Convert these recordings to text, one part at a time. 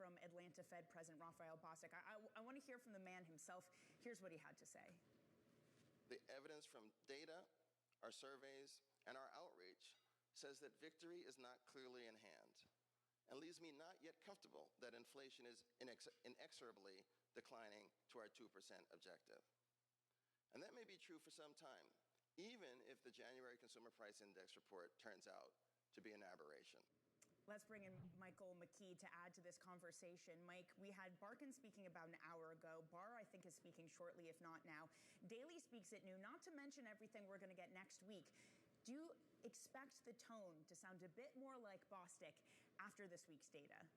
from Atlanta Fed President Raphael Bostic. I want to hear from the man himself. Here's what he had to say. The evidence from data, our surveys, and our outreach says that victory is not clearly in hand and leaves me not yet comfortable that inflation is inexorably declining to our 2% objective. And that may be true for some time, even if the January Consumer Price Index report turns out to be an aberration. Let's bring in Michael McKee to add to this conversation. Mike, we had Barkin speaking about an hour ago. Barr, I think, is speaking shortly, if not now. Daly speaks at noon, not to mention everything we're going to get next week. Do you expect the tone to sound a bit more like Bostic after this week's data?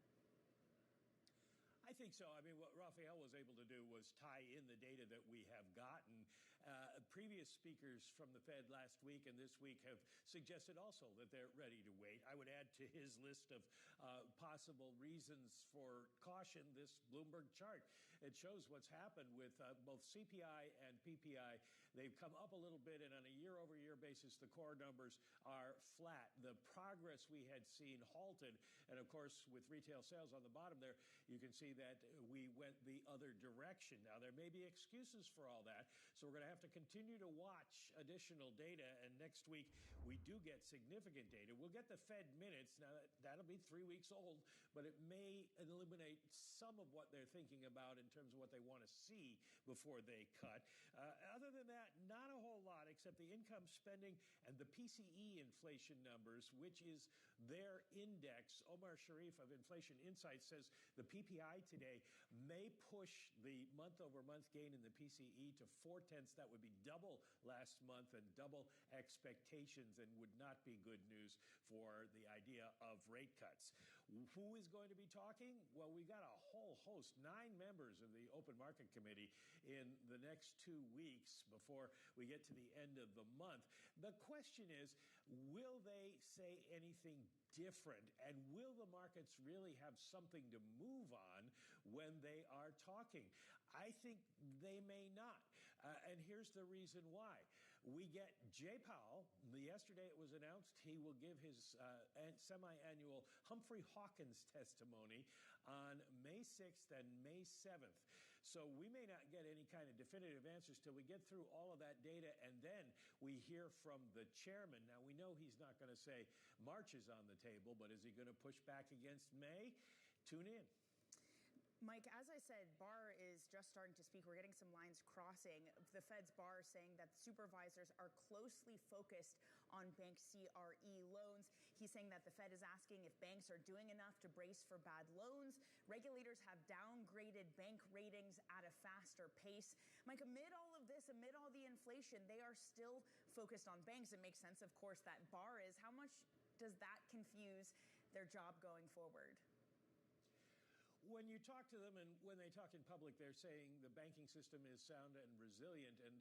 I think so. I mean, what Raphael was able to do was tie in the data that we have gotten. Previous speakers from the Fed last week and this week have suggested also that they're ready to wait. I would add to his list of possible reasons for caution this Bloomberg chart. It shows what's happened with both CPI and PPI. They've come up a little bit, and on a year-over-year basis, the core numbers are flat. The progress we had seen halted, and of course, with retail sales on the bottom there, you can see that we went the other direction. Now, there may be excuses for all that, so we're going to have to continue to watch additional data, and next week we do get significant data. We'll get the Fed minutes. Now, that'll be 3 weeks old, but it may eliminate some of what they're thinking about in terms of what they want to see before they cut. Other than that, not a whole lot, except the income spending and the PCE inflation numbers, which is their index. Omar Sharif of Inflation Insights says the PPI today may push the month-over-month gain in the PCE to 0.4. That would be double last month and double expectations, and would not be good news for the idea of rate cuts. Who is going to be talking? Well, we got a whole host, 9 members of the Open Market Committee in the next 2 weeks before we get to the end of the month. The question is, will they say anything different, and will the markets really have something to move on when they are talking? I think they may not, and here's the reason why. We get Jay Powell. Yesterday it was announced he will give his semi-annual Humphrey Hawkins testimony on May 6th and May 7th. So we may not get any kind of definitive answers till we get through all of that data, and then we hear from the chairman. Now, we know he's not going to say March is on the table, but is he going to push back against May? Tune in. Mike, as I said, Barr is just starting to speak. We're getting some lines crossing. The Fed's Barr saying that supervisors are closely focused on bank CRE loans. He's saying that the Fed is asking if banks are doing enough to brace for bad loans. Regulators have downgraded bank ratings at a faster pace. Mike, amid all of this, amid all the inflation, they are still focused on banks. It makes sense, of course, that Barr is. How much does that confuse their job going forward? When you talk to them and when they talk in public, they're saying the banking system is sound and resilient. And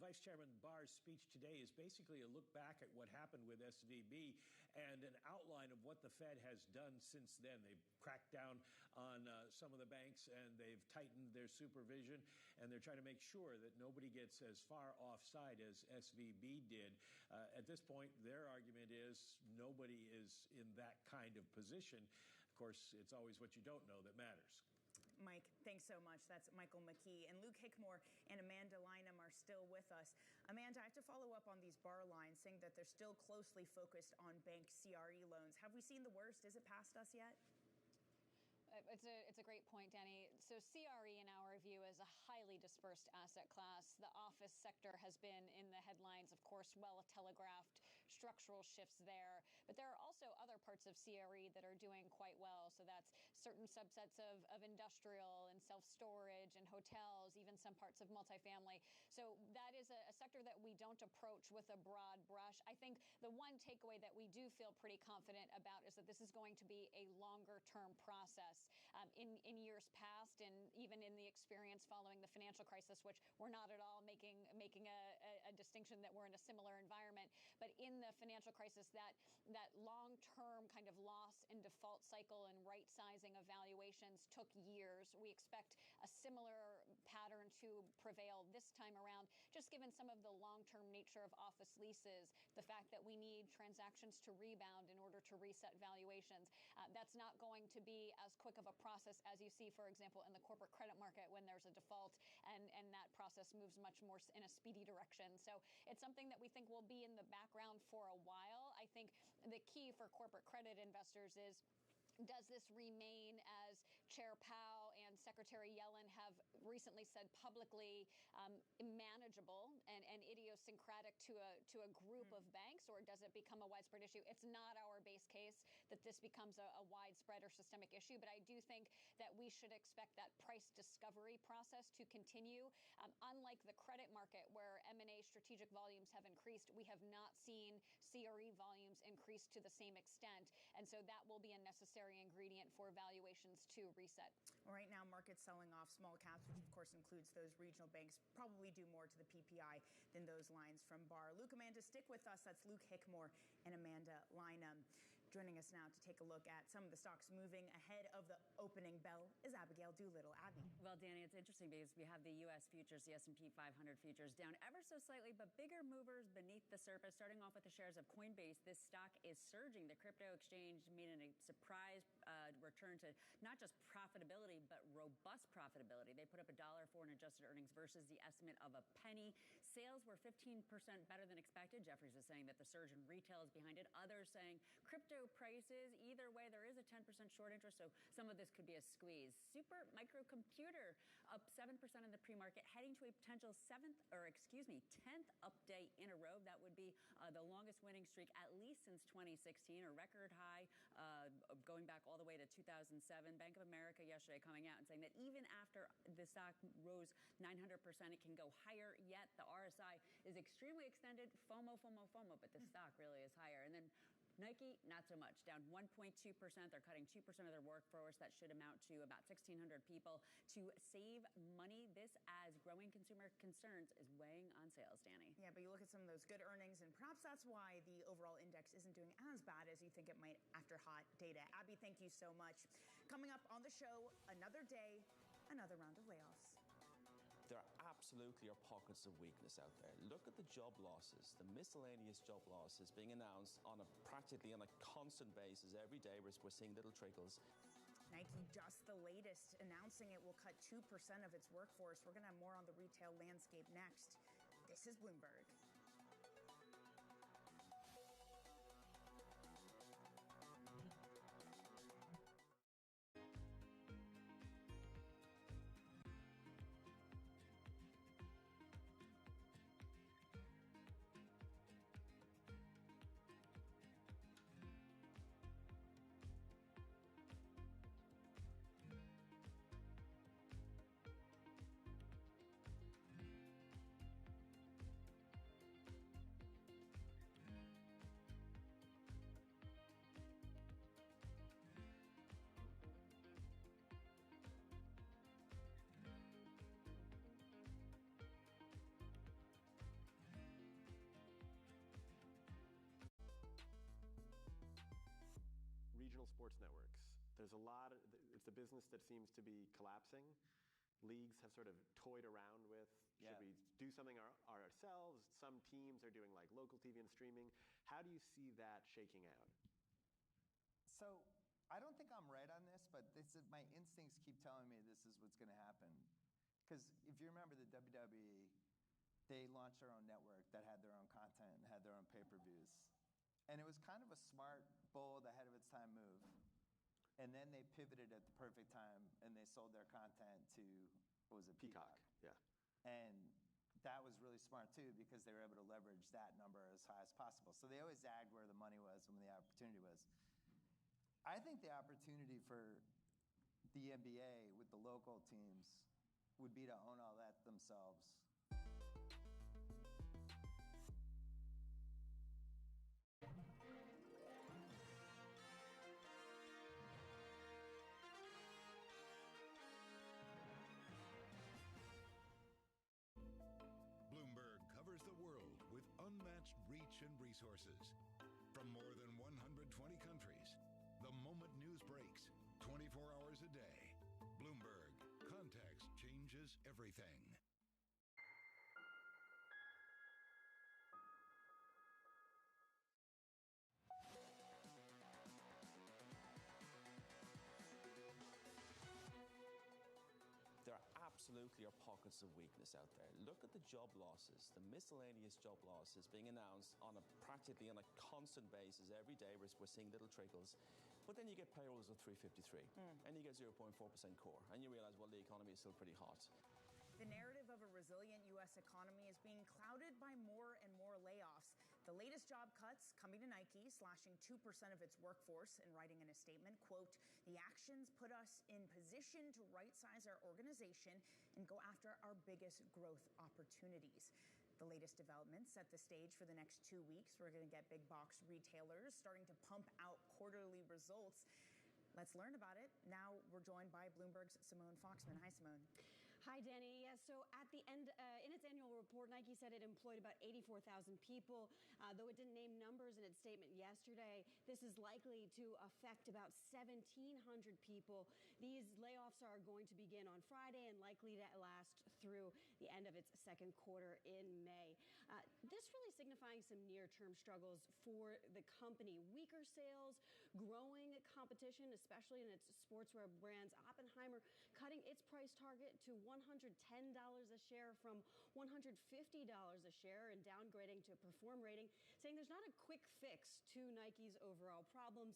Vice Chairman Barr's speech today is basically a look back at what happened with SVB and an outline of what the Fed has done since then. They've cracked down on some of the banks, and they've tightened their supervision, and they're trying to make sure that nobody gets as far offside as SVB did. At this point, their argument is nobody is in that kind of position. Of course, it's always what you don't know that matters. Mike, thanks so much. That's Michael McKee. And Luke Hickmore and Amanda Lynham are still with us. Amanda, I have to follow up on these Barr lines, saying that they're still closely focused on bank CRE loans. Have we seen the worst? Is it past us yet? It's a great point, Danny. So CRE, in our view, is a highly dispersed asset class. The office sector has been in the headlines, of course, well-telegraphed structural shifts there. But there are also other parts of CRE that are doing quite well. So that's certain subsets of industrial and self-storage and hotels, even some parts of multifamily. So that is a sector that we don't approach with a broad brush. I think the one takeaway that we do feel pretty confident about is that this is going to be a longer-term process. In years past, and even in the experience following the financial crisis, which we're not at all making a distinction that we're in a similar environment. But in the financial crisis, that long-term kind of loss and default cycle and right-sizing of valuations took years. We expect a similar pattern to prevail this time around, just given some of the long-term nature of office leases, the fact that we need transactions to rebound in order to reset valuations. That's not going to be as quick of a process as you see, for example, in the corporate credit market when there's a default, and that process moves much more in a speedy direction. So it's something that we think will be in the background for a while. I think the key for corporate credit investors is, does this remain, as Chair Powell and Secretary Yellen have recently said publicly, manageable and idiosyncratic to a group of banks, or does it become a widespread issue? It's not our base case that this becomes a widespread or systemic issue, but I do think that we should expect that price discovery process to continue. Unlike the credit market, where M&A strategic volumes have increased, we have not seen CRE volumes increase to the same extent, and so that will be a necessary ingredient for valuations to reset. Right now, markets selling off small caps, which of course includes those regional banks, probably do more to the PPI than those lines from Barr. Luke, Amanda, stick with us. That's Luke Hickmore and Amanda Lynham. Joining us now to take a look at some of the stocks moving ahead of the opening bell is Abigail Doolittle. Abby. Well, Danny, it's interesting because we have the U.S. futures, the S&P 500 futures down ever so slightly, but bigger movers beneath the surface. Starting off with the shares of Coinbase, this stock is surging. The crypto exchange made a surprise return to not just profitability, but robust profitability. They put up $1 for an adjusted earnings versus the estimate of a penny. Sales were 15% better than expected. Jefferies is saying that the surge in retail is behind it. Others saying crypto prices, either way, there is a 10% short interest, so some of this could be a squeeze. Super Microcomputer up 7% in the pre-market, heading to a potential 10th up day in a row. That would be the longest winning streak, at least since 2016, a record high going back all the way to 2007. Bank of America yesterday coming out and saying that even after the stock rose 900%, it can go higher yet. The RSI is extremely extended. FOMO, but the stock really is higher. And then Nike, not so much, down 1.2%. They're cutting 2% of their workforce. That should amount to about 1,600 people to save money. This, as growing consumer concerns, is weighing on sales, Danny. Yeah, but you look at some of those good earnings, and perhaps that's why the overall index isn't doing as bad as you think it might after hot data. Abby, thank you so much. Coming up on the show, another day, another round of layoffs. There absolutely are pockets of weakness out there. Look at the job losses, the miscellaneous job losses being announced practically on a constant basis. Every day we're seeing little trickles. Nike, just the latest, announcing it will cut 2% of its workforce. We're going to have more on the retail landscape next. This is Bloomberg. Regional sports networks. It's a business that seems to be collapsing. Leagues have sort of toyed around with, should we do something ourselves? Some teams are doing like local TV and streaming. How do you see that shaking out? So I don't think I'm right on this, but my instincts keep telling me this is what's going to happen. Because if you remember the WWE, they launched their own network that had their own content and had their own pay-per-views. And it was kind of a smart, bold, ahead of its time move. And then they pivoted at the perfect time and they sold their content to, what was it? Peacock. Yeah. And that was really smart too, because they were able to leverage that number as high as possible. So they always zagged where the money was when the opportunity was. I think the opportunity for the NBA with the local teams would be to own all that themselves. Bloomberg covers the world with unmatched reach information resources. From more than 120 countries, the moment news breaks, 24 hours a day. Bloomberg, context changes everything. There absolutely are pockets of weakness out there. Look at the job losses, the miscellaneous job losses being announced practically on a constant basis every day. We're seeing little trickles. But then you get payrolls of 353, and you get 0.4% core, and you realize, well, the economy is still pretty hot. The narrative of a resilient U.S. economy is being clouded by more and more layoffs. The latest job cuts coming to Nike, slashing 2% of its workforce, and writing in a statement, quote, "The actions put us in position to right-size our organization and go after our biggest growth opportunities." The latest developments set the stage for the next 2 weeks. We're going to get big box retailers starting to pump out quarterly results. Let's learn about it. Now we're joined by Bloomberg's Simone Foxman. Hi, Simone. Hi, Danny. Yeah, so at the end, in its annual report, Nike said it employed about 84,000 people, though it didn't name numbers in its statement yesterday. This is likely to affect about 1,700 people. These layoffs are going to begin on Friday and likely to last through the end of its second quarter in May. This really signifying some near-term struggles for the company. Weaker sales, growing competition, especially in its sportswear brands. Oppenheimer cutting its price target to $110 a share from $150 a share and downgrading to a perform rating, saying there's not a quick fix to Nike's overall problems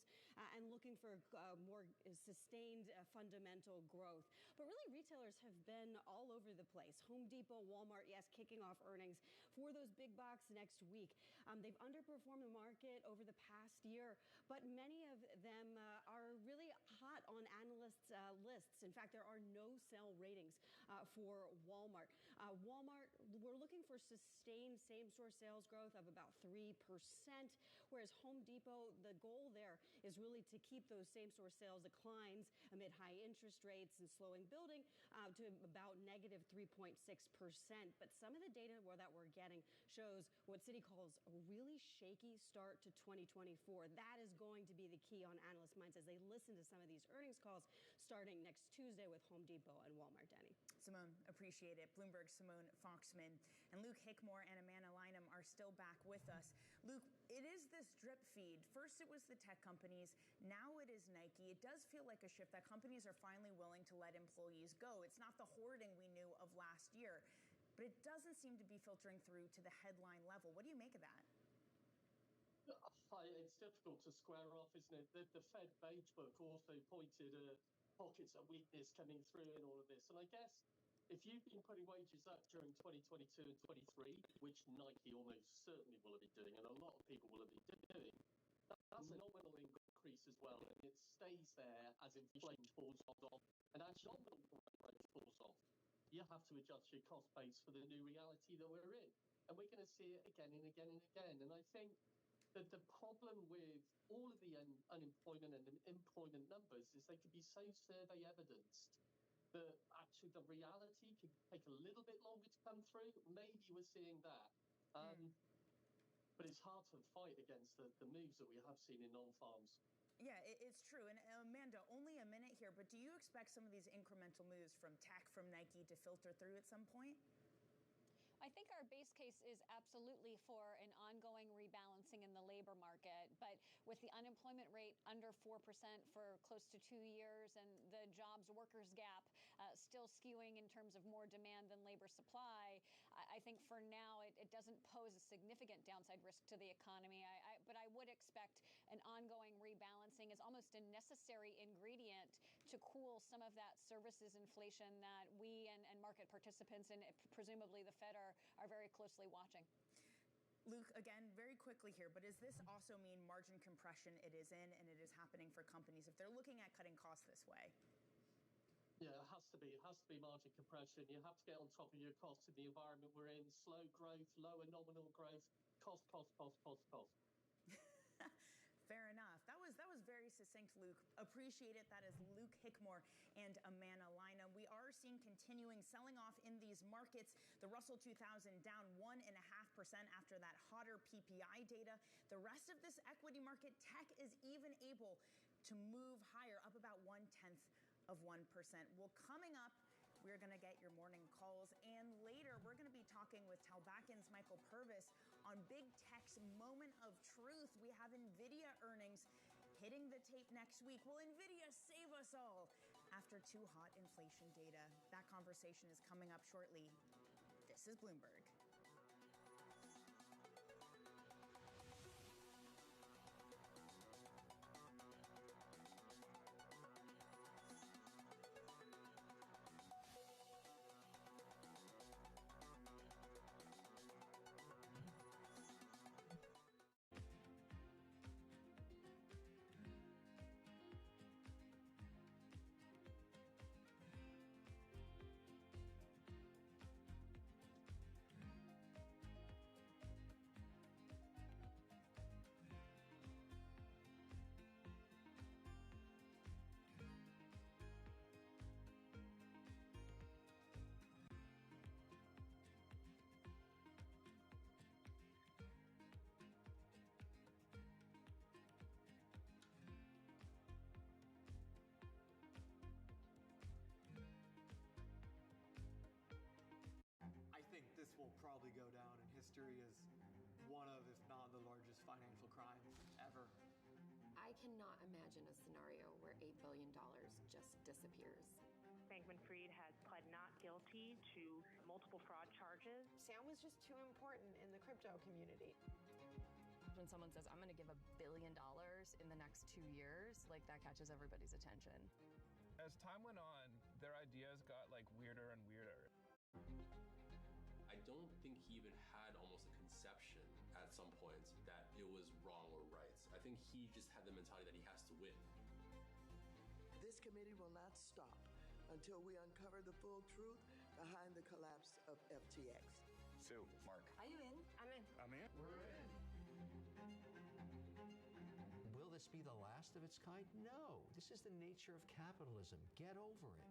and looking for more sustained fundamental growth. But really, retailers have been all over the place. Home Depot, Walmart, yes, kicking off earnings for those big box next week. They've underperformed the market over the past year, but many of them are really hot on analysts' lists. In fact, there are no sell ratings for Walmart. Walmart, we're looking for sustained same-store sales growth of about 3%, whereas Home Depot, the goal there is really to keep those same-store sales declines amid high interest rates and slowing building to about negative 3.6%. But some of the data that we're getting shows what Citi calls a really shaky start to 2024. That is going to be the key on analyst minds as they listen to some of these earnings calls starting next Tuesday with Home Depot and Walmart, Danny. Simone, appreciate it. Bloomberg's Simone Foxman and Luke Hickmore and Amanda Lynham are still back with us. Luke, it is this drip feed. First it was the tech companies. Now it is Nike. It does feel like a shift that companies are finally willing to let employees go. It's not the hoarding we knew of last year, but it doesn't seem to be filtering through to the headline level. What do you make of that? It's difficult to square off, isn't it? The Fed Beige Book also pointed at pockets of weakness coming through in all of this. And I guess if you've been putting wages up during 2022 and 23, which Nike almost certainly will have been doing, and a lot of people will have been doing, that's a nominal increase as well. And it stays there as inflation falls off. And as nominal growth falls off, you have to adjust your cost base for the new reality that we're in. And we're going to see it again and again and again. And I think that the problem with all of the unemployment and employment numbers is they could be so survey evidenced that actually the reality could take a little bit longer to come through. Maybe we're seeing that. But it's hard to fight against the moves that we have seen in non-farms. Yeah, it's true. And Amanda, only a minute here, but do you expect some of these incremental moves from tech, from Nike to filter through at some point? I think our base case is absolutely for an ongoing rebalancing in the labor market. But with the unemployment rate under 4% for close to 2 years and the jobs workers gap still skewing in terms of more demand than labor supply, I think for now it doesn't pose a significant downside risk to the economy. But I would expect an ongoing rebalancing as almost a necessary ingredient to cool some of that services inflation that we and market participants and presumably the Fed are very closely watching. Luke, again, very quickly here, but does this also mean margin compression it is in and it is happening for companies if they're looking at cutting costs this way? Yeah, it has to be. It has to be margin compression. You have to get on top of your costs in the environment we're in. Slow growth, lower nominal growth, cost. Fair enough. That was very succinct, Luke. Appreciate it. That is Luke Hickmore and Amanda Lina. We are seeing continuing selling off in these markets. The Russell 2000 down 1.5% after that hotter PPI data. The rest of this equity market, tech is even able to move higher, up about 0.1%. Well, coming up, we're going to get your morning calls. And later, we're going to be talking with Talbakin's Michael Purvis on big tech's moment of truth. We have NVIDIA earnings hitting the tape next week. Will NVIDIA save us all after too hot inflation data? That conversation is coming up shortly. This is Bloomberg. This will probably go down in history as one of, if not the largest financial crime ever. I cannot imagine a scenario where $8 billion just disappears. Bankman-Fried has pled not guilty to multiple fraud charges. Sam was just too important in the crypto community. When someone says, I'm going to give $1 billion in the next 2 years, like that catches everybody's attention. As time went on, their ideas got weirder and weirder. I don't think he even had almost a conception at some points that it was wrong or right. I think he just had the mentality that he has to win. This committee will not stop until we uncover the full truth behind the collapse of FTX. Sue, Mark. Are you in? I'm in. I'm in. We're in. Will this be the last of its kind? No. This is the nature of capitalism. Get over it.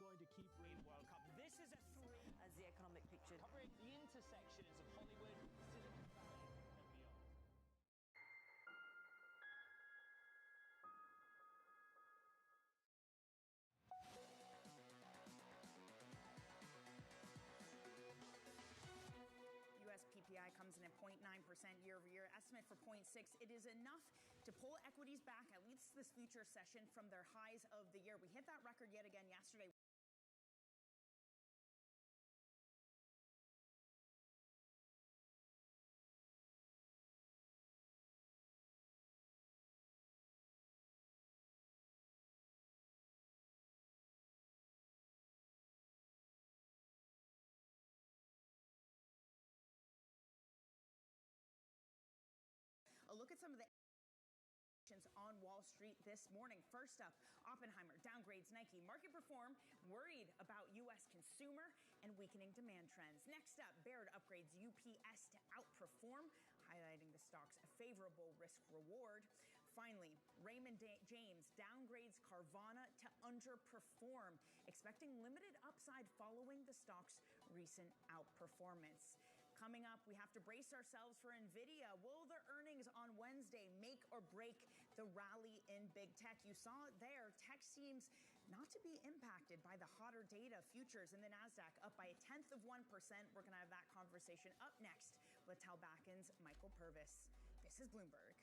Going to keep Green World Cup. This is a three as the economic picture covering the intersections of Hollywood, Silicon Valley, and beyond. U.S. PPI comes in at 0.9% year-over-year. Estimate for 0.6. It is enough to pull equities back, at least this future session, from their highs of the year. We hit that record yet again yesterday. A look at some of the on Wall Street this morning. First up, Oppenheimer downgrades Nike. Market perform worried about U.S. consumer and weakening demand trends. Next up, Baird upgrades UPS to outperform, highlighting the stock's favorable risk-reward. Finally, Raymond James downgrades Carvana to underperform, expecting limited upside following the stock's recent outperformance. Coming up, we have to brace ourselves for NVIDIA. Will their earnings on Wednesday make or break the rally in big tech? You saw it there. Tech seems not to be impacted by the hotter data. Futures in the NASDAQ up by 0.1%. We're going to have that conversation up next with Talbakin's Michael Purvis. This is Bloomberg.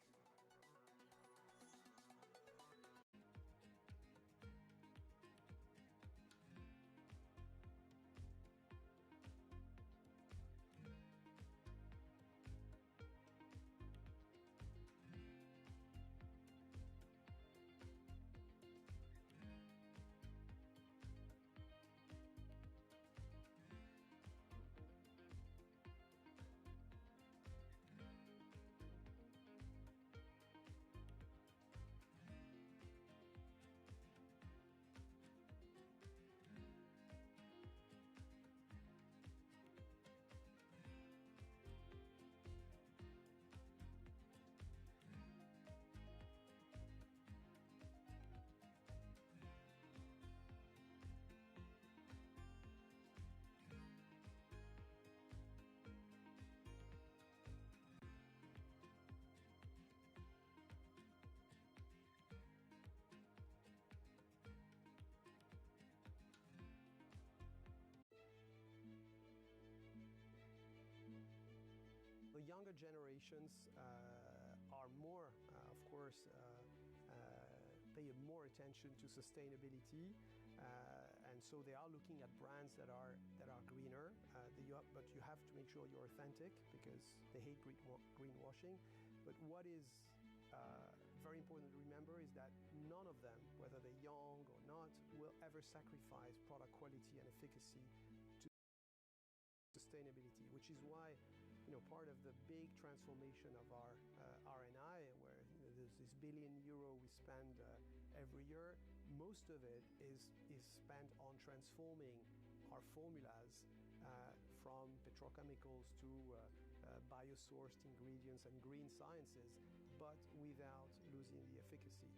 the younger generations are more, of course, pay more attention to sustainability, and so they are looking at brands that are greener. But you have to make sure you're authentic because they hate greenwashing. But what is very important to remember is that none of them, whether they're young or not, will ever sacrifice product quality and efficacy to sustainability, which is why part of the big transformation of our R&I, where there's this €1 billion we spend every year, most of it is spent on transforming our formulas from petrochemicals to biosourced ingredients and green sciences, but without losing the efficacy.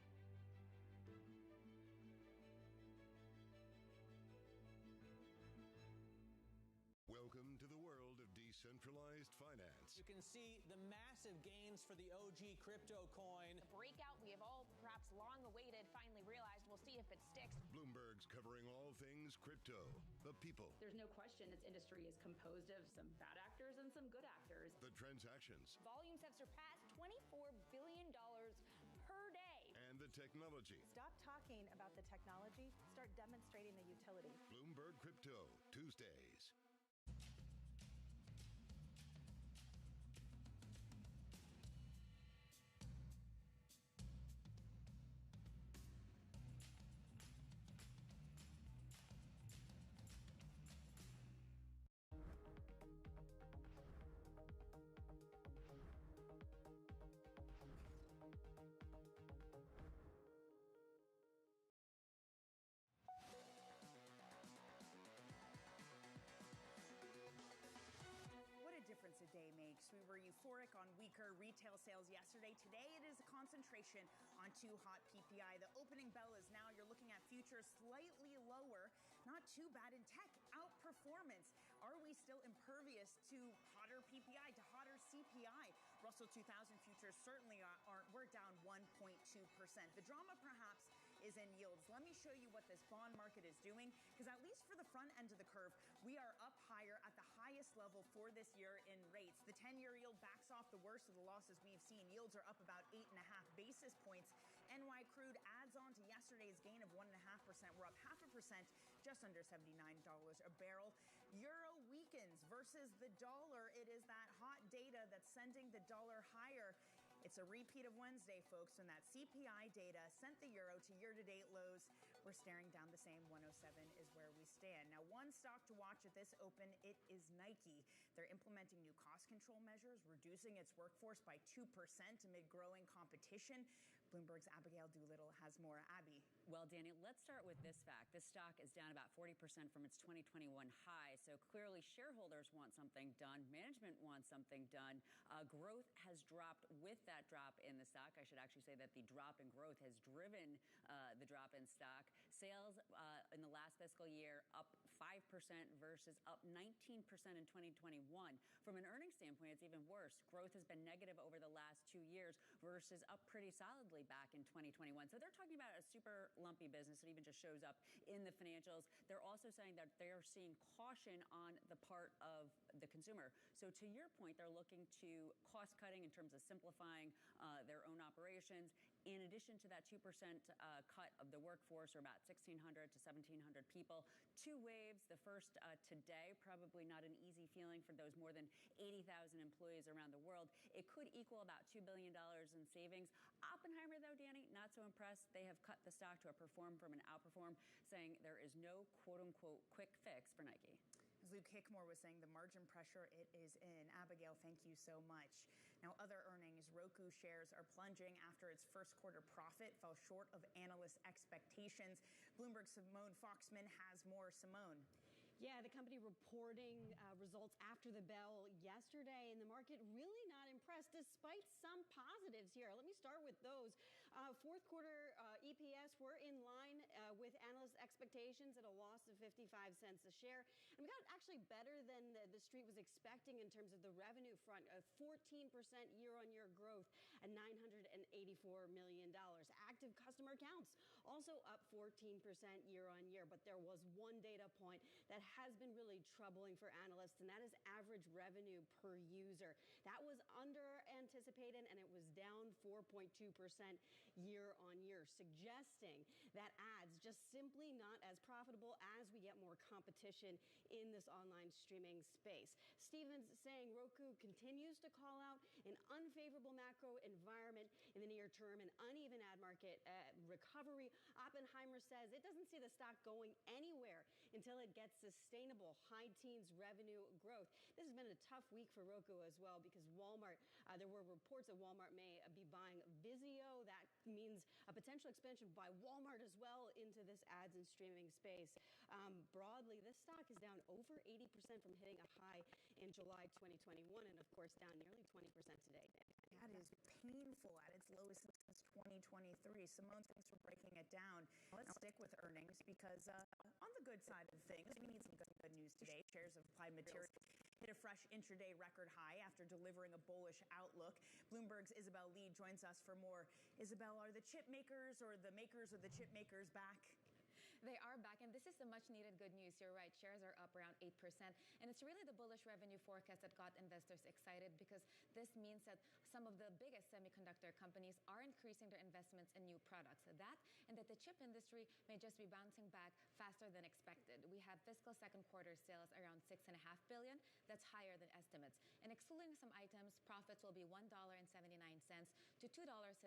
Welcome to the world of decentralized finance. You can see the massive gains for the OG crypto coin. The breakout we have all perhaps long awaited finally realized. We'll see if it sticks. Bloomberg's covering all things crypto, the people. There's no question this industry is composed of some bad actors and some good actors. The transactions. Volumes have surpassed $24 billion per day. And the technology. Stop talking about the technology. Start demonstrating the utility. Bloomberg Crypto, Tuesdays. Difference a day makes. We were euphoric on weaker retail sales yesterday. Today it is a concentration on too hot PPI. The opening bell is now, you're looking at futures slightly lower. Not too bad in tech. Outperformance. Are we still impervious to hotter PPI, to hotter CPI? Russell 2000 futures certainly aren't. We're down 1.2%. The drama perhaps is in yields. Let me show you what this bond market is doing, because at least for the front end of the curve, we are up higher at the highest level for this year in rates. The 10-year yield backs off the worst of the losses we've seen. Yields are up about 8.5 basis points. NY crude adds on to yesterday's gain of 1.5%. We're up 0.5%, just under $79 a barrel. Euro weakens versus the dollar. It is that hot data that's sending the dollar higher. It's a repeat of Wednesday, folks, when that CPI data sent the euro to year-to-date lows. We're staring down the same. 107 is where we stand. Now, one stock to watch at this open, it is Nike. They're implementing new cost control measures, reducing its workforce by 2% amid growing competition. Bloomberg's Abigail Doolittle has more. Abby. Well, Danny, let's start with this fact. This stock is down about 40% from its 2021 high. So clearly shareholders want something done. Management wants something done. Growth has dropped with that drop in the stock. I should actually say that the drop in growth has driven the drop in stock. Sales in the last fiscal year up 5% versus up 19% in 2021. From an earnings standpoint, it's even worse. Growth has been negative over the last 2 years versus up pretty solidly back in 2021. So they're talking about a super lumpy business. It even just shows up in the financials. They're also saying that they're seeing caution on the part of the consumer. So to your point, they're looking to cost cutting in terms of simplifying their own operations. In addition to that 2% cut of the workforce, or about 1,600 to 1,700 people. 2 waves. The first today, probably not an easy feeling for those more than 80,000 employees around the world. It could equal about $2 billion in savings. Oppenheimer, though, Danny, not so impressed. They have cut the stock to a perform from an outperform, saying there is no quote-unquote quick fix for Nike. As Luke Hickmore was saying, the margin pressure, it is in. Abigail, thank you so much. Now, other earnings, Roku shares are plunging after its first quarter profit fell short of analyst expectations. Bloomberg's Simone Foxman has more. Simone. Yeah, the company reporting results after the bell yesterday, and the market really not impressed despite some positives here. Let me start with those. Fourth quarter EPS were in line with analyst expectations at a loss of 55 cents a share. And we got actually better than the street was expecting in terms of the revenue front, a 14% year-on-year growth at $984 million. Active customer accounts also up 14% year-on-year. But there was one data point that has been really troubling for analysts, and that is average average revenue per user. That was under anticipated, and it was down 4.2% year on year, suggesting that ads just simply not as profitable as we get more competition in this online streaming space. Stevens saying Roku continues to call out an unfavorable macro environment in the near term, an uneven ad market recovery. Oppenheimer says it doesn't see the stock going anywhere until it gets sustainable high teens revenue growth. This has been a tough week for Roku as well because Walmart, there were reports that Walmart may be buying Vizio. That means a potential expansion by Walmart as well into this ads and streaming space. Broadly, this stock is down over 80% from hitting a high in July 2021 and, of course, down nearly 20% today. That is painful at its lowest since 2023. Simone, thanks for breaking it down. Let's stick with earnings because on the good side of things, we need some good news today. Shares of Applied Materials hit a fresh intraday record high after delivering a bullish outlook. Bloomberg's Isabel Lee joins us for more. Isabel, are the chip makers or the makers of the chip makers back? They are back, and this is the much-needed good news. You're right. Shares are up around 8%, and it's really the bullish revenue forecast that got investors excited because this means that some of the biggest semiconductor companies are increasing their investments in new products. That and that the chip industry may just be bouncing back faster than expected. We have fiscal second quarter sales around $6.5 billion. That's higher than estimates. And excluding some items, profits will be $1.79 to $2.15.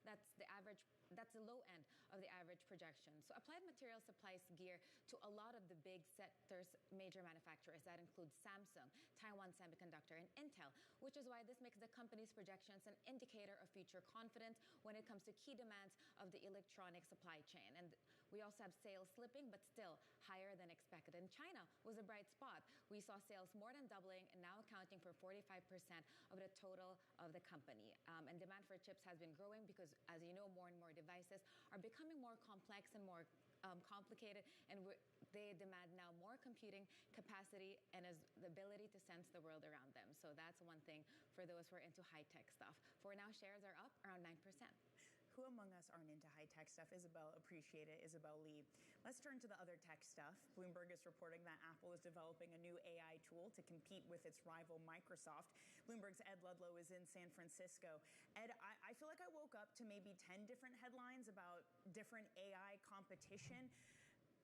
That's the average. That's the low end of the average projection. So Applied Materials supplies gear to a lot of the big sector's major manufacturers. That includes Samsung, Taiwan Semiconductor, and Intel, which is why this makes the company's projections an indicator of future confidence when it comes to key demands of the electronic supply chain. And we also have sales slipping, but still higher than expected. And China was a bright spot. We saw sales more than doubling and now accounting for 45% of the total of the company. And demand for chips has been growing because, as you know, more and more devices are becoming more complex and more complicated, and they demand now more computing capacity and the ability to sense the world around them. So that's one thing for those who are into high-tech stuff. For now, shares are up around 9%. Who among us aren't into high-tech stuff? Isabel, appreciate it. Isabel Lee. Let's turn to the other tech stuff. Bloomberg is reporting that Apple is developing a new AI tool to compete with its rival Microsoft. Bloomberg's Ed Ludlow is in San Francisco. Ed, I feel like I woke up to maybe 10 different headlines about different AI competition.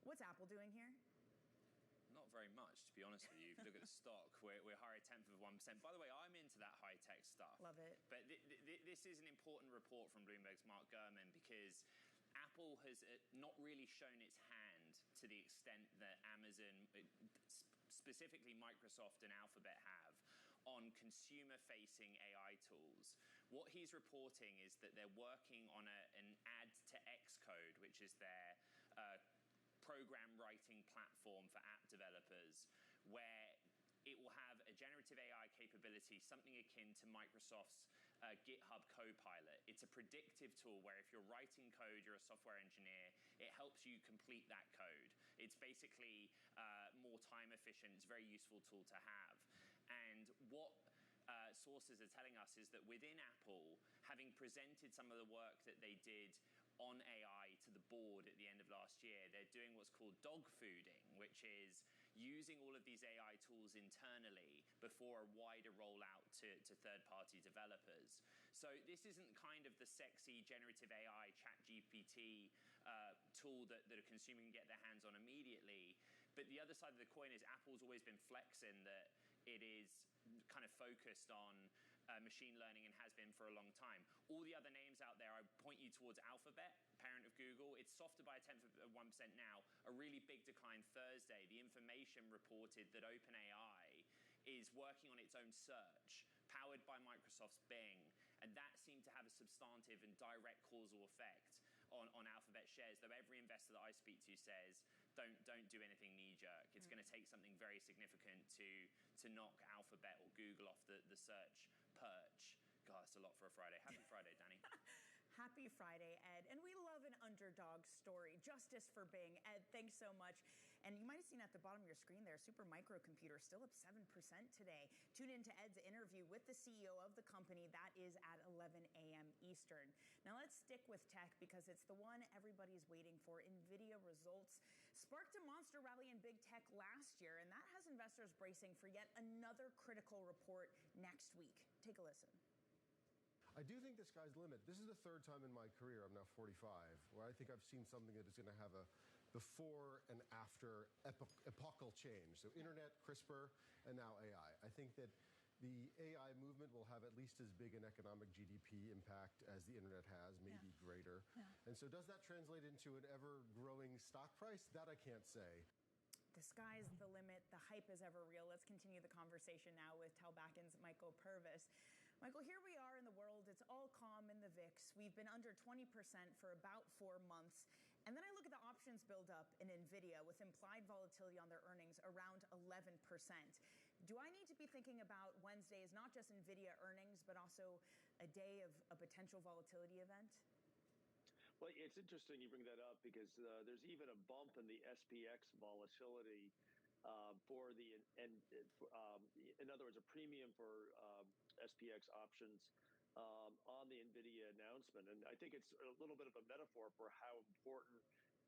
What's Apple doing here? Not very much, to be honest with you. If you look at the stock, we're higher 1/10 of 1%. By the way, I'm into that high-tech stuff. Love it. But this is an important report from Bloomberg's Mark Gurman because Apple has not really shown its hand to the extent that Amazon, specifically Microsoft and Alphabet, have on consumer-facing AI tools. What he's reporting is that they're working on an add-to-X code, which is their program writing platform for app developers, where it will have a generative AI capability, something akin to Microsoft's GitHub Copilot. It's a predictive tool where if you're writing code, you're a software engineer, it helps you complete that code. It's basically more time efficient. It's a very useful tool to have. And what sources are telling us is that within Apple, having presented some of the work that they did on AI to the board at the end of last year, they're doing what's called dog fooding, which is using all of these AI tools internally before a wider rollout to third-party developers. So this isn't kind of the sexy generative AI ChatGPT tool that a consumer can get their hands on immediately. But the other side of the coin is Apple's always been flexing that it is kind of focused on machine learning and has been for a long time. All the other names out there, I point you towards Alphabet, parent of Google. It's softer by 1/10 of 1% now, a really big decline Thursday. The Information reported that OpenAI is working on its own search, powered by Microsoft's Bing, and that seemed to have a substantive and direct causal effect on Alphabet shares, though every investor that I speak to says, don't do anything knee-jerk. It's going to take something very significant to knock Alphabet or Google off the search perch. God, that's a lot for a Friday. Happy Friday, Danny. Happy Friday, Ed. And we love an underdog story. Justice for Bing. Ed, thanks so much. And you might have seen at the bottom of your screen there, Supermicro still up 7% today. Tune in to Ed's interview with the CEO of the company. That is at 11 a.m. Eastern. Now let's stick with tech because it's the one everybody's waiting for. NVIDIA results sparked a monster rally in big tech last year, and that has investors bracing for yet another critical report next week. Take a listen. I do think the sky's the limit. This is the third time in my career, I'm now 45, where I think I've seen something that is going to have a before and after epochal change. So internet, CRISPR, and now AI. I think that the AI movement will have at least as big an economic GDP impact as the internet has, maybe greater. And so does that translate into an ever-growing stock price? That I can't say. The sky's the limit. The hype is ever real. Let's continue the conversation now with Talbackin's Michael Purvis. Michael, here we are in the world. It's all calm in the VIX. We've been under 20% for about 4 months. And then I look at the options buildup in NVIDIA with implied volatility on their earnings around 11%. Do I need to be thinking about Wednesday as not just NVIDIA earnings, but also a day of a potential volatility event? Well, it's interesting you bring that up because there's even a bump in the SPX volatility in other words, a premium for SPX options on the NVIDIA announcement. And I think it's a little bit of a metaphor for how important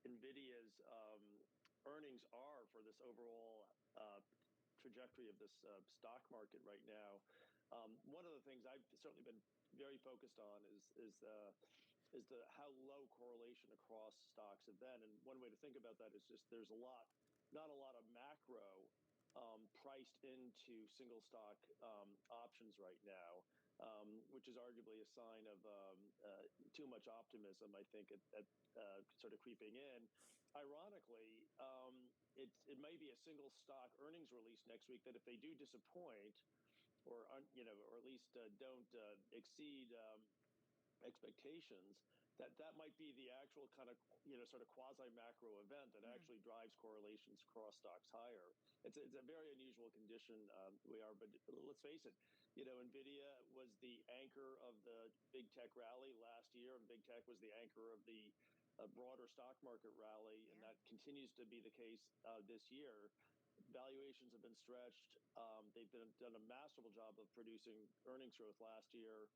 NVIDIA's earnings are for this overall trajectory of this stock market right now. One of the things I've certainly been very focused on is how low correlation across stocks have been. And one way to think about that is just there's not a lot of macro priced into single stock options right now, which is arguably a sign of too much optimism, I think, at sort of creeping in. Ironically, it may be a single stock earnings release next week that if they do disappoint, or at least don't exceed expectations, that might be the actual kind of sort of quasi macro event that actually drives correlations across stocks higher. It's a very unusual condition but let's face it, NVIDIA was the anchor of the big tech rally last year, and big tech was the anchor of the broader stock market rally, and that continues to be the case this year. Valuations have been stretched. They've done a masterful job of producing earnings growth last year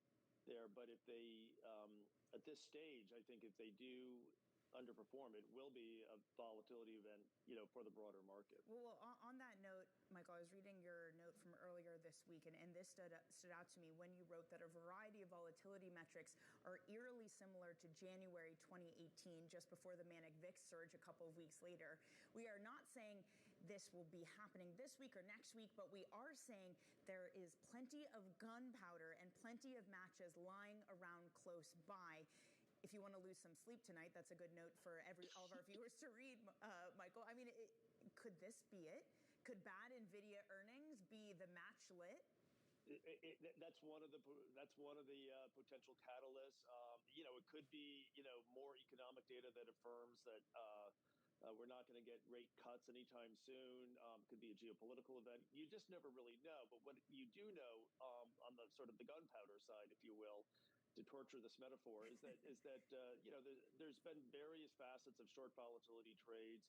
there, but if they at this stage, I think if they do underperform, it will be a volatility event, for the broader market. Well, on that note, Michael, I was reading your note from earlier this week, and this stood out to me when you wrote that a variety of volatility metrics are eerily similar to January 2018, just before the manic VIX surge a couple of weeks later. We are not saying this will be happening this week or next week, but we are saying there is plenty of gunpowder and plenty of matches lying around close by. If you want to lose some sleep tonight, that's a good note for all of our viewers to read, Michael. I mean, could this be it? Could bad NVIDIA earnings be the match lit? That's one of the potential catalysts. It could be more economic data that affirms that we're not going to get rate cuts anytime soon. Could be a geopolitical event. You just never really know. But what you do know on the sort of the gunpowder side, if you will, to torture this metaphor, is that there's been various facets of short volatility trades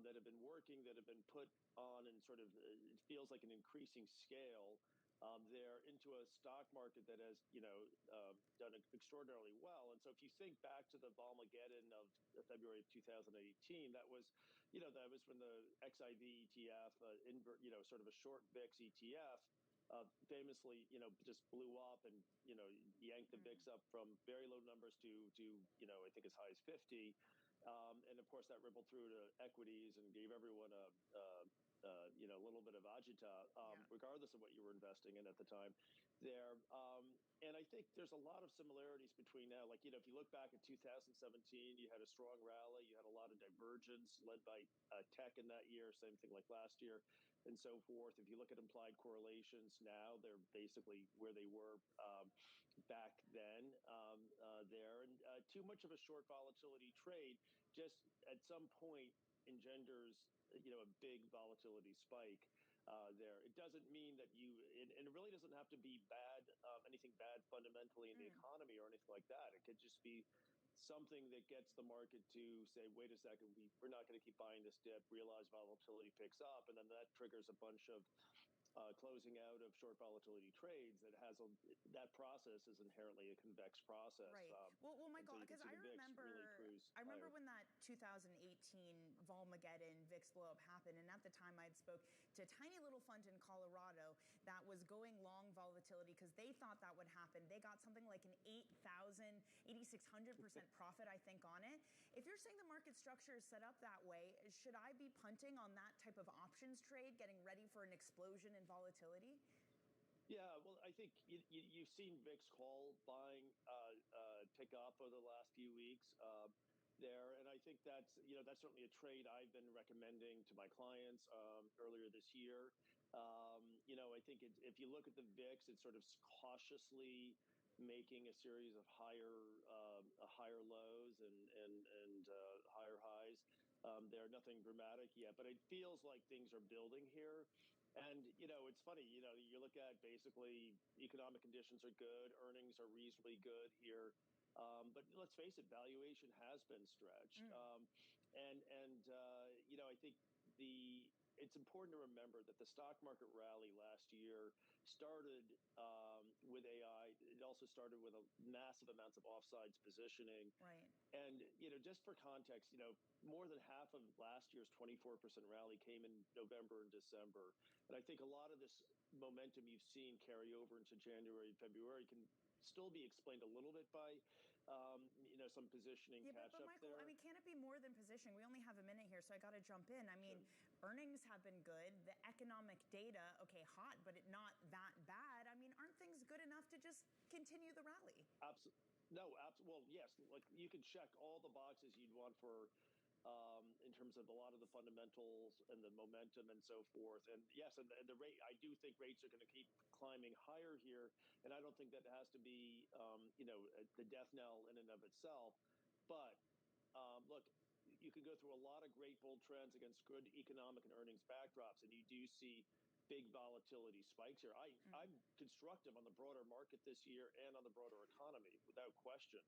that have been working, that have been put on, and sort of it feels like an increasing scale there into a stock market that has done extraordinarily well. And so if you think back to the Volmageddon of February of 2018, that was when the XIV ETF, sort of a short VIX ETF, famously, just blew up and, yanked the VIX up from very low numbers to I think as high as 50. And of course, that rippled through to equities and gave everyone a little bit of agita, regardless of what you were investing in at the time there. And I think there's a lot of similarities between now. Like, if you look back at 2017, you had a strong rally, you had a lot of divergence led by tech in that year, same thing like last year, and so forth. If you look at implied correlations now, they're basically where they were back then there. And too much of a short volatility trade just at some point engenders a big volatility spike there. It doesn't mean that and it really doesn't have to be bad, anything bad fundamentally in the economy or anything like that. It could just be something that gets the market to say, wait a second, we're not going to keep buying this dip, realize volatility picks up, and then that triggers a bunch of closing out of short volatility trades that process is inherently a convex process. Right. Well, Michael, because I remember higher. when that 2018 Volmageddon VIX blow-up happened, and at the time I'd spoke to a tiny little fund in Colorado that was going long volatility because they thought that would happen. They got something like an 8,600% profit, I think, on it. If you're saying the market structure is set up that way, should I be punting on that type of options trade, getting ready for an explosion in volatility? Yeah, well, I think you've seen VIX call buying tick up over the last few weeks there, and I think that's certainly a trade I've been recommending to my clients earlier this year. I think if you look at the VIX, it's sort of cautiously making a series of higher lows and higher highs. There are nothing dramatic yet, but it feels like things are building here. And, it's funny, you look at basically economic conditions are good, earnings are reasonably good here. But let's face it, valuation has been stretched. I think it's important to remember that the stock market rally last year started with AI. It also started with massive amounts of offsides positioning. Right. And, just for context, more than half of last year's 24% rally came in November and December. And I think a lot of this momentum you've seen carry over into January and February can still be explained a little bit by some positioning catch up Michael, there. I mean, can it be more than positioning? We only have a minute here, so I got to jump in. I mean, earnings have been good. The economic data, okay, hot, but not that bad. I mean, aren't things good enough to just continue the rally? Absolutely. No, well, yes. Like you can check all the boxes you'd want for in terms of a lot of the fundamentals and the momentum and so forth. And yes, and the rate, I do think rates are going to keep climbing higher here. And I don't think that has to be, the death knell in and of itself. But look, you can go through a lot of great bull trends against good economic and earnings backdrops, and you do see big volatility spikes here. I'm constructive on the broader market this year and on the broader economy, without question.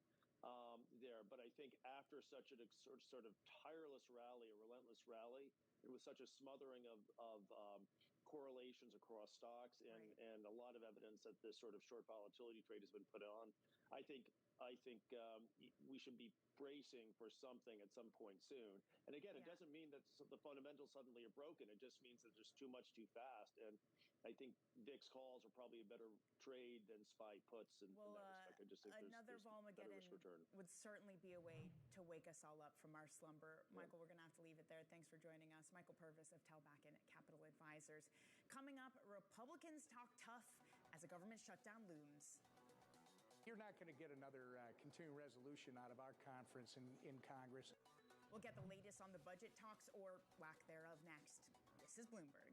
There, but I think after such a sort of tireless rally, a relentless rally, it was such a smothering of correlations across stocks and a lot of evidence that this sort of short volatility trade has been put on. I think we should be bracing for something at some point soon. And again, it doesn't mean that the fundamentals suddenly are broken. It just means that there's too much too fast. And I think VIX calls are probably a better trade than SPY puts in that respect. I just think another Volmageddon would certainly be a way to wake us all up from our slumber. Yeah. Michael, we're going to have to leave it there. Thanks for joining us. Michael Purvis of Telbacken at Capital Advisors. Coming up, Republicans talk tough as a government shutdown looms. You're not going to get another continuing resolution out of our conference in Congress. We'll get the latest on the budget talks or lack thereof next. This is Bloomberg.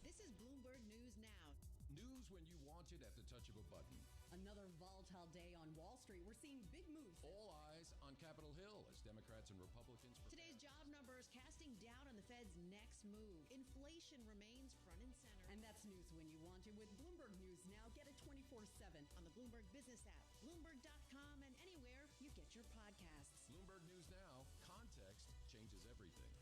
This is Bloomberg News Now. News when you want it at the touch of a button. Another volatile day on Wall Street. We're seeing big moves. All eyes on Capitol Hill as Democrats and Republicans prepare. Today's job numbers casting doubt on the Fed's next move. Inflation remains front and center. And that's news when you want it with Bloomberg News Now. Get it 24/7 on the Bloomberg Business app, Bloomberg.com, and anywhere you get your podcasts. Bloomberg News Now. Context changes everything.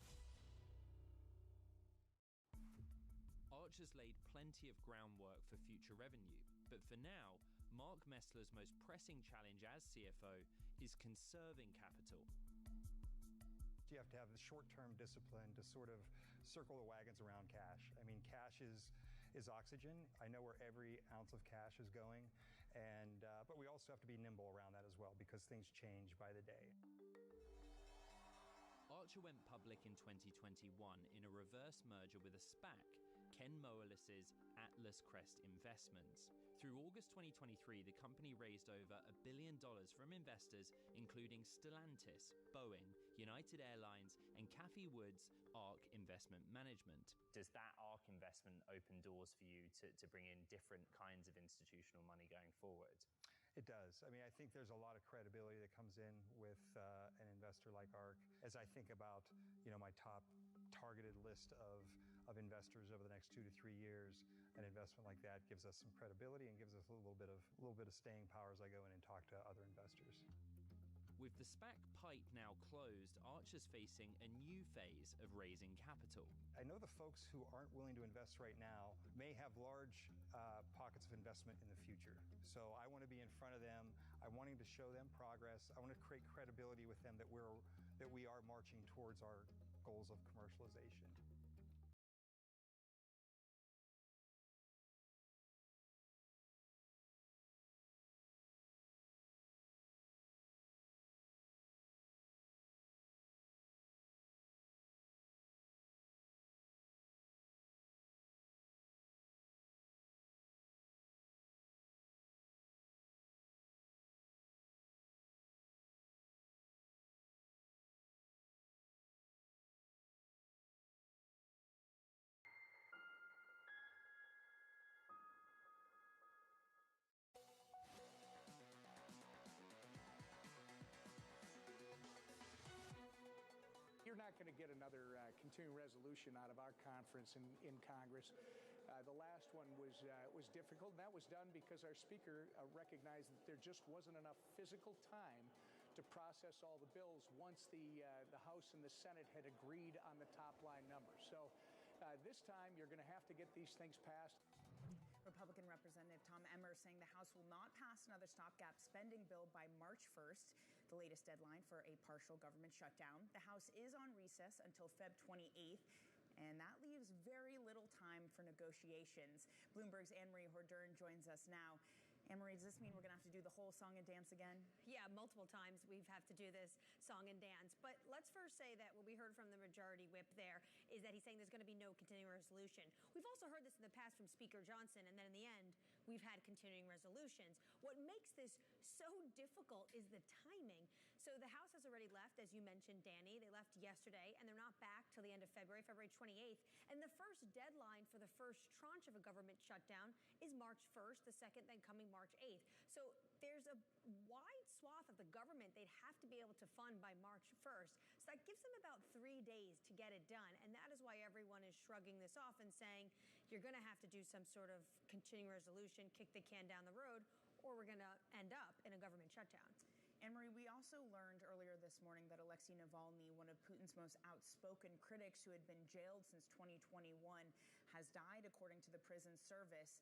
Arch has laid plenty of groundwork for future revenue, but for now, Mark Messler's most pressing challenge as CFO is conserving capital. You have to have the short-term discipline to sort of circle the wagons around cash. I mean, cash is oxygen. I know where every ounce of cash is going, but we also have to be nimble around that as well because things change by the day. Archer went public in 2021 in a reverse merger with a SPAC, Ken Moelis's Atlas Crest Investments. Through August 2023, the company raised over $1 billion from investors including Stellantis, Boeing, United Airlines, and Cathie Wood's ARK Investment Management. Does that ARK investment open doors for you to bring in different kinds of institutional money going forward? It does. I mean, I think there's a lot of credibility that comes in with an investor like ARK. As I think about, my top targeted list of investors over the next 2 to 3 years, an investment like that gives us some credibility and gives us a little bit of staying power as I go in and talk to other investors. With the SPAC pipe now closed, Archer's facing a new phase of raising capital. I know the folks who aren't willing to invest right now may have large pockets of investment in the future. So I want to be in front of them. I'm wanting to show them progress. I want to create credibility with them that we are marching towards our goals of commercialization. You're not going to get another continuing resolution out of our conference in Congress. The last one was difficult, and that was done because our Speaker recognized that there just wasn't enough physical time to process all the bills once the House and the Senate had agreed on the top-line numbers. So this time, you're going to have to get these things passed. Republican Representative Tom Emmer saying the House will not pass another stopgap spending bill by March 1st, the latest deadline for a partial government shutdown. The House is on recess until Feb 28th, and that leaves very little time for negotiations. Bloomberg's Anne-Marie Hordern joins us now. Anne-Marie, does this mean we're going to have to do the whole song and dance again? Yeah, multiple times we've had to do this song and dance. But let's first say that what we heard from the majority whip there is that he's saying there's going to be no continuing resolution. We've also heard this in the past from Speaker Johnson, and then in the end, we've had continuing resolutions. What makes this so difficult is the timing. So the House has already left, as you mentioned, Danny. They left yesterday, and they're not back till the end of February 28th. And the first deadline for the first tranche of a government shutdown is March 1st, the second then coming March 8th. So there's a wide swath of the government they'd have to be able to fund by March 1st. So that gives them about 3 days to get it done. And that is why everyone is shrugging this off and saying, you're going to have to do some sort of continuing resolution, kick the can down the road, or we're going to end up in a government shutdown. Anne-Marie, we also learned earlier this morning that Alexei Navalny, one of Putin's most outspoken critics who had been jailed since 2021, has died, according to the prison service.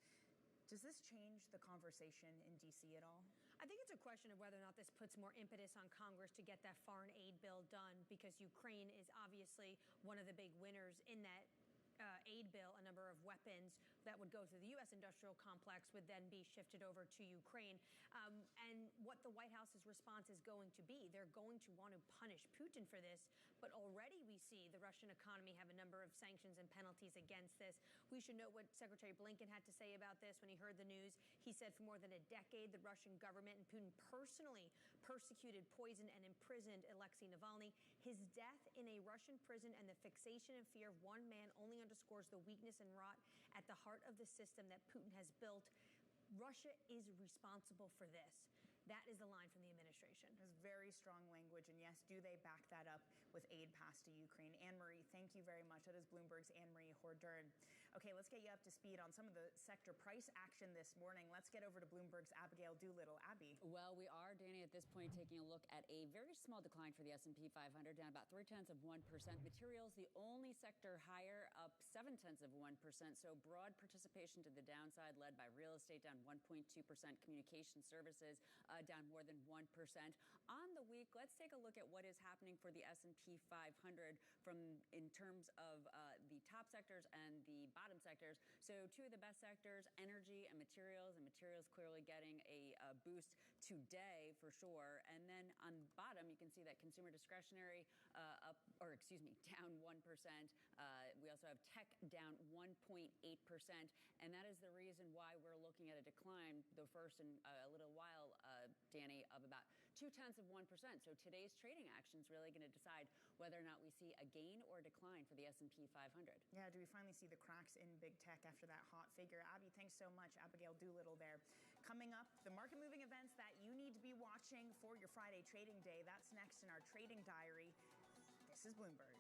Does this change the conversation in D.C. at all? I think it's a question of whether or not this puts more impetus on Congress to get that foreign aid bill done, because Ukraine is obviously one of the big winners in that aid bill. A number of weapons that would go through the U.S. industrial complex would then be shifted over to Ukraine. And what the White House's response is going to be, they're going to want to punish Putin for this. But already we see the Russian economy have a number of sanctions and penalties against this. We should note what Secretary Blinken had to say about this when he heard the news. He said for more than a decade, the Russian government and Putin personally persecuted, poisoned, and imprisoned Alexei Navalny. His death in a Russian prison and the fixation and fear of one man only underscores the weakness and rot at the heart of the system that Putin has built. Russia is responsible for this. That is the line from the administration. It's very strong language, and yes, do they back that up with aid passed to Ukraine? Anne-Marie, thank you very much. That is Bloomberg's Anne-Marie Hordern. Okay, let's get you up to speed on some of the sector price action this morning. Let's get over to Bloomberg's Abigail Doolittle. Abby. Well, we are, Danny, at this point taking a look at a very small decline for the S&P 500, down about 0.3%. Materials, the only sector higher, up 0.7%. So broad participation to the downside, led by real estate, down 1.2%. Communication services, down more than 1%. On the week, let's take a look at what is happening for the S&P 500 in terms of the top sectors and the bottom sectors. So two of the best sectors, energy and materials clearly getting a boost today for sure. And then on the bottom, you can see that consumer discretionary down 1%. We also have tech down 1.8%. And that is the reason why we're looking at a decline, the first in a little while, Danny, of about 0.2%. So today's trading action is really going to decide whether or not we see a gain or a decline for the S&P 500. Yeah, do we finally see the cracks in big tech after that hot figure? Abby, thanks so much. Abigail Doolittle there. Coming up, the market-moving events that you need to be watching for your Friday trading day. That's next in our trading diary. This is Bloomberg.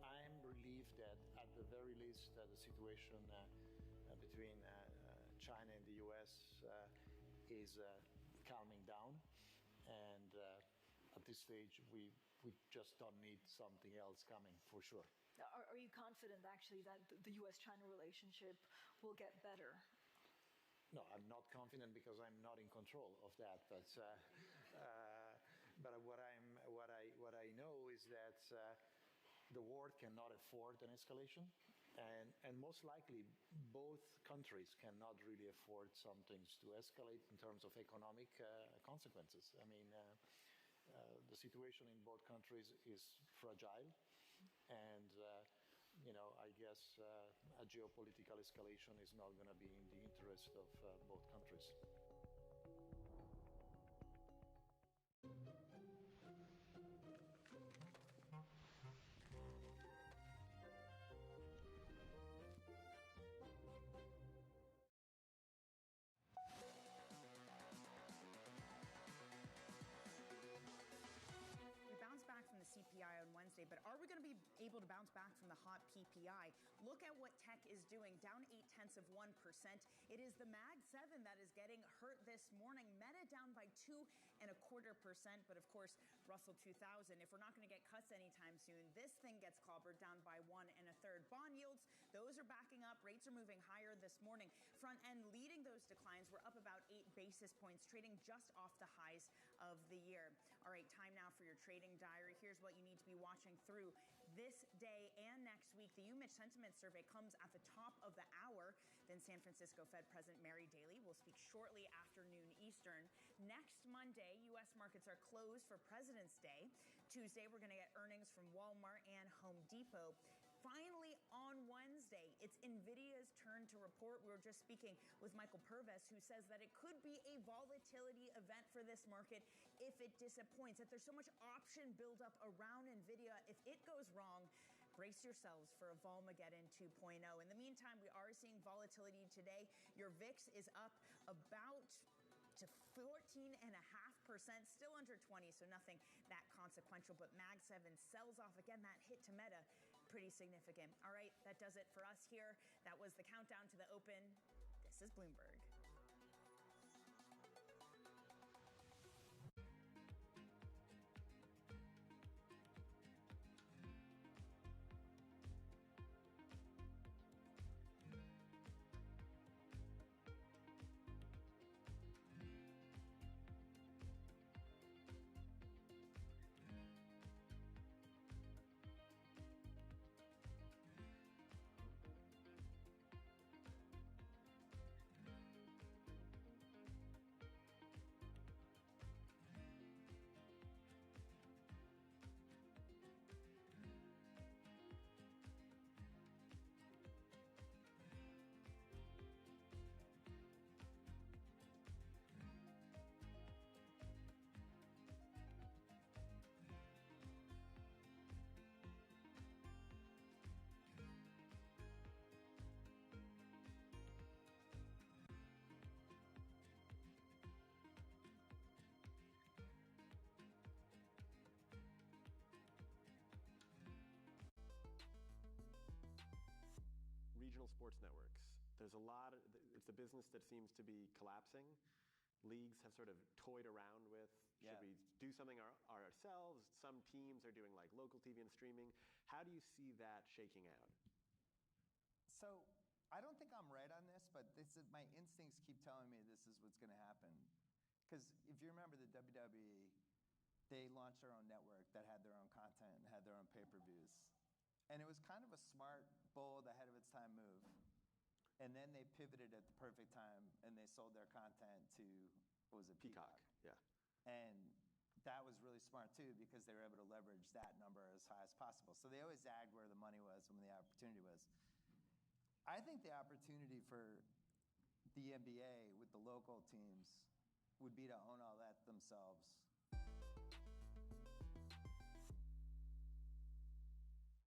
I'm relieved that at the very least the situation between China and the U.S. is calming down, and at this stage we just don't need something else coming for sure. Are you confident actually that the U.S.-China relationship will get better? No, I'm not confident because I'm not in control of that. But what I know is that the world cannot afford an escalation, and most likely both countries cannot really afford some things to escalate in terms of economic consequences. I mean, the situation in both countries is fragile, and I guess a geopolitical escalation is not going to be in the interest of both countries. CPI on Wednesday, but are we going to be able to bounce back from the hot PPI? Look at what tech is doing, down 0.8%. It is the Mag 7 that is getting hurt this morning. Meta down by 2.25%, but of course, Russell 2000. If we're not going to get cuts anytime soon, this thing gets clobbered down by 1.33. Bond yields, those are backing up. Rates are moving higher this morning. Front end leading those declines. We're up about 8 basis points, trading just off the highs of the year. All right, time now for your trading diary. Here's what you need to be watching through this day and next week. The UMich Sentiment Survey comes at the top of the hour. Then San Francisco Fed President Mary Daly will speak shortly after noon Eastern. Next Monday, U.S. markets are closed for President's Day. Tuesday, we're going to get earnings from Walmart and Home Depot. Finally, on Wednesday, it's NVIDIA's turn to report. We were just speaking with Michael Purvis, who says that it could be a volatility event for this market if it disappoints, that there's so much option buildup around NVIDIA. If it goes wrong, brace yourselves for a Volmageddon 2.0. In the meantime, we are seeing volatility today. Your VIX is up about to 14.5%, still under 20, so nothing that consequential. But Mag 7 sells off again. That hit to Meta, pretty significant. All right, that does it for us here. That was the countdown to the open. This is Bloomberg. sports networks. There's a lot of, it's a business that seems to be collapsing. Leagues have sort of toyed around with, should we do something ourselves? Some teams are doing like local TV and streaming. How do you see that shaking out? So I don't think I'm right on this, but my instincts keep telling me this is what's going to happen. Because if you remember the WWE, they launched their own network that had their own content and had their own pay-per-views. And it was kind of a smart, bold, ahead of its time move. And then they pivoted at the perfect time and they sold their content to, what was it, Peacock? Yeah. And that was really smart too because they were able to leverage that number as high as possible. So they always zagged where the money was and where the opportunity was. I think the opportunity for the NBA with the local teams would be to own all that themselves.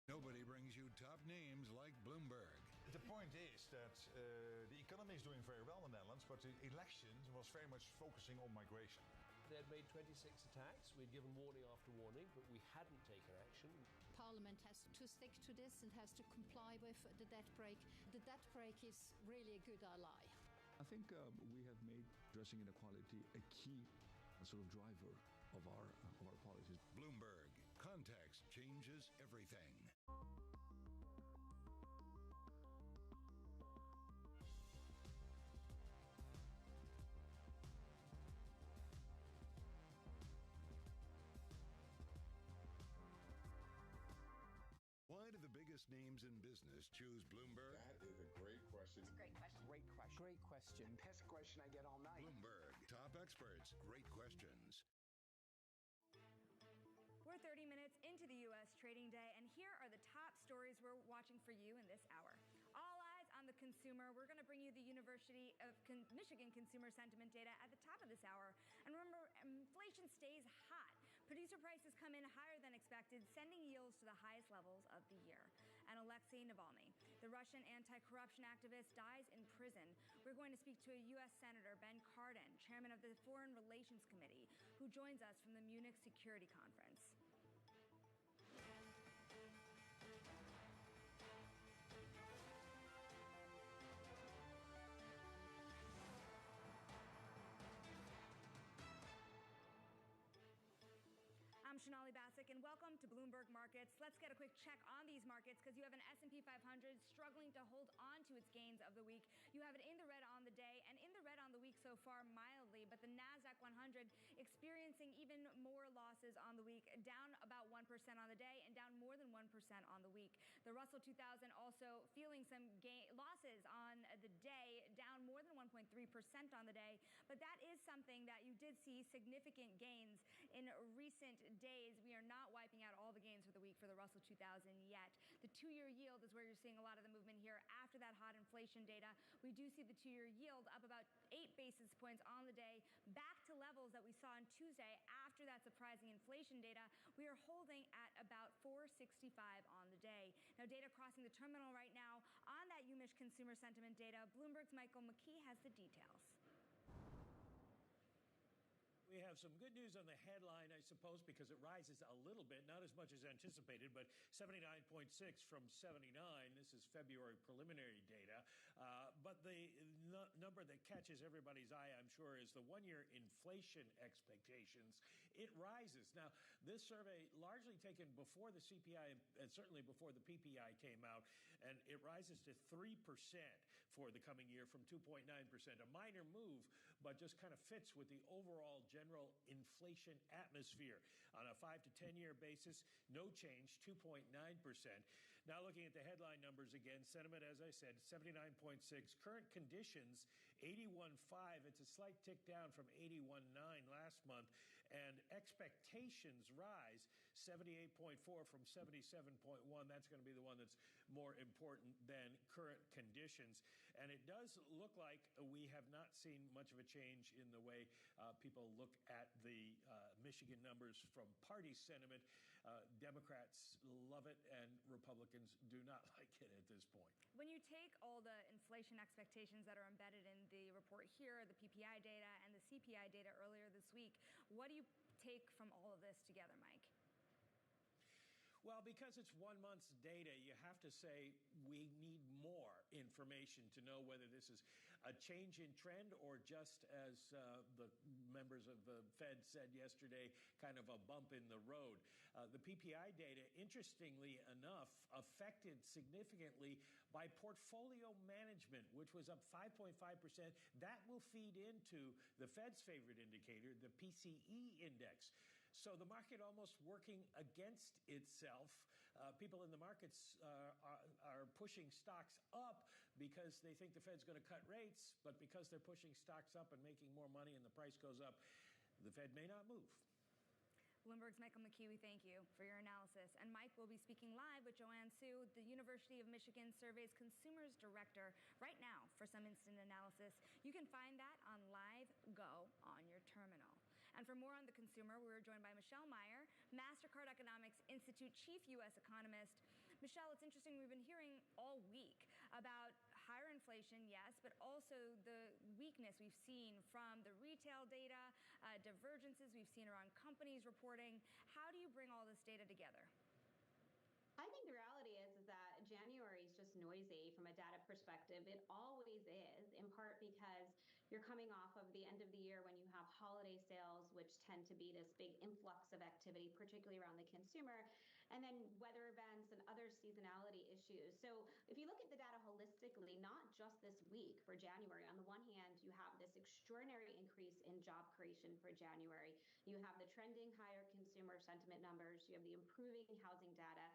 Nobody brings you top names like Bloomberg. The point is that the economy is doing very well in the Netherlands, but the election was very much focusing on migration. They had made 26 attacks. We'd given warning after warning, but we hadn't taken action. Parliament has to stick to this and has to comply with the debt brake. The debt brake is really a good ally. I think we have made addressing inequality a key sort of driver of our policies. Bloomberg. Context changes everything. Why do the biggest names in business choose Bloomberg? That is a great question. It's a great question. Great question. Great question. Best question I get all night. Bloomberg. Top experts. Great questions. We're 30 minutes into the U.S. trading day, and here are the top stories we're watching for you in this hour. All eyes on the consumer. We're going to bring you the University of Michigan consumer sentiment data at the top of this hour. And remember, inflation stays hot. Producer prices come in higher than expected, sending yields to the highest levels of the year. And Alexei Navalny, the Russian anti-corruption activist, dies in prison. We're going to speak to a U.S. Senator, Ben Cardin, chairman of the Foreign Relations Committee, who joins us from the Munich Security Conference. I'm Shonali Bassick, and welcome to Bloomberg Markets. Let's get a quick check on these markets because you have an S&P 500 struggling to hold on to its gains of the week. You have it in the red on the day and in the red on the week so far mildly, but the NASDAQ 100 experiencing even more losses on the week, down about 1% on the day and down more than 1% on the week. The Russell 2000 also feeling some losses on the day, down more than 1.3% on the day, but that is something that you did see significant gains in recent days. We are not wiping out all the gains for the week for the Russell 2000 yet. The two-year yield is where you're seeing a lot of the movement here after that hot inflation data. We do see the two-year yield up about 8 basis points on the day, back to levels that we saw on Tuesday after that surprising inflation data. We are holding at about 465 on the day. Now, data crossing the terminal right now on that UMich consumer sentiment data. Bloomberg's Michael McKee has the details. We have some good news on the headline, I suppose, because it rises a little bit, not as much as anticipated, but 79.6 from 79. This is February preliminary data. But the number that catches everybody's eye, I'm sure, is the one-year inflation expectations. It rises. Now, this survey largely taken before the CPI and certainly before the PPI came out, and it rises to 3% for the coming year from 2.9%. A minor move, but just kind of fits with the overall general inflation atmosphere. On a 5 to 10 year basis, no change, 2.9%. Now looking at the headline numbers again, sentiment, as I said, 79.6. Current conditions, 81.5. It's a slight tick down from 81.9 last month. And expectations rise, 78.4 from 77.1. That's going to be the one that's more important than current conditions. And it does look like we have not seen much of a change in the way people look at the Michigan numbers from party sentiment. Democrats love it and Republicans do not like it at this point. When you take all the inflation expectations that are embedded in the report here, the PPI data and the CPI data earlier this week, what do you take from all of this together, Mike? Well, because it's 1 month's data, you have to say we need more information to know whether this is a change in trend or just, as the members of the Fed said yesterday, kind of a bump in the road. The PPI data, interestingly enough, affected significantly by portfolio management, which was up 5.5%. That will feed into the Fed's favorite indicator, the PCE index. So the market almost working against itself. People in the markets are pushing stocks up because they think the Fed's going to cut rates, but because they're pushing stocks up and making more money and the price goes up, the Fed may not move. Bloomberg's Michael McKee, we thank you for your analysis. And Mike will be speaking live with Joanne Su, the University of Michigan Survey's Consumers Director, right now for some instant analysis. You can find that on Live Go on your terminal. And for more on the consumer, we were joined by Michelle Meyer, MasterCard Economics Institute Chief U.S. Economist. Michelle, it's interesting, we've been hearing all week about higher inflation, yes, but also the weakness we've seen from the retail data, divergences we've seen around companies reporting. How do you bring all this data together? I think the reality is that January is just noisy from a data perspective. It always is, in part because you're coming off of the end of the year when you have holiday sales, which tend to be this big influx of activity, particularly around the consumer, and then weather events and other seasonality issues. So if you look at the data holistically, not just this week for January, on the one hand, you have this extraordinary increase in job creation for January. You have the trending higher consumer sentiment numbers. You have the improving housing data.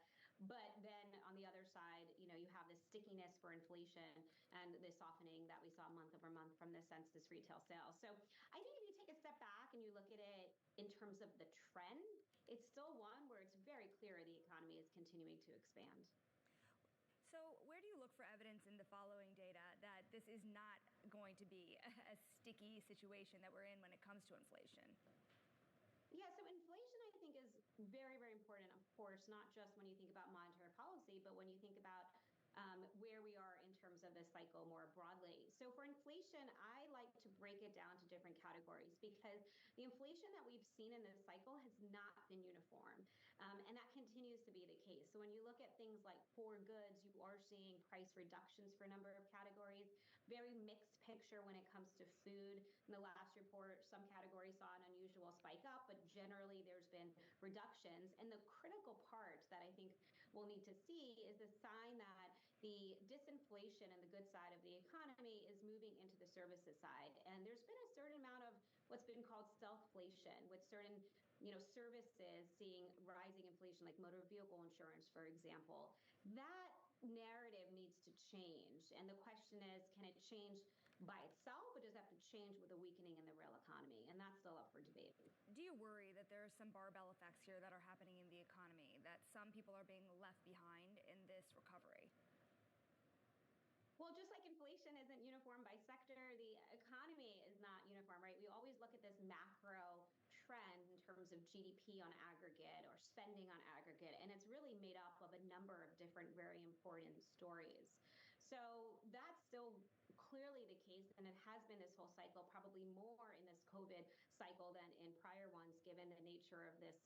But then on the other side, you have this stickiness for inflation and the softening that we saw month over month from the census retail sales. So I think if you take a step back and you look at it in terms of the trend, it's still one where it's very clear the economy is continuing to expand. So where do you look for evidence in the following data that this is not going to be a sticky situation that we're in when it comes to inflation? Yeah, so inflation, I think, is very, very important, of course, not just when you think about monetary policy, but when you think about where we are in terms of the cycle more broadly. So for inflation, I like to break it down to different categories because the inflation that we've seen in this cycle has not been uniform. And that continues to be the case. So when you look at things like core goods, you are seeing price reductions for a number of categories. Very mixed picture when it comes to food. In the last report, some categories saw an unusual spike up, but generally there's been reductions. And the critical part that I think we'll need to see is the sign that the disinflation and the good side of the economy is moving into the services side. And there's been a certain amount of what's been called self-inflation, with certain services seeing rising inflation, like motor vehicle insurance, for example. That narrative needs to change. And the question is, can it change by itself, or does it have to change with a weakening in the real economy? And that's still up for debate. Do you worry that there are some barbell effects here that are happening in the economy, that some people are being left behind in this recovery? Well, just like inflation isn't uniform by sector, the economy is not uniform, right? We always look at this macro trend in terms of GDP on aggregate or spending on aggregate, and it's really made up of a number of different very important stories. So that's still clearly the case, and it has been this whole cycle, probably more in this COVID cycle than in prior ones, given the nature of this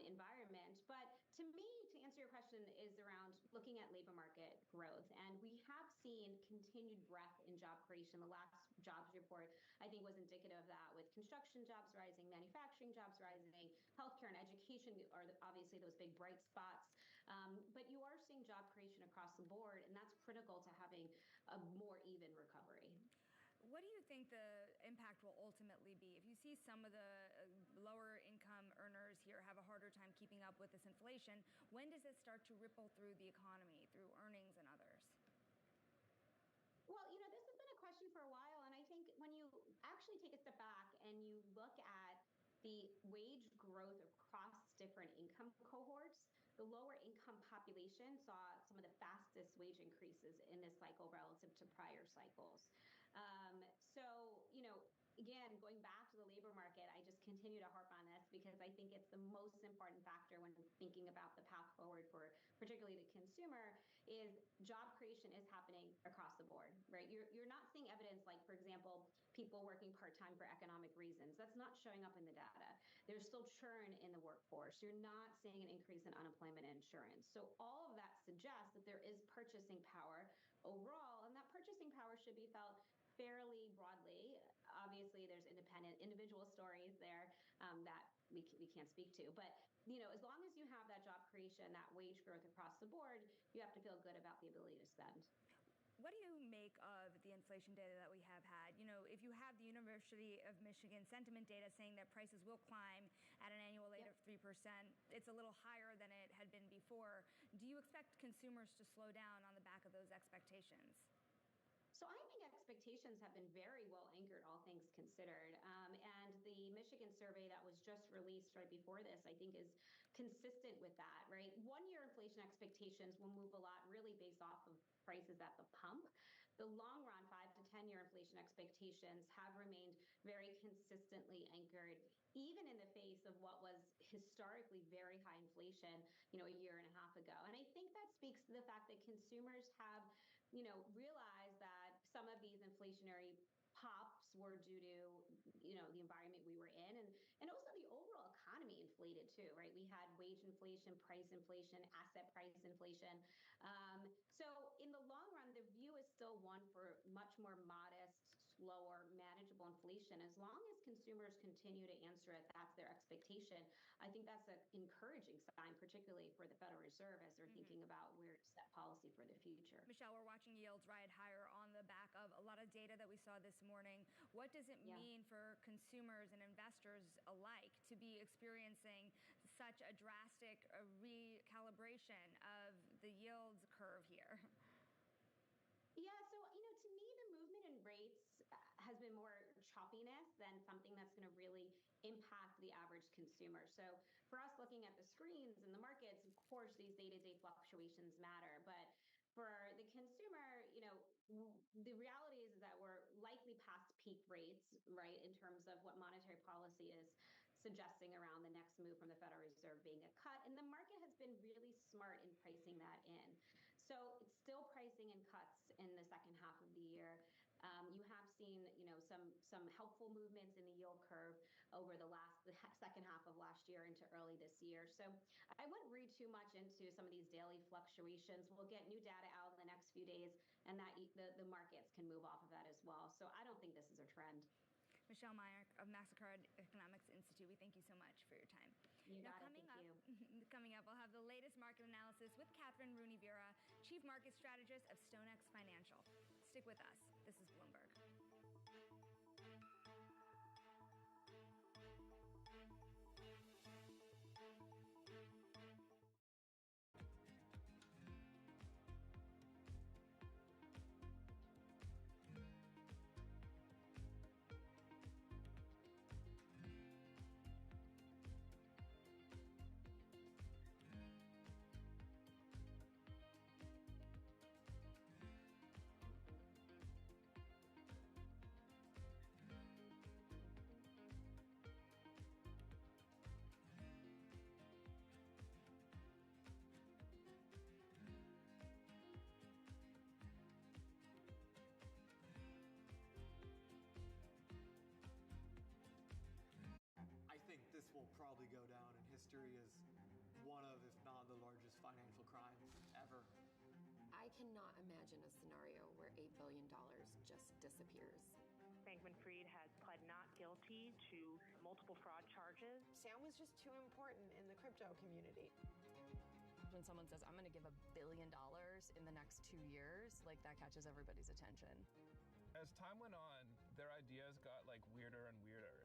environment. But to me, to answer your question, is around looking at labor market growth. And we have seen continued breadth in job creation. The last jobs report, I think, was indicative of that, with construction jobs rising, manufacturing jobs rising, healthcare and education are obviously those big bright spots. But you are seeing job creation across the board, and that's critical to having a more even recovery. What do you think the impact will ultimately be? If you see some of the lower income earners here have a harder time keeping up with this inflation, when does it start to ripple through the economy, through earnings and others? Well, this has been a question for a while, and I think when you actually take a step back and you look at the wage growth across different income cohorts, the lower income population saw some of the fastest wage increases in this cycle relative to prior cycles. So, again, going back to the labor market, I just continue to harp on this because I think it's the most important factor when thinking about the path forward for particularly the consumer is job creation is happening across the board, right? You're not seeing evidence like, for example, people working part-time for economic reasons. That's not showing up in the data. There's still churn in the workforce. You're not seeing an increase in unemployment insurance. So all of that suggests that there is purchasing power overall, and that purchasing power should be felt fairly broadly. Obviously, there's independent individual stories there that we can't speak to. But, as long as you have that job creation, that wage growth across the board, you have to feel good about the ability to spend. What do you make of the inflation data that we have had? If you have the University of Michigan sentiment data saying that prices will climb at an annual rate of 3%, it's a little higher than it had been before. Do you expect consumers to slow down on the back of those expectations? So I think expectations have been very well anchored, all things considered. And the Michigan survey that was just released right before this, I think, is consistent with that, right? 1-year inflation expectations will move a lot really based off of prices at the pump. The long run, 5 to 10-year inflation expectations have remained very consistently anchored, even in the face of what was historically very high inflation, a year and a half ago. And I think that speaks to the fact that consumers have, realized that some of these inflationary pops were due to, the environment we were in, and also the overall economy inflated too, right? We had wage inflation, price inflation, asset price inflation. So in the long run, the view is still one for much more modest, slower, manageable inflation. As long as consumers continue to answer it, that's their expectation. I think that's an encouraging sign, particularly for the Federal Reserve as they're thinking about where to set policy for the future. Michelle, we're watching yields ride higher on the back of a lot of data that we saw this morning. What does it mean for consumers and investors alike to be experiencing such a drastic recalibration of the yields curve here? Yeah, so, to me, the movement in rates has been more choppiness than something that's going to really impact the average consumer. So for us looking at the screens and the markets, of course, these day-to-day fluctuations matter. But for the consumer, the reality is that we're likely past peak rates, right, in terms of what monetary policy is suggesting around the next move from the Federal Reserve being a cut. And the market has been really smart in pricing that in. So it's still pricing in cuts in the second half of the year. You have seen, some helpful movements in the yield curve over the second half of last year into early this year. So I wouldn't read too much into some of these daily fluctuations. We'll get new data out in the next few days, and that the markets can move off of that as well. So I don't think this is a trend. Michelle Meyer of Mastercard Economics Institute, we thank you so much for your time. Coming up, we'll have the latest market analysis with Catherine Rooney-Vera, Chief Market Strategist of StoneX Financial. Stick with us. This is Bloomberg. This will probably go down in history as one of, if not the largest financial crimes ever. I cannot imagine a scenario where $8 billion just disappears. Bankman-Fried has pled not guilty to multiple fraud charges. Sam was just too important in the crypto community. When someone says, I'm going to give $1 billion in the next 2 years, that catches everybody's attention. As time went on, their ideas got weirder and weirder.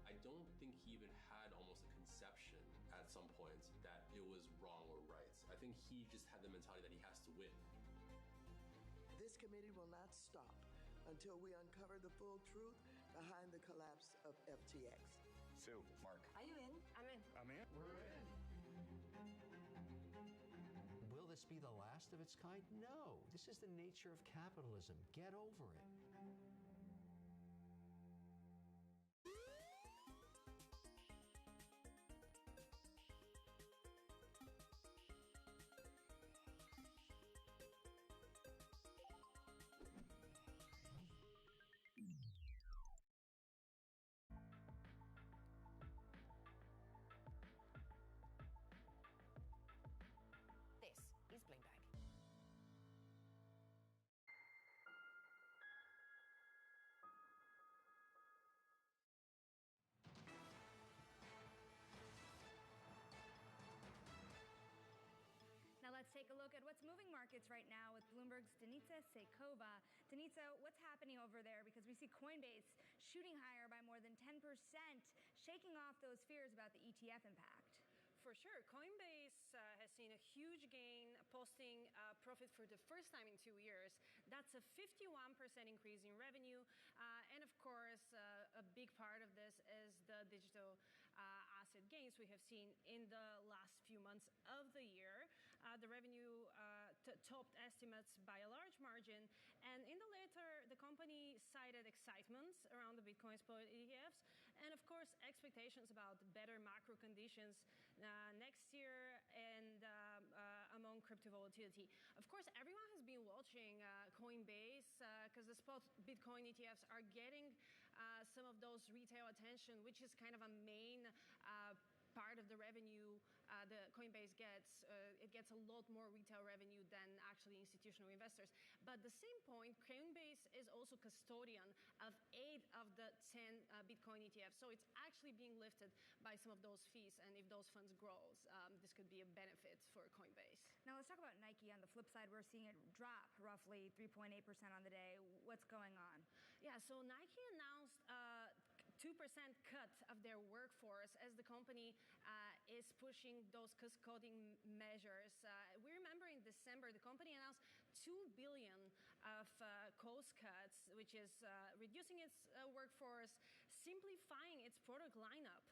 I don't think he even had almost a conception at some points that it was wrong or right. I think he just had the mentality that he has to win. This committee will not stop until we uncover the full truth behind the collapse of FTX. So, Mark. Are you in? I'm in. I'm in. We're in. Will this be the last of its kind? No. This is the nature of capitalism. Get over it. take a look at what's moving markets right now with Bloomberg's Denitsa Seikova. Denitsa, what's happening over there? Because we see Coinbase shooting higher by more than 10%, shaking off those fears about the ETF impact. For sure. Coinbase has seen a huge gain, posting profit for the first time in 2 years. That's a 51% increase in revenue. And of course, a big part of this is the digital asset gains we have seen in the last few months of the year. The revenue topped estimates by a large margin. And in the latter, the company cited excitement around the Bitcoin spot ETFs and, of course, expectations about better macro conditions next year and among crypto volatility. Of course, everyone has been watching Coinbase because the spot Bitcoin ETFs are getting some of those retail attention, which is kind of a main part of the revenue the Coinbase gets. It gets a lot more retail revenue than actually institutional investors. But at the same point, Coinbase is also custodian of 8 of the 10 Bitcoin ETFs. So it's actually being lifted by some of those fees. And if those funds grows, this could be a benefit for Coinbase. Now let's talk about Nike. On the flip side, we're seeing it drop roughly 3.8% on the day. What's going on? Yeah, so Nike announced 2% cut of their workforce as the company is pushing those cost-cutting measures. We remember in December, the company announced $2 billion of cost cuts, which is reducing its workforce, simplifying its product lineup.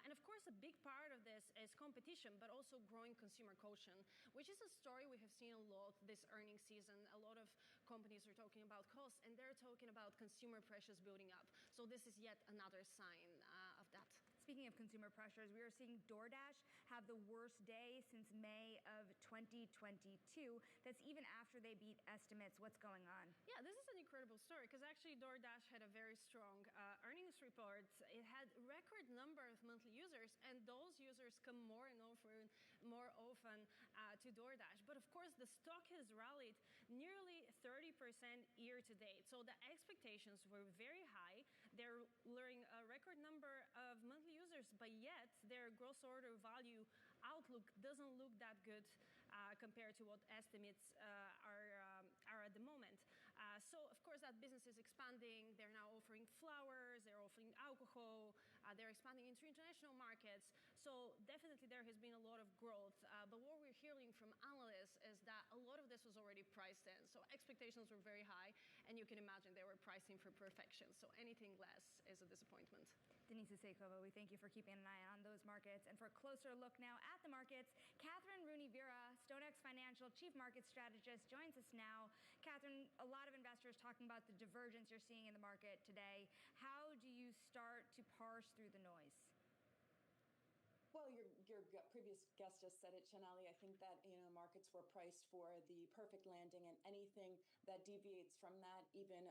And of course, a big part of this is competition, but also growing consumer caution, which is a story we have seen a lot this earnings season. A lot of companies are talking about costs, and they're talking about consumer pressures building up. So this is yet another sign of that. Speaking of consumer pressures, we are seeing DoorDash have the worst day since May of 2022. That's even after they beat estimates. What's going on? Yeah, this is an incredible story because actually DoorDash had a very strong earnings report. It had record number of monthly users, and those users come more often to DoorDash. But of course, the stock has rallied nearly 30% year to date. So the expectations were very high. They're luring a record number of monthly users, but yet their gross order value outlook doesn't look that good compared to what estimates are at the moment. So of course that business is expanding. They're now offering flowers, they're offering alcohol, they're expanding into international markets. So definitely there has been a lot of growth. But what we're hearing from analysts is that a lot of this was already priced in. So expectations were very high, and you can imagine they were pricing for perfection. So anything less is a disappointment. Denitsa Seikova, we thank you for keeping an eye on those markets. And for a closer look now at the markets, Catherine Rooney-Vera, StoneX Financial Chief Market Strategist, joins us now. Catherine, a lot of investors talking about the divergence you're seeing in the market today. How do you start to parse through the noise? Well, your previous guest just said it, Chanali. I think that markets were priced for the perfect landing, and anything that deviates from that, even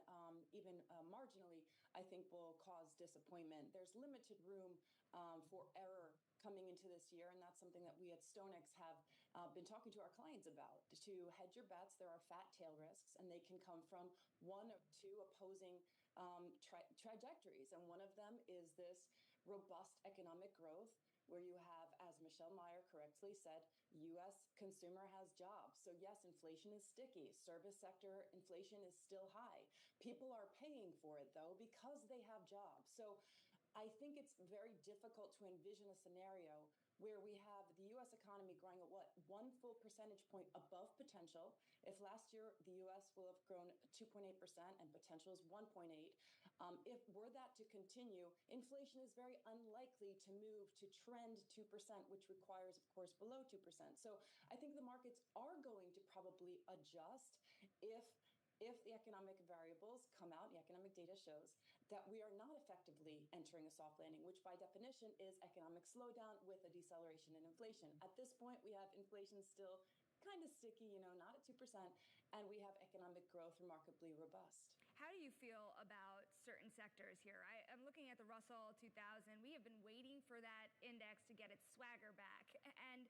marginally, I think will cause disappointment. There's limited room for error coming into this year, and that's something that we at StoneX have been talking to our clients about. To hedge your bets, there are fat tail risks, and they can come from one or two opposing trajectories, and one of them is this robust economic growth, where you have, as Michelle Meyer correctly said, U.S. consumer has jobs. So yes, inflation is sticky. Service sector inflation is still high. People are paying for it, though, because they have jobs. So I think it's very difficult to envision a scenario where we have the U.S. economy growing at 1 full percentage point above potential. If last year the U.S. will have grown 2.8% and potential is 1.8, if were that to continue, inflation is very unlikely to move to trend 2%, which requires, of course, below 2%. So I think the markets are going to probably adjust if the economic variables come out, the economic data shows that we are not effectively entering a soft landing, which by definition is economic slowdown with a deceleration in inflation. At this point, we have inflation still kind of sticky, not at 2%, and we have economic growth remarkably robust. How do you feel about certain sectors here? I'm looking at the Russell 2000. We have been waiting for that index to get its swagger back. And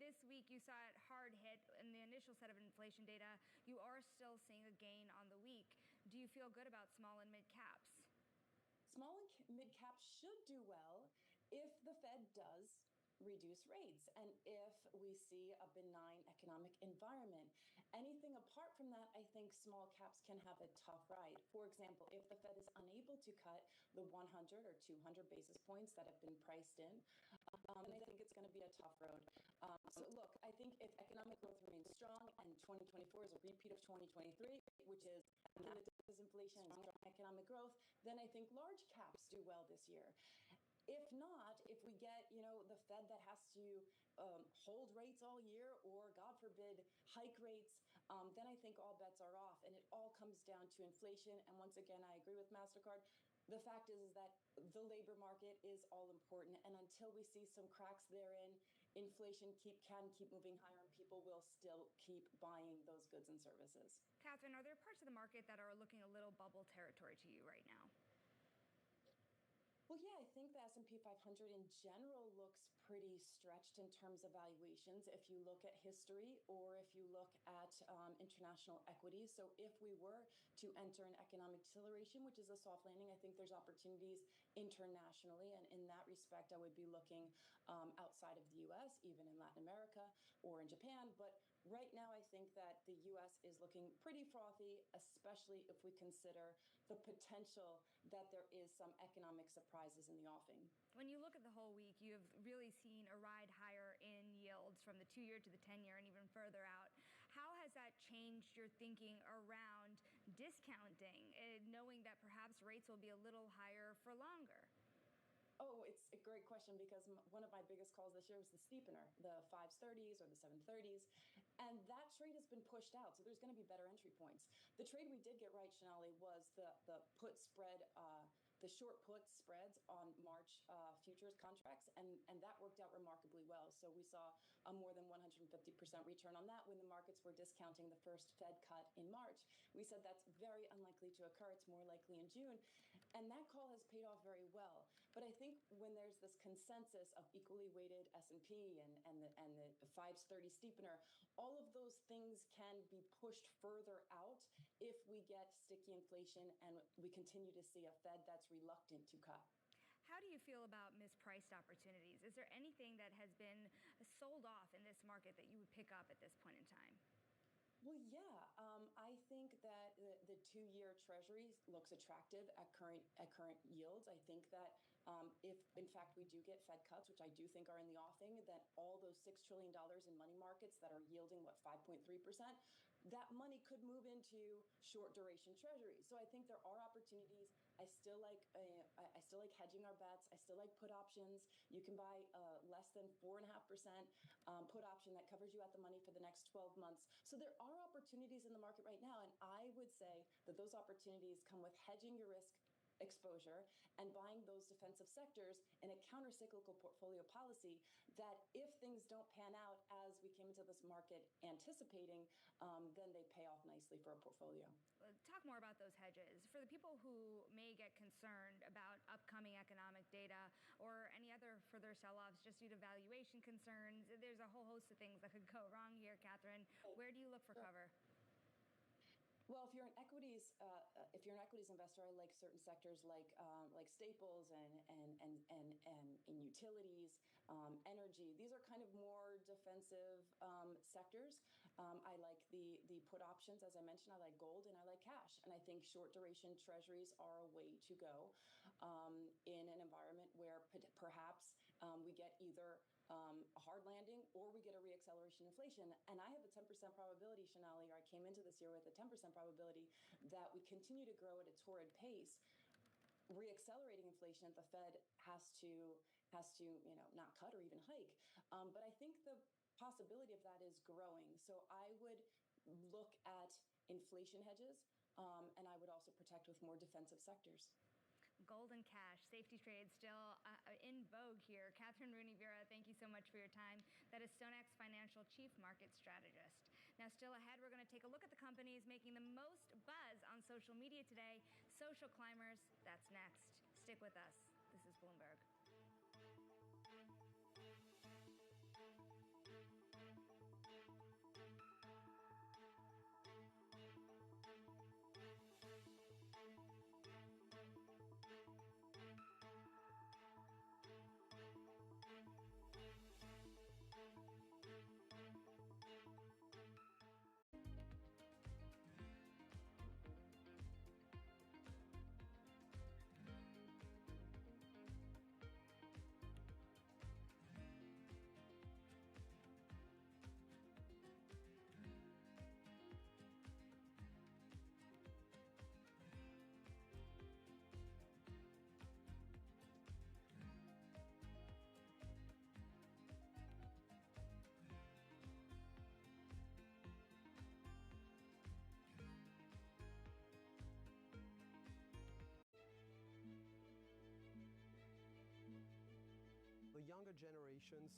this week you saw it hard hit in the initial set of inflation data. You are still seeing a gain on the week. Do you feel good about small and mid caps? Small and mid caps should do well if the Fed does reduce rates and if we see a benign economic environment. I think small caps can have a tough ride. For example, if the Fed is unable to cut the 100 or 200 basis points that have been priced in, and I think it's going to be a tough road. So look, I think if economic growth remains strong and 2024 is a repeat of 2023, which is disinflation and strong economic growth, then I think large caps do well this year. If not, if we get, the Fed that has to hold rates all year or, God forbid, hike rates, then I think all bets are off. And it all comes down to inflation. And once again, I agree with MasterCard. The fact is that the labor market is all important. And until we see some cracks therein, inflation can keep moving higher and people will still keep buying those goods and services. Catherine, are there parts of the market that are looking a little bubble territory to you right now? Well, yeah, I think the S&P 500 in general looks pretty stretched in terms of valuations if you look at history or if you look at international equities. So if we were to enter an economic deceleration, which is a soft landing, I think there's opportunities internationally. And in that respect, I would be looking outside of the U.S., even in Latin America or in Japan. But right now, I think that the U.S. is looking pretty frothy, especially if we consider the potential that there is some economic surprises in the offing. When you look at the whole week, you've really seen a ride higher in yields from the 2-year to the 10-year and even further out. How has that changed your thinking around discounting, knowing that perhaps rates will be a little higher for longer? Oh, it's a great question because one of my biggest calls this year was the steepener, the 530s or the 730s. And that trade has been pushed out. So there's going to be better entry points. The trade we did get right, Shanali, was the put spread, the short put spreads on March futures contracts. And that worked out remarkably well. So we saw a more than 150% return on that when the markets were discounting the first Fed cut in March. We said that's very unlikely to occur. It's more likely in June. And that call has paid off very well. But I think when there's this consensus of equally weighted S&P and the 530 steepener, all of those things can be pushed further out if we get sticky inflation and we continue to see a Fed that's reluctant to cut. How do you feel about mispriced opportunities? Is there anything that has been sold off in this market that you would pick up at this point in time? Well, yeah, I think that the 2-year Treasury looks attractive at current yields. I think that if, in fact, we do get Fed cuts, which I do think are in the offing, that all those $6 trillion in money markets that are yielding, 5.3%, that money could move into short duration Treasuries. So I think there are opportunities. I still like hedging our bets. I still like put options. You can buy less than 4.5% put option that covers you at the money for the next 12 months. So there are opportunities in the market right now. And I would say that those opportunities come with hedging your risk exposure and buying those defensive sectors in a counter-cyclical portfolio policy that if things don't pan out as we came into this market anticipating, then they pay off nicely for a portfolio. Talk more about those hedges. For the people who may get concerned about upcoming economic data or any other further sell-offs just due to valuation concerns, there's a whole host of things that could go wrong here, Catherine. Where do you look for cover? Well, if you're an equities investor, I like certain sectors like staples and utilities, energy. These are kind of more defensive sectors. I like the put options, as I mentioned. I like gold and I like cash, and I think short duration Treasuries are a way to go in an environment where perhaps we get either a hard landing or we get a reacceleration inflation. And I have a 10% probability, Shanali, or I came into this year with a 10% probability that we continue to grow at a torrid pace. Reaccelerating inflation, the Fed has to not cut or even hike. But I think the possibility of that is growing. So I would look at inflation hedges, and I would also protect with more defensive sectors. Gold and cash, safety trades still in vogue here. Catherine Rooney-Vera, thank you so much for your time. That is StoneX Financial Chief Market Strategist. Now, still ahead, we're going to take a look at the companies making the most buzz on social media today. Social climbers, that's next. Stick with us. This is Bloomberg. younger generations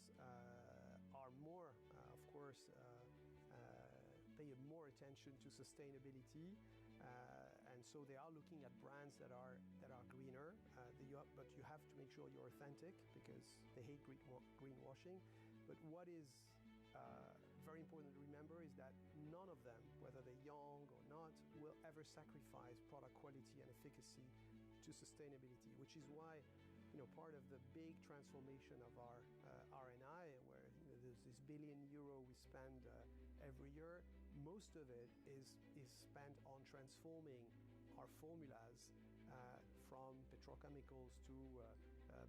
are more, of course, pay more attention to sustainability, and so they are looking at brands that are greener. But you have to make sure you're authentic because they hate greenwashing. But what is very important to remember is that none of them, whether they're young or not, will ever sacrifice product quality and efficacy to sustainability, which is why part of the big transformation of our R&I, where there's this €1 billion we spend every year, most of it is spent on transforming our formulas from petrochemicals to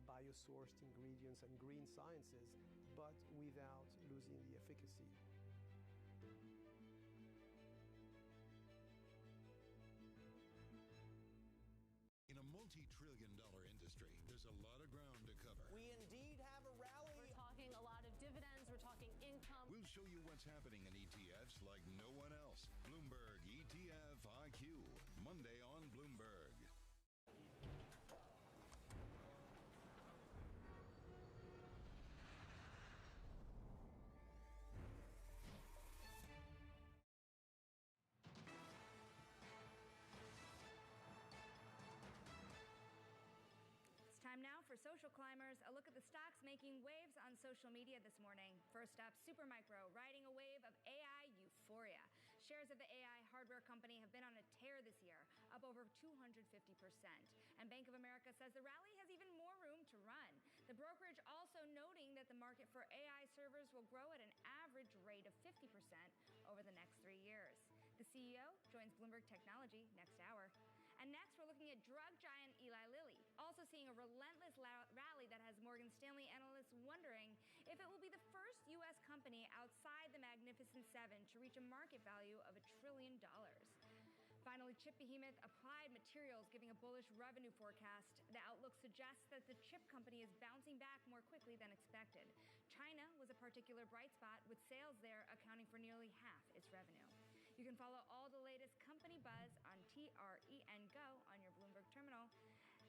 biosourced ingredients and green sciences, but without losing the efficacy. In a multi-trillion-dollar industry, there's a lot of ground to cover. We indeed have a rally. We're talking a lot of dividends. We're talking income. We'll show you what's happening in ETFs like no one else. Bloomberg ETF IQ, Monday on Bloomberg. Time now for Social Climbers, a look at the stocks making waves on social media this morning. First up, Supermicro riding a wave of AI euphoria. Shares of the AI hardware company have been on a tear this year, up over 250%. And Bank of America says the rally has even more room to run. The brokerage also noting that the market for AI servers will grow at an average rate of 50% over the next 3 years. The CEO joins Bloomberg Technology next hour. And next, we're looking at drug giant Eli Lilly, also seeing a relentless rally that has Morgan Stanley analysts wondering if it will be the first U.S. company outside the Magnificent Seven to reach a market value of $1 trillion. Finally, chip behemoth Applied Materials giving a bullish revenue forecast. The outlook suggests that the chip company is bouncing back more quickly than expected. China was a particular bright spot, with sales there accounting for nearly half its revenue. You can follow all the latest company buzz on TREN Go on your Bloomberg terminal.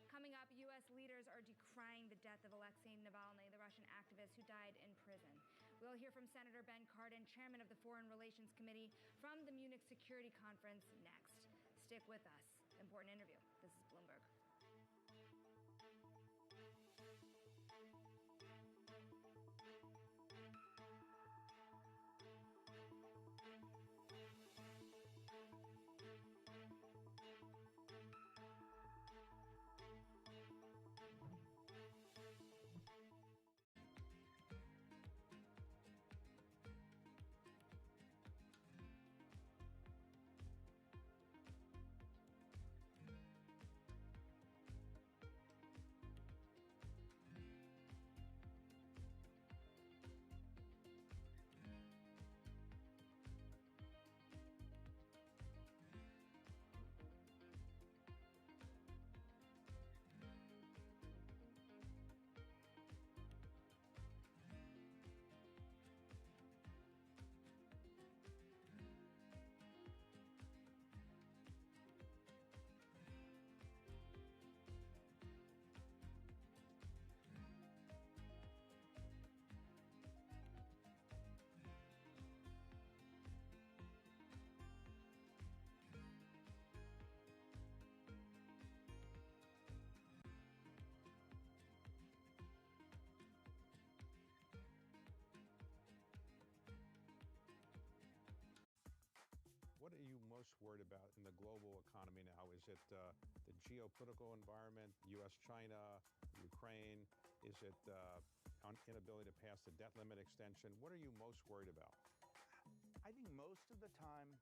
Coming up, U.S. leaders are decrying the death of Alexei Navalny, the Russian activist who died in prison. We'll hear from Senator Ben Cardin, chairman of the Foreign Relations Committee, from the Munich Security Conference next. Stick with us. Important interview. This is Bloomberg. What are you most worried about in the global economy now? Is it the geopolitical environment, U.S.-China, Ukraine? Is it inability to pass the debt limit extension? What are you most worried about? I think most of the time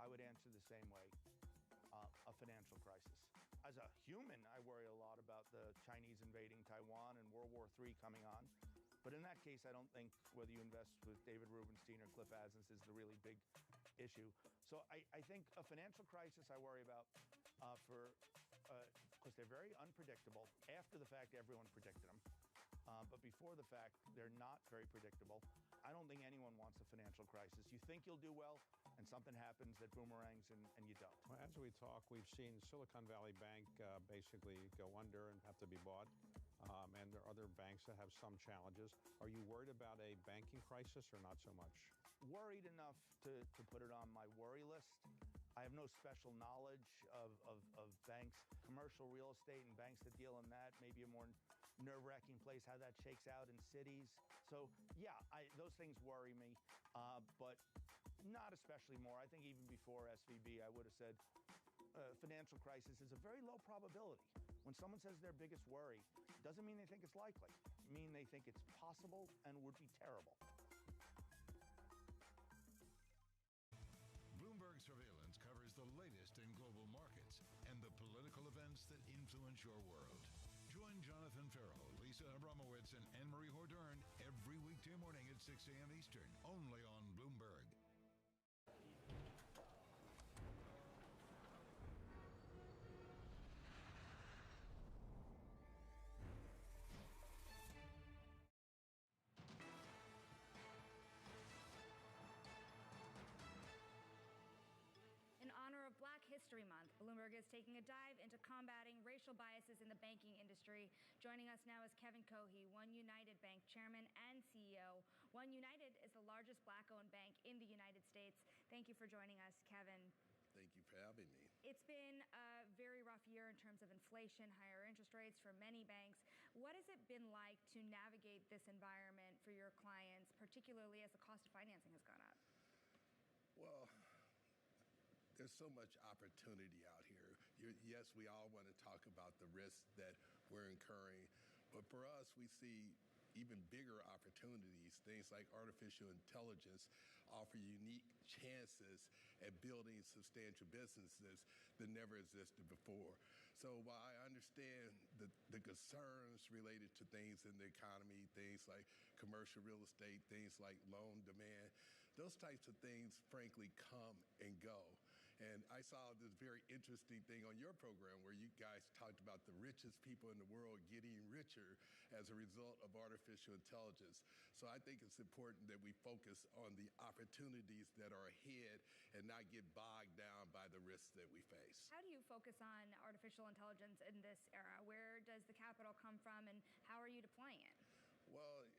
I would answer the same way, a financial crisis. As a human, I worry a lot about the Chinese invading Taiwan and World War III coming on. But in that case, I don't think whether you invest with David Rubenstein or Cliff Asness is the really big issue. So I think a financial crisis I worry about because they're very unpredictable. After the fact, everyone predicted them. But before the fact, they're not very predictable. I don't think anyone wants a financial crisis. You think you'll do well, and something happens that boomerangs, and you don't. Well, as we talk, we've seen Silicon Valley Bank basically go under and have to be bought. and there are other banks that have some challenges. Are you worried about a banking crisis or not so much? Worried enough to put it on my worry list. I have no special knowledge of banks, commercial real estate and banks that deal in that, maybe a more nerve-wracking place, how that shakes out in cities. So yeah, those things worry me, but not especially more. I think even before SVB, I would have said financial crisis is a very low probability. When someone says their biggest worry, doesn't mean they think it's likely. It means they think it's possible and would be terrible. Bloomberg Surveillance covers the latest in global markets and the political events that influence your world. Join Jonathan Farrell, Lisa Abramowitz, and Anne-Marie Hordern every weekday morning at 6 a.m. Eastern, only on Bloomberg. History Month, Bloomberg is taking a dive into combating racial biases in the banking industry. Joining us now is Kevin Cohey, One United Bank Chairman and CEO. One United is the largest Black-owned bank in the United States. Thank you for joining us, Kevin. Thank you for having me. It's been a very rough year in terms of inflation, higher interest rates for many banks. What has it been like to navigate this environment for your clients, particularly as the cost of financing has gone up? Well, there's so much opportunity out here. Yes, we all want to talk about the risks that we're incurring, but for us, we see even bigger opportunities. Things like artificial intelligence offer unique chances at building substantial businesses that never existed before. So while I understand the concerns related to things in the economy, things like commercial real estate, things like loan demand, those types of things, frankly, come and go. And I saw this very interesting thing on your program where you guys talked about the richest people in the world getting richer as a result of artificial intelligence. So I think it's important that we focus on the opportunities that are ahead and not get bogged down by the risks that we face. How do you focus on artificial intelligence in this era? Where does the capital come from and how are you deploying it? Well,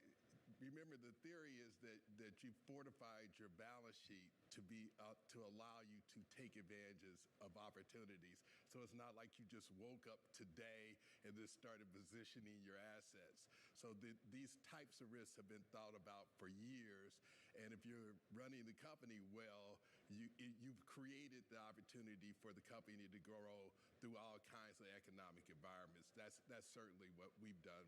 remember, the theory is that you fortified your balance sheet to allow you to take advantages of opportunities. So it's not like you just woke up today and just started positioning your assets. So these types of risks have been thought about for years. And if you're running the company well, you've created the opportunity for the company to grow through all kinds of economic environments. That's certainly what we've done.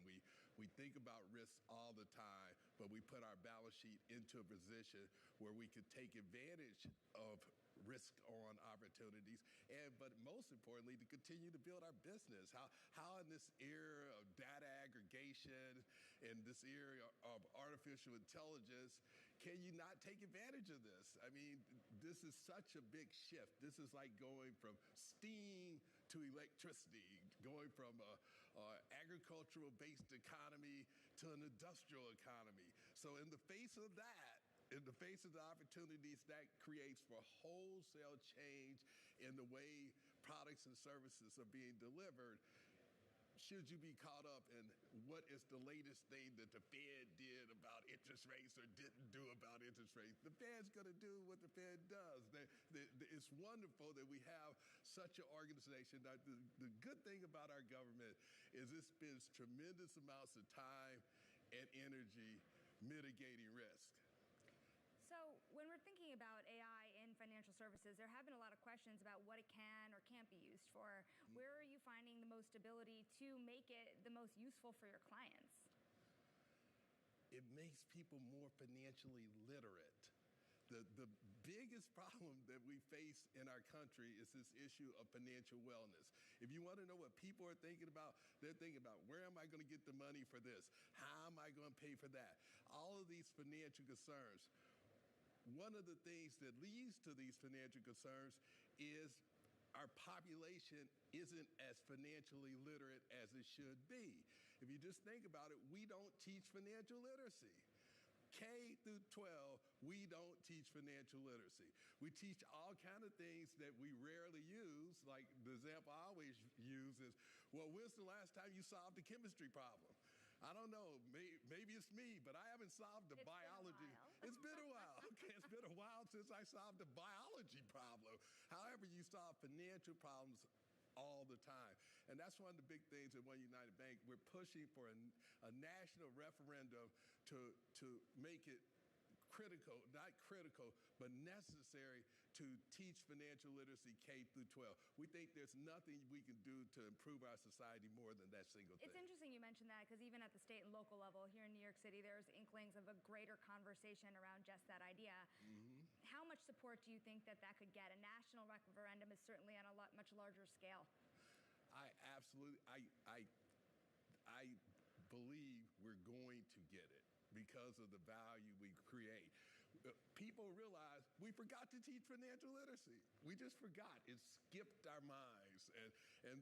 We think about risks all the time, but we put our balance sheet into a position where we could take advantage of risk-on opportunities, but most importantly, to continue to build our business. How in this era of data aggregation and this era of artificial intelligence, can you not take advantage of this? I mean, this is such a big shift. This is like going from steam to electricity, going from an agricultural-based economy to an industrial economy. So in the face of that, in the face of the opportunities that creates for wholesale change in the way products and services are being delivered, should you be caught up in what is the latest thing that the Fed did about interest rates or didn't do about interest rates? The Fed's going to do what the Fed does. It's wonderful that we have such an organization. The good thing about our government is it spends tremendous amounts of time and energy mitigating risk. So when we're thinking about AI in financial services, there have been a lot of questions about what it can or can't be used for. Where are you finding the most ability to make it the most useful for your clients? It makes people more financially literate. The biggest problem that we face in our country is this issue of financial wellness. If you want to know what people are thinking about, they're thinking about, where am I going to get the money for this? How am I going to pay for that? All of these financial concerns. One of the things that leads to these financial concerns is our population isn't as financially literate as it should be. If you just think about it, we don't teach financial literacy. K through 12, we don't teach financial literacy. We teach all kinds of things that we rarely use. Like the example I always use is Well, when's the last time you solved a chemistry problem? I don't know. Maybe it's me, but I haven't solved the biology. It's been a while. Okay, it's been a while since I solved a biology problem. However, you solve financial problems all the time. And that's one of the big things at One United Bank. We're pushing for a national referendum to make it critical, not critical, but necessary to teach financial literacy K through 12. We think there's nothing we can do to improve our society more than that single thing. It's interesting you mentioned that, because even at the state and local level here in New York City, there's inklings of a greater conversation around just that idea. Mm-hmm. How much support do you think that could get? A national referendum is certainly on a much larger scale. I absolutely, I believe we're going to get it, because of the value we create. People realize we forgot to teach financial literacy. We just forgot. It skipped our minds. And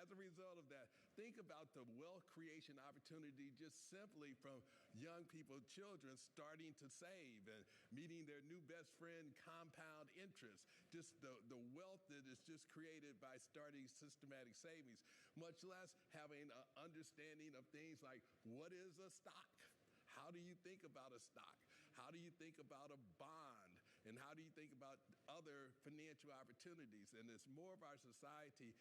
as a result of that, think about the wealth creation opportunity just simply from young people, children starting to save and meeting their new best friend, compound interest. Just the wealth that is just created by starting systematic savings, much less having an understanding of things like what is a stock? How do you think about a stock? How do you think about a bond? And how do you think about other financial opportunities? And as more of our society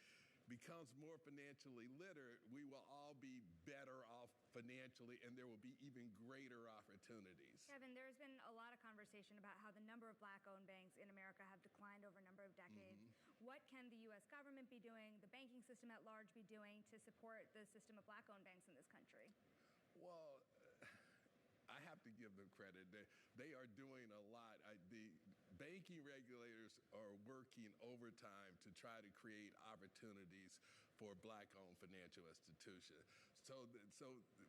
becomes more financially literate, we will all be better off financially, and there will be even greater opportunities. Kevin, there's been a lot of conversation about how the number of black-owned banks in America have declined over a number of decades. Mm-hmm. What can the U.S. government be doing, the banking system at large be doing to support the system of black-owned banks in this country? Well, I have to give them credit. They are doing a lot. The banking regulators are working overtime to try to create opportunities for black-owned financial institutions. So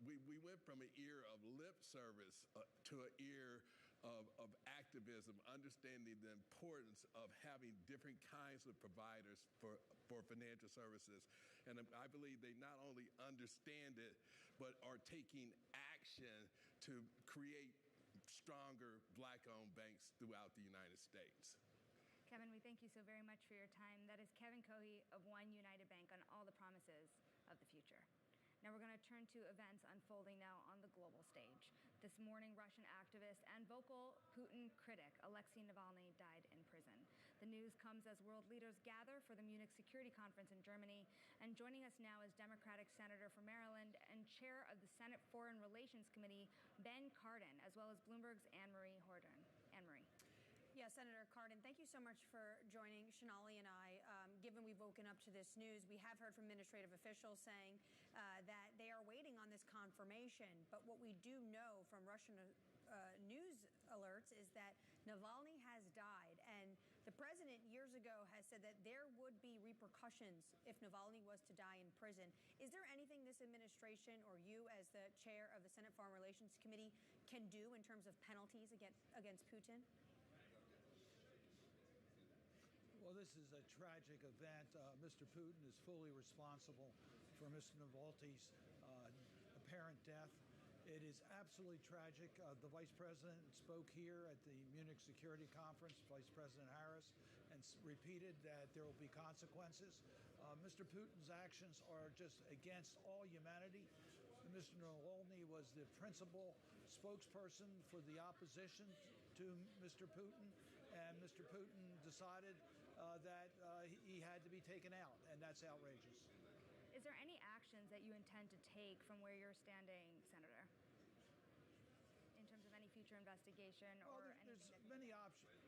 we went from an era of lip service to an era of activism, understanding the importance of having different kinds of providers for financial services. And I believe they not only understand it, but are taking action to create stronger black-owned banks throughout the United States. Kevin, we thank you so very much for your time. That is Kevin Cohey of One United Bank on all the promises of the future. Now we're going to turn to events unfolding now on the global stage. This morning, Russian activist and vocal Putin critic Alexei Navalny died in prison. The news comes as world leaders gather for the Munich Security Conference in Germany. And joining us now is Democratic Senator from Maryland and Chair of the Senate Foreign Relations Committee, Ben Cardin, as well as Bloomberg's Anne-Marie Horton. Anne-Marie. Yeah, Senator Cardin, thank you so much for joining Sonali and I. Given we've woken up to this news, we have heard from administrative officials saying that they are waiting on this confirmation. But what we do know from Russian news alerts is that Navalny has died. And the president years ago has said that there would be repercussions if Navalny was to die in prison. Is there anything this administration or you as the chair of the Senate Foreign Relations Committee can do in terms of penalties against Putin? Well, this is a tragic event. Mr. Putin is fully responsible for Mr. Navalny's apparent death. It is absolutely tragic. The Vice President spoke here at the Munich Security Conference, Vice President Harris, and repeated that there will be consequences. Mr. Putin's actions are just against all humanity. Mr. Navalny was the principal spokesperson for the opposition to Mr. Putin, and Mr. Putin decided that he had to be taken out, and that's outrageous. Is there any actions that you intend to take from where you're standing, Senator, in terms of any future investigation or anything? There's many options.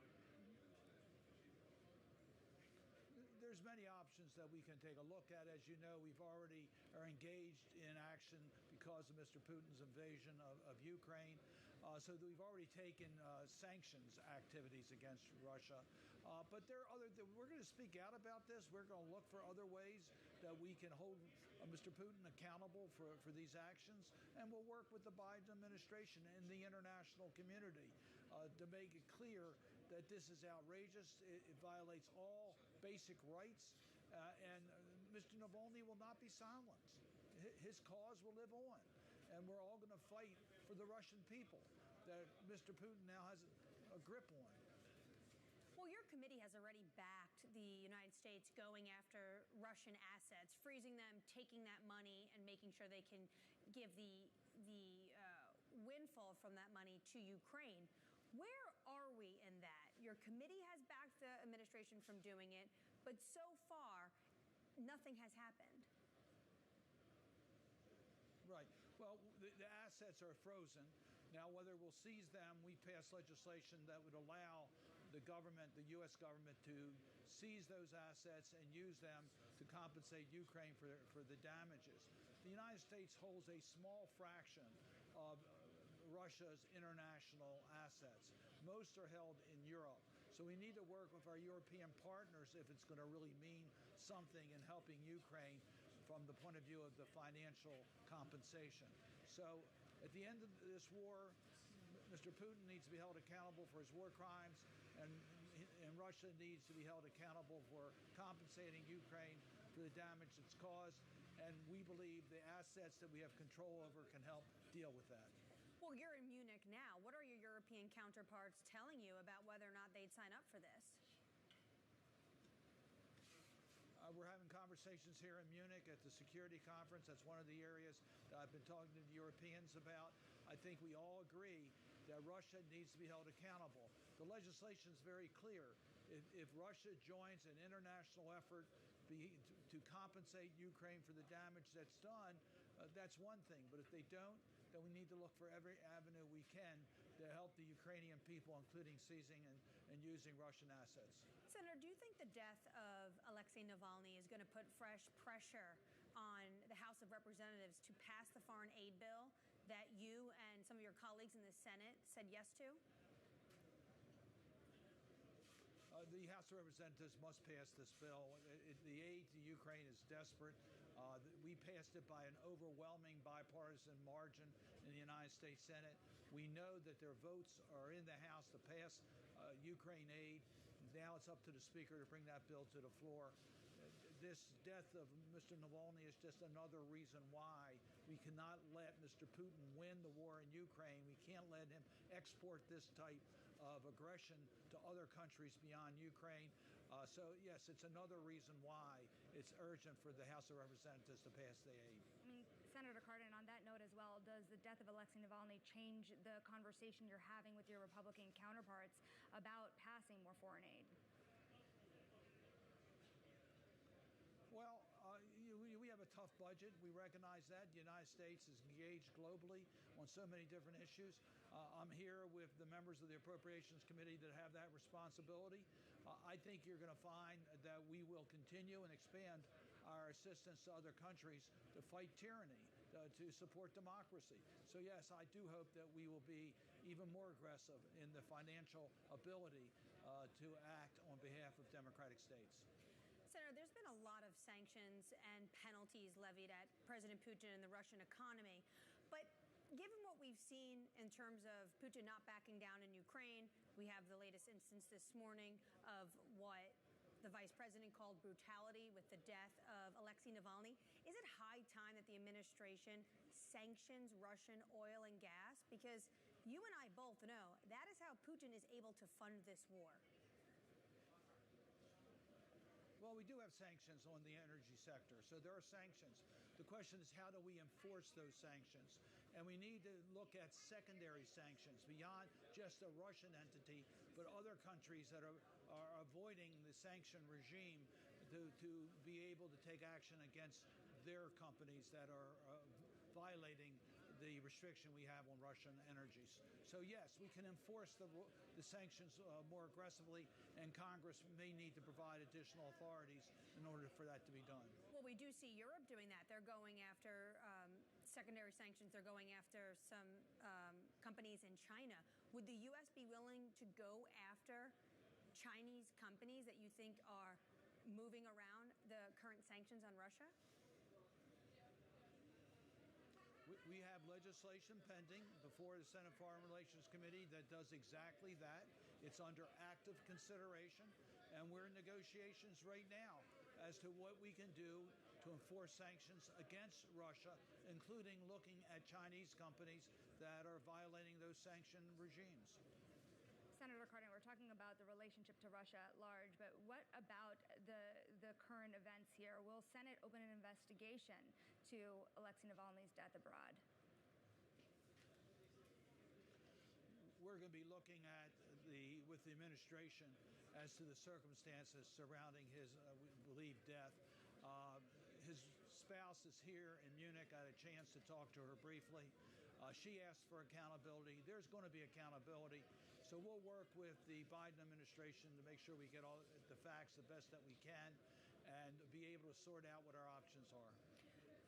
There's many options that we can take a look at. As you know, we've already are engaged in action because of Mr. Putin's invasion of Ukraine. So that we've already taken sanctions activities against Russia. But there are other. We're going to speak out about this. We're going to look for other ways that we can hold Mr. Putin accountable for these actions, and we'll work with the Biden administration and the international community to make it clear that this is outrageous. It violates all basic rights, and Mr. Navalny will not be silenced. His cause will live on, and we're all going to fight for the Russian people that Mr. Putin now has a grip on. Well, your committee has already backed the United States going after Russian assets, freezing them, taking that money, and making sure they can give the windfall from that money to Ukraine. Where are we in that? Your committee has backed the administration from doing it, but so far, nothing has happened. Right. Well, the assets are frozen. Now, whether we'll seize them, we passed legislation that would allow the government, the U.S. government, to seize those assets and use them to compensate Ukraine for the damages. The United States holds a small fraction of Russia's international assets. Most are held in Europe. So we need to work with our European partners if it's going to really mean something in helping Ukraine from the point of view of the financial compensation. So at the end of this war, Mr. Putin needs to be held accountable for his war crimes, and Russia needs to be held accountable for compensating Ukraine for the damage it's caused. And we believe the assets that we have control over can help deal with that. Well, you're in Munich now. What are your European counterparts telling you about whether or not they'd sign up for this? We're having conversations here in Munich at the security conference. That's one of the areas that I've been talking to the Europeans about. I think we all agree that Russia needs to be held accountable. The legislation is very clear. If Russia joins an international effort to compensate Ukraine for the damage that's done, that's one thing. But if they don't, then we need to look for every avenue we can to help the Ukrainian people, including seizing and using Russian assets. Senator, do you think the death of Alexei Navalny is going to put fresh pressure on the House of Representatives to pass the foreign aid bill that you and some of your colleagues in the Senate said yes to? The House of Representatives must pass this bill. The aid to Ukraine is desperate. We passed it by an overwhelming bipartisan margin in the United States Senate. We know that their votes are in the House to pass Ukraine aid. Now it's up to the Speaker to bring that bill to the floor. This death of Mr. Navalny is just another reason why we cannot let Mr. Putin win the war in Ukraine. We can't let him export this type of aggression to other countries beyond Ukraine. So, yes, it's another reason why it's urgent for the House of Representatives to pass the aid. I mean, Senator Cardin, on that note as well, does the death of Alexei Navalny change the conversation you're having with your Republican counterparts about passing more foreign aid? Well, we have a tough budget. We recognize that. The United States is engaged globally on so many different issues. I'm here with the members of the Appropriations Committee that have that responsibility. I think you're going to find that we will continue and expand our assistance to other countries to fight tyranny, to support democracy. So, yes, I do hope that we will be even more aggressive in the financial ability to act on behalf of democratic states. Senator, there's been a lot of sanctions and penalties levied at President Putin and the Russian economy. But given what we've seen in terms of Putin not backing down in Ukraine, we have the latest instance this morning of what the vice president called brutality with the death of Alexei Navalny. Is it high time that the administration sanctions Russian oil and gas? Because you and I both know that is how Putin is able to fund this war. Well, we do have sanctions on the energy sector, so there are sanctions. The question is, how do we enforce those sanctions? And we need to look at secondary sanctions beyond just a Russian entity, but other countries that are avoiding the sanction regime to be able to take action against their companies that are violating the restriction we have on Russian energies. So, yes, we can enforce the sanctions more aggressively, and Congress may need to provide additional authorities in order for that to be done. Well, we do see Europe doing that. They're going after secondary sanctions. They're going after some companies in China. Would the U.S. be willing to go after Chinese companies that you think are moving around the current sanctions on Russia? We have legislation pending before the Senate Foreign Relations Committee that does exactly that. It's under active consideration, and we're in negotiations right now as to what we can do to enforce sanctions against Russia, including looking at Chinese companies that are violating those sanction regimes. Senator Cardin, we're talking about the relationship to Russia at large, but what about the current events here? Will Senate open an investigation to Alexei Navalny's death abroad? We're going to be looking at with the administration as to the circumstances surrounding his, we believe, death. His spouse is here in Munich. I had a chance to talk to her briefly. She asked for accountability. There's going to be accountability. So we'll work with the Biden administration to make sure we get all the facts the best that we can and be able to sort out what our options are.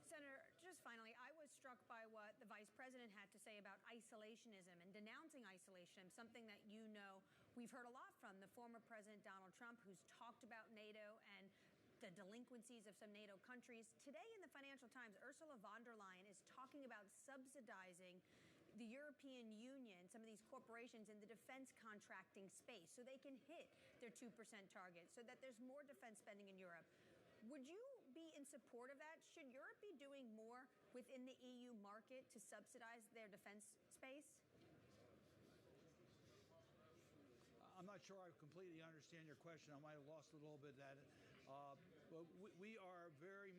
Senator, just finally, I was struck by what the vice president had to say about isolationism and denouncing isolation, something that you know we've heard a lot from the former President Donald Trump, who's talked about NATO and the delinquencies of some NATO countries. Today in the Financial Times, Ursula von der Leyen is talking about subsidizing the European Union, some of these corporations in the defense contracting space, so they can hit their 2% target, so that there's more defense spending in Europe. Would you be in support of that? Should Europe be doing more within the EU market to subsidize their defense space? I'm not sure I completely understand your question. I might have lost a little bit at it. But we are very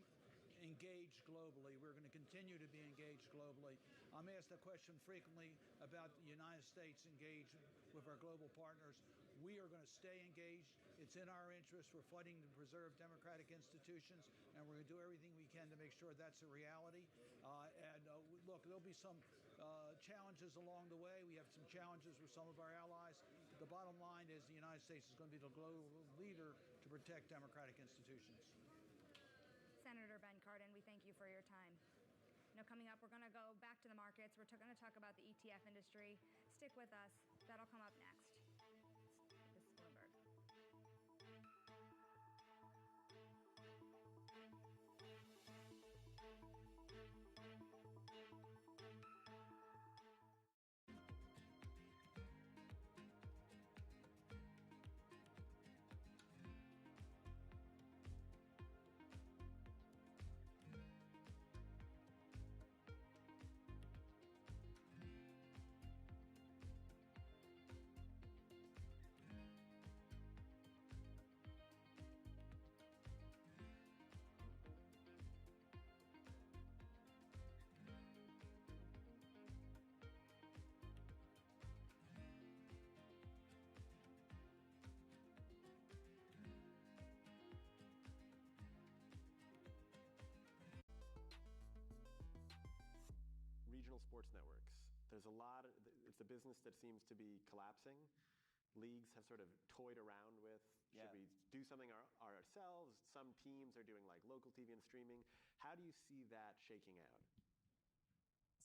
engaged globally. We're going to continue to be engaged globally. I'm asked that question frequently about the United States engaged with our global partners. We are going to stay engaged. It's in our interest. We're fighting to preserve democratic institutions, and we're going to do everything we can to make sure that's a reality. Look, there'll be some challenges along the way. We have some challenges with some of our allies. The bottom line is the United States is going to be the global leader to protect democratic institutions. Senator Ben Cardin, we thank you for your time. Now, coming up, we're going to go back to the markets. We're going to talk about the ETF industry. Stick with us. That'll come up next. This is Bloomberg. Regional sports networks. There's a lot of, it's a business that seems to be collapsing. Leagues have sort of toyed around with, should we do something ourselves? Some teams are doing like local TV and streaming. How do you see that shaking out?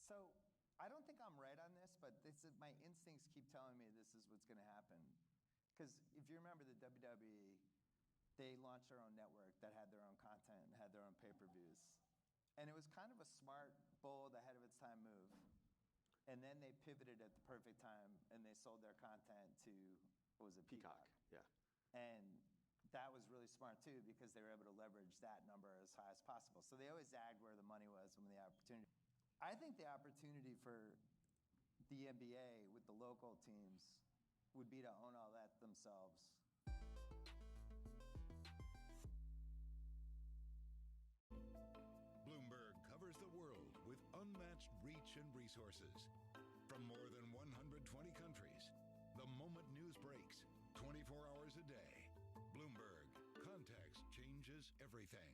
So I don't think I'm right on this, but my instincts keep telling me this is what's going to happen. Because if you remember the WWE, they launched their own network that had their own content and had their own pay-per-views. And it was kind of a smart, bold, ahead of its time move. And then they pivoted at the perfect time and they sold their content to, what was it, Peacock? Yeah. And that was really smart too, because they were able to leverage that number as high as possible. So they always zagged where the money was when the opportunity. I think the opportunity for the NBA with the local teams would be to own all that themselves. Bloomberg covers the world with unmatched reach and resources. From more than 120 countries, the moment news breaks, 24 hours a day. Bloomberg, context changes everything.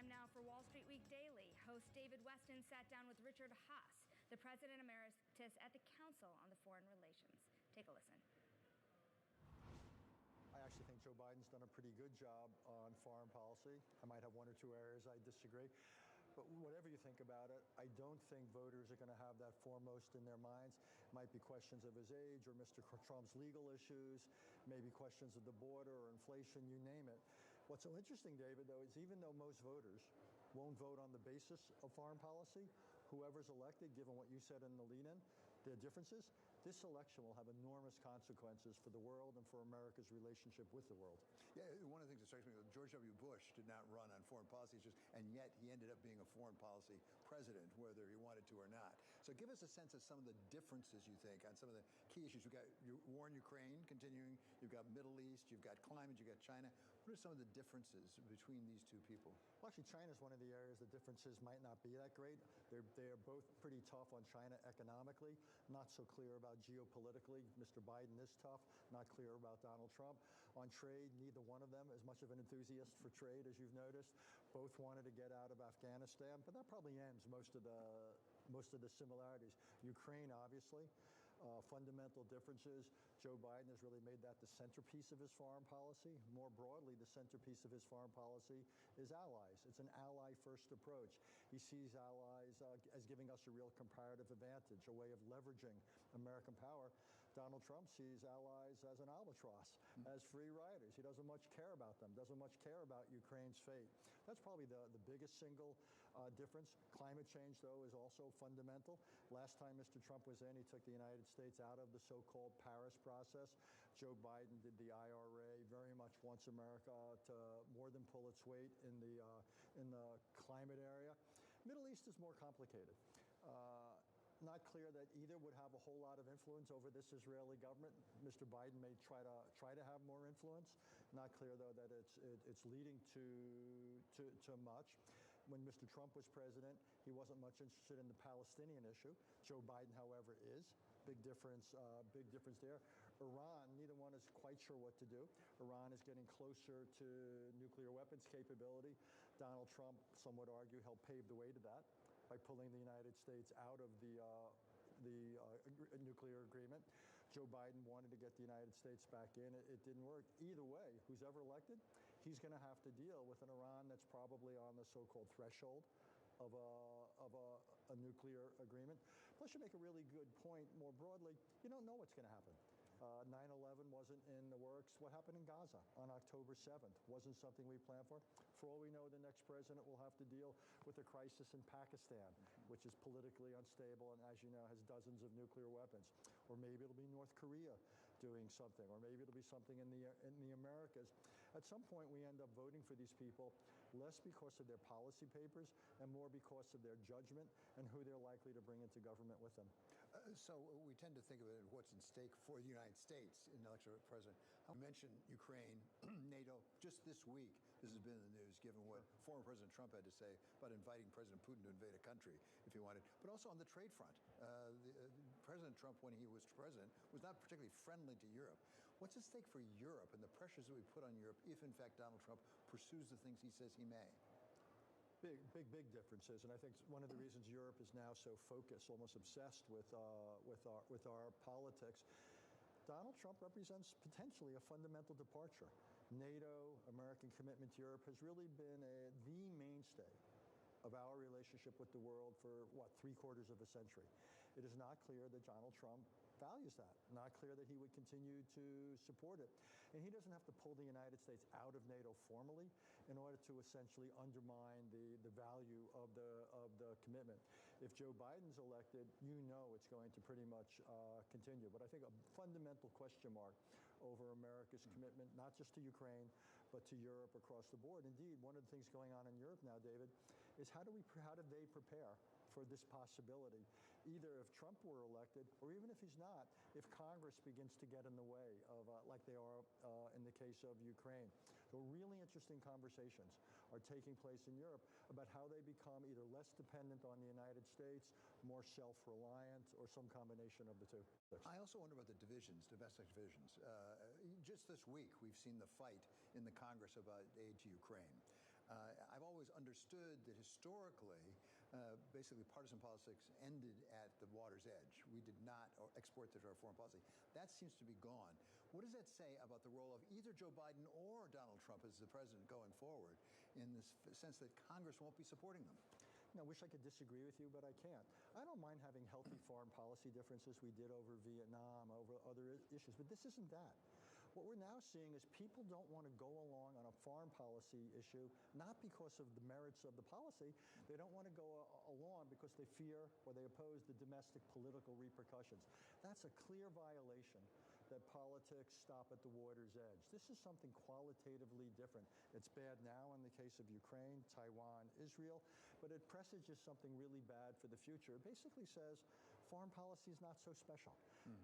Now for Wall Street Week Daily, host David Weston sat down with Richard Haass, the president emeritus at the Council on the Foreign Relations. Take a listen. I actually think Joe Biden's done a pretty good job on foreign policy. I might have one or two areas I disagree. But whatever you think about it, I don't think voters are going to have that foremost in their minds. It might be questions of his age or Mr. Trump's legal issues, maybe questions of the border or inflation, you name it. What's so interesting, David, though, is even though most voters won't vote on the basis of foreign policy, whoever's elected, given what you said in the lead-in, their differences, this election will have enormous consequences for the world and for America's relationship with the world. Yeah, one of the things that strikes me, George W. Bush did not run on foreign policy issues, and yet he ended up being a foreign policy president, whether he wanted to or not. So give us a sense of some of the differences, you think, on some of the key issues. You've got war in Ukraine continuing, you've got Middle East, you've got climate, you've got China. What are some of the differences between these two people? Well, actually, China's one of the areas the differences might not be that great. They're both pretty tough on China economically, not so clear about geopolitically. Mr. Biden is tough, not clear about Donald Trump. On trade, neither one of them is much of an enthusiast for trade, as you've noticed. Both wanted to get out of Afghanistan, but that probably ends most of the similarities. Ukraine, obviously. Fundamental differences. Joe Biden has really made that the centerpiece of his foreign policy. More broadly, the centerpiece of his foreign policy is allies. It's an ally-first approach. He sees allies as giving us a real comparative advantage, a way of leveraging American power. Donald Trump sees allies as an albatross, as free riders. He doesn't much care about them, doesn't much care about Ukraine's fate. That's probably the biggest single difference. Climate change, though, is also fundamental. Last time Mr. Trump was in, he took the United States out of the so-called Paris process. Joe Biden did the IRA, very much wants America to more than pull its weight in the climate area. Middle East is more complicated. Not clear that either would have a whole lot of influence over this Israeli government. Mr. Biden may try to have more influence. Not clear, though, that it's leading to much. When Mr. Trump was president, he wasn't much interested in the Palestinian issue. Joe Biden, however, is. Big difference there. Iran, neither one is quite sure what to do. Iran is getting closer to nuclear weapons capability. Donald Trump, some would argue, helped pave the way to that by pulling the United States out of the nuclear agreement. Joe Biden wanted to get the United States back in. It didn't work. Either way, who's ever elected, he's going to have to deal with an Iran that's probably on the so-called threshold of a nuclear agreement. Plus, you make a really good point more broadly. You don't know what's going to happen. 9/11 wasn't in the works. What happened in Gaza on October 7th wasn't something we planned for. For all we know, the next president will have to deal with a crisis in Pakistan, which is politically unstable and, as you know, has dozens of nuclear weapons. Or maybe it'll be North Korea doing something, or maybe it'll be something in the Americas. At some point, we end up voting for these people less because of their policy papers and more because of their judgment and who they're likely to bring into government with them. So we tend to think of it as what's in stake for the United States in the election of president. I mentioned Ukraine, NATO. Just this week, this has been in the news, given what former President Trump had to say about inviting President Putin to invade a country if he wanted. But also on the trade front. President Trump, when he was president, was not particularly friendly to Europe. What's at stake for Europe and the pressures that we put on Europe if, in fact, Donald Trump pursues the things he says he may? Big differences, and I think one of the reasons Europe is now so focused, almost obsessed with our politics. Donald Trump represents potentially a fundamental departure. NATO, American commitment to Europe, has really been the mainstay of our relationship with the world for, three-quarters of a century. It is not clear that Donald Trump values that. Not clear that he would continue to support it. And he doesn't have to pull the United States out of NATO formally in order to essentially undermine the value of the commitment. If Joe Biden's elected, you know it's going to pretty much continue. But I think a fundamental question mark over America's commitment, not just to Ukraine, but to Europe across the board. Indeed, one of the things going on in Europe now, David, is how do they prepare for this possibility, either if Trump were elected, or even if he's not, if Congress begins to get in the way of, like they are in the case of Ukraine. So really interesting conversations are taking place in Europe about how they become either less dependent on the United States, more self-reliant, or some combination of the two. I also wonder about the divisions, domestic divisions. Just this week, we've seen the fight in the Congress about aid to Ukraine. I've always understood that historically, basically partisan politics ended at the water's edge. We did not export to our foreign policy. That seems to be gone. What does that say about the role of either Joe Biden or Donald Trump as the president going forward, in the sense that Congress won't be supporting them? I wish I could disagree with you, but I can't. I don't mind having healthy foreign policy differences we did over Vietnam, over other issues, but this isn't that. What we're now seeing is people don't want to go along on a foreign policy issue, not because of the merits of the policy. They don't want to go along because they fear or they oppose the domestic political repercussions. That's a clear violation that politics stop at the water's edge. This is something qualitatively different. It's bad now in the case of Ukraine, Taiwan, Israel, but it presages something really bad for the future. It basically says foreign policy is not so special.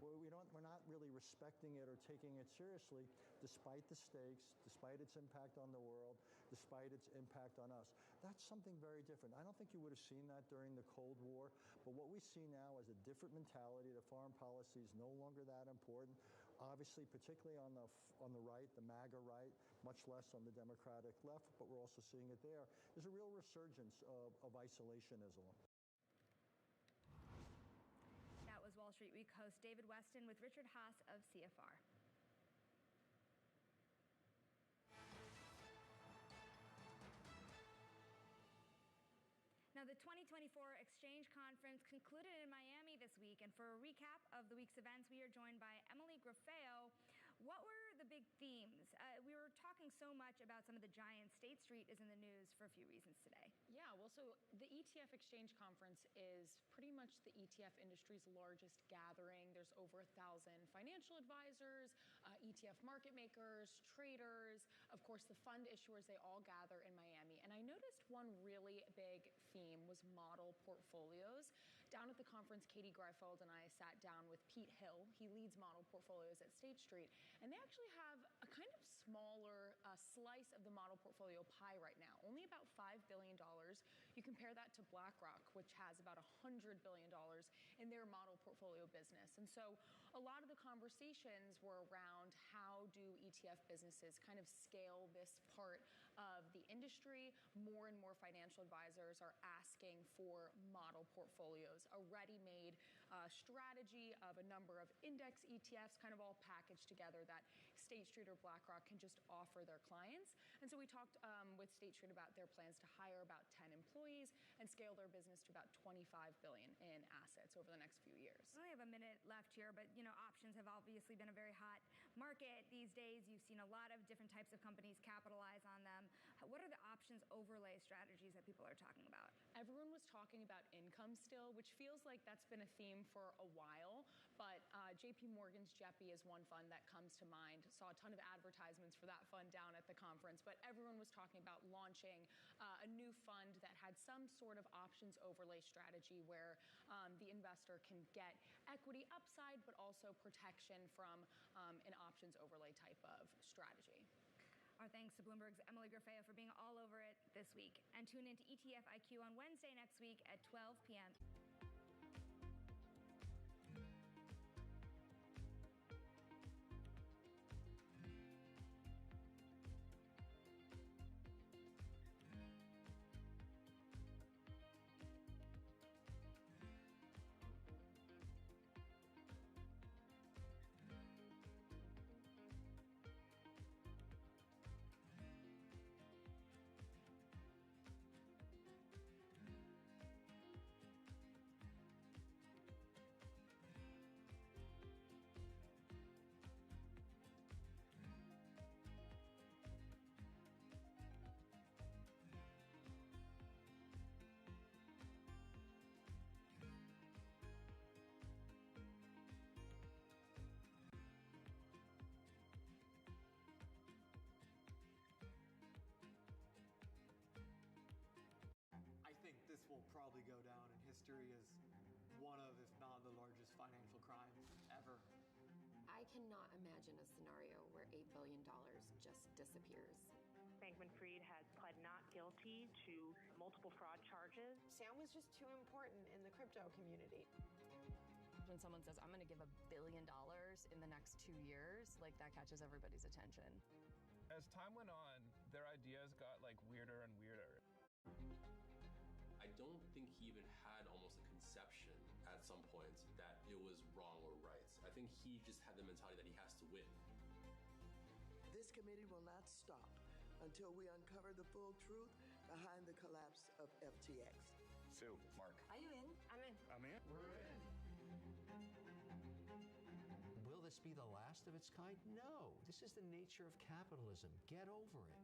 We're not really respecting it or taking it seriously despite the stakes, despite its impact on the world, despite its impact on us. That's something very different. I don't think you would have seen that during the Cold War, but what we see now is a different mentality. The foreign policy is no longer that important. Obviously, particularly on the right, the MAGA right, much less on the Democratic left, but we're also seeing it there. There's a real resurgence of isolationism. That was Wall Street Week host David Weston with Richard Haas of CFR. Now, the 2024 Exchange Conference concluded in Miami this week, and for a recap of the week's events, we are joined by Emily Grafeo. What were the big themes? We were talking so much about some of the giants. State Street is in the news for a few reasons today. Yeah, well, so the ETF Exchange Conference is pretty much the ETF industry's largest gathering. There's over 1,000 financial advisors, ETF market makers, traders, of course, the fund issuers, they all gather in Miami. And I noticed one really big theme was model portfolios. Down at the conference, Katie Greifeld and I sat down with Pete Hill. He leads model portfolios at State Street. And they actually have a kind of smaller slice of the model portfolio pie right now, only about $5 billion. You compare that to BlackRock, which has about $100 billion in their model portfolio business. And so a lot of the conversations were around how do ETF businesses kind of scale this part of the industry. More and more financial advisors are asking for model portfolios, a ready-made strategy of a number of index ETFs kind of all packaged together that State Street or BlackRock can just offer their clients. And so we talked with State Street about their plans to hire about 10 employees and scale their business to about $25 billion in assets over the next few years. We only have a minute left here, but options have obviously been a very hot market these days. You've seen a lot of different types of companies capitalize on them. What are the options overlay strategies that people are talking about? Everyone was talking about income still, which feels like that's been a theme for a while, but JP Morgan's JEPI is one fund that comes to mind. Saw a ton of advertisements for that fund down at the conference, but everyone was talking about launching a new fund that had some sort of options overlay strategy where the investor can get equity upside, but also protection from an options overlay type of strategy. Our thanks to Bloomberg's Emily Grafeo for being all over it this week. And tune into ETF IQ on Wednesday next week at 12 p.m. This will probably go down in history as one of, if not the largest financial crime ever. I cannot imagine a scenario where $8 billion just disappears. Bankman-Fried has pled not guilty to multiple fraud charges. Sam was just too important in the crypto community. When someone says, I'm going to give $1 billion in the next 2 years, like that catches everybody's attention. As time went on, their ideas got weirder and weirder. I don't think he even had almost a conception at some points that it was wrong or right. I think he just had the mentality that he has to win. This committee will not stop until we uncover the full truth behind the collapse of FTX. Sue, Mark. Are you in? I'm in. I'm in. We're in. Will this this be the last of its kind? No. This is the nature of capitalism. Get over it.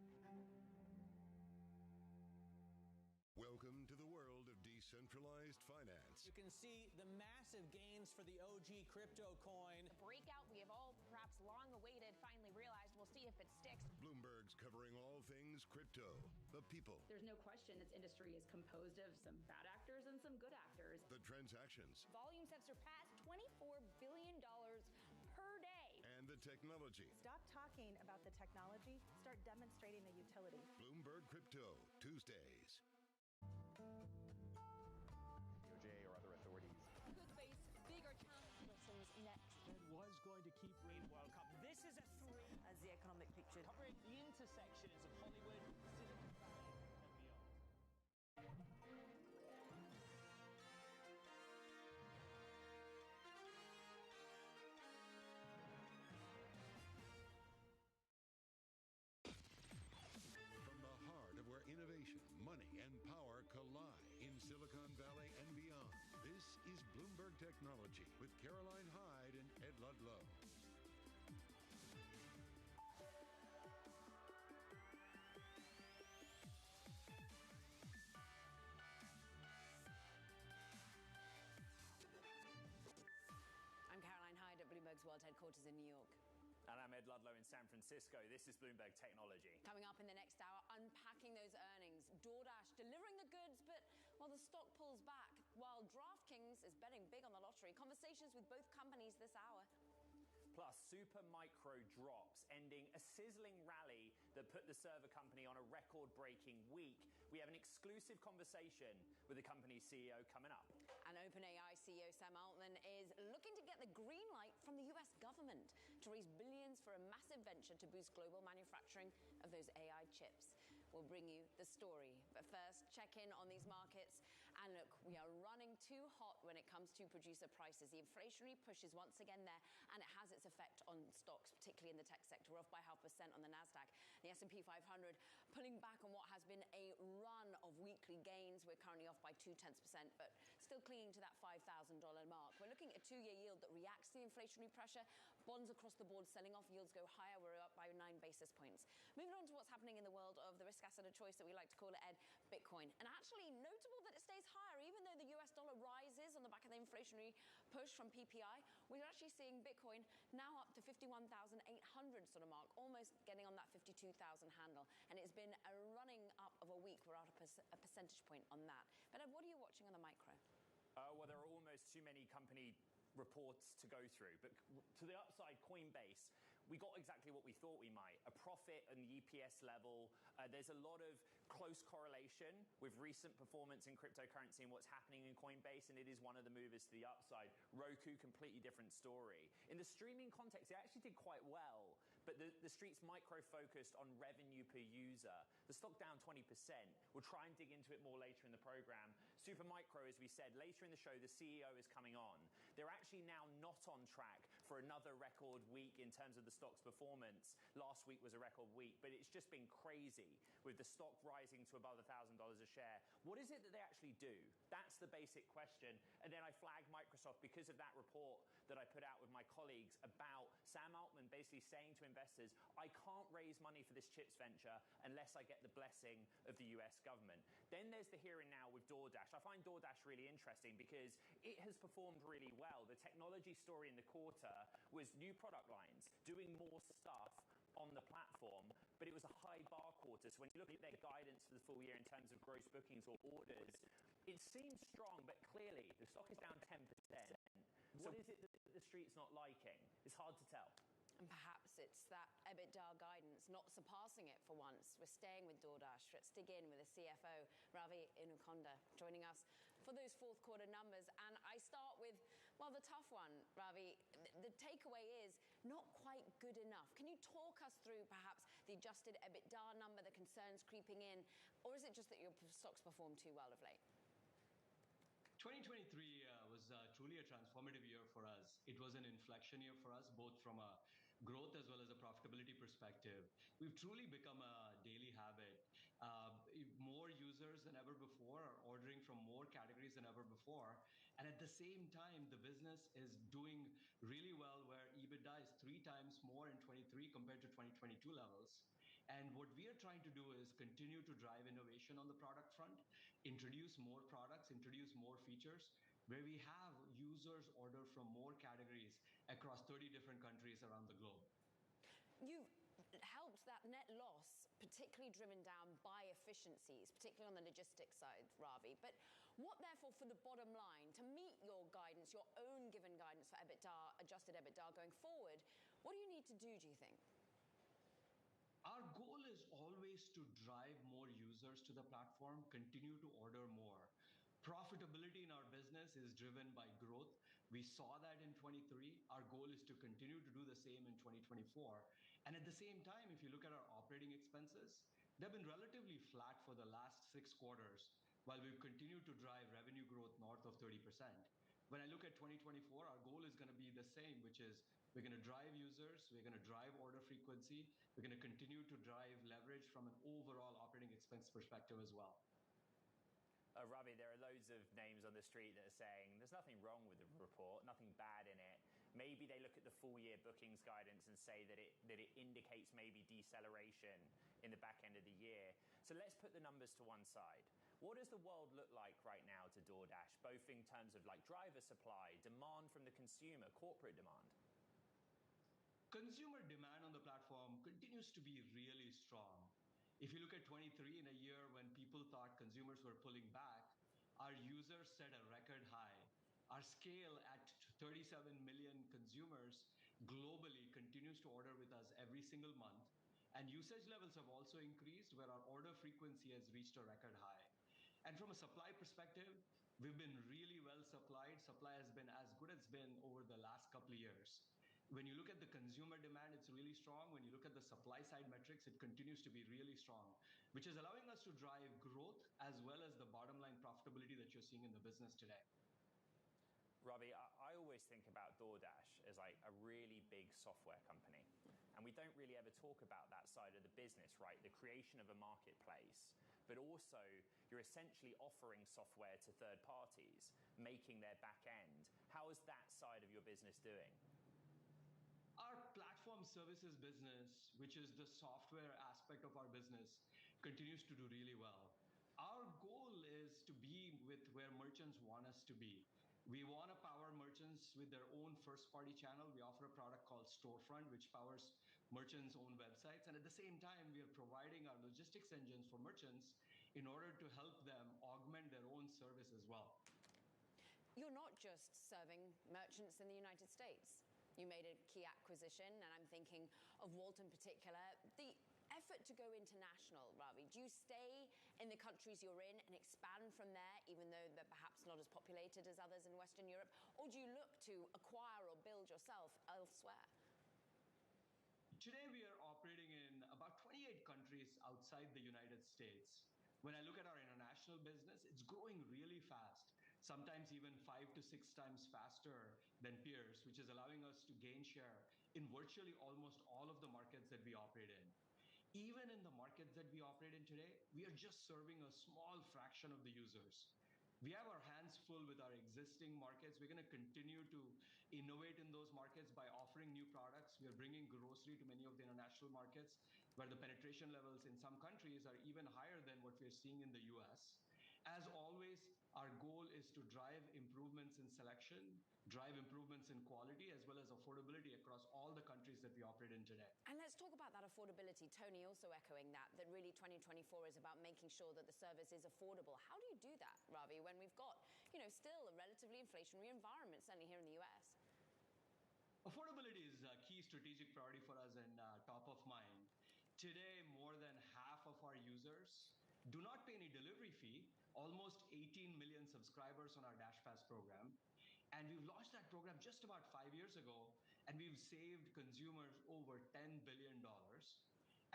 Welcome to the world of decentralized finance. You can see the massive gains for the OG crypto coin. The breakout we have all perhaps long awaited finally realized. We'll see if it sticks. Bloomberg's covering all things crypto, the people, There's no question this industry is composed of some bad actors and some good actors. the transactions, Volumes have surpassed $24 billion per day. and the technology. Stop talking about the technology, start demonstrating the utility. Bloomberg Crypto, Tuesdays. DOJ or other authorities. Could face bigger challenges next. Fed was going to keep rate World Cup. This is a three. As the economic picture. Covering the intersections of Hollywood, Silicon Valley, and beyond. From the heart of where innovation, money, and power collide in Silicon Valley and beyond, this is Bloomberg Technology with Caroline Hyde and Ed Ludlow. I'm Caroline Hyde at Bloomberg's World Headquarters in New York. And I'm Ed Ludlow in San Francisco. This is Bloomberg Technology. Coming up in the next hour, unpacking those earnings. DoorDash delivering the goods, but while the stock pulls back, while DraftKings is betting big on the lottery. Conversations with both companies this hour. Plus, super micro drops, ending a sizzling rally that put the server company on a record-breaking week. We have an exclusive conversation with the company's CEO coming up. And OpenAI CEO Sam Altman is looking to get the green light from the US government to raise billions for a massive venture to boost global manufacturing of those AI chips. We'll bring you the story. But first, check in on these markets. And look, we are running too hot when it comes to producer prices. The inflationary push is once again there, and it has its effect on stocks, particularly in the tech sector. We're off by 0.5% on the NASDAQ. The S&P 500 pulling back on what has been a run of weekly gains. We're currently off by 0.2%, but still clinging to that $5,000 mark. We're looking at a two-year yield that reacts to the inflationary pressure. Bonds across the board selling off. Yields go higher. We're up by 9 basis points. Moving on to what's happening in the world of the risk asset of choice that we like to call it, Ed, Bitcoin. And actually notable that it stays higher, even though the US dollar rises on the back of the inflationary push from PPI. We're actually seeing Bitcoin now up to 51,800 sort of mark, almost getting on that 52,000 handle. And it's been a running up of a week. We're out a percentage point on that. But Ed, what are you watching on the micro? Well, there are almost too many company reports to go through. But to the upside, Coinbase, we got exactly what we thought we might. A profit on the EPS level. There's a lot of close correlation with recent performance in cryptocurrency and what's happening in Coinbase, and it is one of the movers to the upside. Roku, completely different story. In the streaming context, it actually did quite well, but the street's micro-focused on revenue per user. The stock down 20%. We'll try and dig into it more later in the program. Supermicro, as we said, later in the show, the CEO is coming on. They're actually now not on track for another record week in terms of the stock's performance. Last week was a record week, but it's just been crazy with the stock rising to above $1,000 a share. What is it that they actually do? That's the basic question. And then I flagged Microsoft because of that report that I put out with my colleagues about Sam Altman basically saying to investors, I can't raise money for this chips venture unless I get the blessing of the US government. Then there's the here and now with DoorDash. I find DoorDash really interesting because it has performed really well. The technology story in the quarter was new product lines, doing more stuff on the platform, but it was a high bar quarter. So when you look at their guidance for the full year in terms of gross bookings or orders, it seems strong, but clearly the stock is down 10%. What is it that the street's not liking? It's hard to tell. And perhaps it's that EBITDA guidance, not surpassing it for once. We're staying with DoorDash. Let's dig in with the CFO, Ravi Inukonda, joining us for those fourth quarter numbers. And I start with, well, the tough one, Ravi. The takeaway is not quite good enough. Can you talk us through perhaps the adjusted EBITDA number, the concerns creeping in, or is it just that your stock's performed too well of late? 2023 was truly a transformative year for us. It was an inflection year for us, both from a growth as well as a profitability perspective. We've truly become a daily habit. More users than ever before are ordering from more categories than ever before. And at the same time, the business is doing really well, where EBITDA is 3 times more in 23 compared to 2022 levels. And what we are trying to do is continue to drive innovation on the product front, introduce more products, introduce more features, where we have users order from more categories across 30 different countries around the globe. You've helped that net loss, particularly driven down by efficiencies, particularly on the logistics side, Ravi. But what, therefore, for the bottom line, to meet your guidance, your own given guidance for EBITDA, adjusted EBITDA going forward, what do you need to do you think? Our goal is always to drive more users to the platform, continue to order more. Profitability in our business is driven by growth. We saw that in 23. Our goal is to continue to do the same in 2024. And at the same time, if you look at our operating expenses, they've been relatively flat for the last 6 quarters, while we've continued to drive revenue growth north of 30%. When I look at 2024, our goal is going to be the same, which is we're going to drive users, we're going to drive order frequency, we're going to continue to drive leverage from an overall operating expense perspective as well. Ravi, there are loads of names on the street that are saying there's nothing wrong with the report, nothing bad in it. Maybe they look at the full year bookings guidance and say that it indicates maybe deceleration in the back end of the year. So let's put the numbers to one side. What does the world look like right now to DoorDash, both in terms of like driver supply, demand from the consumer, corporate demand? Consumer demand on the platform continues to be really strong. If you look at 23, in a year when people thought consumers were pulling back, our users set a record high. Our scale at 37 million consumers globally continues to order with us every single month. And usage levels have also increased, where our order frequency has reached a record high. And from a supply perspective, we've been really well supplied. Supply has been as good as it's been over the last couple of years. When you look at the consumer demand, it's really strong. When you look at the supply side metrics, it continues to be really strong, which is allowing us to drive growth as well as the bottom line profitability that you're seeing in the business today. Ravi, I always think about DoorDash as like a really big software company. And we don't really ever talk about that side of the business, right? The creation of a marketplace, but also you're essentially offering software to third parties, making their back end. How is that side of your business doing? Our platform services business, which is the software aspect of our business, continues to do really well. Our goal is to be with where merchants want us to be. We want to power merchants with their own first-party channel. We offer a product called Storefront, which powers merchants' own websites. And at the same time, we are providing our logistics engines for merchants in order to help them augment their own service as well. You're not just serving merchants in the United States. You made a key acquisition, and I'm thinking of Wolt in particular. The effort to go international, Ravi, do you stay in the countries you're in and expand from there, even though they're perhaps not as populated as others in Western Europe? Or do you look to acquire or build yourself elsewhere? Today, we are operating in about 28 countries outside the United States. When I look at our international business, it's growing really fast, sometimes even 5 to 6 times faster than peers, which is allowing us to gain share in virtually almost all of the markets that we operate in. Even in the markets that we operate in today, we are just serving a small fraction of the users. We have our hands full with our existing markets. We're going to continue to innovate in those markets by offering new products. We are bringing grocery to many of the international markets, where the penetration levels in some countries are even higher than what we're seeing in the US. As always, our goal is to drive improvements in selection, drive improvements in quality, as well as affordability across all the countries that we operate in today. And let's talk about that affordability. Tony also echoing that really 2024 is about making sure that the service is affordable. How do you do that, Ravi, when we've got, still a relatively inflationary environment, certainly here in the US? Affordability is a key strategic priority for us and top of mind. Today, more than half of our users do not pay any delivery fee, almost 18 million subscribers on our DashPass program. And we've launched that program just about 5 years ago, and we've saved consumers over $10 billion.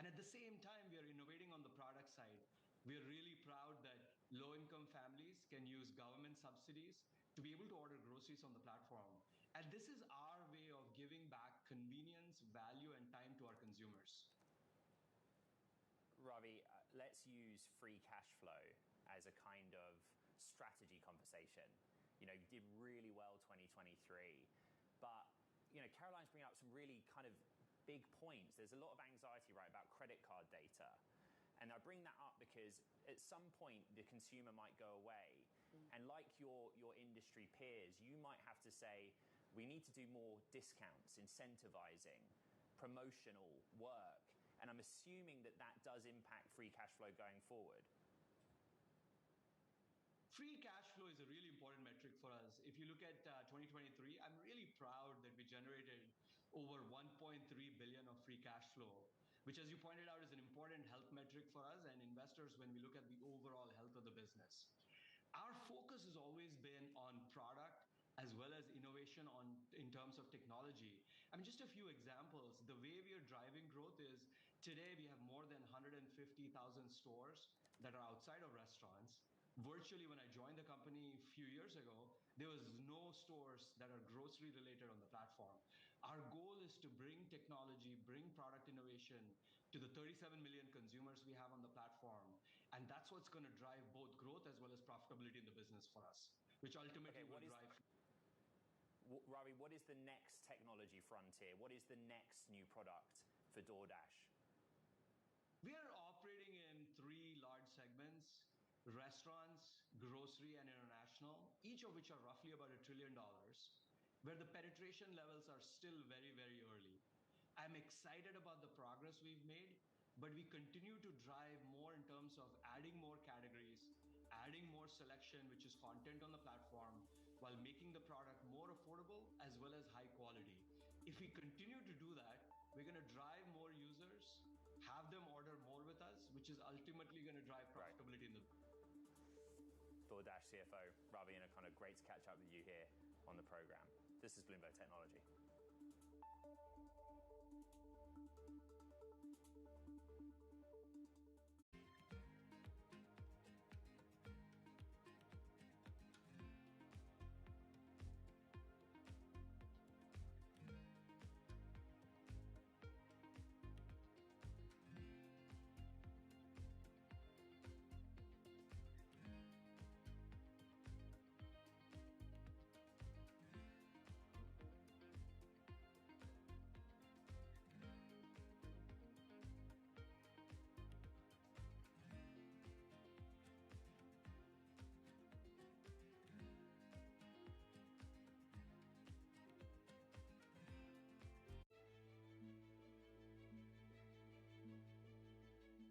And at the same time, we are innovating on the product side. We are really proud that low-income families can use government subsidies to be able to order groceries on the platform. And this is our way of giving back convenience, value, and time to our consumers. Ravi, let's use free cash flow as a kind of strategy conversation. You did really well 2023, but Caroline's bringing up some really kind of big points. There's a lot of anxiety, right, about credit card data. And I bring that up because at some point the consumer might go away. And like your industry peers, you might have to say, we need to do more discounts, incentivizing, promotional work. And I'm assuming that does impact free cash flow going forward. Free cash flow is a really important metric for us. If you look at 2023, I'm really proud that we generated over $1.3 billion of free cash flow, which, as you pointed out, is an important health metric for us and investors when we look at the overall health of the business. Our focus has always been on product as well as innovation in terms of technology. I mean, just a few examples. The way we are driving growth is today we have more than 150,000 stores that are outside of restaurants. Virtually, when I joined the company a few years ago, there was no stores that are grocery related on the platform. Our goal is to bring technology, bring product innovation to the 37 million consumers we have on the platform. And that's what's going to drive both growth as well as profitability in the business for us, which ultimately will drive. Ravi, what is the next technology frontier? What is the next new product for DoorDash? We are operating in 3 large segments: restaurants, grocery, and international, each of which are roughly about $1 trillion, where the penetration levels are still very, very early. I'm excited about the progress we've made, but we continue to drive more in terms of adding more categories, adding more selection, which is content on the platform, while making the product more affordable as well as high quality. If we continue to do that, we're going to drive more users, have them order more with us, which is ultimately going to drive profitability in the DoorDash CFO, Ravi, and a kind of great to catch up with you here on the program. This is Bloomberg Technology.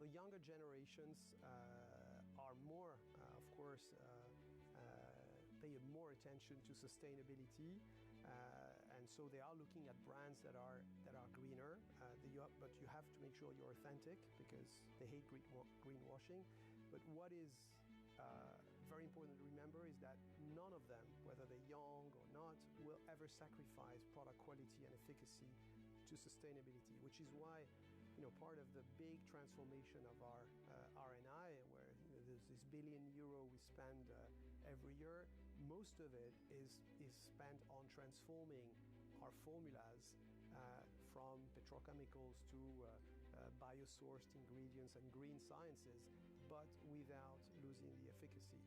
The younger generations are more, of course, pay more attention to sustainability, and so they are looking at brands that are greener. But you have to make sure you're authentic because they hate greenwashing. But what is very important to remember is that none of them, whether they're young or not, will ever sacrifice product quality and efficacy to sustainability, which is why part of the big transformation of our R&I, where there's this €1 billion we spend every year, most of it is spent on transforming our formulas from petrochemicals to biosourced ingredients and green sciences, but without losing the efficacy.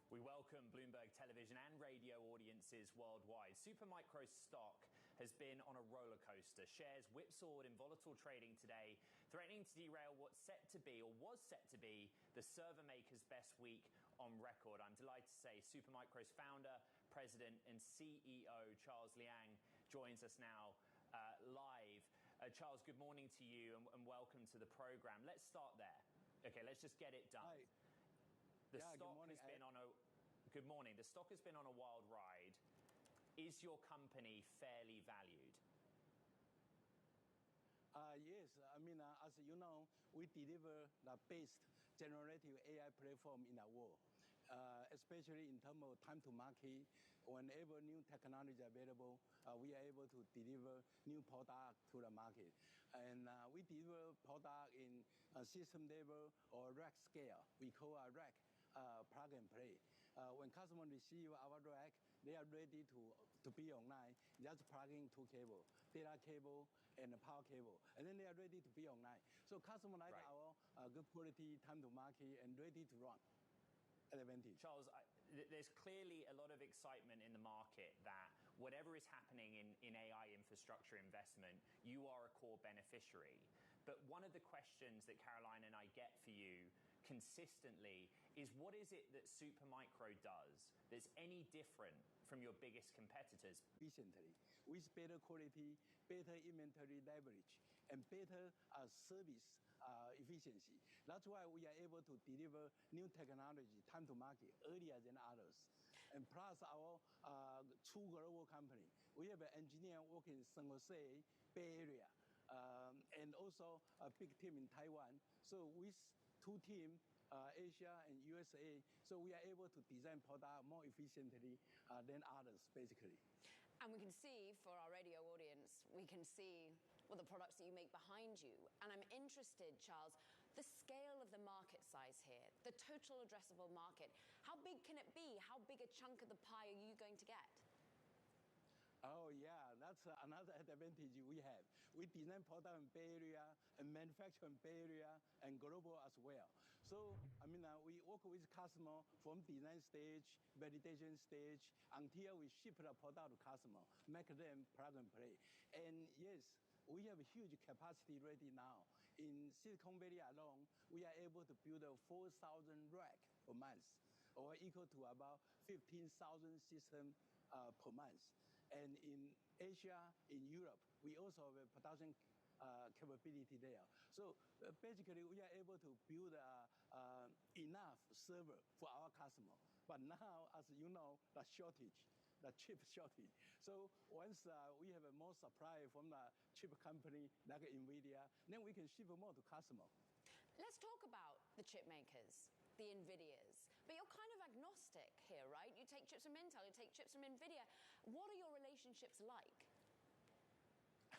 We welcome Bloomberg television and radio audiences worldwide. Supermicro's stock has been on a roller coaster. Shares whipsawed in volatile trading today, threatening to derail what's set to be, or was set to be, the server maker's best week on record. I'm delighted to say Supermicro's founder, president, and CEO, Charles Liang, joins us now live. Charles, good morning to you and welcome to the program. Let's start there. Okay, let's just get it done. Hi. The stock has been on a good morning. The stock has been on a wild ride. Is your company fairly valued? Yes, I mean, as you know, we deliver the best generative AI platform in the world, especially in terms of time to market. Whenever new technology is available, we are able to deliver new product to the market. And we deliver product in system level or rack scale. We call a rack plug and play. When customers receive our rack, they are ready to be online. Just plug in two cables, data cable and a power cable, and then they are ready to be online. So customers like our good quality, time to market, and ready to run. Advantage. Charles, there's clearly a lot of excitement in the market that whatever is happening in AI infrastructure investment, you are a core beneficiary. But one of the questions that Caroline and I get for you consistently is, what is it that Supermicro does that's any different from your biggest competitors? Recently, with better quality, better inventory leverage, and better service efficiency. That's why we are able to deliver new technology, time to market, earlier than others. And plus our true global company. We have an engineer working in San Jose, Bay Area, and also a big team in Taiwan. So with two teams, Asia and USA, so we are able to design product more efficiently than others, basically. And we can see, for our radio audience, we can see the products that you make behind you. And I'm interested, Charles, the scale of the market size here, the total addressable market. How big can it be? How big a chunk of the pie are you going to get? Oh, yeah, that's another advantage we have. We design product in Bay Area and manufacture in Bay Area and global as well. So, I mean, we work with customers from design stage, validation stage, until we ship the product to customer, make them plug and play. And yes, we have a huge capacity ready now. In Silicon Valley alone, we are able to build 4,000 rack per month, or equal to about 15,000 systems per month. And in Asia, in Europe, we also have a production capability there. So basically, we are able to build enough server for our customer. But now, as you know, the chip shortage. So once we have a more supply from the chip company like NVIDIA, then we can ship more to customer. Let's talk about the chip makers, the NVIDIAs. But you're kind of agnostic here, right? You take chips from Intel, you take chips from NVIDIA. What are your relationships like?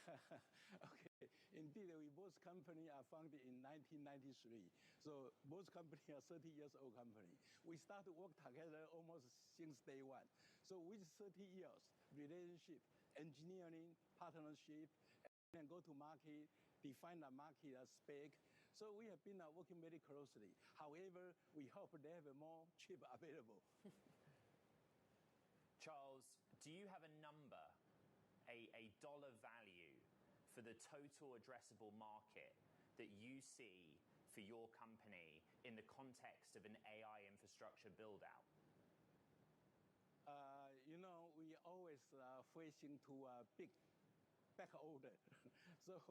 Okay, indeed, we both companies are founded in 1993. So both companies are 30 years old company. We started to work together almost since day one. So with 30 years relationship, engineering, partnership, and go to market, define the market spec. So we have been working very closely. However, we hope they have more chip available. Charles, do you have a number, a dollar value for the total addressable market that you see for your company in the context of an AI infrastructure build-out? You know, we always facing to a big back order. So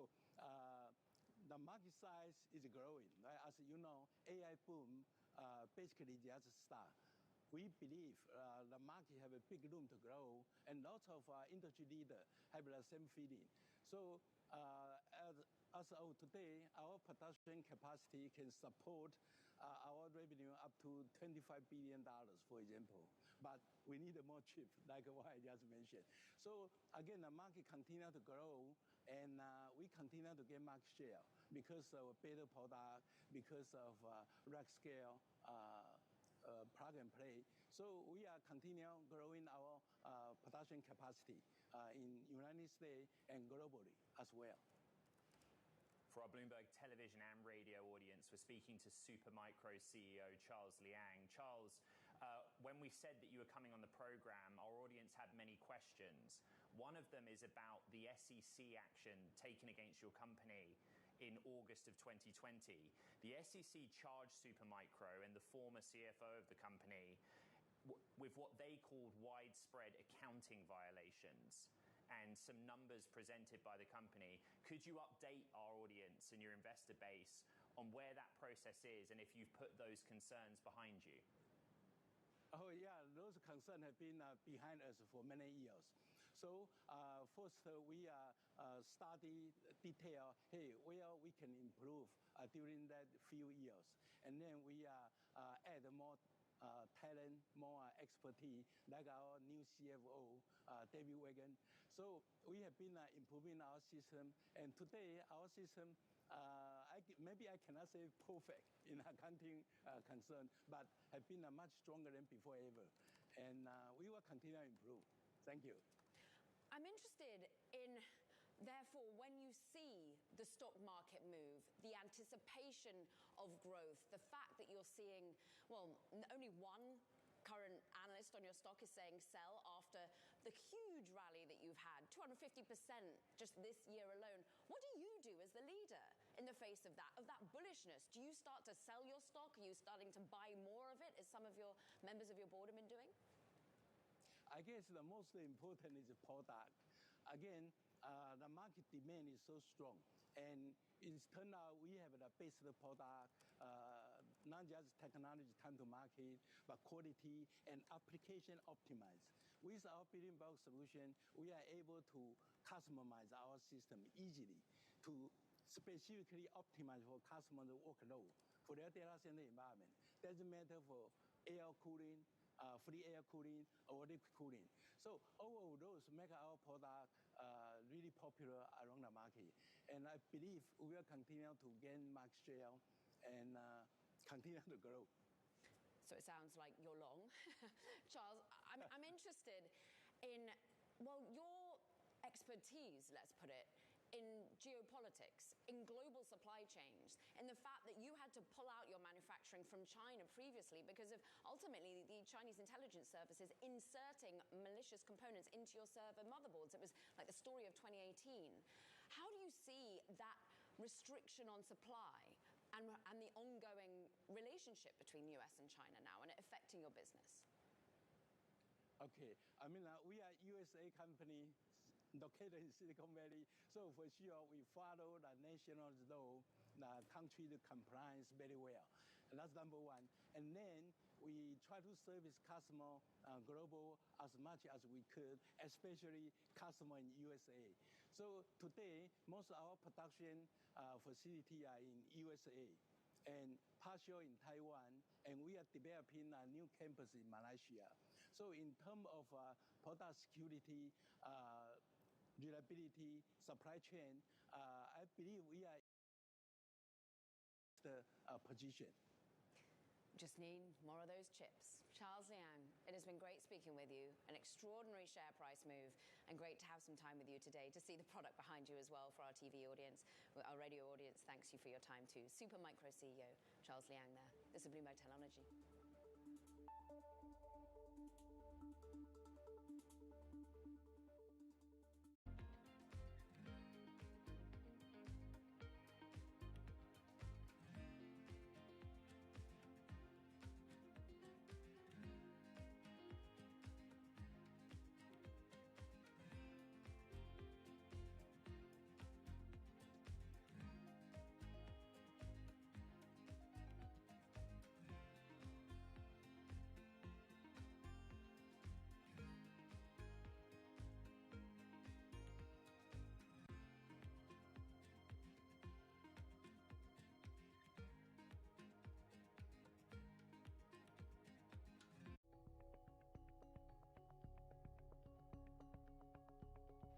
the market size is growing. Right? As you know, AI boom basically just start. We believe the market have a big room to grow, and lots of industry leaders have the same feeling. So as of today, our production capacity can support our revenue up to $25 billion, for example. But we need more chip, like what I just mentioned. So again, the market continue to grow, and we continue to get market share because of better product, because of rack scale, plug and play. So we are continuing growing our production capacity in United States and globally as well. For our Bloomberg television and radio audience, we're speaking to Supermicro CEO Charles Liang. Charles, when we said that you were coming on the program, our audience had many questions. One of them is about the SEC action taken against your company in August of 2020. The SEC charged Supermicro and the former CFO of the company with what they called widespread accounting violations and some numbers presented by the company. Could you update our audience and your investor base on where that process is and if you've put those concerns behind you? Oh, yeah, those concerns have been behind us for many years. So first we study detail, hey, where we can improve during that few years. And then we add more talent, more expertise, like our new CFO, David Wagon. So we have been improving our system, and today our system, maybe I cannot say perfect in accounting concern, but have been much stronger than before ever. And we will continue to improve. Thank you. I'm interested in, therefore, when you see the stock market move, the anticipation of growth, the fact that you're seeing, well, only one current analyst on your stock is saying sell after the huge rally that you've had, 250% just this year alone. What do you do as the leader in the face of that bullishness? Do you start to sell your stock? Are you starting to buy more of it, as some of your members of your board have been doing? I guess the most important is the product. Again, the market demand is so strong, and it's turned out we have the best product, not just technology time to market, but quality and application optimized. With our building block solution, we are able to customize our system easily to specifically optimize for customer workload for their data center environment. Doesn't matter for air cooling, free air cooling, or liquid cooling. So all of those make our product really popular around the market. And I believe we will continue to gain market share and continue to grow. So it sounds like you're long. Charles, I'm interested in, well, your expertise, let's put it, in geopolitics, in global supply chains, in the fact that you had to pull out your manufacturing from China previously because of ultimately the Chinese intelligence services inserting malicious components into your server motherboards. It was like the story of 2018. How do you see that restriction on supply and the ongoing relationship between the US and China now, and it affecting your business? Okay, I mean, we are USA company located in Silicon Valley, so for sure we follow the national law, the country compliance very well. And that's number one. And then we try to service customer global as much as we could, especially customer in USA. So today, most of our production facility are in USA and partial in Taiwan, and we are developing a new campus in Malaysia. So in terms of product security, reliability, supply chain, I believe we are in the position. Just need more of those chips. Charles Liang, it has been great speaking with you. An extraordinary share price move, and great to have some time with you today to see the product behind you as well for our TV audience. Our radio audience thanks you for your time too. Supermicro CEO Charles Liang there. This is Bloomberg Technology.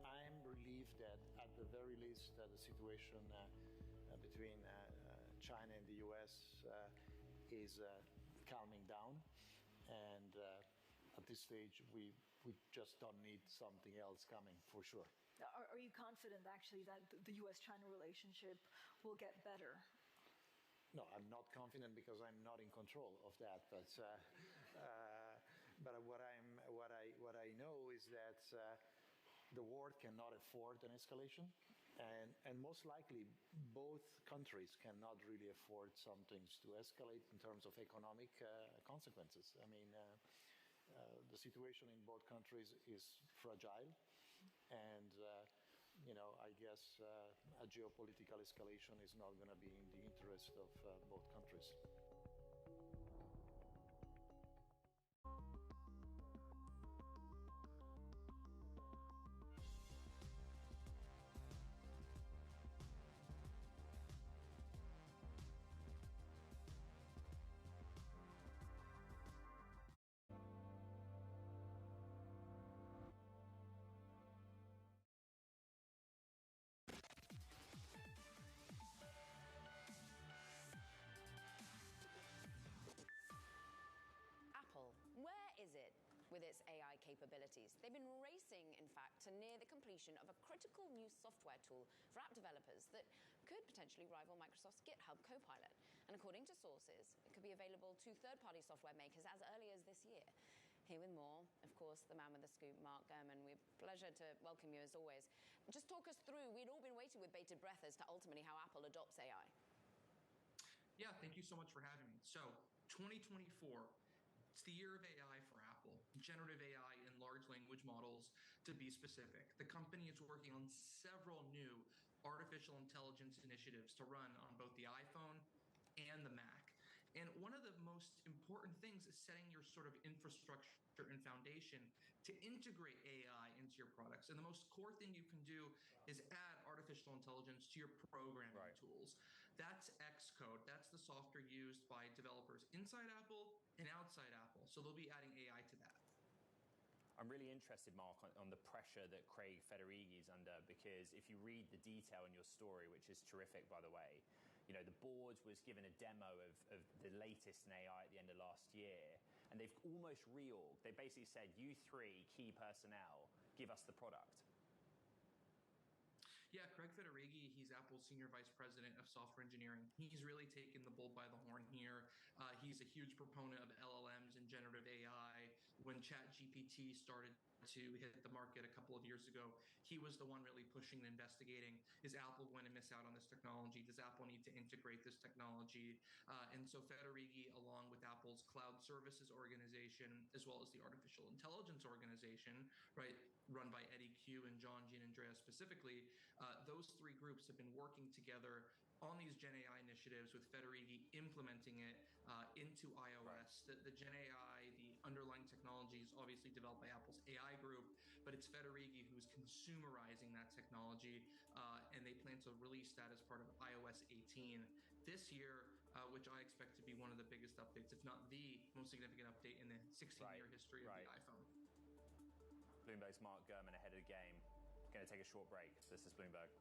I am relieved that at the very least the situation between China and the US is calming down, and at this stage we just don't need something else coming for sure. Are you confident actually that the US-China relationship will get better? No, I'm not confident because I'm not in control of that. But what I know is that the world cannot afford an escalation, and most likely both countries cannot really afford some things to escalate in terms of economic consequences. I mean, the situation in both countries is fragile, and I guess a geopolitical escalation is not going to be in the interest of both countries. with its AI capabilities. They've been racing, in fact, to near the completion of a critical new software tool for app developers that could potentially rival Microsoft's GitHub Copilot. And according to sources, it could be available to third-party software makers as early as this year. Here with more, of course, the man with the scoop, Mark Gurman. We're pleasure to welcome you as always. Just talk us through, we'd all been waiting with bated breath as to ultimately how Apple adopts AI. Yeah, thank you so much for having me. So 2024, it's the year of AI for Apple, generative AI and large language models to be specific. The company is working on several new artificial intelligence initiatives to run on both the iPhone and the Mac. And one of the most important things is setting your sort of infrastructure and foundation to integrate AI into your products. And the most core thing you can do is add artificial intelligence to your programming tools. That's Xcode. That's the software used by developers inside Apple and outside Apple. So they'll be adding AI to that. I'm really interested, Mark, on the pressure that Craig Federighi is under, because if you read the detail in your story, which is terrific, by the way, you know, the board was given a demo of the latest in AI at the end of last year, and they've almost reorged. They basically said, you three key personnel, give us the product. Yeah, Craig Federighi, he's Apple's Senior Vice President of Software Engineering. He's really taken the bull by the horn here. He's a huge proponent of LLMs and generative AI. When ChatGPT started to hit the market a couple of years ago, he was the one really pushing and investigating, is Apple going to miss out on this technology? Does Apple need to integrate this technology? And so Federighi, along with Apple's cloud services organization, as well as the artificial intelligence organization, right, run by Eddie Q and John Gianandrea specifically, those three groups have been working together on these Gen AI initiatives, with Federighi implementing it into iOS. The Gen AI, the underlying technology is obviously developed by Apple's AI group, but it's Federighi who's consumerizing that technology, and they plan to release that as part of iOS 18 this year, which I expect to be one of the biggest updates, if not the most significant update in the 16-year history of the iPhone. Bloomberg's Mark Gurman ahead of the game. Going to take a short break. This is Bloomberg.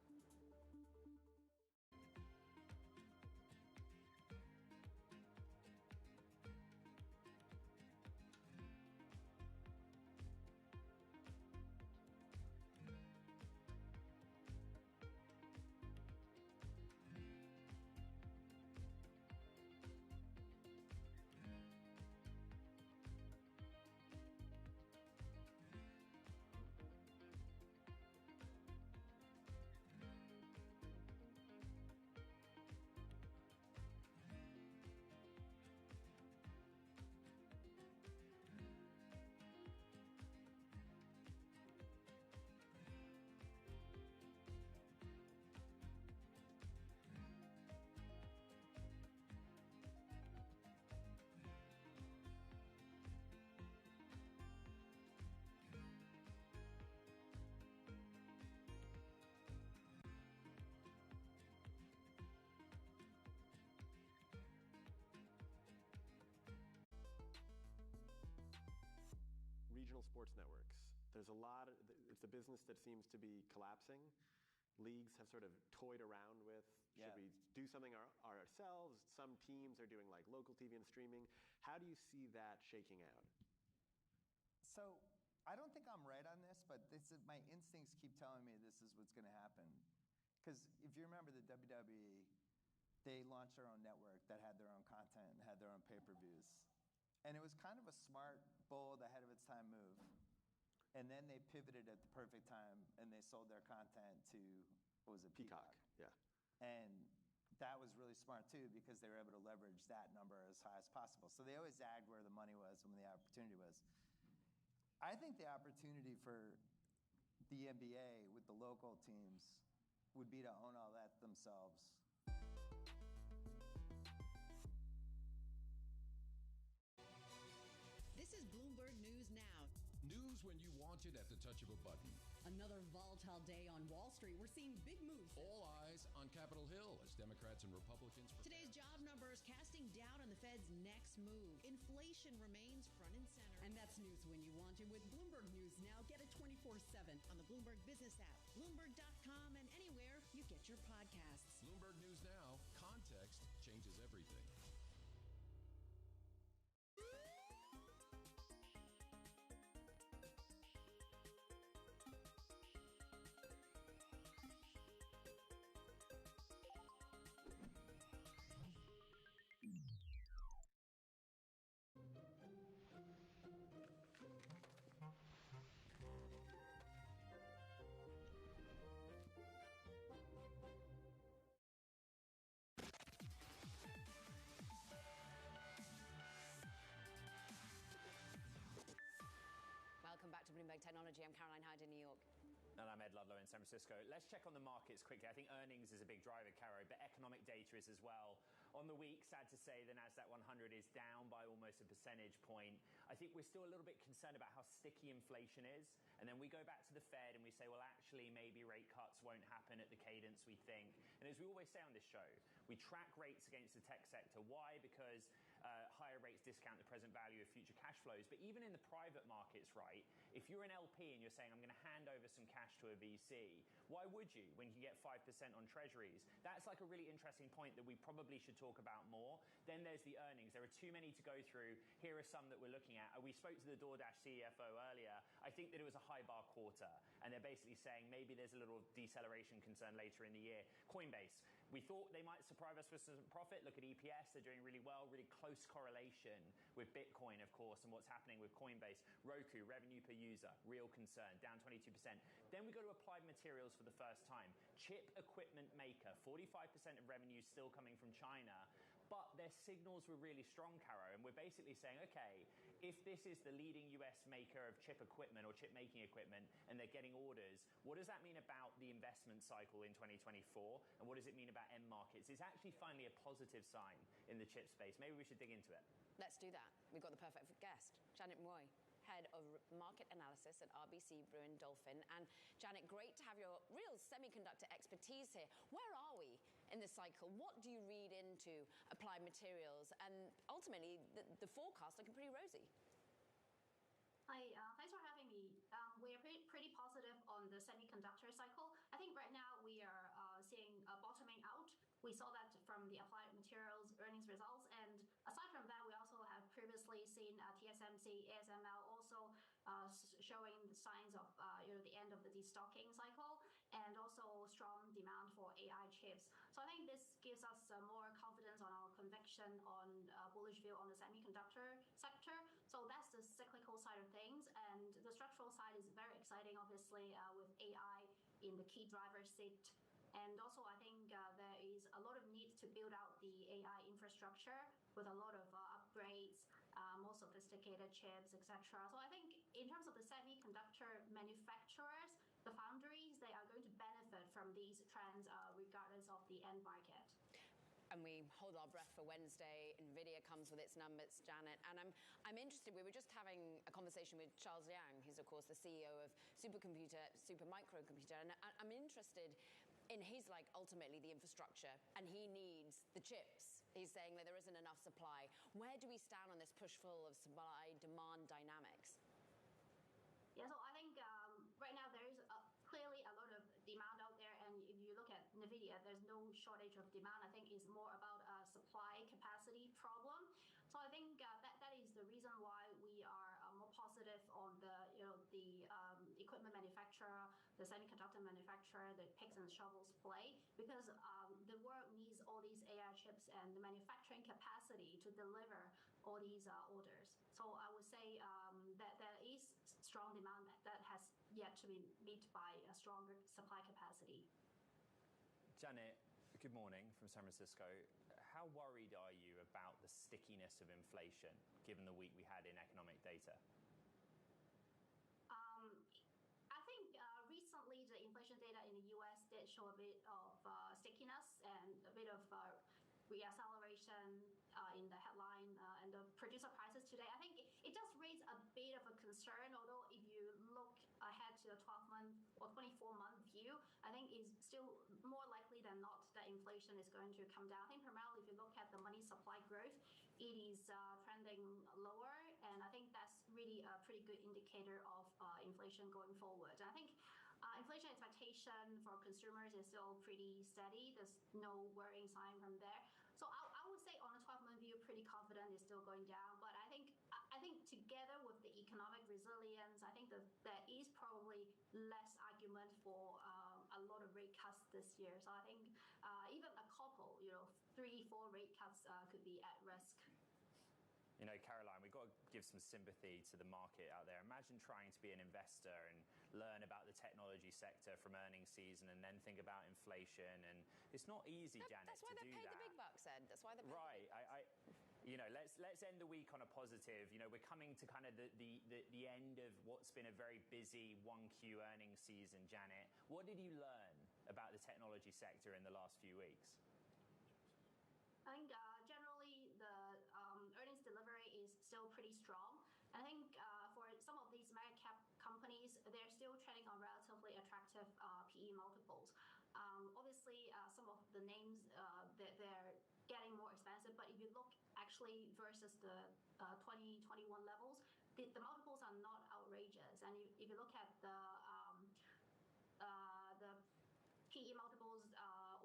Regional sports networks. There's a lot of, it's a business that seems to be collapsing. Leagues have sort of toyed around with, should we do something ourselves? Some teams are doing like local TV and streaming. How do you see that shaking out? So I don't think I'm right on this, but my instincts keep telling me this is what's going to happen. Because if you remember the WWE, they launched their own network that had their own content and had their own pay-per-views. And it was kind of a smart, bold, ahead of its time move. And then they pivoted at the perfect time and they sold their content to, what was it? Peacock. Yeah. And that was really smart too, because they were able to leverage that number as high as possible. So they always zagged where the money was and when the opportunity was. I think the opportunity for the NBA with the local teams would be to own all that themselves. This is Bloomberg News Now. News when you want it at the touch of a button. Another volatile day on Wall Street. We're seeing big moves. All eyes on Capitol Hill as Democrats and Republicans prepare. Today's job numbers casting doubt on the Fed's next move. Inflation remains front and center. And that's news when you want it with Bloomberg News Now. Get it 24/7 on the Bloomberg Business app, Bloomberg.com, and anywhere you get your podcasts. Bloomberg News Now. Context changes everything. Inside Technology. I'm Caroline Hyde in New York. And I'm Ed Ludlow in San Francisco. Let's check on the markets quickly. I think earnings is a big driver, Caro, but economic data is as well. On the week, sad to say, the NASDAQ 100 is down by almost a percentage point. I think we're still a little bit concerned about how sticky inflation is. And then we go back to the Fed and we say, well, actually, maybe rate cuts won't happen at the cadence we think. And as we always say on this show, we track rates against the tech sector. Why? Because higher rates discount the present value of future cash flows. But even in the private markets, right, if you're an LP and you're saying, I'm going to hand over some cash to a VC, why would you when you get 5% on treasuries? That's like a really interesting point that we probably should talk about more. Then there's the earnings. There are too many to go through. Here are some that we're looking at. We spoke to the DoorDash CFO earlier. I think that it was a high bar quarter, and they're basically saying maybe there's a little deceleration concern later in the year. Coinbase, we thought they might surprise us with some profit. Look at EPS. They're doing really well, really close correlation with Bitcoin, of course, and what's happening with Coinbase. Roku, revenue per user, real concern, down 22%. Then we go to Applied Materials for the first time. Chip equipment maker, 45% of revenue still coming from China, but their signals were really strong, Caro, and we're basically saying, okay, if this is the leading US maker of chip equipment or chip making equipment and they're getting orders, what does that mean about the investment cycle in 2024? And what does it mean about end markets? It's actually finally a positive sign in the chip space. Maybe we should dig into it. Let's do that. We've got the perfect guest, Janet Moy, Head of Market Analysis at RBC Brewin Dolphin. And Janet, great to have your real semiconductor expertise here. Where are we in the cycle? What do you read into Applied Materials? And ultimately, the forecast looking pretty rosy. Hi, thanks for having me. We are pretty positive on the semiconductor cycle. I think right now we are seeing a bottoming out. We saw that from the Applied Materials earnings results. And aside from that, we also have previously seen TSMC, ASML also showing signs of the end of the destocking cycle and also strong demand for AI chips. So I think this gives us more confidence on our conviction on bullish view on the semiconductor sector. So that's the cyclical side of things. And the structural side is very exciting, obviously, with AI in the key driver seat. And also, I think there is a lot of need to build out the AI infrastructure with a lot of upgrades, more sophisticated chips, etc. So I think in terms of the semiconductor manufacturers, the foundries, they are going to benefit from these trends regardless of the end market. And we hold our breath for Wednesday. NVIDIA comes with its numbers, Janet. And I'm interested, we were just having a conversation with Charles Liang, who's, of course, the CEO of Supermicrocomputer. And I'm interested in his, ultimately the infrastructure, and he needs the chips. He's saying that there isn't enough supply. Where do we stand on this push-pull of supply-demand dynamics? Yeah, so I think right now there is clearly a lot of demand out there, and if you look at NVIDIA, there's no shortage of demand. I think it's more about a supply capacity problem. So I think that is the reason why we are more positive on the equipment manufacturer, the semiconductor manufacturer, the picks and shovels play, because the world needs all these AI chips and the manufacturing capacity to deliver all these orders. So I would say that there is strong demand that has yet to be met by a stronger supply capacity. Janet, good morning from San Francisco. How worried are you about the stickiness of inflation, given the week we had in economic data? I think recently the inflation data in the US did show a bit of stickiness and a bit of reacceleration in the headline and the producer prices today. I think it does raise a bit of a concern, although if you look ahead to a 12-month or 24-month view, I think it's still more likely than not that inflation is going to come down. I think primarily if you look at the money supply growth, it is trending lower, and I think that's really a pretty good indicator of inflation going forward. And I think inflation expectation for consumers is still pretty steady. There's no worrying sign from there. So I would say on a 12-month view, pretty confident it's still going down. But I think together with the economic resilience, I think that there is probably less argument for a lot of rate cuts this year. So I think even a couple, 3-4 rate cuts could be at risk. Caroline, we've got to give some sympathy to the market out there. Imagine trying to be an investor and learn about the technology sector from earnings season and then think about inflation. And it's not easy, Janet, That's why to do that. they paid the big bucks, Ed. That's why they paid Right. let's end the week on a positive. We're coming to kind of the end of what's been a very busy 1Q earnings season, Janet. What did you learn about the technology sector in the last few weeks? I think generally the earnings delivery is still pretty strong. I think for some of these mega cap companies, they're still trading on relatively attractive PE multiples. Obviously, some of the names they're getting more expensive, but if you look actually versus the 2021 levels, the multiples are not outrageous. And if you look at the PE multiples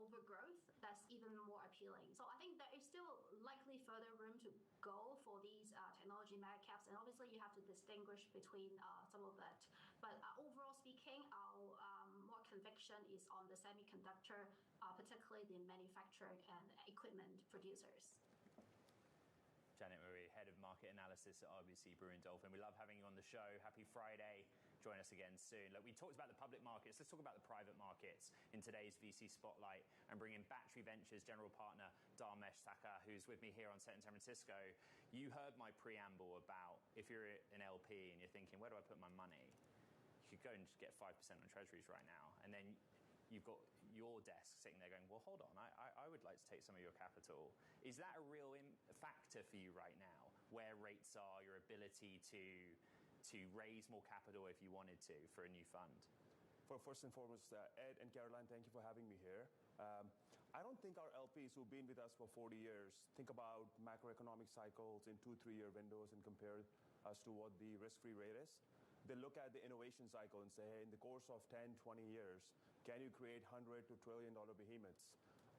over growth, that's even more appealing. So I think there is still likely further room to go for these technology mega caps, and obviously you have to distinguish between some of that. But overall speaking, our more conviction is on the semiconductor, particularly the manufacturing and equipment producers. Janet Marie, Head of Market Analysis at RBC Brewin Dolphin. We love having you on the show. Happy Friday. Join us again soon. Look, we talked about the public markets. Let's talk about the private markets in today's VC Spotlight and bring in Battery Ventures General Partner Dharmesh Thakur, who's with me here on set in San Francisco. You heard my preamble about if you're an LP and you're thinking, where do I put my money? You could go and just get 5% on Treasuries right now. And then you've got your desk sitting there going, well, hold on, I would like to take some of your capital. Is that a real factor for you right now, where rates are, your ability to raise more capital if you wanted to for a new fund? First and foremost, Ed and Caroline, thank you for having me here. I don't think our LPs who've been with us for 40 years think about macroeconomic cycles in 2-3 year windows and compare us to what the risk-free rate is. They look at the innovation cycle and say, hey, in the course of 10, 20 years, can you create $100 to $1 trillion behemoths?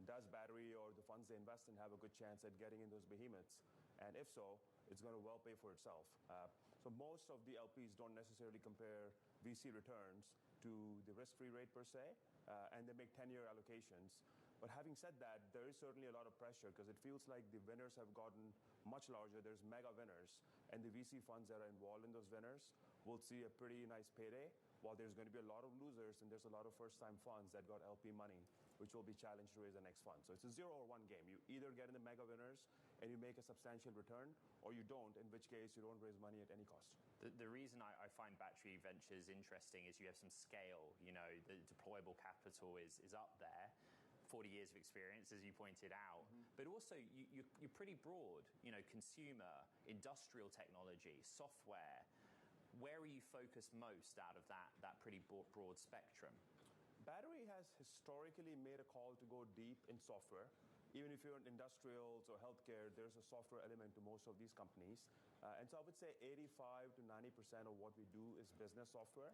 Does Battery or the funds they invest in have a good chance at getting in those behemoths? And if so, it's going to well pay for itself. So most of the LPs don't necessarily compare VC returns to the risk-free rate per se, and they make 10-year allocations. But having said that, there is certainly a lot of pressure because it feels like the winners have gotten much larger. There's mega winners, and the VC funds that are involved in those winners will see a pretty nice payday, while there's going to be a lot of losers, and there's a lot of first-time funds that got LP money, which will be challenged to raise the next fund. So it's a 0 or 1 game. You either get in the mega winners and you make a substantial return, or you don't, in which case you don't raise money at any cost. The reason I find Battery Ventures interesting is you have some scale. The deployable capital is up there. 40 years of experience, as you pointed out, but also you're pretty broad, consumer, industrial technology, software. Where are you focused most out of that pretty broad spectrum? Battery has historically made a call to go deep in software. Even if you're in industrials or healthcare, there's a software element to most of these companies. And so I would say 85 to 90% of what we do is business software.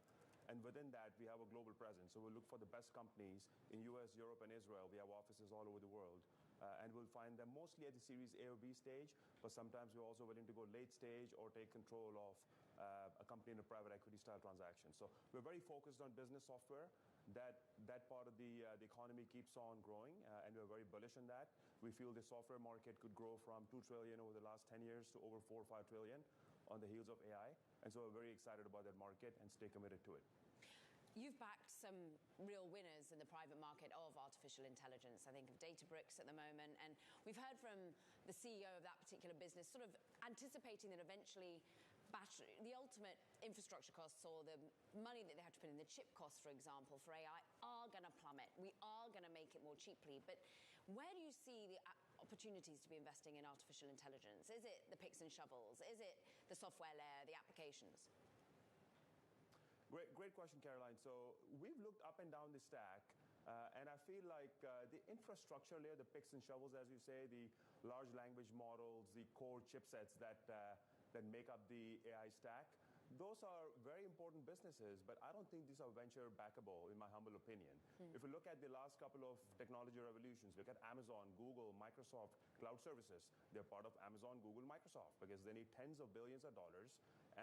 And within that, we have a global presence. So we'll look for the best companies in US, Europe, and Israel. We have offices all over the world. And we'll find them mostly at the Series A or B stage, but sometimes we're also willing to go late stage or take control of a company in a private equity style transaction. So we're very focused on business software. That part of the economy keeps on growing, and we're very bullish on that. We feel the software market could grow from $2 trillion over the last 10 years to over $4 or $5 trillion on the heels of AI. And so we're very excited about that market and stay committed to it. You've backed some real winners in the private market of artificial intelligence. I think of Databricks at the moment. And we've heard from the CEO of that particular business sort of anticipating that eventually the ultimate infrastructure costs or the money that they have to put in, the chip costs, for example, for AI, are going to plummet. We are going to make it more cheaply. But where do you see the opportunities to be investing in artificial intelligence? Is it the picks and shovels? Is it the software layer, the applications? Great question, Caroline. So we've looked up and down the stack, and I feel like the infrastructure layer, the picks and shovels, as you say, the large language models, the core chipsets that make up the AI stack, those are very important businesses, but I don't think these are venture backable, in my humble opinion. If you look at the last couple of technology revolutions, look at Amazon, Google, Microsoft, cloud services. They're part of Amazon, Google, Microsoft, because they need tens of billions of dollars,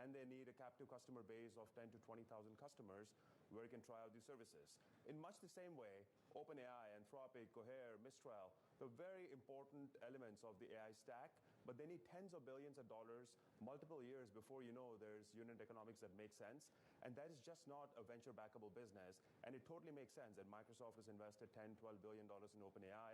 and they need a captive customer base of 10 to 20,000 customers where you can try out these services. In much the same way, OpenAI, Anthropic, Cohere, Mistral, they're very important elements of the AI stack, but they need tens of billions of dollars, multiple years before you know there's unit economics that make sense. And that is just not a venture backable business. And it totally makes sense that Microsoft has invested $10, $12 billion in OpenAI.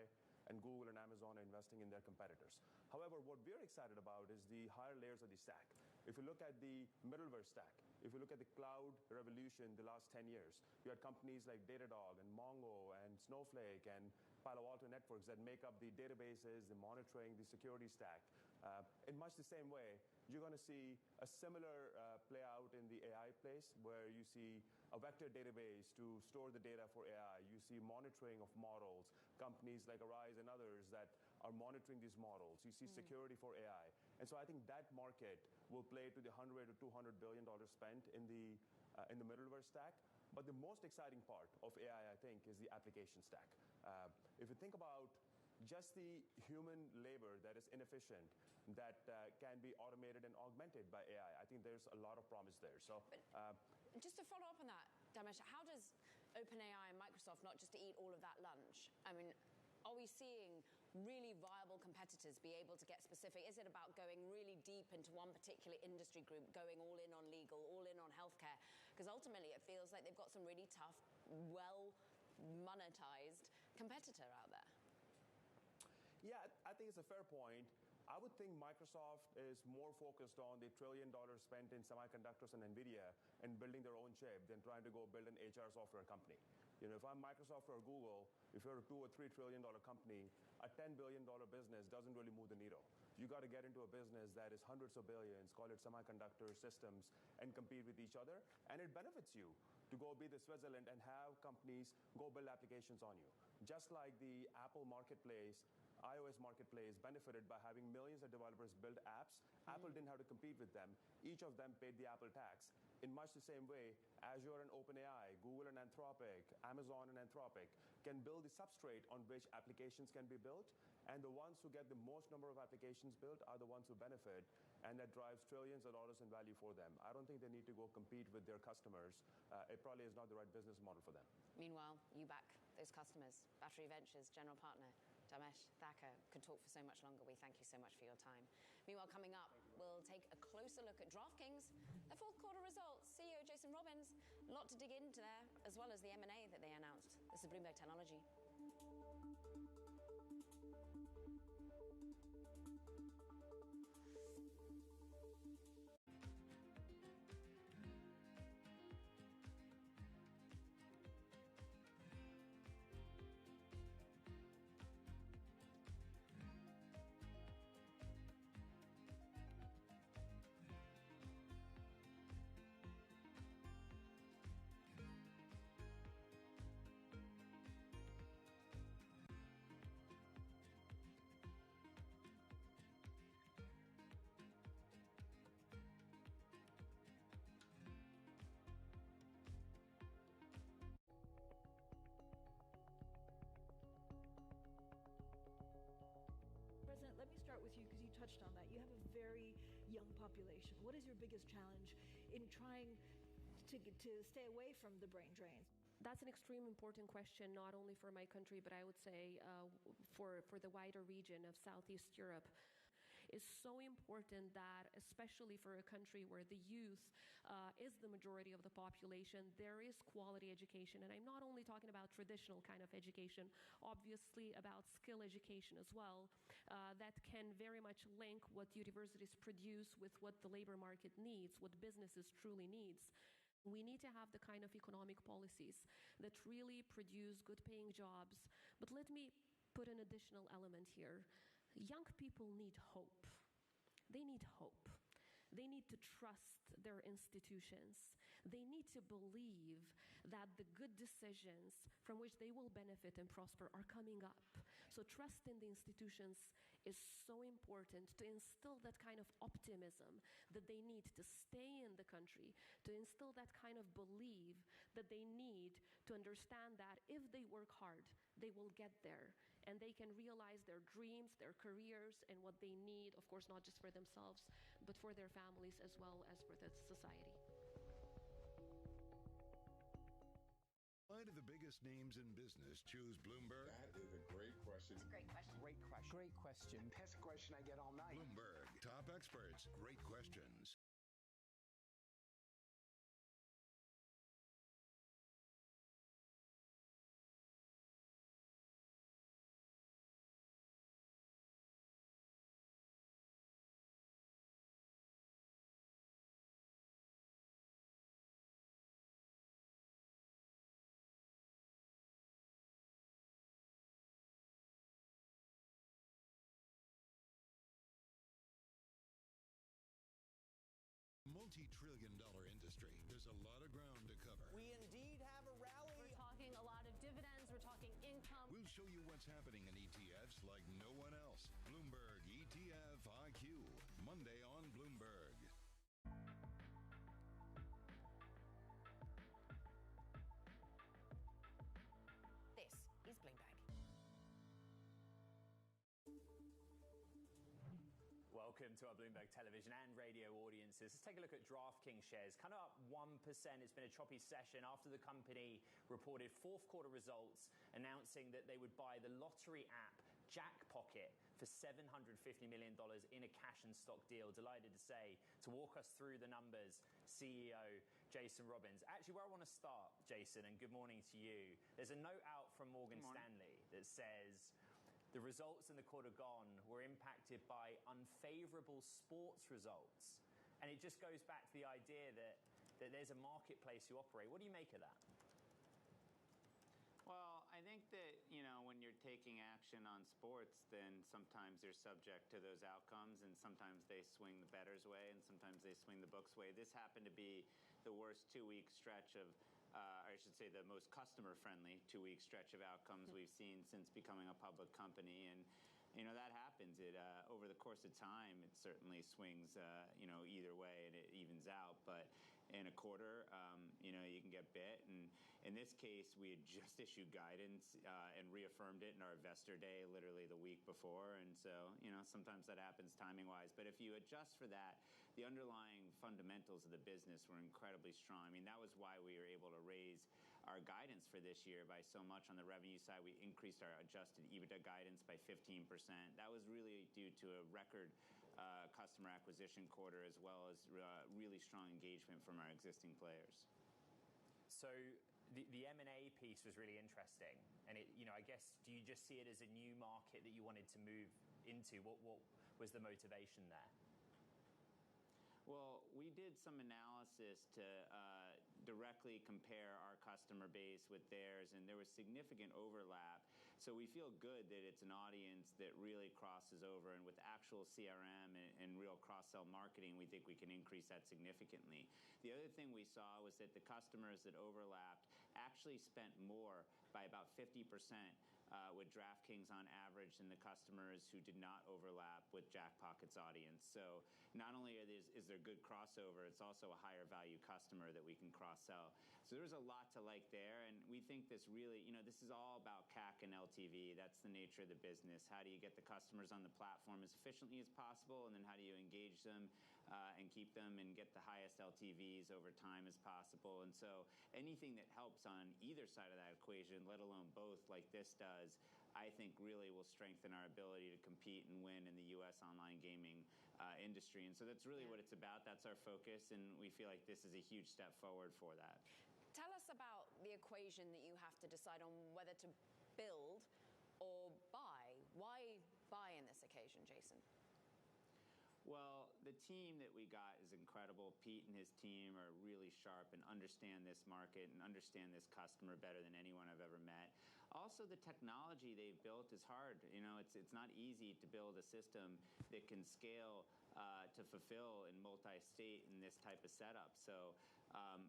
and Google and Amazon are investing in their competitors. However, what we're excited about is the higher layers of the stack. If you look at the middleware stack, if you look at the cloud revolution the last 10 years, you had companies like Datadog and Mongo and Snowflake and Palo Alto Networks that make up the databases, the monitoring, the security stack. In much the same way, you're going to see a similar play out in the AI place, where you see a vector database to store the data for AI. You see monitoring of models, companies like Arise and others that are monitoring these models. You see security for AI. And so I think that market will play to the $100 to $200 billion spent in the middleware stack. But the most exciting part of AI, I think, is the application stack. If you think about just the human labor that is inefficient, that can be automated and augmented by AI, I think there's a lot of promise there. So, just to follow up on that, Damesh, how does OpenAI and Microsoft not just eat all of that lunch? I mean, are we seeing really viable competitors be able to get specific? Is it about going really deep into one particular industry group, going all in on legal, all in on healthcare? Because ultimately it feels like they've got some really tough, well-monetized competitor out there. Yeah, I think it's a fair point. I would think Microsoft is more focused on the $1 trillion spent in semiconductors and NVIDIA and building their own chip than trying to go build an HR software company. You know, if I'm Microsoft or Google, if you're a $2 or $3 trillion company, a $10 billion business doesn't really move the needle. You got to get into a business that is hundreds of billions, call it semiconductor systems, and compete with each other. And it benefits you to go be the Switzerland and have companies go build applications on you. Just like the Apple marketplace, iOS marketplace benefited by having millions of developers build apps. Apple didn't have to compete with them. Each of them paid the Apple tax. In much the same way, Azure and OpenAI, Google and Anthropic, Amazon and Anthropic can build the substrate on which applications can be built. And the ones who get the most number of applications built are the ones who benefit. And that drives trillions of dollars in value for them. I don't think they need to go compete with their customers. It probably is not the right business model for them. Meanwhile, you back those customers. Battery Ventures, general partner. Damesh Thakur could talk for so much longer. We thank you so much for your time. Meanwhile, coming up, we'll take a closer look at DraftKings, their fourth quarter results, CEO Jason Robbins, a lot to dig into there, as well as the M&A that they announced. This is Bloomberg Technology. President, let me start with you because you touched on that. You have a very young population. What is your biggest challenge in trying to stay away from the brain drain? That's an extremely important question, not only for my country, but I would say for the wider region of Southeast Europe. It's so important that, especially for a country where the youth is the majority of the population, there is quality education. And I'm not only talking about traditional kind of education, obviously about skill education as well, that can very much link what universities produce with what the labor market needs, what businesses truly needs. We need to have the kind of economic policies that really produce good paying jobs. But let me put an additional element here. Young people need hope. They need hope. They need to trust their institutions. They need to believe that the good decisions from which they will benefit and prosper are coming up. So trust in the institutions is so important to instill that kind of optimism that they need to stay in the country, to instill that kind of belief that they need to understand that if they work hard, they will get there and they can realize their dreams, their careers, and what they need, of course, not just for themselves, but for their families as well as for the society. Why do the biggest names in business choose Bloomberg? That is a great question. It's a great question. Great question. Great question. That's a question I get all night. Bloomberg, top experts, great questions. multi-trillion-dollar industry. There's a lot of ground to cover. We indeed have a rally. We're talking a lot of dividends. We're talking income. We'll show you what's happening in ETFs like no one else. Bloomberg ETF IQ, Monday on Bloomberg. This is Bloomberg. Welcome to our Bloomberg television and radio audiences. Let's take a look at DraftKings shares. Kind of up 1%. It's been a choppy session after the company reported fourth quarter results, announcing that they would buy the lottery app Jackpocket for $750 million in a cash and stock deal. Delighted to say, to walk us through the numbers, CEO Jason Robins. Actually, where I want to start, Jason, and good morning to you. There's a note out from Morgan Stanley that says, the results in the quarter gone were impacted by unfavorable sports results. And it just goes back to the idea that there's a marketplace you operate. What do you make of that? Well, I think that, when you're taking action on sports, then sometimes you're subject to those outcomes, and sometimes they swing the bettors' way, and sometimes they swing the books' way. This happened to be the worst 2-week stretch of I should say the most customer-friendly 2-week stretch of outcomes we've seen since becoming a public company. And, that happens. It over the course of time, it certainly swings, either way, and it evens out. But in a quarter, you can get bit. And in this case, we had just issued guidance and reaffirmed it in our investor day literally the week before. And so, sometimes that happens timing-wise. But if you adjust for that, the underlying fundamentals of the business were incredibly strong. I mean, that was why we were able to raise our guidance for this year by so much. On the revenue side, we increased our adjusted EBITDA guidance by 15%. That was really due to a record customer acquisition quarter, as well as really strong engagement from our existing players. So the M&A piece was really interesting. And I guess, do you just see it as a new market that you wanted to move into? What was the motivation there? Well, we did some analysis to directly compare our customer base with theirs, and there was significant overlap. So we feel good that it's an audience that really crosses over, and with actual CRM and real cross-sell marketing, we think we can increase that significantly. The other thing we saw was that the customers that overlapped actually spent more by about 50% with DraftKings on average than the customers who did not overlap with Jackpocket's audience. So not only is there good crossover, it's also a higher value customer that we can cross-sell. So there's a lot to like there, and we think this really, this is all about CAC and LTV. That's the nature of the business. How do you get the customers on the platform as efficiently as possible, and then how do you engage them and keep them and get the highest LTVs over time as possible? And so anything that helps on either side of that equation, let alone both like this does, I think really will strengthen our ability to compete and win in the U.S. online gaming industry. And so that's really what it's about. That's our focus, and we feel like this is a huge step forward for that. Tell us about the equation that you have to decide on whether to build or buy. Why buy in this occasion, Jason? Well, the team that we got is incredible. Pete and his team are really sharp and understand this market and understand this customer better than anyone I've ever met. Also, the technology they've built is hard. It's not easy to build a system that can scale to fulfill in multi-state in this type of setup. So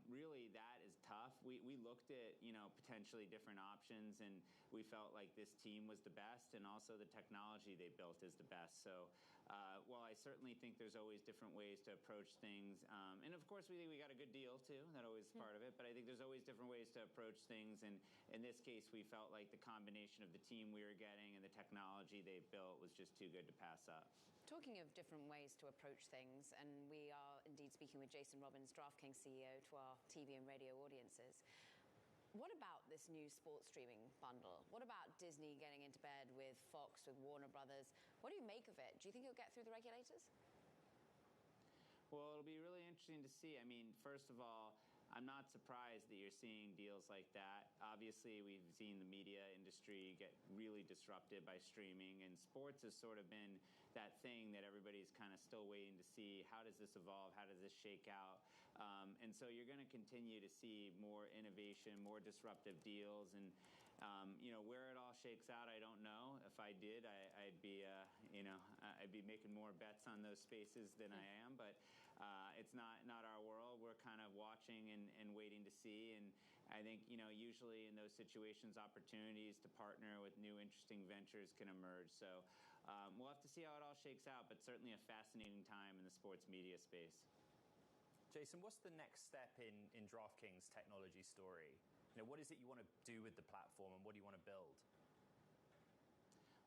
really, that is tough. We looked at potentially different options, and we felt like this team was the best, and also the technology they built is the best. So while I certainly think there's always different ways to approach things, and of course we think we got a good deal too. That always is part of it. But I think there's always different ways to approach things, and in this case, we felt like the combination of the team we were getting and the technology they built was just too good to pass up. Talking of different ways to approach things, and we are indeed speaking with Jason Robins, DraftKings CEO, to our TV and radio audiences. What about this new sports streaming bundle? What about Disney getting into bed with Fox, with Warner Brothers? What do you make of it? Do you think it'll get through the regulators? Well, it'll be really interesting to see. I mean, first of all, I'm not surprised that you're seeing deals like that. Obviously, we've seen the media industry get really disrupted by streaming, and sports has sort of been that thing that everybody's kind of still waiting to see. How does this evolve? How does this shake out? And so you're going to continue to see more innovation, more disruptive deals, and where it all shakes out, I don't know. If I did, I'd be making more bets on those spaces than I am. But It's not our world. We're kind of watching and waiting to see. And I think, usually in those situations, opportunities to partner with new interesting ventures can emerge. So we'll have to see how it all shakes out, but certainly a fascinating time in the sports media space. Jason, what's the next step in DraftKings' technology story? What is it you want to do with the platform, and what do you want to build?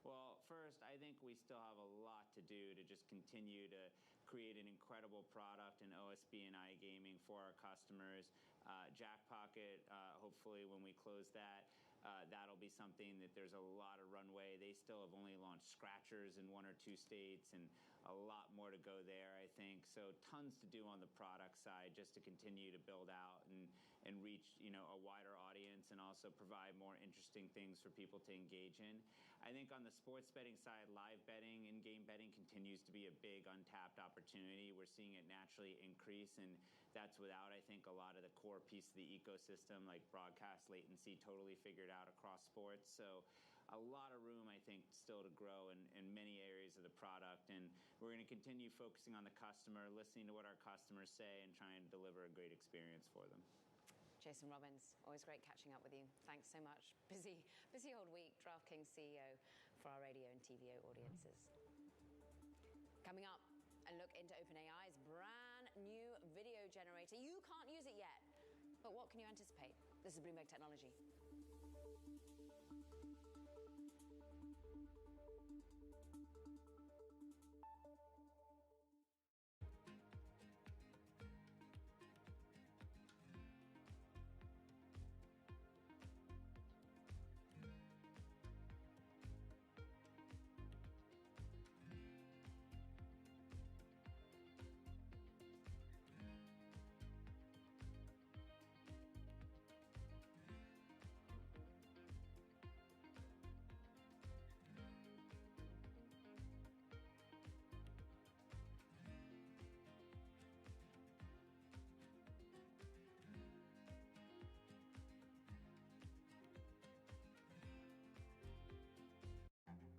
Well, first, I think we still have a lot to do to just continue to create an incredible product in OSB and iGaming for our customers. Jackpocket, hopefully when we close that, that'll be something that there's a lot of runway. They still have only launched scratchers in 1 or 2 states, and a lot more to go there, I think. So tons to do on the product side just to continue to build out and reach a wider audience, and also provide more interesting things for people to engage in. I think on the sports betting side, live betting and game betting continues to be a big untapped opportunity. We're seeing it naturally increase, and that's without, I think, a lot of the core piece of the ecosystem like broadcast latency totally figured out across sports. So a lot of room, I think, still to grow in many areas of the product. And we're going to continue focusing on the customer, listening to what our customers say, and trying to deliver a great experience for them. Jason Robins, always great catching up with you. Thanks so much. Busy old week, DraftKings CEO for our radio and TV audiences. Coming up, a look into OpenAI's brand new video generator. You can't use it yet, but what can you anticipate? This is Bloomberg Technology.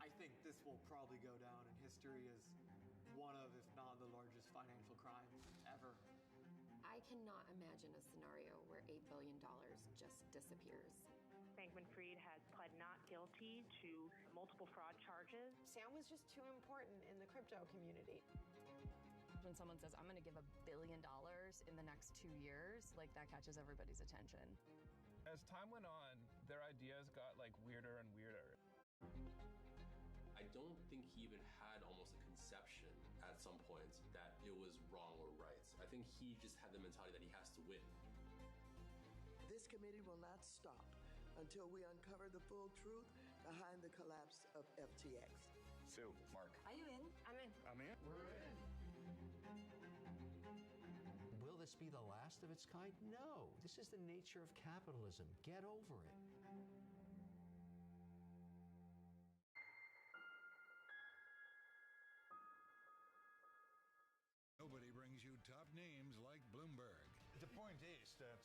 I think this will probably go down in history as one of, if not the largest financial crimes ever. I cannot imagine a scenario where $8 billion just disappears. Bankman-Fried has pled not guilty to multiple fraud charges. Sam was just too important in the crypto community. When someone says, I'm going to give $1 billion in the next 2 years, like that catches everybody's attention. As time went on, their ideas got weirder and weirder. I don't think he even had almost a conception at some points that it was wrong or right. I think he just had the mentality that he has to win. This committee will not stop until we uncover the full truth behind the collapse of FTX. Sue, Mark. Are you in? I'm in. I'm in. We're in. Will this be the last of its kind? No. This is the nature of capitalism. Get over it. Nobody brings you top names like Bloomberg. The point is that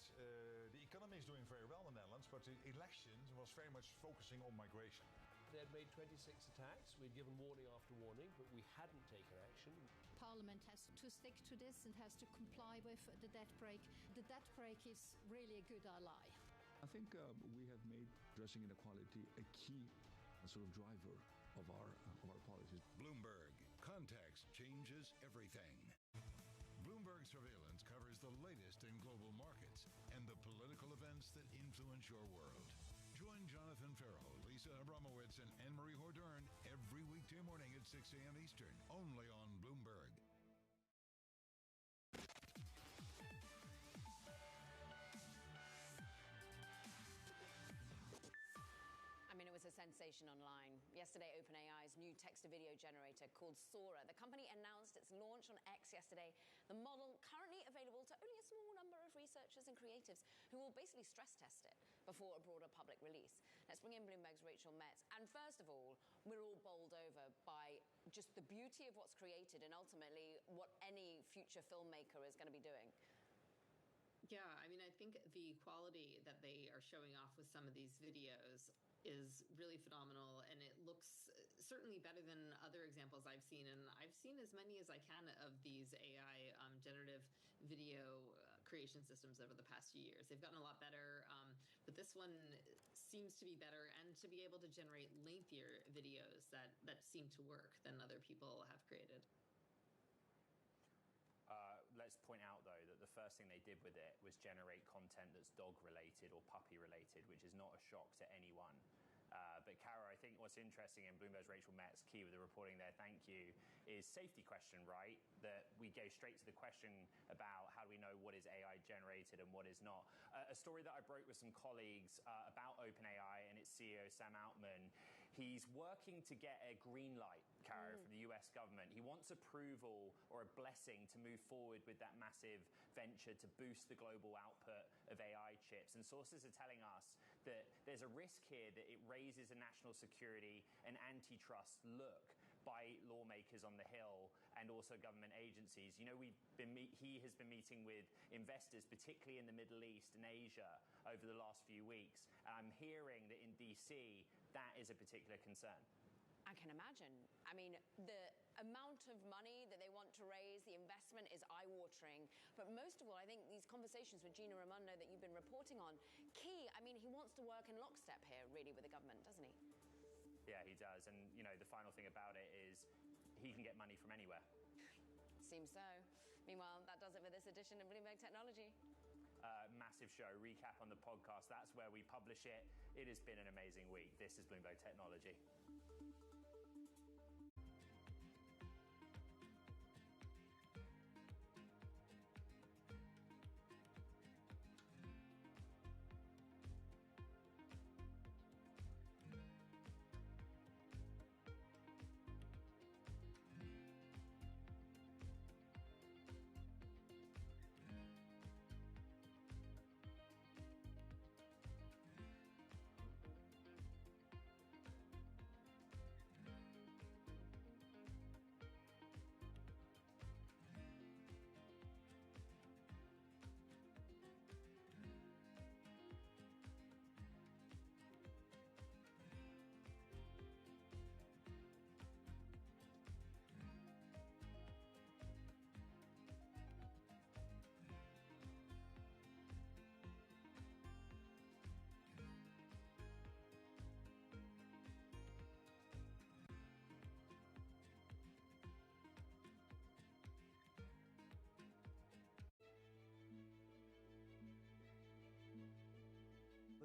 the economy is doing very well in the Netherlands, but the election was very much focusing on migration. They had made 26 attacks. We'd given warning after warning, but we hadn't taken action. Parliament has to stick to this and has to comply with the debt brake. The debt brake is really a good ally. I think we have made addressing inequality a key sort of driver of our policies. Bloomberg. Context changes everything. Bloomberg Surveillance covers the latest in global markets and the political events that influence your world. Join Jonathan Farrell, Lisa Abramowitz, and Anne-Marie Hordern every weekday morning at 6 a.m. Eastern, only on Bloomberg. I mean, it was a sensation online. Yesterday, OpenAI's new text-to-video generator called Sora. The company announced its launch on X yesterday. The model currently available to only a small number of researchers and creatives who will basically stress test it before a broader public release. Let's bring in Bloomberg's Rachel Metz. And first of all, we're all bowled over by just the beauty of what's created and ultimately what any future filmmaker is going to be doing. Yeah, I mean, I think the quality that they are showing off with some of these videos is really phenomenal, and it looks certainly better than other examples I've seen. And I've seen as many as I can of these AI generative video creation systems over the past few years. They've gotten a lot better, but this one seems to be better, and to be able to generate lengthier videos that seem to work than other people have created. Let's point out, though, that the first thing they did with it was generate content that's dog-related or puppy-related, which is not a shock to anyone. But Kara, I think what's interesting, in Bloomberg's Rachel Metz, key with the reporting there, thank you, is safety question, right? That we go straight to the question about how do we know what is AI generated and what is not. A story that I broke with some colleagues about OpenAI and its CEO, Sam Altman. He's working to get a green light, Kara, from the US government. He wants approval or a blessing to move forward with that massive venture to boost the global output of AI chips. And sources are telling us that there's a risk here that it raises a national security and antitrust look by lawmakers on the Hill and also government agencies. You know, he has been meeting with investors, particularly in the Middle East and Asia, over the last few weeks. And I'm hearing that in DC, that is a particular concern. I can imagine. I mean, the amount of money that they want to raise, the investment is eye-watering. But most of all, I think these conversations with Gina Raimondo that you've been reporting on, key. I mean, he wants to work in lockstep here, really, with the government, doesn't he? Yeah, he does. And, you know, the final thing about it is he can get money from anywhere. Seems so. Meanwhile, that does it for this edition of Bloomberg Technology. Massive show, recap on the podcast. That's where we publish it. It has been an amazing week. This is Bloomberg Technology.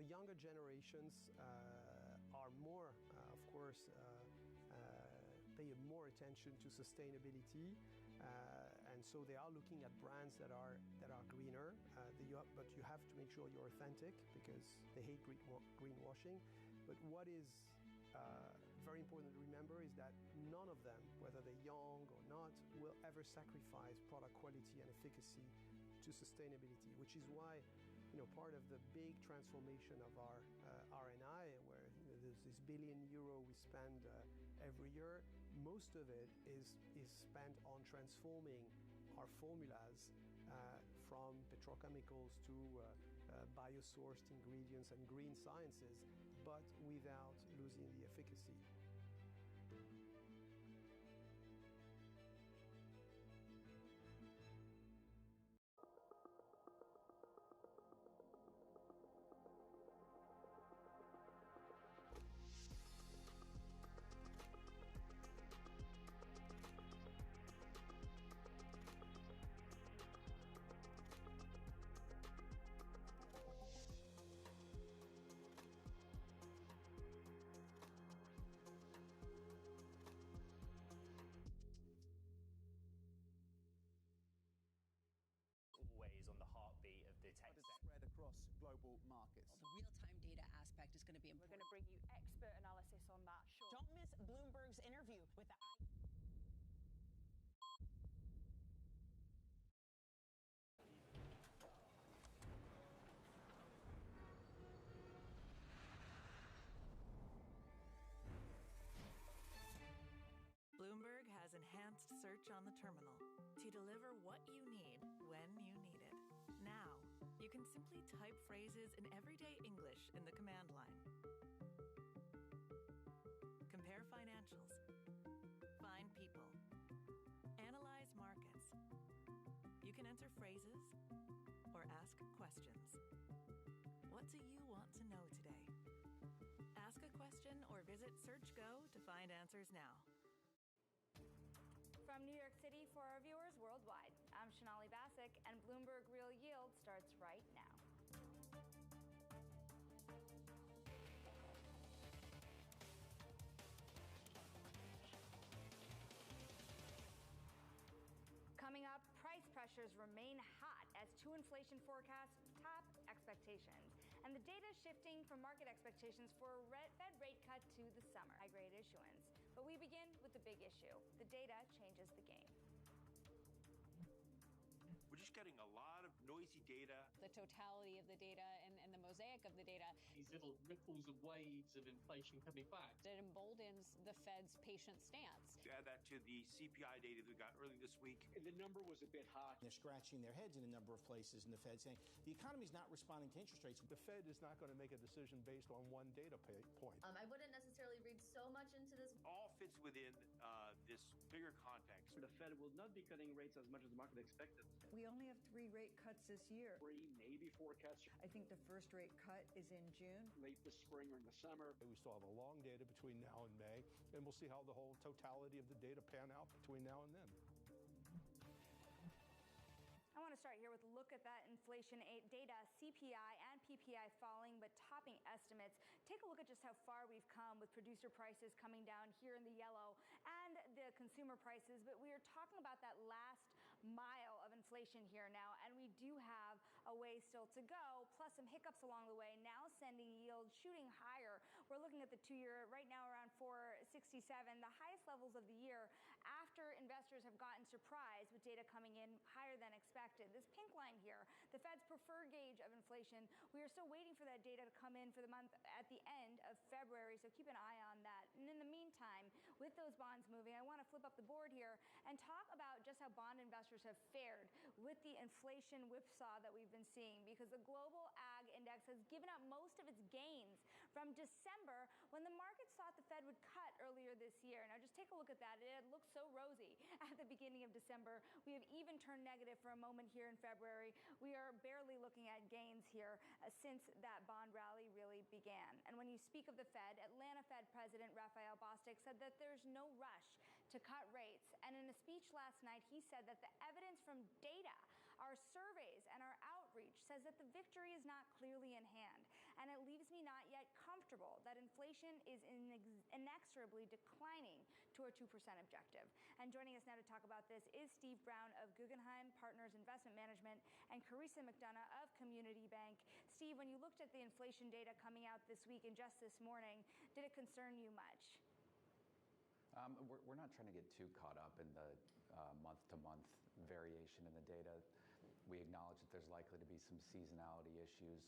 The younger generations are more, of course, pay more attention to sustainability, and so they are looking at brands that are greener. But you have to make sure you're authentic because they hate greenwashing. But what is very important to remember is that none of them, whether they're young or not, will ever sacrifice product quality and efficacy to sustainability, which is why part of the big transformation of our R&I, where there's this €1 billion we spend every year, most of it is spent on transforming our formulas from petrochemicals to biosourced ingredients and green sciences, but without losing the efficacy. Spread across global markets. The real-time data aspect is going to be important. We're going to bring you expert analysis on that. Sure. Don't miss Bloomberg's interview with the Bloomberg has enhanced search on the terminal to deliver what you need when you need it. Now, You can simply type phrases in everyday English in the command line. Compare financials. Find people. Analyze markets. You can enter phrases or ask questions. What do you want to know today? Ask a question or visit SearchGo to find answers now. From New York City for our viewers worldwide, I'm Shonali Bassick, and Bloomberg Real Yield starts right now. Coming up, price pressures remain hot as two inflation forecasts top expectations. And the data shifting from market expectations for a Fed rate cut to the summer high-grade issuance. But we begin with the big issue. The data changes the game. We're just getting a lot of noisy data. The totality of the data and the mosaic of the data. These little ripples and waves of inflation coming back. It emboldens the Fed's patient stance. Add that to the CPI data that we got early this week. The number was a bit hot. They're scratching their heads in a number of places in the Fed saying the economy's not responding to interest rates. The Fed is not going to make a decision based on one data point. I wouldn't necessarily read so much into this. All fits within this bigger context. The Fed will not be cutting rates as much as the market expected. We only have 3 rate cuts this year. 3, maybe 4 cuts. I think the first rate cut is in June. Late this spring or in the summer. We still have a long data between now and May, and we'll see how the whole totality of the data pan out between now and then. I want to start here with a look at that inflation data, CPI and PPI falling but topping estimates. Take a look at just how far we've come with producer prices coming down here in the yellow and the consumer prices. But we are talking about that last mile of inflation here now, and we do have a way still to go, plus some hiccups along the way, now sending yields shooting higher. We're looking at the 2-year right now around 4.67, the highest levels of the year after investors have gotten surprised with data coming in higher than expected. This pink line here, the Fed's preferred gauge of inflation, we are still waiting for that data to come in for the month at the end of February, so keep an eye on that. And in the meantime, with those bonds moving, I want to flip up the board here and talk about just how bond investors have fared with the inflation whipsaw that we've been seeing, because the global ag index has given up most of its gains from December when the markets thought the Fed would cut earlier this year. Now just take a look at that. It had looked so rosy at the beginning of December. We have even turned negative for a moment here in February. We are barely looking at gains here since that bond rally really began. And when you speak of the Fed, Atlanta Fed President Raphael Bostic said that there's no rush to cut rates. And in a speech last night, he said that the evidence from data, our surveys and our outreach says that the victory is not clearly in hand. And it leaves me not yet comfortable that inflation is inexorably declining to our 2% objective. And joining us now to talk about this is Steve Brown of Guggenheim Partners Investment Management and Carissa McDonough of Community Bank. Steve, when you looked at the inflation data coming out this week and just this morning, did it concern you much? We're not trying to get too caught up in the month-to-month variation in the data. We acknowledge that there's likely to be some seasonality issues,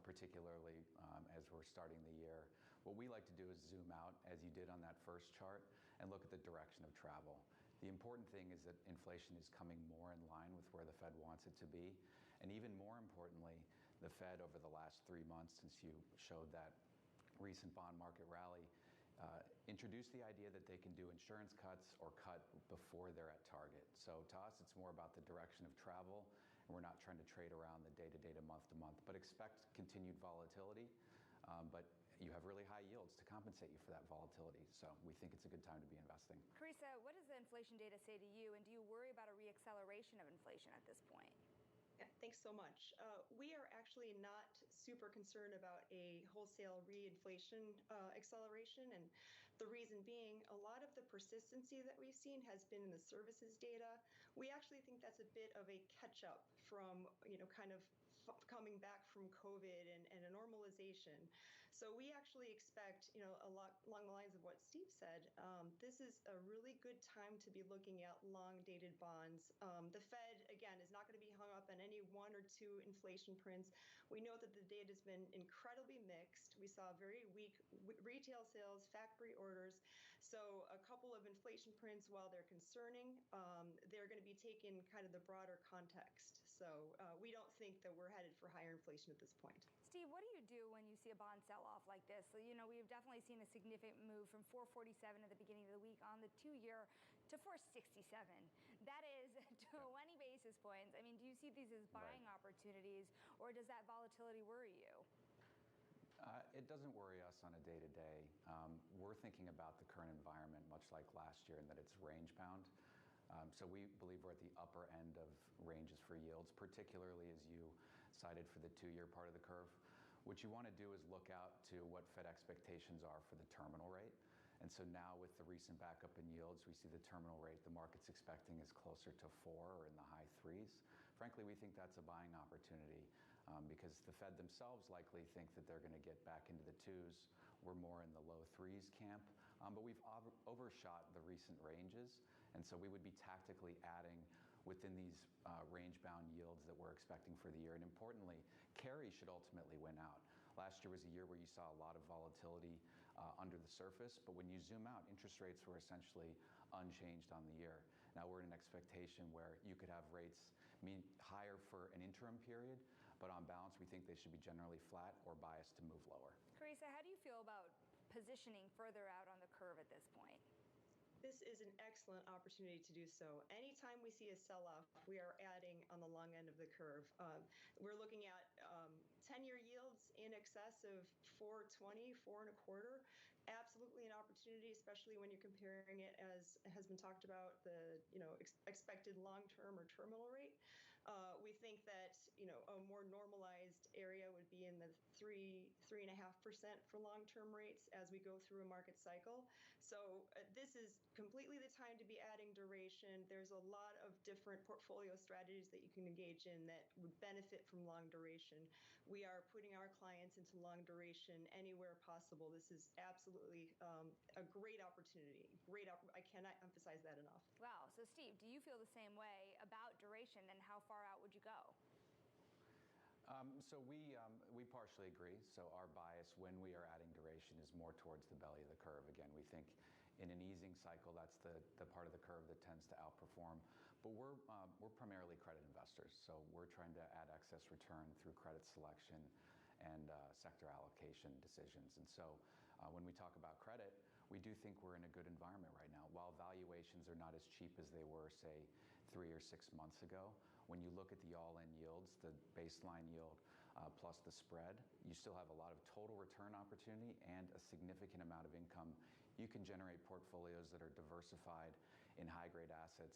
particularly as we're starting the year. What we like to do is zoom out, as you did on that first chart, and look at the direction of travel. The important thing is that inflation is coming more in line with where the Fed wants it to be. And even more importantly, the Fed over the last 3 months, since you showed that recent bond market rally, introduced the idea that they can do insurance cuts or cut before they're at target. So to us, it's more about the direction of travel, and we're not trying to trade around the day-to-day to month-to-month, but expect continued volatility. But you have really high yields to compensate you for that volatility. So we think it's a good time to be investing. Carissa, what does the inflation data say to you, and do you worry about a reacceleration of inflation at this point? Yeah, thanks so much. We are actually not super concerned about a wholesale reinflation acceleration, and the reason being a lot of the persistency that we've seen has been in the services data. We actually think that's a bit of a catch-up from, kind of coming back from COVID and a normalization. So we actually expect, a lot along the lines of what Steve said, this is a really good time to be looking at long-dated bonds. The Fed, again, is not going to be hung up on any 1 or 2 inflation prints. We know that the data has been incredibly mixed. We saw very weak retail sales, factory orders. So a couple of inflation prints, while they're concerning, they're going to be taken kind of the broader context. So we don't think that we're headed for higher inflation at this point. Steve, what do you do when you see a bond sell-off like this? So, we've definitely seen a significant move from 447 at the beginning of the week on the 2-year to 467. That is 20 basis points. I mean, do you see these as buying opportunities, or does that volatility worry you? It doesn't worry us on a day-to-day. We're thinking about the current environment much like last year in that it's range-bound. So we believe we're at the upper end of ranges for yields, particularly as you cited for the 2-year part of the curve. What you want to do is look out to what Fed expectations are for the terminal rate. And so now with the recent backup in yields, we see the terminal rate the market's expecting is closer to 4 or in the high 3s. Frankly, we think that's a buying opportunity because the Fed themselves likely think that they're going to get back into the 2s. We're more in the low 3s camp, but we've overshot the recent ranges, and so we would be tactically adding within these range-bound yields that we're expecting for the year. And importantly, carry should ultimately win out. Last year was a year where you saw a lot of volatility under the surface, but when you zoom out, interest rates were essentially unchanged on the year. Now we're in an expectation where you could have rates higher for an interim period, but on balance, we think they should be generally flat or biased to move lower. Carissa, how do you feel about positioning further out on the curve at this point? This is an excellent opportunity to do so. Anytime we see a sell-off, we are adding on the long end of the curve. We're looking at 10-year yields in excess of 4.20, 4.25. Absolutely an opportunity, especially when you're comparing it, as has been talked about, the expected long-term or terminal rate. We think that a more normalized area would be in the 3.5% for long-term rates as we go through a market cycle. So this is completely the time to be adding duration. There's a lot of different portfolio strategies that you can engage in that would benefit from long duration. We are putting our clients into long duration anywhere possible. This is absolutely a great opportunity. I cannot emphasize that enough. Wow. So Steve, do you feel the same way about duration, and how far out would you go? So we partially agree. So our bias when we are adding duration is more towards the belly of the curve. Again, we think in an easing cycle, that's the part of the curve that tends to outperform. But we're primarily credit investors, so we're trying to add excess return through credit selection and sector allocation decisions. And so when we talk about credit, we do think we're in a good environment right now. While valuations are not as cheap as they were, say, 3 or 6 months ago, when you look at the all-in yields, the baseline yield plus the spread, you still have a lot of total return opportunity and a significant amount of income. You can generate portfolios that are diversified in high-grade assets.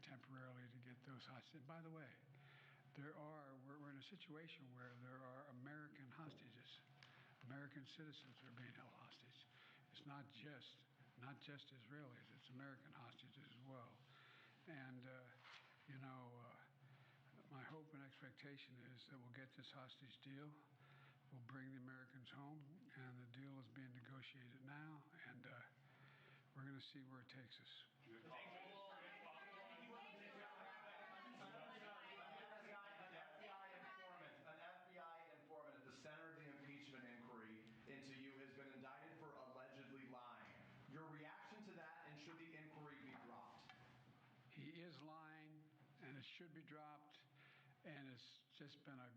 temporarily to get those hostages. By the way, we're in a situation where there are American hostages. American citizens are being held hostage. It's not just Israelis, it's American hostages as well. And, my hope and expectation is that we'll get this hostage deal. We'll bring the Americans home, and the deal is being negotiated now, and we're going to see where it takes us. An FBI informant at the center of the impeachment inquiry into you has been indicted for allegedly lying. Your reaction to that, and should the inquiry be dropped? He is lying, and it should be dropped, and it's just been an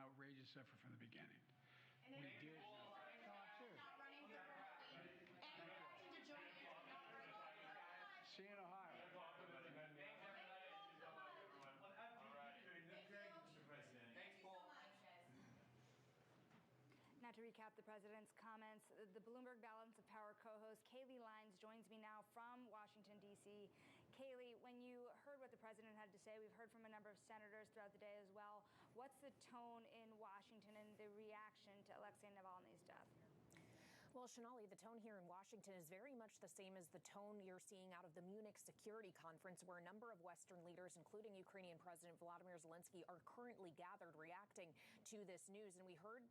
outrageous effort from the beginning. We did. See you in Ohio. Now to recap the president's comments, the Bloomberg Balance of Power co-host Kayleigh Lines joins me now from Washington, D.C. Kayleigh, when you heard what the president had to say, we've heard from a number of senators throughout the day as well. What's the tone in Washington and the reaction to Alexei Navalny's death? Well, Shonali, the tone here in Washington is very much the same as the tone you're seeing out of the Munich Security Conference, where a number of Western leaders, including Ukrainian President Volodymyr Zelensky, are currently gathered reacting to this news. And we heard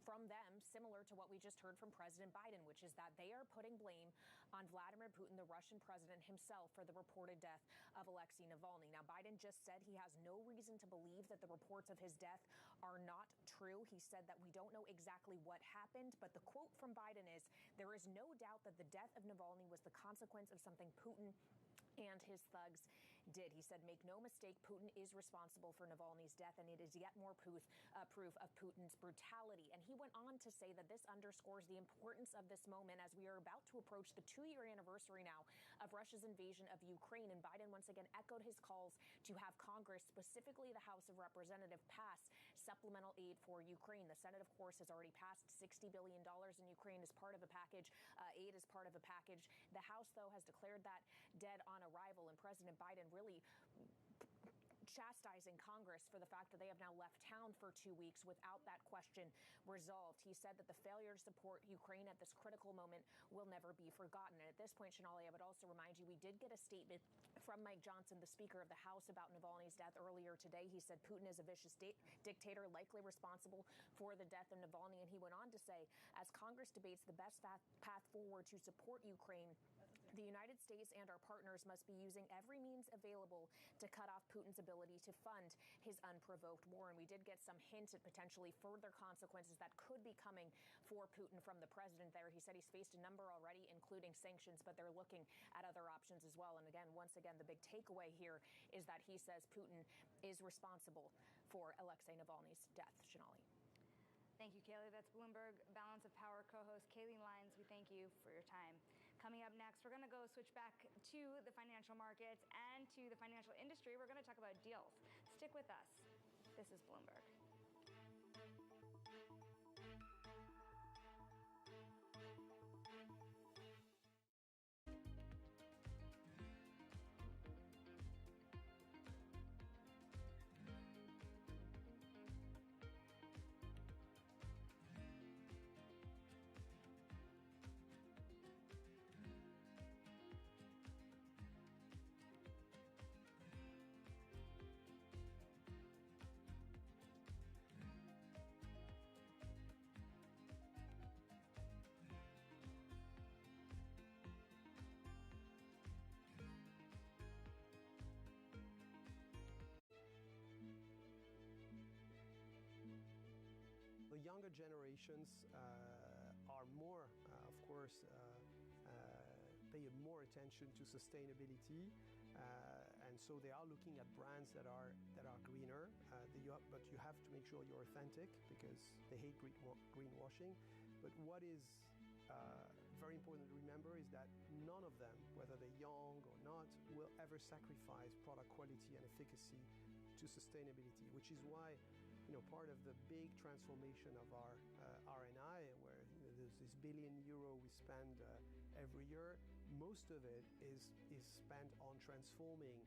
from them, similar to what we just heard from President Biden, which is that they are putting blame on Vladimir Putin, the Russian president himself, for the reported death of Alexei Navalny. Now, Biden just said he has no reason to believe that the reports of his death are not true. He said that we don't know exactly what happened, but the quote from Biden is, "There is no doubt that the death of Navalny was the consequence of something Putin and his thugs did." He said, "Make no mistake, Putin is responsible for Navalny's death, and it is yet more proof of Putin's brutality." And he went on to say that this underscores the importance of this moment as we are about to approach the 2-year anniversary now of Russia's invasion of Ukraine. And Biden once again echoed his calls to have Congress, specifically the House of Representatives, pass supplemental aid for Ukraine. The Senate, of course, has already passed $60 billion in Ukraine as part of a package. Aid as part of a package. The House, though, has declared that dead on arrival, and President Biden really chastising Congress for the fact that they have now left town for 2 weeks without that question resolved. He said that the failure to support Ukraine at this critical moment will never be forgotten. And at this point, Shonali, I would also remind you, we did get a statement from Mike Johnson, the Speaker of the House, about Navalny's death earlier today. He said Putin is a vicious dictator, likely responsible for the death of Navalny. And he went on to say, as Congress debates the best path forward to support Ukraine, the United States and our partners must be using every means available to cut off Putin's ability to fund his unprovoked war. And we did get some hints at potentially further consequences that could be coming for Putin from the president there. He said he's faced a number already, including sanctions, but they're looking at other options as well. And again, once again, the big takeaway here is that he says Putin is responsible for Alexei Navalny's death. Shonali. Thank you, Kayleigh. That's Bloomberg Balance of Power co-host Kayleigh Lines. We thank you for your time. Coming up next, we're going to go switch back to the financial markets and to the financial industry. We're going to talk about deals. Stick with us. This is Bloomberg. The younger generations are more, of course, pay more attention to sustainability, and so they are looking at brands that are greener. But you have to make sure you're authentic because they hate greenwashing. But what is very important to remember is that none of them, whether they're young or not, will ever sacrifice product quality and efficacy to sustainability, which is why part of the big transformation of our R&I, where there's this €1 billion we spend every year, most of it is spent on transforming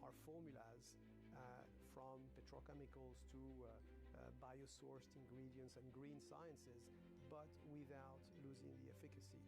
our formulas from petrochemicals to biosourced ingredients and green sciences, but without losing the efficacy.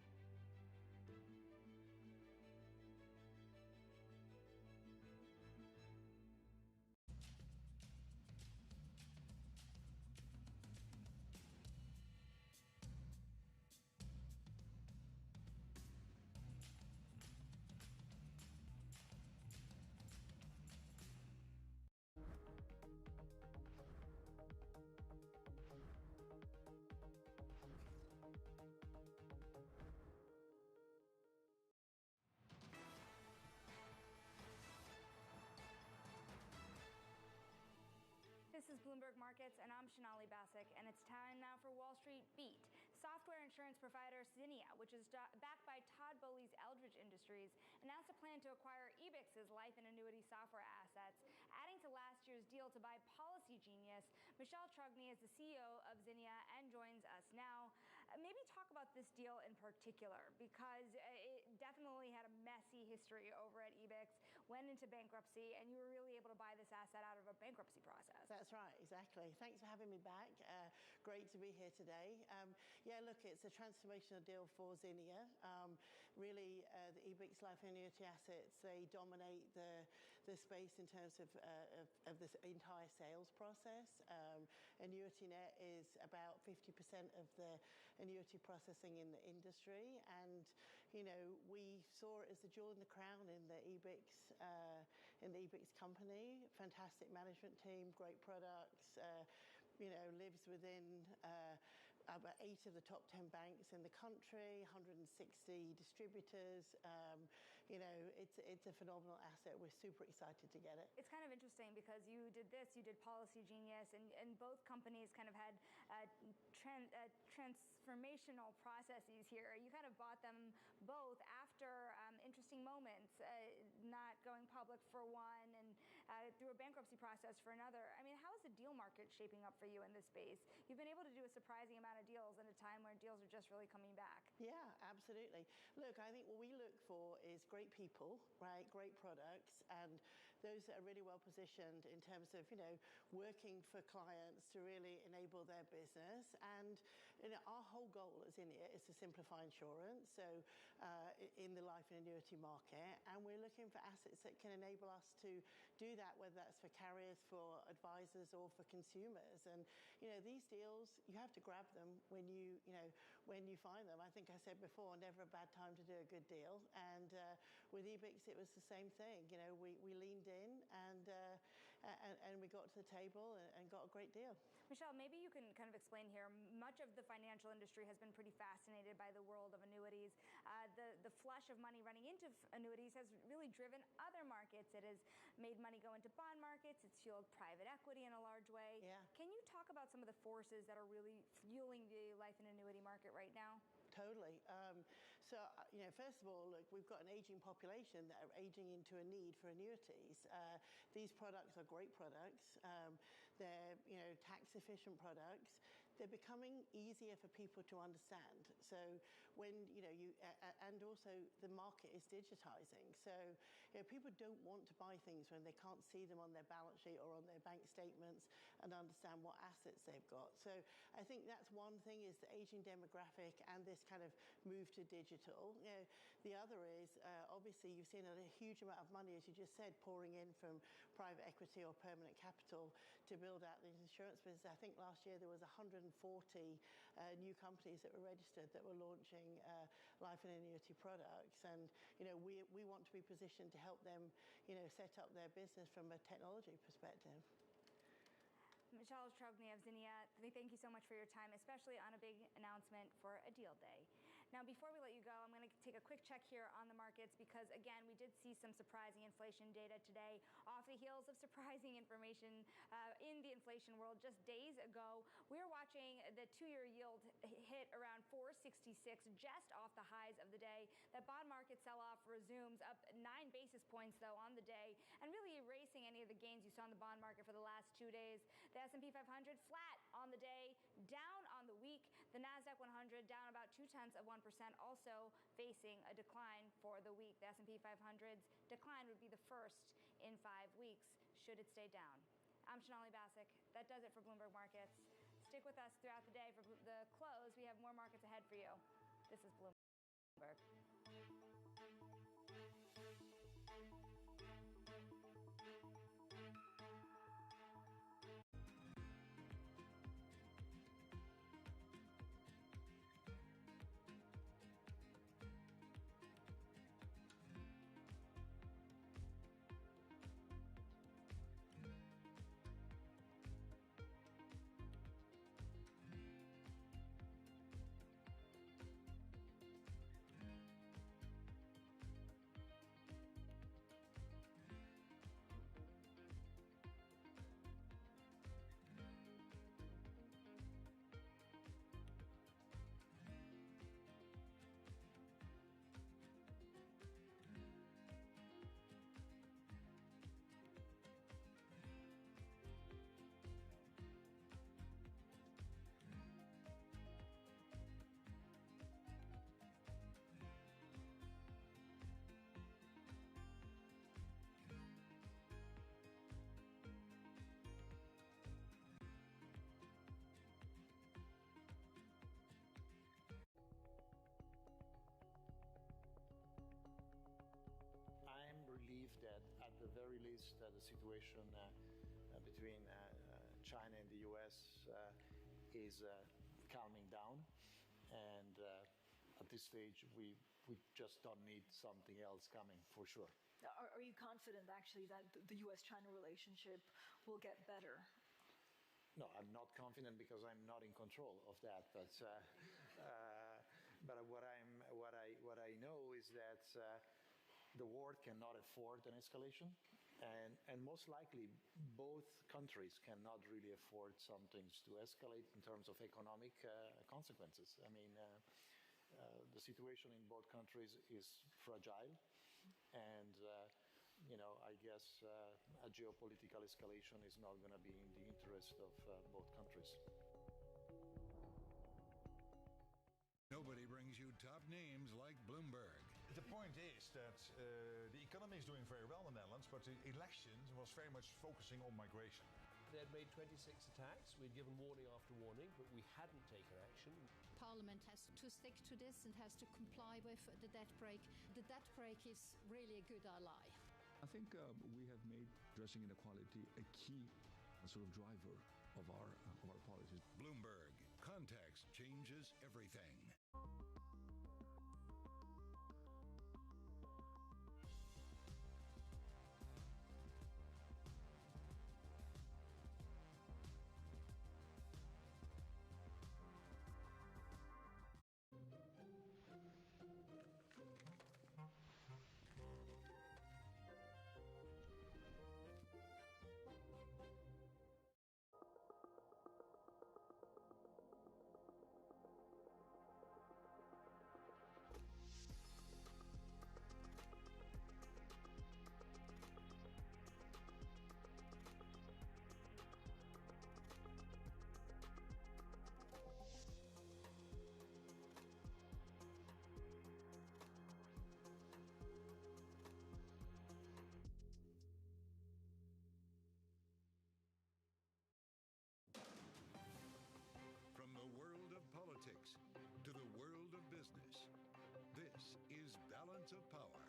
This is Bloomberg Markets, and I'm Sonali Basak, and it's time now for Wall Street Beat. Software insurance provider Zinnia, which is backed by Todd Bowley's Eldridge Industries, announced a plan to acquire Ebix's life and annuity software assets. Adding to last year's deal to buy Policy Genius, Michelle Trugny is the CEO of Zinnia and joins us now. Maybe talk about this deal in particular, because it definitely had a messy history over at Ebix, went into bankruptcy, and you were really able to buy this asset out of a bankruptcy process. That's right, exactly. Thanks for having me back. Great to be here today. Yeah, look, it's a transformational deal for Zinnia. Really, the Ebix life annuity assets, they dominate the space in terms of this entire sales process. AnnuityNet is about 50% of the annuity processing in the industry. And, you know, we saw it as the jewel in the crown in the Ebix company. Fantastic management team, great products, lives within about 8 of the top 10 banks in the country, 160 distributors. It's a phenomenal asset. We're super excited to get it. It's kind of interesting because you did Policy Genius, and both companies kind of had transformational processes here. You kind of bought them both after interesting moments, not going public for one and through a bankruptcy process for another. I mean, how is the deal market shaping up for you in this space? You've been able to do a surprising amount of deals in a time where deals are just really coming back. Yeah, absolutely. Look, I think what we look for is great people, right? Great products, and those that are really well positioned in terms of, working for clients to really enable their business. And our whole goal as Zinnia is to simplify insurance, so in the life and annuity market, and we're looking for assets that can enable us to do that, whether that's for carriers, for advisors, or for consumers. And these deals, you have to grab them when you find them. I think I said before, never a bad time to do a good deal. And with Ebix, it was the same thing. We leaned in and we got to the table and got a great deal. Michelle, maybe you can kind of explain here. Much of the financial industry has been pretty fascinated by the world of annuities. The flush of money running into annuities has really driven other markets. It has made money go into bond markets. It's fueled private equity in a large way. Yeah. Can you talk about some of the forces that are really fueling the life and annuity market right now? Totally. First of all, look, we've got an aging population that are aging into a need for annuities. These products are great products. They're, tax-efficient products. They're becoming easier for people to understand. So when, and also the market is digitizing. So, people don't want to buy things when they can't see them on their balance sheet or on their bank statements and understand what assets they've got. So I think that's one thing, is the aging demographic and this kind of move to digital. The other is, obviously, you've seen a huge amount of money, as you just said, pouring in from private equity or permanent capital to build out the insurance business. I think last year there was 140 new companies that were registered that were launching life and annuity products. And, we want to be positioned to help them, set up their business from a technology perspective. Michelle Trugny of Zinnia, thank you so much for your time, especially on a big announcement for a deal day. Now, before we let you go, I'm going to take a quick check here on the markets because, again, we did see some surprising inflation data today off the heels of surprising information in the inflation world just days ago. We're watching the 2-year yield hit around 4.66, just off the highs of the day. The bond market sell-off resumes, up 9 basis points, though, on the day, and really erasing any of the gains you saw in the bond market for the last 2 days. The S&P 500 flat on the day, down on the week. The NASDAQ 100 down about 0.2%, also facing a decline for the week. The S&P 500's decline would be the first in 5 weeks, should it stay down. I'm Sonali Basak. That does it for Bloomberg Markets. Stick with us throughout the day for the close. We have more markets ahead for you. This is Bloomberg. I'm relieved that at the very least the situation between China and the US is calming down, and at this stage we just don't need something else coming, for sure. Are you confident actually that the US-China relationship will get better? No, I'm not confident because I'm not in control of that. But what I know is that the world cannot afford an escalation, and most likely both countries cannot really afford some things to escalate in terms of economic consequences. I mean, the situation in both countries is fragile, and I guess a geopolitical escalation is not going to be in the interest of both countries. Nobody brings you top names like Bloomberg. The point is that the economy is doing very well in the Netherlands, but the election was very much focusing on migration. They had made 26 attacks. We'd given warning after warning, but we hadn't taken action. Parliament has to stick to this and has to comply with the debt brake. The debt brake is really a good ally. I think we have made addressing inequality a key sort of driver of our policies. Bloomberg. Context changes everything. Politics to the world of business. This is Balance of Power.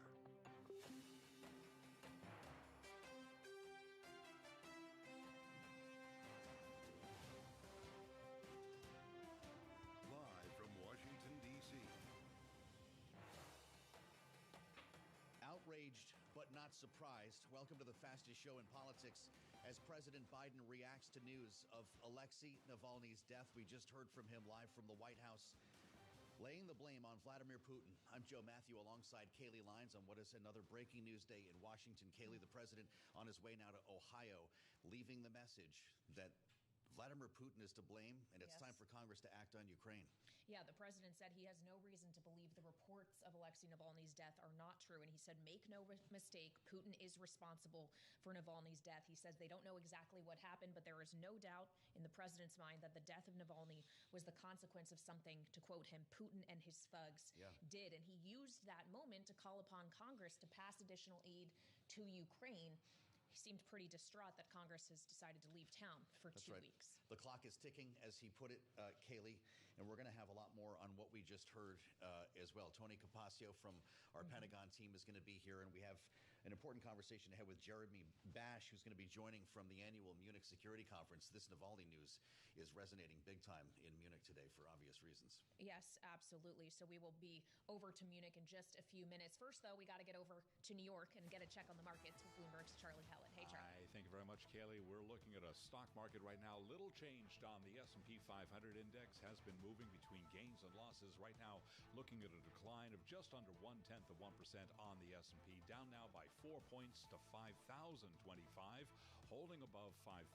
Live from Washington, D.C. Outraged but not surprised. Welcome to the fastest show in politics as President Biden reacts to news of Alexei Navalny's death. We just heard from him live from the White House, laying the blame on Vladimir Putin. I'm Joe Matthew alongside Kaylee Lyons on what is another breaking news day in Washington. Kaylee, the president on his way now to Ohio, leaving the message that Vladimir Putin is to blame, and it's Yes. time for Congress to act on Ukraine. Yeah, the president said he has no reason to believe the reports of Alexei Navalny's death are not true. And he said, make no mistake, Putin is responsible for Navalny's death. He says they don't know exactly what happened, but there is no doubt in the president's mind that the death of Navalny was the consequence of something, to quote him, Putin and his thugs did. And he used that moment to call upon Congress to pass additional aid to Ukraine. He seemed pretty distraught that Congress has decided to leave town for That's 2 right. weeks. The clock is ticking, as he put it, Kaylee, and we're going to have a lot more on what we just heard as well. Tony Capaccio from our Pentagon team is going to be here, and we have an important conversation ahead with Jeremy Bash, who's going to be joining from the annual Munich Security Conference. This Navalny news is resonating big time in Munich today for obvious reasons. Yes, absolutely. So we will be over to Munich in just a few minutes. First, though, we got to get over to New York and get a check on the markets with Bloomberg's Charlie Hellett. Hey, Charlie. Hi, thank you very much, Kaylee. We're looking at a stock market right now. Little changed on the S&P 500 index. Has been moving between gains and losses. Right now, looking at a decline of just under 0.1% on the S&P. Down now by 4 points to 5,025. Holding above 5,000.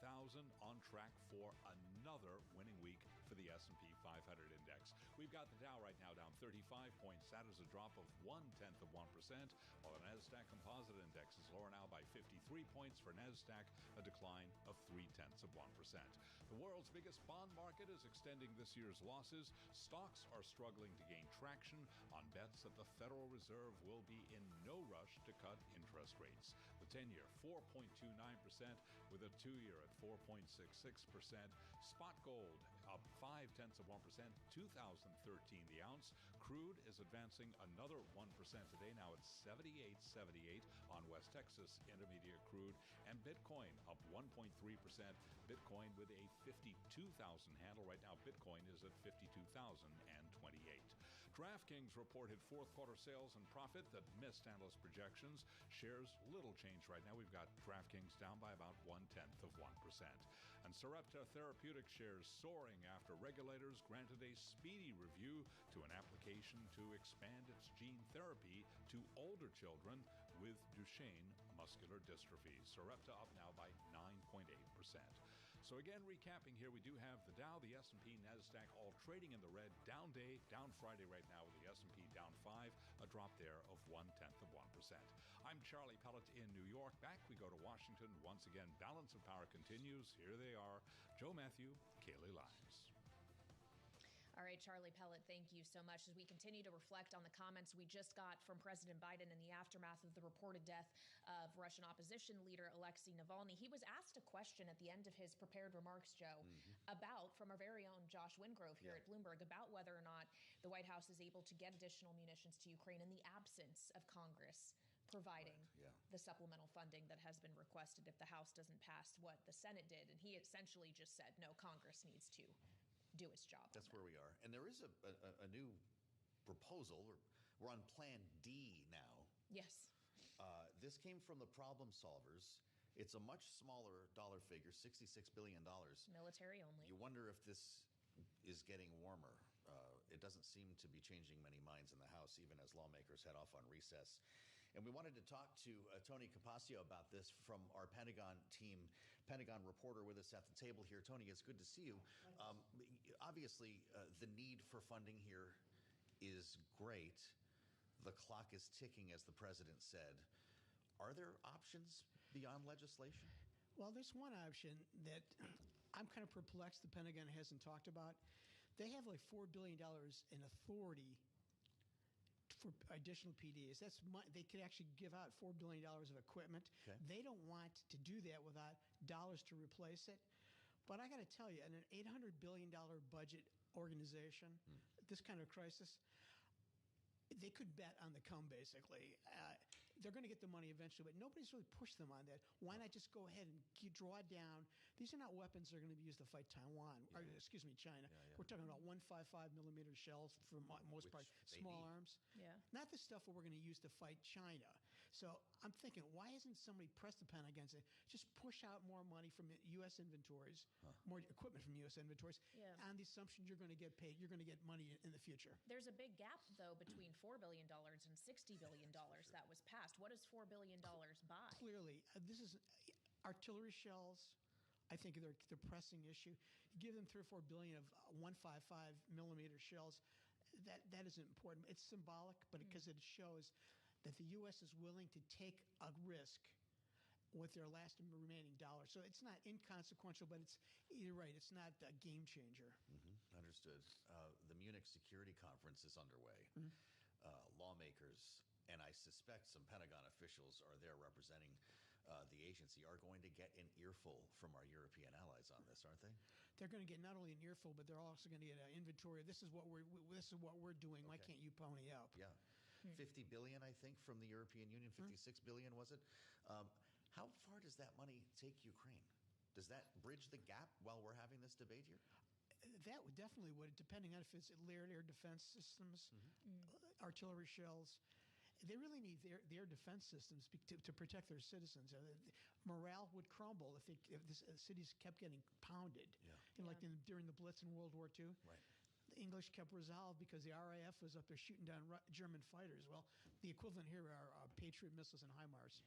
On track for another winning week for the S&P 500 index. We've got the Dow right now down 35 points. That is a drop of 0.1%. While the NASDAQ Composite Index is lower now by 53 points. For NASDAQ, a decline of 0.3%. The world's biggest bond market is extending this year's losses. Stocks are struggling to gain traction on bets that the Federal Reserve will be in no rush to cut interest rates. The 10-year 4.29% with a 2-year at 4.66%. Spot gold up 0.5%, 2013 the ounce. Crude is advancing another 1% today. Now it's 78.78 on West Texas Intermediate crude. And Bitcoin up 1.3%. Bitcoin with a 52,000 handle. Right now, Bitcoin is at 52,028. DraftKings reported fourth quarter sales and profit that missed analyst projections. Shares little change right now. We've got DraftKings down by about 0.1%. And Sarepta Therapeutics shares soaring after regulators granted a speedy review to an application to expand its gene therapy to older children with Duchenne muscular dystrophy. Sarepta up now by 9.8%. So again, recapping here, we do have the Dow, the S&P, NASDAQ all trading in the red. Down day, down Friday right now with the S&P down 5, a drop there of 0.1%. I'm Charlie Pellet in New York. Back we go to Washington. Once again, balance of power continues. Here they are, Joe Matthew, Kaylee Lyons. All right, Charlie Pellet, thank you so much. As we continue to reflect on the comments we just got from President Biden in the aftermath of the reported death of Russian opposition leader Alexei Navalny, he was asked a question at the end of his prepared remarks, Joe, about, from our very own Josh Wingrove here at Bloomberg, about whether or not the White House is able to get additional munitions to Ukraine in the absence of Congress providing the supplemental funding that has been requested if the House doesn't pass what the Senate did. And he essentially just said, no, Congress needs to do its job. That's where we are. And there is a new proposal. We're on Plan D now. Yes. This came from the problem solvers. It's a much smaller dollar figure, $66 billion. Military only. You wonder if this is getting warmer. It doesn't seem to be changing many minds in the House, even as lawmakers head off on recess. And we wanted to talk to Tony Capaccio about this from our Pentagon team, Pentagon reporter with us at the table here. Tony, it's good to see you. Obviously, the need for funding here is great. The clock is ticking, as the president said. Are there options beyond legislation? Well, there's one option that I'm kind of perplexed the Pentagon hasn't talked about. They have like $4 billion in authority for additional PDAs. That's they could actually give out $4 billion of equipment. Okay. They don't want to do that without dollars to replace it. But I got to tell you, in an $800 billion budget organization, this kind of crisis, they could bet on the come, basically. They're going to get the money eventually, but nobody's really pushed them on that. Why not just go ahead and draw down? These are not weapons that are going to be used to fight Taiwan, or, excuse me, China. We're talking about 155 millimeter shells for most part, small arms. Not the stuff that we're going to use to fight China. So I'm thinking, why hasn't somebody pressed the Pentagon and said, just push out more money from U.S. inventories, more equipment from U.S. inventories, on the assumption you're going to get paid, you're going to get money in the future. There's a big gap, though, between $4 billion and $60 billion that was passed. What does $4 billion buy? Clearly, this is artillery shells, I think they're the pressing issue. You give them 3 or 4 billion of 155 millimeter shells. That is important. It's symbolic, but because it shows that the U.S. is willing to take a risk with their last remaining dollar. So it's not inconsequential, but you're right, it's not a game changer. Understood. The Munich Security Conference is underway. Lawmakers, and I suspect some Pentagon officials are there representing the agency, are going to get an earful from our European allies on this, aren't they? They're going to get not only an earful, but they're also going to get an inventory. This is what we're doing. Why can't you pony up? Yeah. 50 billion, I think, from the European Union. 56 billion, was it? How far does that money take Ukraine? Does that bridge the gap while we're having this debate here? That definitely would, depending on if it's layered air defense systems, artillery shells. They really need their defense systems to protect their citizens. Morale would crumble if the cities kept getting pounded. During the Blitz in World War II. Right. The English kept resolved because the RAF was up there shooting down German fighters. Well, the equivalent here are Patriot missiles and HIMARS.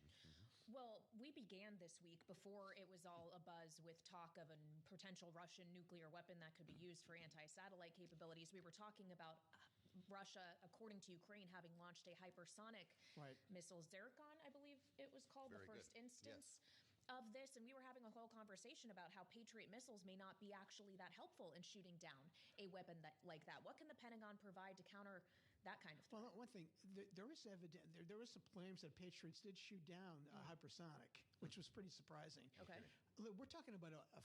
Well, we began this week before it was all abuzz with talk of a potential Russian nuclear weapon that could be used for anti-satellite capabilities. We were talking about Russia, according to Ukraine, having launched a hypersonic missile, Zircon, I believe it was called, the first instance of this. And we were having a whole conversation about how Patriot missiles may not be actually that helpful in shooting down a weapon like that. What can the Pentagon provide to counter that kind of thing? Well, one thing, there was some claims that Patriots did shoot down hypersonic, which was pretty surprising. Okay. Look, we're talking about a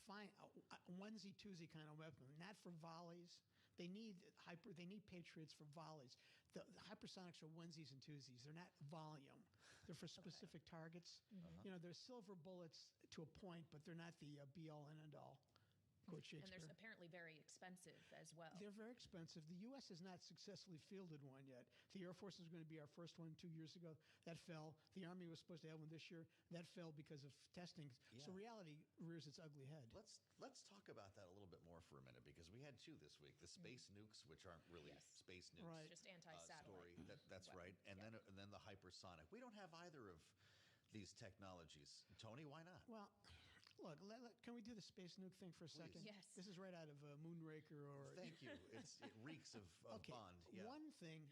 onesie-twosie kind of weapon, not for volleys. They need Patriots for volleys. The hypersonics are onesies and twosies. They're not volume. They're for specific targets. They're silver bullets to a point, but they're not the be-all and end-all. And they're apparently very expensive as well. They're very expensive. The U.S. has not successfully fielded one yet. The Air Force is going to be our first one 2 years ago. That fell. The Army was supposed to have one this year. That fell because of testing. Yeah. So reality rears its ugly head. Let's talk about that a little bit more for a minute, because we had two this week. The space nukes, which aren't really space nukes. Right. Just anti-satellite. Story. That's right. And then the hypersonic. We don't have either of these technologies. Tony, why not? Well, look, can we do the space nuke thing for a second? Yes. This is right out of Moonraker or... Thank you. It reeks of Bund. Yeah. One thing,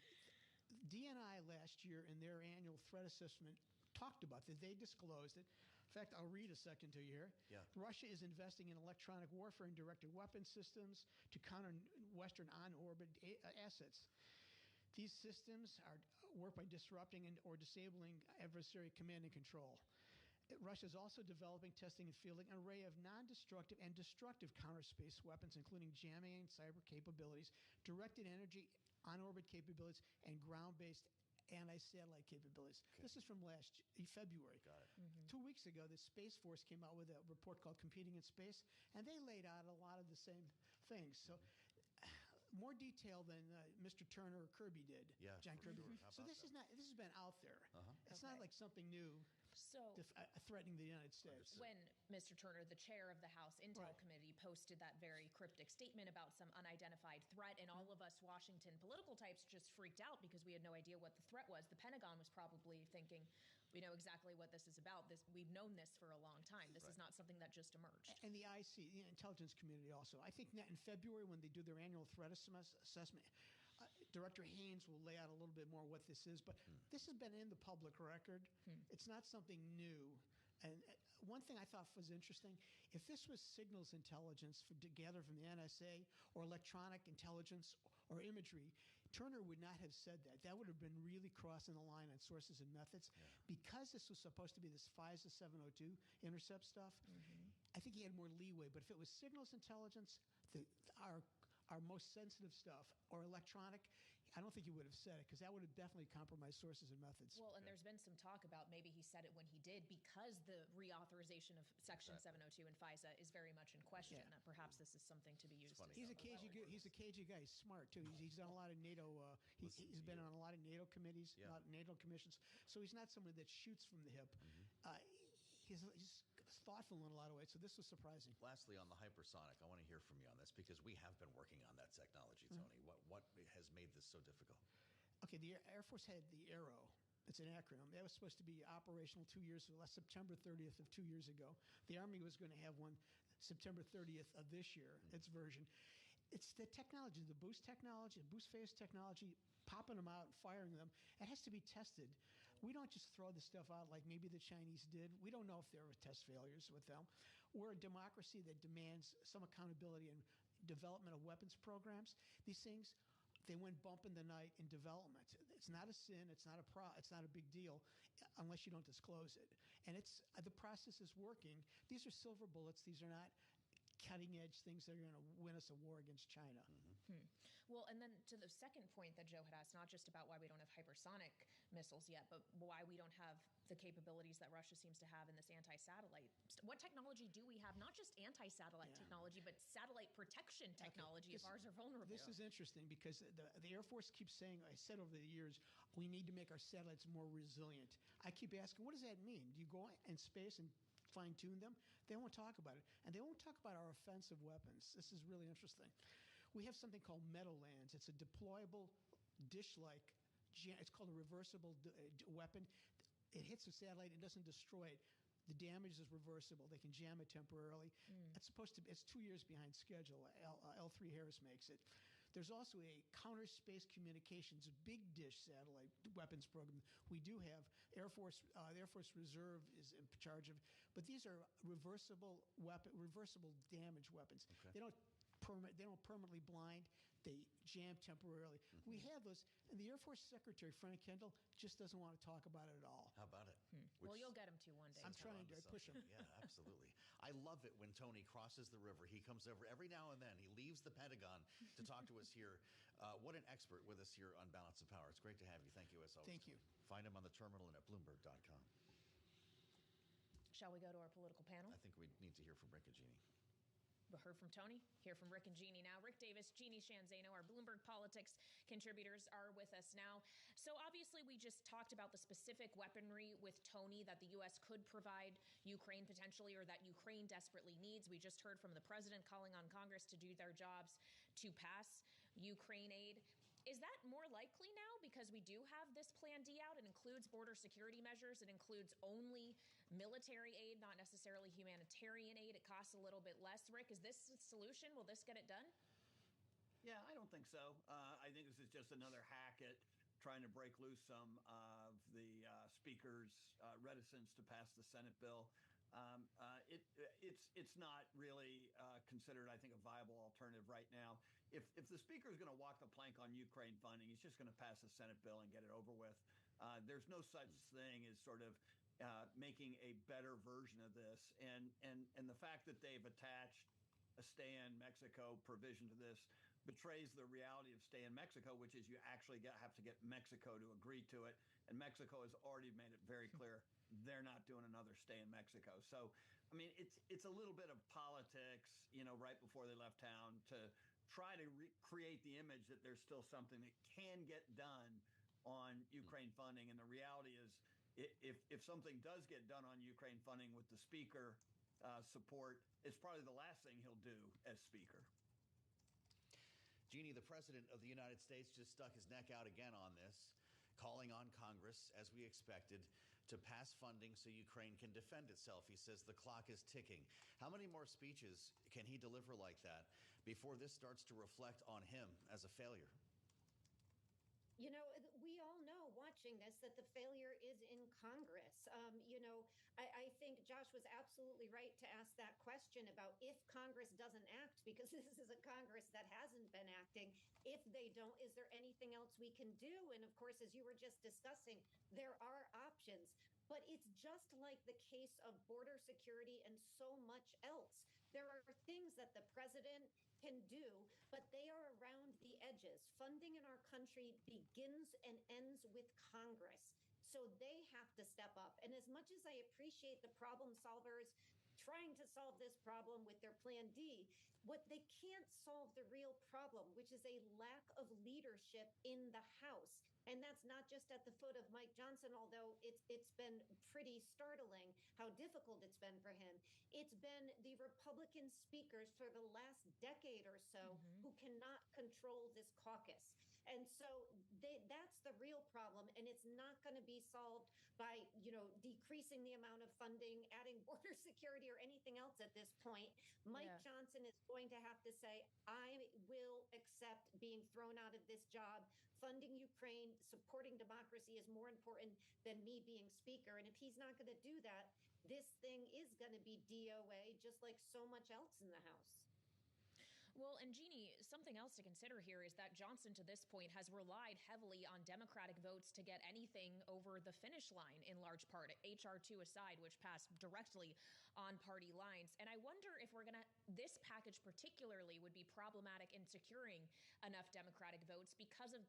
DNI last year in their annual threat assessment talked about that. They disclosed it. In fact, I'll read a second to you here. Yeah. Russia is investing in electronic warfare and directed weapon systems to counter Western on-orbit assets. These systems work by disrupting or disabling adversary command and control. Russia is also developing, testing, and fielding an array of non-destructive and destructive counter-space weapons, including jamming and cyber capabilities, directed energy on-orbit capabilities, and ground-based anti-satellite capabilities. Okay. This is from February. Got it. 2 weeks ago, the Space Force came out with a report called Competing in Space, and they laid out a lot of the same things. So more detail than Mr. Turner or Kirby did. Yeah, John Kirby. Sure. So this has been out there. It's not like something new. So threatening the United States. When Mr. Turner, the chair of the House Intel Committee, posted that very cryptic statement about some unidentified threat, and all of us Washington political types just freaked out because we had no idea what the threat was. The Pentagon was probably thinking, we know exactly what this is about. We've known this for a long time. This is not something that just emerged. And the IC, the intelligence community also. I think in February when they do their annual threat assessment, Director Haynes will lay out a little bit more what this is, but this has been in the public record. It's not something new. And one thing I thought was interesting, if this was signals intelligence gathered from the NSA or electronic intelligence or imagery, Turner would not have said that. That would have been really crossing the line on sources and methods. Yeah. Because this was supposed to be this FISA 702 intercept stuff, I think he had more leeway. But if it was signals intelligence, our most sensitive stuff, or electronic, I don't think he would have said it, because that would have definitely compromised sources and methods. Well, and there's been some talk about maybe he said it when he did, because the reauthorization of Section 702 in FISA is very much in question. Yeah. That perhaps this is something to be used. He's a cagey guy. He's smart too. He's done a lot of NATO. He's been on a lot of NATO committees, a lot of NATO commissions. So he's not someone that shoots from the hip. He's thoughtful in a lot of ways, so this was surprising. Lastly, on the hypersonic, I want to hear from you on this, because we have been working on that technology, Tony. What has made this so difficult? Okay, the Air Force had the Arrow. It's an acronym. That was supposed to be operational 2 years ago, September 30th of 2 years ago. The Army was going to have one September 30th of this year, its version. It's the technology, the boost technology, the boost phase technology, popping them out and firing them. It has to be tested. We don't just throw the stuff out like maybe the Chinese did. We don't know if there were test failures with them. We're a democracy that demands some accountability in development of weapons programs. These things, they went bump in the night in development. It's not a sin. It's not a big deal unless you don't disclose it. And the process is working. These are silver bullets. These are not cutting edge things that are going to win us a war against China. Well, and then to the second point that Joe had asked, not just about why we don't have hypersonic missiles yet, but why we don't have the capabilities that Russia seems to have in this anti-satellite. What technology do we have? Not just anti-satellite technology, but satellite protection technology if ours are vulnerable. This is interesting because the Air Force keeps saying, I said over the years, we need to make our satellites more resilient. I keep asking, what does that mean? Do you go in space and fine-tune them? They won't talk about it. And they won't talk about our offensive weapons. This is really interesting. We have something called Meadowlands. It's a deployable dish-like, it's called a reversible weapon. It hits a satellite, it doesn't destroy it. The damage is reversible. They can jam it temporarily. It's 2 years behind schedule. L3 Harris makes it. There's also a counter space communications big dish satellite weapons program. We do have the Air Force Reserve is in charge of, but these are reversible damage weapons. Okay. They don't permanently blind. They jam temporarily. We have those, and the Air Force Secretary, Frank Kendall, just doesn't want to talk about it at all. How about it? Well, you'll get him to one day. I'm trying to push him. Yeah, absolutely. I love it when Tony crosses the river. He comes over every now and then. He leaves the Pentagon to talk to us here. What an expert with us here on Balance of Power. It's great to have you. Thank you as always. Thank you. Find him on the terminal and at Bloomberg.com. Shall we go to our political panel? I think we need to hear from Rick and Jeannie. We heard from Tony, hear from Rick and Jeannie now. Rick Davis, Jeannie Shanzano, our Bloomberg Politics contributors are with us now. So obviously we just talked about the specific weaponry with Tony that the U.S. could provide Ukraine potentially, or that Ukraine desperately needs. We just heard from the president calling on Congress to do their jobs to pass Ukraine aid. Is that more likely now because we do have this Plan D out? It includes border security measures. It includes only military aid, not necessarily humanitarian aid. It costs a little bit less. Rick, is this the solution? Will this get it done? Yeah, I don't think so. I think this is just another hack at trying to break loose some of the speaker's reticence to pass the Senate bill. It's not really considered, I think, a viable alternative right now. If the speaker is going to walk the plank on Ukraine funding, he's just going to pass the Senate bill and get it over with. There's no such thing as sort of making a better version of this. And the fact that they've attached a stay in Mexico provision to this betrays the reality of stay in Mexico, which is you actually have to get Mexico to agree to it. And Mexico has already made it very clear they're not doing another stay in Mexico. So, I mean, it's a little bit of politics, right before they left town to try to create the image that there's still something that can get done on Ukraine funding. And the reality is if something does get done on Ukraine funding with the speaker support, it's probably the last thing he'll do as speaker. Jeannie, the president of the United States just stuck his neck out again on this, calling on Congress, as we expected, to pass funding so Ukraine can defend itself. He says the clock is ticking. How many more speeches can he deliver like that before this starts to reflect on him as a failure? We all know watching this that the failure is in Congress. I think Josh was absolutely right to ask that question about if Congress doesn't act, because this is a Congress that hasn't been acting. If they don't, is there anything else we can do? And of course, as you were just discussing, there are options. But it's just like the case of border security and so much else. There are things that the president can do, but they are around the edges. Funding in our country begins and ends with Congress. So they have to step up. And as much as I appreciate the problem solvers trying to solve this problem with their Plan D, what they can't solve the real problem, which is a lack of leadership in the House. And that's not just at the foot of Mike Johnson, although it's been pretty startling how difficult it's been for him. It's been the Republican speakers for the last decade or so who cannot control this caucus. And so that's the real problem. And it's not going to be solved by, decreasing the amount of funding, adding border security or anything else at this point. Mike Johnson is going to have to say, I will accept being thrown out of this job. Funding Ukraine, supporting democracy is more important than me being speaker. And if he's not going to do that, this thing is going to be DOA, just like so much else in the House. Well, and Jeannie, something else to consider here is that Johnson to this point has relied heavily on Democratic votes to get anything over the finish line, in large part, H.R. 2 aside, which passed directly on party lines. And I wonder if this package particularly would be problematic in securing enough Democratic votes because of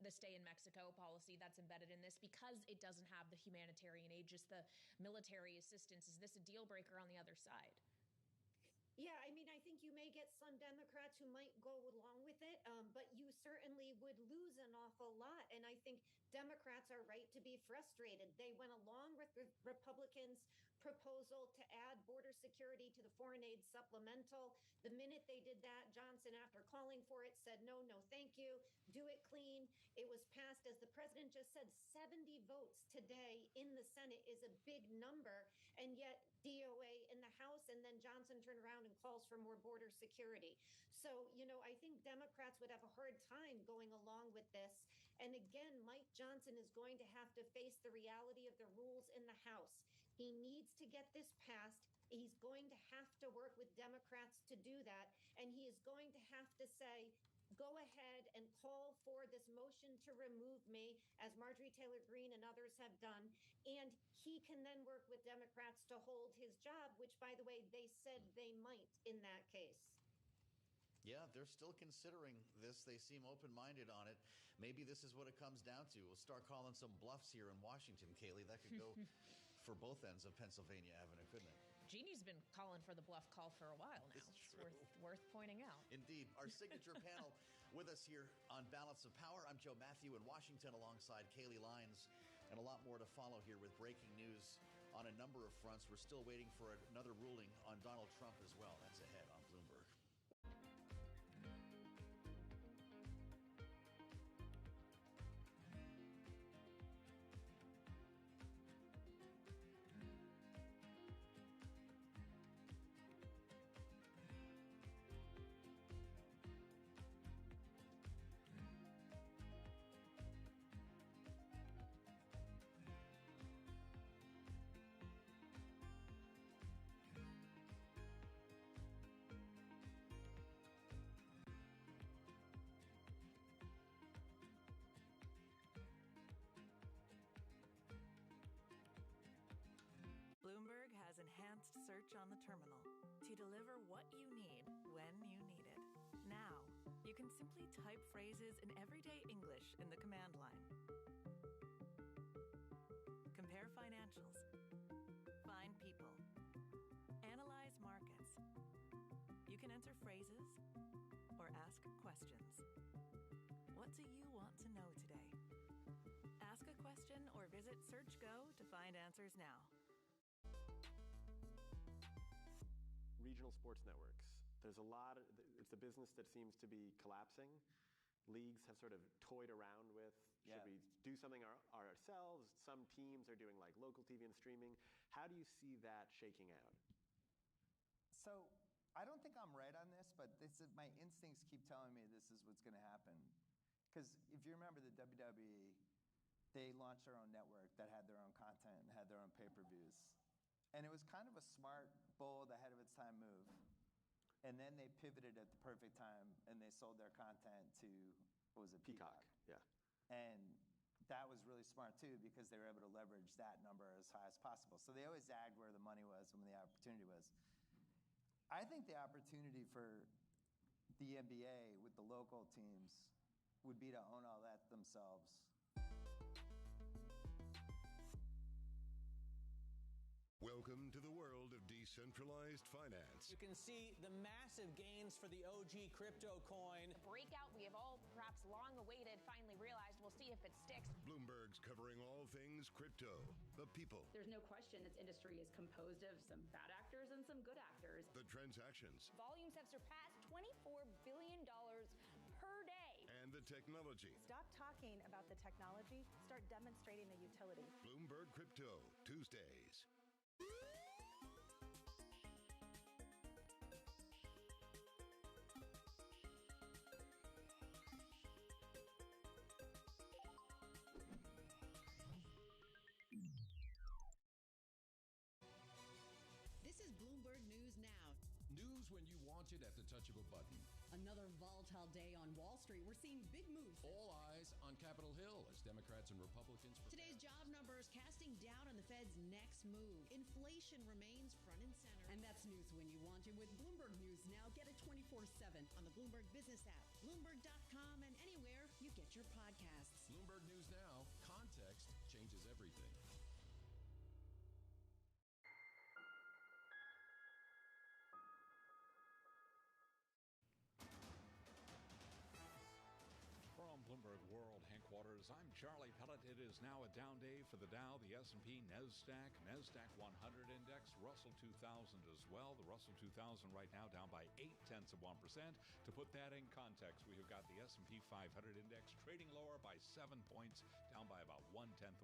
the stay in Mexico policy that's embedded in this, because it doesn't have the humanitarian aid, just the military assistance. Is this a deal breaker on the other side? Yeah, I mean, I think you may get some Democrats who might go along with it, but you certainly would lose an awful lot. And I think Democrats are right to be frustrated. They went along with the Republicans' proposal to add border security to the foreign aid supplemental. The minute they did that, Johnson, after calling for it, said, no, thank you, do it clean. It was passed, as the president just said, 70 votes today in the Senate is a big number, and yet DOA in the House, and then Johnson turned around and calls for more border security. So, I think Democrats would have a hard time going along with this. And again, Mike Johnson is going to have to face the reality of the rules in the House. He needs to get this passed. He's going to have to work with Democrats to do that. And he is going to have to say, go ahead and call for this motion to remove me, as Marjorie Taylor Greene and others have done. And he can then work with Democrats to hold his job, which, by the way, they said they might in that case. Yeah, they're still considering this. They seem open-minded on it. Maybe this is what it comes down to. We'll start calling some bluffs here in Washington, Kaylee. That could go for both ends of Pennsylvania Avenue, couldn't it? Jeannie's been calling for the bluff call for a while now. It's worth pointing out. Indeed. Our signature panel with us here on Balance of Power. I'm Joe Matthew in Washington alongside Kaylee Lyons, and a lot more to follow here with breaking news on a number of fronts. We're still waiting for another ruling on Donald Trump as well. That's ahead on Bloomberg. Bloomberg has enhanced search on the terminal to deliver what you need when you need it. Now, you can simply type phrases in everyday English in the command line. Compare financials. Find people. Analyze markets. You can enter phrases or ask questions. What do you want to know today? Ask a question or visit SearchGo to find answers now. Regional sports networks. There's a lot of, it's a business that seems to be collapsing. Leagues have sort of toyed around with, should we do something ourselves? Some teams are doing like local TV and streaming. How do you see that shaking out? So I don't think I'm right on this, but my instincts keep telling me this is what's going to happen. Because if you remember the WWE, they launched their own network that had their own content and had their own pay-per-views. And it was kind of a smart, bold, ahead of its time move. And then they pivoted at the perfect time and they sold their content to, what was it? Peacock. Yeah. And that was really smart too, because they were able to leverage that number as high as possible. So they always zagged where the money was and when the opportunity was. I think the opportunity for the NBA with the local teams would be to own all that themselves. Welcome to the world of decentralized finance. You can see the massive gains for the OG crypto coin. The breakout we have all perhaps long awaited finally realized. We'll see if it sticks. Bloomberg's covering all things crypto, the people. There's no question this industry is composed of some bad actors and some good actors. The transactions. Volumes have surpassed $24 billion per day. And the technology. Stop talking about the technology. Start demonstrating the utility. Bloomberg Crypto, Tuesdays. when you want it at the touch of a button. Another volatile day on Wall Street. We're seeing big moves. All eyes on Capitol Hill as Democrats and Republicans. Today's job numbers casting doubt on the Fed's next move. Inflation remains front and center. And that's news when you want it with Bloomberg News Now. Get it 24/7 on the Bloomberg Business app, Bloomberg.com, and anywhere you get your podcasts. Bloomberg News Now. Context changes everything. From Bloomberg World Headquarters, I'm Charlie Pellet. It is now a down day for the Dow, the S&P, NASDAQ 100 index, Russell 2000 as well. The Russell 2000 right now down by 0.8%. To put that in context, we have got the S&P 500 index trading lower by 7 points, down by about 0.1%.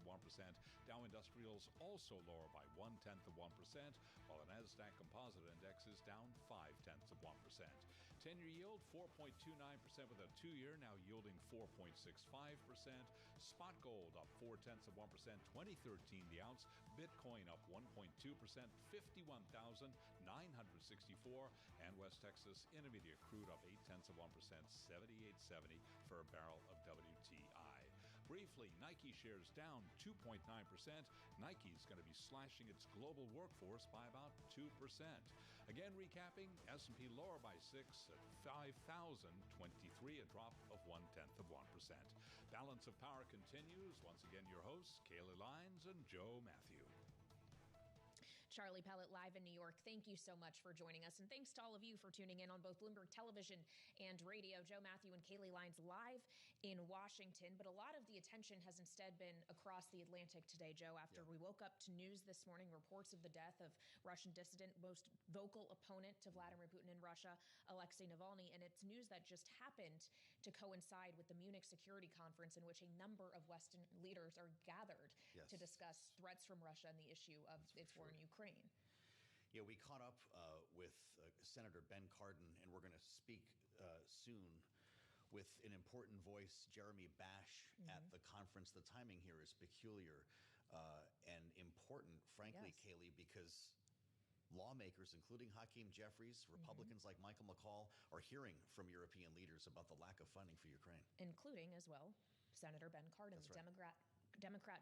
Dow Industrials also lower by 0.1%, while the NASDAQ Composite Index is down 0.5%. 10-year yield 4.29% with a 2-year now yielding 4.65%. Spot gold up 0.4%, 2013 the ounce. Bitcoin up 1.2%, 51,964. And West Texas Intermediate crude up 0.8%, 78.70 for a barrel of WTI. Briefly, Nike shares down 2.9%. Nike's going to be slashing its global workforce by about 2%. Again, recapping, S&P lower by 6 at 5,023, a drop of 0.1%. Balance of Power continues. Once again, your hosts, Kaylee Lyons and Joe Matthew. Charlie Pellet live in New York. Thank you so much for joining us. And thanks to all of you for tuning in on both Bloomberg Television and radio. Joe Matthew and Kaylee Lyons live in Washington. But a lot of the attention has instead been across the Atlantic today, Joe, after we woke up to news this morning, reports of the death of Russian dissident, most vocal opponent to Vladimir Putin in Russia, Alexei Navalny. And it's news that just happened to coincide with the Munich Security Conference, in which a number of Western leaders are gathered to discuss threats from Russia and the issue of its war in Ukraine. Yeah, we caught up with Senator Ben Cardin, and we're going to speak soon with an important voice, Jeremy Bash, at the conference. The timing here is peculiar and important, frankly, Kaylee, because lawmakers, including Hakeem Jeffries, Republicans like Michael McCaul, are hearing from European leaders about the lack of funding for Ukraine. Including, as well, Senator Ben Cardin, the Democrat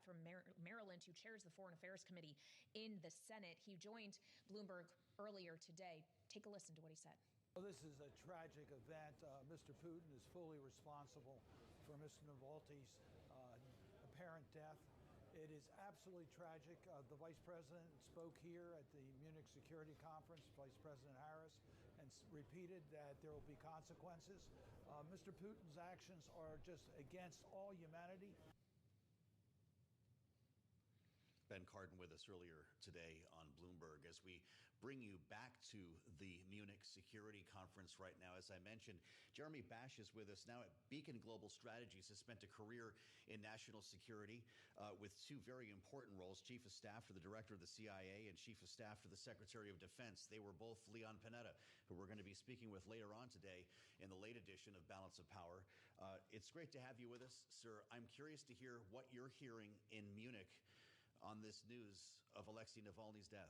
from Maryland, who chairs the Foreign Affairs Committee in the Senate. He joined Bloomberg earlier today. Take a listen to what he said. Well, this is a tragic event. Mr. Putin is fully responsible for Mr. Navalny's apparent death. It is absolutely tragic. The Vice President spoke here at the Munich Security Conference, Vice President Harris, and repeated that there will be consequences. Mr. Putin's actions are just against all humanity. Ben Cardin with us earlier today on Bloomberg as we bring you back to the Munich Security Conference right now. As I mentioned, Jeremy Bash is with us now at Beacon Global Strategies. Has spent a career in national security with two very important roles, Chief of Staff for the Director of the CIA and Chief of Staff for the Secretary of Defense. They were both Leon Panetta, who we're going to be speaking with later on today in the late edition of Balance of Power. It's great to have you with us, sir. I'm curious to hear what you're hearing in Munich on this news of Alexei Navalny's death.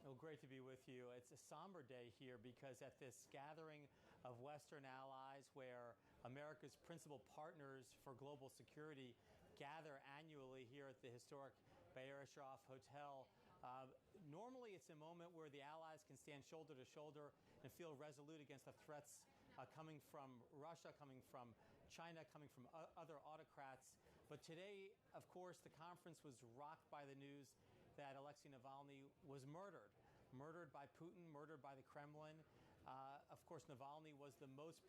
Well, great to be with you. It's a somber day here because at this gathering of Western allies where America's principal partners for global security gather annually here at the historic Bayerishov Hotel, normally it's a moment where the allies can stand shoulder to shoulder and feel resolute against the threats coming from Russia, coming from China, coming from other autocrats. But today, of course, the conference was rocked by the news that Alexei Navalny was murdered by Putin, murdered by the Kremlin. Of course, Navalny was the most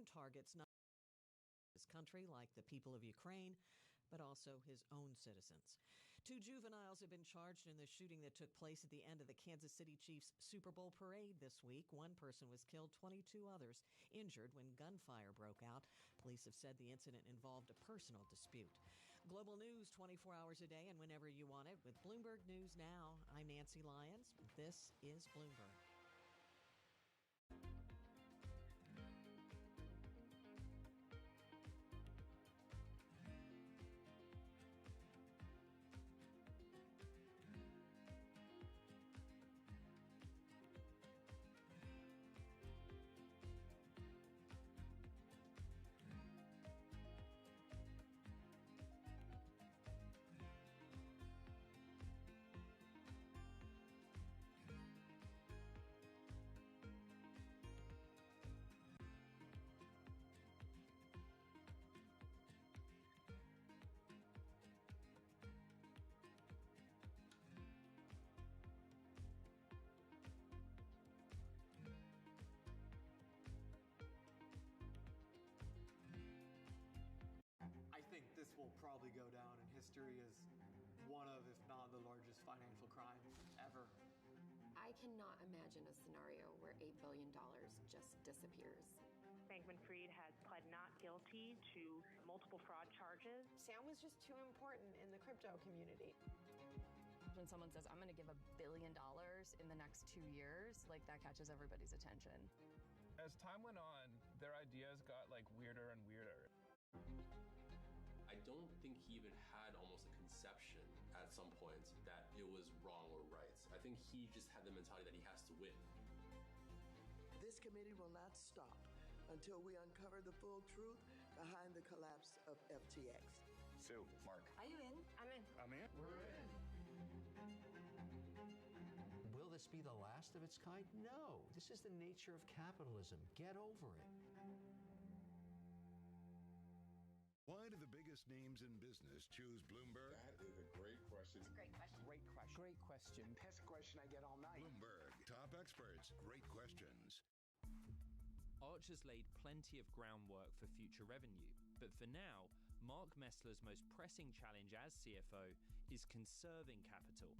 Bund targets not his country, like the people of Ukraine, but also his own citizens. 2 juveniles have been charged in the shooting that took place at the end of the Kansas City Chiefs Super Bowl parade this week. 1 person was killed, 22 others injured when gunfire broke out. Police have said the incident involved a personal dispute. Global news 24 hours a day and whenever you want it with Bloomberg News Now. I'm Nancy Lyons. This is Bloomberg. I think this will probably go down in history as one of, if not the largest financial crime ever. I cannot imagine a scenario where $8 billion just disappears. Bankman-Fried has pled not guilty to multiple fraud charges. Sam was just too important in the crypto community. When someone says, I'm going to give $1 billion in the next 2 years, like that catches everybody's attention. As time went on, their ideas got like weirder and weirder. I don't think he even had almost a conception at some points that it was wrong or right. I think he just had the mentality that he has to win. This committee will not stop until we uncover the full truth behind the collapse of FTX. Sue, Mark. Are you in? I'm in. I'm in. We're in. Will this be the last of its kind? No. This is the nature of capitalism. Get over it. Why do the biggest names in business choose Bloomberg? That is a great question. It's a great question. Great question. Great question. That's a question I get all night. Bloomberg, top experts, great questions. Archer's laid plenty of groundwork for future revenue, but for now, Mark Messler's most pressing challenge as CFO is conserving capital.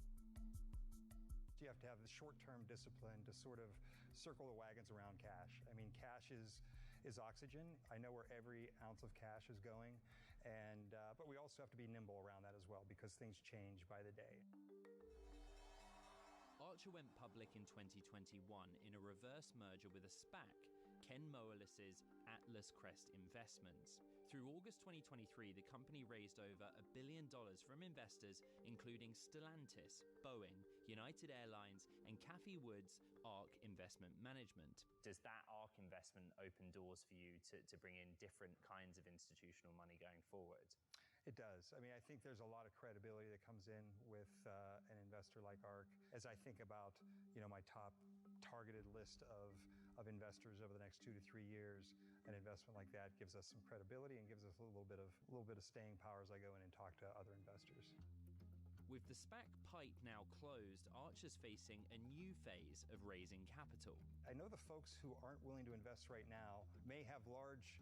You have to have the short-term discipline to sort of circle the wagons around cash. I mean, cash is oxygen. I know where every ounce of cash is going, and but we also have to be nimble around that as well because things change by the day. Archer went public in 2021 in a reverse merger with a SPAC, Ken Moelis's Atlas Crest Investments. Through August 2023, the company raised over $1 billion from investors including Stellantis, Boeing, United Airlines, and Cathie Wood's ARK Investment Management. Does that ARK investment open doors for you to bring in different kinds of institutional money going forward? It does. I mean, I think there's a lot of credibility that comes in with an investor like ARK. As I think about, my top targeted list of investors over the next 2 to 3 years, an investment like that gives us some credibility and gives us a little bit of staying power as I go in and talk to other investors. With the SPAC pipe now closed, Archer's facing a new phase of raising capital. I know the folks who aren't willing to invest right now may have large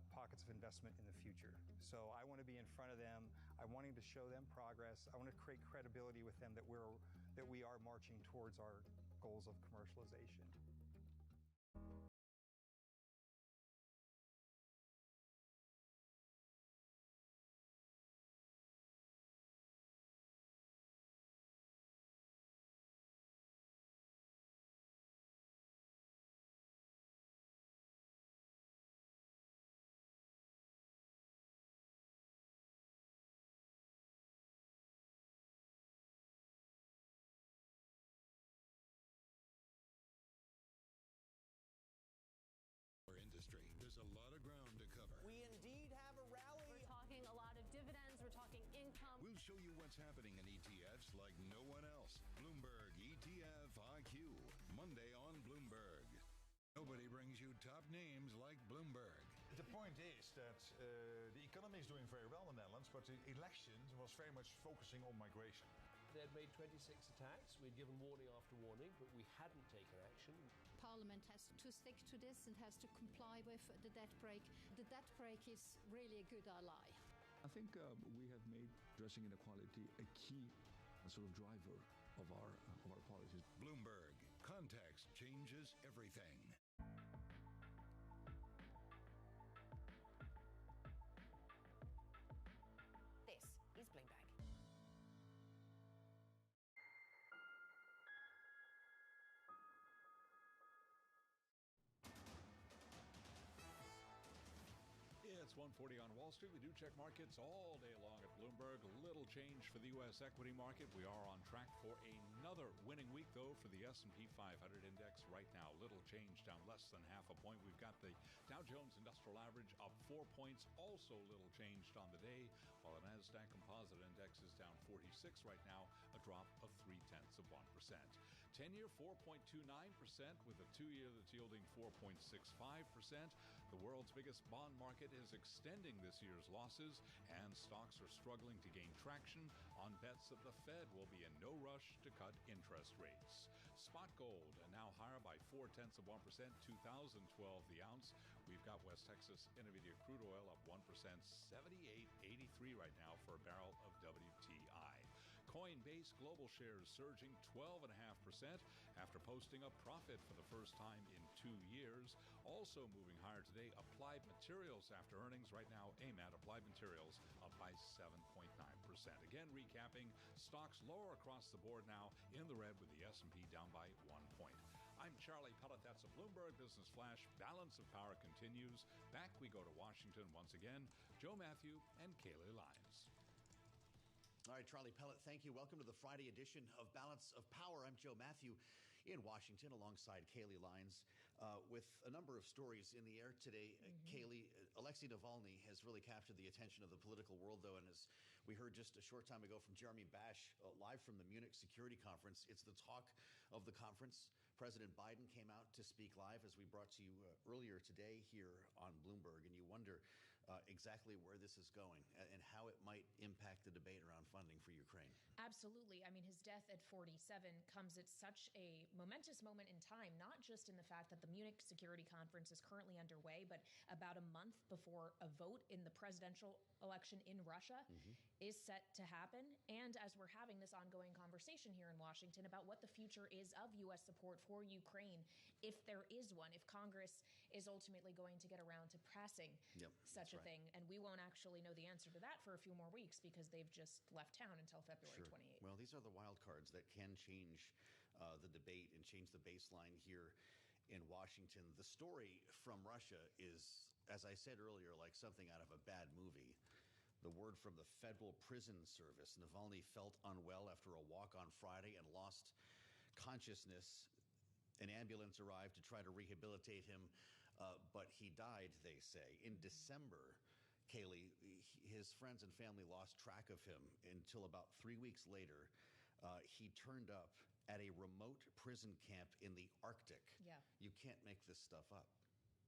pockets of investment in the future. So I want to be in front of them. I'm wanting to show them progress. I want to create credibility with them that we are marching towards our goals of commercialization. Industry. There's a lot of ground to cover. We indeed have a rally. We're talking a lot of dividends. We're talking income. We'll show you what's happening in ETFs like no one else. Bloomberg ETF IQ, Monday on Bloomberg. Nobody brings you top names like Bloomberg. The point is that the economy is doing very well in the Netherlands, but the election was very much focusing on migration. They'd made 26 attacks. We'd given warning after warning, but we hadn't taken action. Parliament has to stick to this and has to comply with the debt brake. The debt brake is really a good ally. I think we have made addressing inequality a key sort of driver of our policies. Bloomberg. Context changes everything. This is Bloomberg. It's 1:40 on Wall Street. We do check markets all day long at Bloomberg. Little change for the U.S. equity market. We are on track for another winning week, though, for the S&P 500 index right now. Little change, down less than half a point. We've got the Dow Jones Industrial Average up 4 points. Also little changed on the day, while the NASDAQ Composite Index is down 46 right now, a drop of 0.3%. 10-year 4.29%, with a 2-year that's yielding 4.65%. The world's biggest bond market is extending this year's losses, and stocks are struggling to gain traction on bets that the Fed will be in no rush to cut interest rates. Spot gold now higher by 0.4%, 2012 the ounce. We've got West Texas Intermediate crude oil up 1%, 78.83 right now for a barrel of WTI. Coinbase global shares surging 12.5% after posting a profit for the first time in 2 years. Also moving higher today, Applied Materials after earnings. Right now, AMAT, Applied Materials, up by 7.9%. Again, recapping, stocks lower across the board now, in the red with the S&P down by 1 point. I'm Charlie Pellet. That's a Bloomberg Business Flash. Balance of power continues. Back we go to Washington once again. Joe Matthew and Kayleigh Lyons. All right, Charlie Pellet, thank you. Welcome to the Friday edition of Balance of Power. I'm Joe Matthew in Washington alongside Kayleigh Lyons with a number of stories in the air today. Kayleigh, Alexei Navalny has really captured the attention of the political world, though, and as we heard just a short time ago from Jeremy Bash, live from the Munich Security Conference, it's the talk of the conference. President Biden came out to speak live, as we brought to you earlier today here on Bloomberg, and you wonder exactly where this is going and how it might impact the debate around funding for Ukraine. Absolutely. I mean, his death at 47 comes at such a momentous moment in time, not just in the fact that the Munich Security Conference is currently underway, but about a month before a vote in the presidential election in Russia is set to happen. And as we're having this ongoing conversation here in Washington about what the future is of U.S. support for Ukraine, if there is one, if Congress is ultimately going to get around to passing such a thing. And we won't actually know the answer to that for a few more weeks because they've just left town until February 28th. Well, these are the wild cards that can change the debate and change the baseline here in Washington. The story from Russia is, as I said earlier, like something out of a bad movie. The word from the Federal Prison Service: Navalny felt unwell after a walk on Friday and lost consciousness. An ambulance arrived to try to rehabilitate him, but he died, they say. In December, Kayleigh, his friends and family lost track of him until about 3 weeks later. He turned up at a remote prison camp in the Arctic. Yeah. You can't make this stuff up.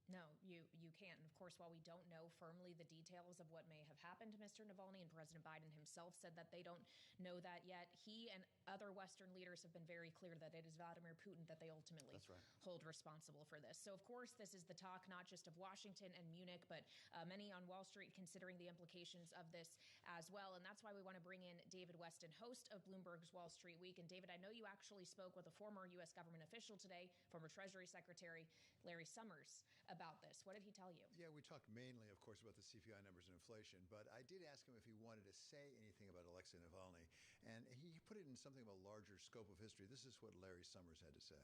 No, you can't. And of course, while we don't know firmly the details of what may have happened to Mr. Navalny, and President Biden himself said that they don't know that yet, he and other Western leaders have been very clear that it is Vladimir Putin that they ultimately hold responsible for this. So, of course, this is the talk not just of Washington and Munich, but many on Wall Street considering the implications of this as well. And that's why we want to bring in David Weston, host of Bloomberg's Wall Street Week. And David, I know you actually spoke with a former U.S. government official today, former Treasury Secretary Larry Summers, about this. What did he tell you? Yeah, we talked mainly, of course, about the CPI numbers and inflation, but I did ask him if he wanted to say anything about Alexei Navalny, and he put it in something of a larger scope of history. This is what Larry Summers had to say.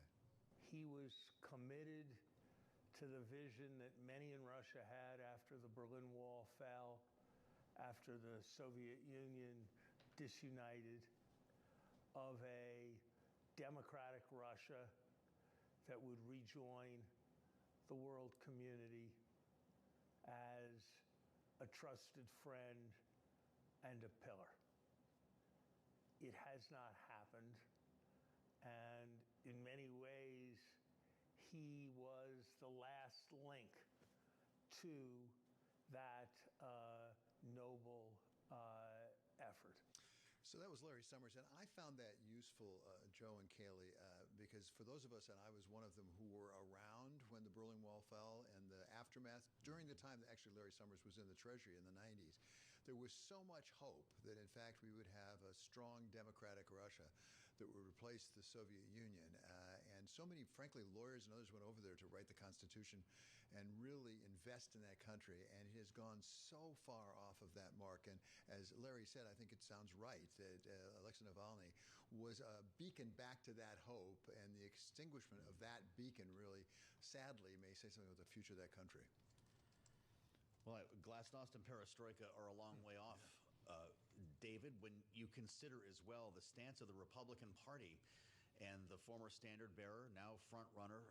He was committed to the vision that many in Russia had after the Berlin Wall fell, after the Soviet Union disunited, of a democratic Russia that would rejoin the world community as a trusted friend and a pillar. It has not happened, and in many ways, he was the last link to that noble effort. So that was Larry Summers, and I found that useful, Joe and Kaylee, because for those of us, and I was one of them, who were around when the Berlin Wall fell and the aftermath, during the time that actually Larry Summers was in the Treasury in the 90s, there was so much hope that, in fact, we would have a strong democratic Russia that would replace the Soviet Union. And so many, frankly, lawyers and others went over there to write the Constitution and really invest in that country. And it has gone so far off of that mark. And as Larry said, I think it sounds right that Alexei Navalny was a beacon back to that hope. And the extinguishment of that beacon really, sadly, may say something about the future of that country. Well, glasnost and perestroika are a long way off. David, when you consider as well the stance of the Republican Party and the former standard bearer, now front runner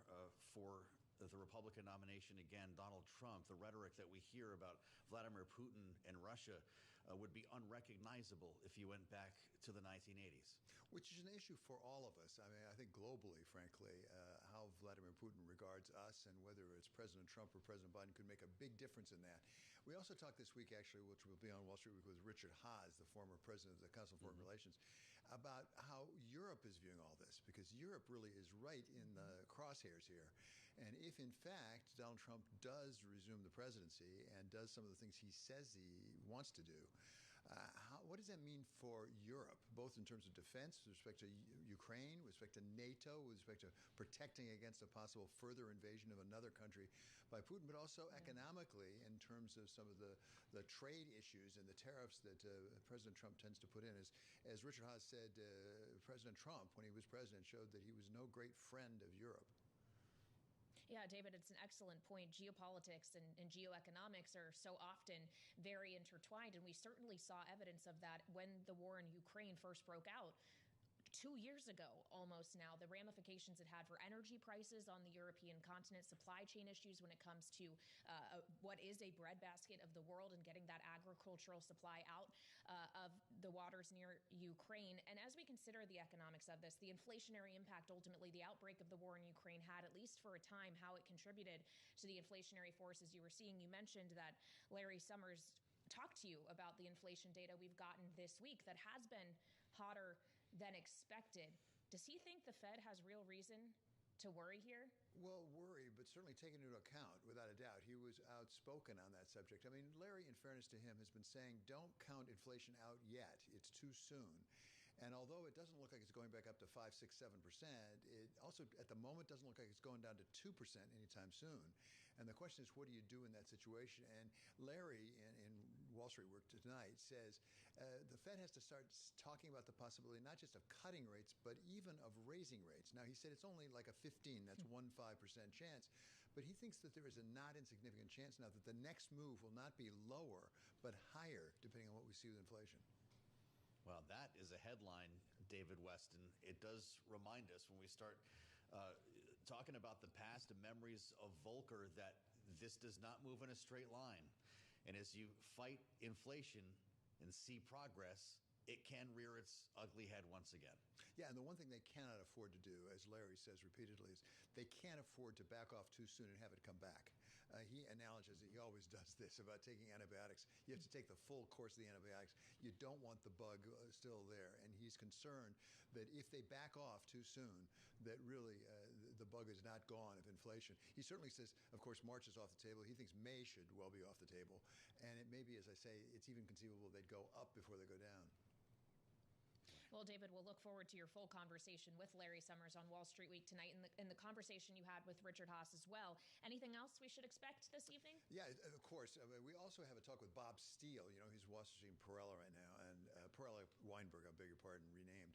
for the Republican nomination again, Donald Trump, the rhetoric that we hear about Vladimir Putin and Russia would be unrecognizable if you went back to the 1980s. Which is an issue for all of us. I mean, I think globally, frankly, how Vladimir Putin regards us and whether it's President Trump or President Biden could make a big difference in that. We also talked this week, actually, which will be on Wall Street Week, with Richard Haas, the former president of the Council of Foreign Relations, about how Europe is viewing all this, because Europe really is right in the crosshairs here. And if, in fact, Donald Trump does resume the presidency and does some of the things he says he wants to do, what does that mean for Europe, both in terms of defense with respect to Ukraine, with respect to NATO, with respect to protecting against a possible further invasion of another country by Putin, but also economically in terms of some of the trade issues and the tariffs that President Trump tends to put in? As Richard Haas said, President Trump, when he was president, showed that he was no great friend of Europe. Yeah, David, it's an excellent point. Geopolitics and geoeconomics are so often very intertwined, and we certainly saw evidence of that when the war in Ukraine first broke out 2 years ago almost now. The ramifications it had for energy prices on the European continent, supply chain issues when it comes to what is a breadbasket of the world and getting that agricultural supply out of the waters near Ukraine. And as we consider the economics of this, the inflationary impact, ultimately the outbreak of the war in Ukraine had, at least for a time, how it contributed to the inflationary forces you were seeing. You mentioned that Larry Summers talked to you about the inflation data we've gotten this week that has been hotter than expected. Does he think the Fed has real reason to worry here? Well, worry, but certainly taken into account, without a doubt. He was outspoken on that subject. I mean, Larry, in fairness to him, has been saying, don't count inflation out yet. It's too soon. And although it doesn't look like it's going back up to 5, 6, 7%, it also, at the moment, doesn't look like it's going down to 2% anytime soon. And the question is, what do you do in that situation? And Larry, in Wall Street Work tonight, says the Fed has to start talking about the possibility not just of cutting rates, but even of raising rates. Now, he said it's only like a 15, that's 15% chance. But he thinks that there is a not insignificant chance now that the next move will not be lower, but higher, depending on what we see with inflation. Well, that is a headline, David Weston. It does remind us when we start talking about the past and memories of Volcker that this does not move in a straight line. And as you fight inflation and see progress, it can rear its ugly head once again. Yeah, and the one thing they cannot afford to do, as Larry says repeatedly, is they can't afford to back off too soon and have it come back. He acknowledges that he always does this about taking antibiotics. You have to take the full course of the antibiotics. You don't want the bug still there. And he's concerned that if they back off too soon, that really the bug is not gone of inflation. He certainly says, of course, March is off the table. He thinks May should well be off the table. And it may be, as I say, it's even conceivable they'd go up before they go down. Well, David, we'll look forward to your full conversation with Larry Summers on Wall Street Week tonight and the conversation you had with Richard Haas as well. Anything else we should expect this evening? Yeah, of course. We also have a talk with Bob Steele. You know, he's Washington Perella right now, and Perella Weinberg, I beg your pardon, renamed.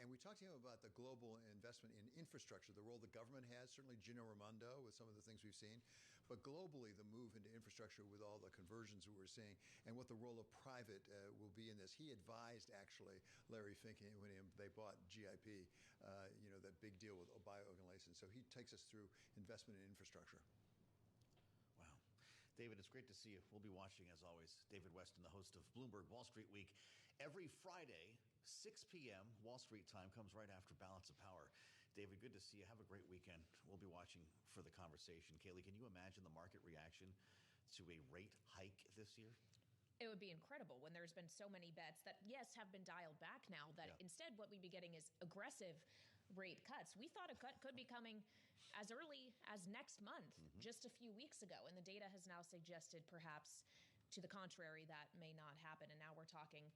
And we talked to him about the global investment in infrastructure, the role the government has, certainly Gino Raimondo with some of the things we've seen, but globally the move into infrastructure with all the conversions that we're seeing and what the role of private will be in this. He advised, actually, Larry Fink when they bought GIP, that big deal with bioorgan license. So he takes us through investment in infrastructure. Wow. David, it's great to see you. We'll be watching, as always. David Weston, the host of Bloomberg Wall Street Week. Every Friday, 6 p.m. Wall Street time, comes right after Balance of Power. David, good to see you. Have a great weekend. We'll be watching for the conversation. Kaylee, can you imagine the market reaction to a rate hike this year? It would be incredible when there's been so many bets that, yes, have been dialed back now, that instead what we'd be getting is aggressive rate cuts. We thought a cut could be coming as early as next month, just a few weeks ago. And the data has now suggested perhaps to the contrary, that may not happen. And now we're talking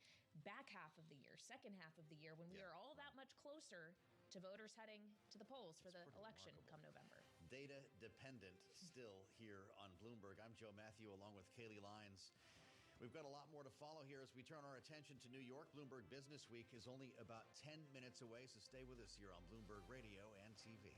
back half of the year, second half of the year, when we are all that much closer to voters heading to the polls for the election come November. Data dependent still here on Bloomberg. I'm Joe Matthew along with Kaylee Lyons. We've got a lot more to follow here as we turn our attention to New York. Bloomberg Business Week is only about 10 minutes away, so stay with us here on Bloomberg Radio and TV.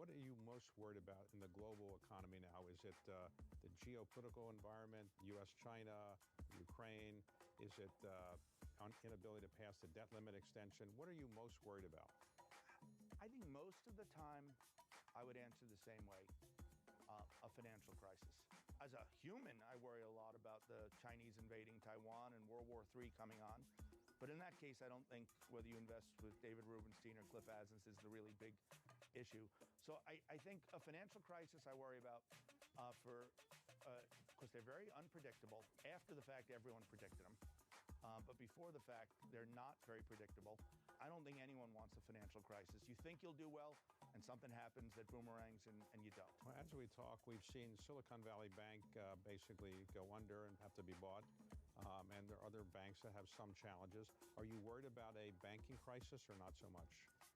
What are you most worried about in the global economy now? Is it the geopolitical environment, U.S.-China, Ukraine? Is it inability to pass the debt limit extension? What are you most worried about? I think most of the time I would answer the same way, a financial crisis. As a human, I worry a lot about the Chinese invading Taiwan and World War III coming on. But in that case, I don't think whether you invest with David Rubenstein or Cliff Asness is the really big issue. So I think a financial crisis I worry about because they're very unpredictable. After the fact, everyone predicted them. But before the fact, they're not very predictable. I don't think anyone wants a financial crisis. You think you'll do well, and something happens that boomerangs, and you don't. Well, as we talk, we've seen Silicon Valley Bank basically go under and have to be bought. And there are other banks that have some challenges. Are you worried about a banking crisis or not so much?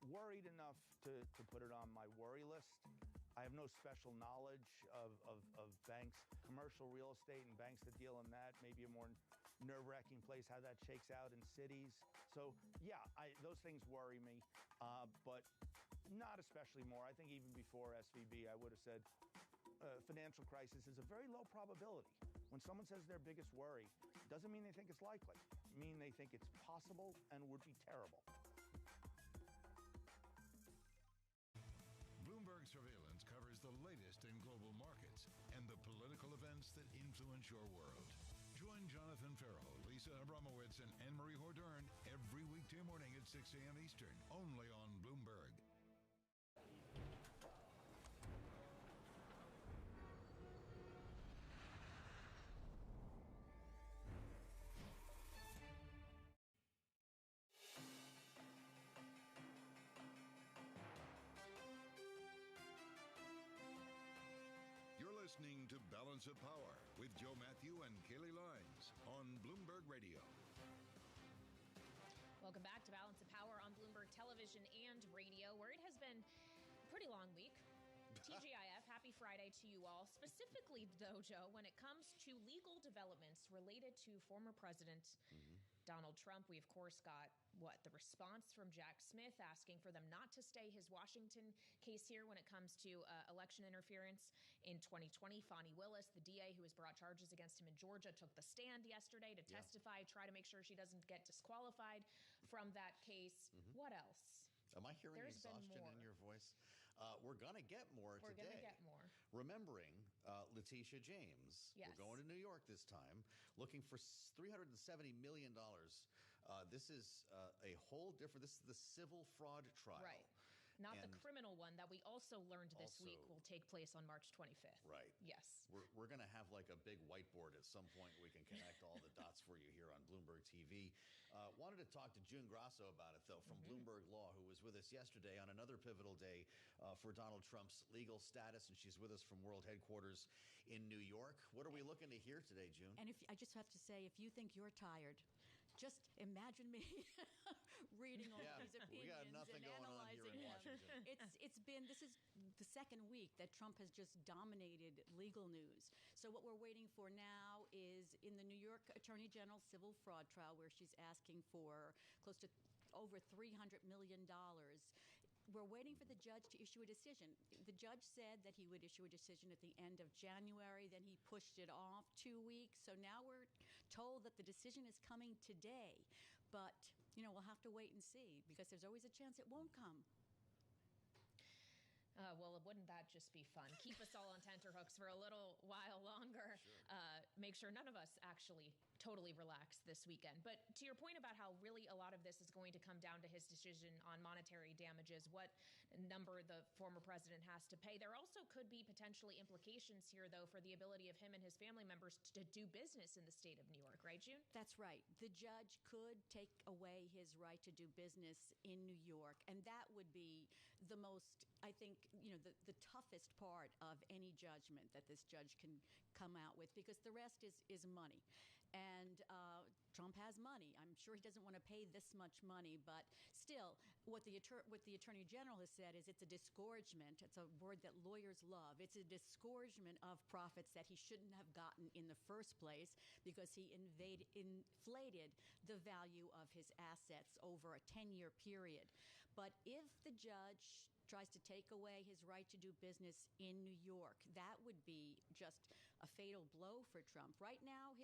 Worried enough to put it on my worry list. I have no special knowledge of banks, commercial real estate and banks that deal in that, maybe a more nerve-wracking place, how that shakes out in cities. So, yeah, those things worry me, but not especially more. I think even before SVB, I would have said financial crisis is a very low probability. When someone says their biggest worry, it doesn't mean they think it's likely. It means they think it's possible and would be terrible. Bloomberg Surveillance covers the latest in global markets and the political events that influence your world. Join Jonathan Farrell, Lisa Abramowitz, and Anne-Marie Hordern every weekday morning at 6 a.m. Eastern, only on Bloomberg. Listening to Balance of Power with Joe Matthew and Kaylee Lyons on Bloomberg Radio. Welcome back to Balance of Power on Bloomberg Television and Radio, where it has been a pretty long week. TGIF, happy Friday to you all. Specifically, though, Joe, when it comes to legal developments related to former President Donald Trump, we, of course, got the response from Jack Smith asking for them not to stay his Washington case here when it comes to election interference in 2020. Fani Willis, the DA who has brought charges against him in Georgia, took the stand yesterday to testify, try to make sure she doesn't get disqualified from that case. What else? Am I hearing exhaustion in your voice? We're going to get more today. We're going to get more. Remembering Letitia James. Yes. We're going to New York this time, looking for $370 million. This is a whole different, this is the civil fraud trial. Right. Not the criminal one that we also learned this week will take place on March 25th. Right. Yes. We're going to have like a big whiteboard at some point. We can connect all the dots for you here on Bloomberg TV. Wanted to talk to June Grasso about it, though, from Bloomberg Law, who was with us yesterday on another pivotal day for Donald Trump's legal status, and she's with us from World Headquarters in New York. What are we looking to hear today, June? And I just have to say, if you think you're tired, just imagine me reading all these opinions we got nothing and going analyzing on here in them. Washington. This is the second week that Trump has just dominated legal news. So what we're waiting for now is in the New York Attorney General civil fraud trial, where she's asking for close to over $300 million. We're waiting for the judge to issue a decision. The judge said that he would issue a decision at the end of January. Then he pushed it off 2 weeks. So now we're told that the decision is coming today. But, we'll have to wait and see, because there's always a chance it won't come. Well, wouldn't that just be fun? Keep us all on tenterhooks for a little while longer. Sure. Make sure none of us actually totally relax this weekend. But to your point about how really a lot of this is going to come down to his decision on monetary damages, what number the former president has to pay, there also could be potentially implications here, though, for the ability of him and his family members to do business in the state of New York, right, June? That's right. The judge could take away his right to do business in New York, and that would be the most, I think, the toughest part of any judgment that this judge can come out with, because the rest is money. And Trump has money. I'm sure he doesn't want to pay this much money, but still, what the Attorney General has said is it's a disgorgement. It's a word that lawyers love. It's a disgorgement of profits that he shouldn't have gotten in the first place, because he inflated the value of his assets over a 10-year period. But if the judge tries to take away his right to do business in New York, that would be just a fatal blow for Trump. Right now,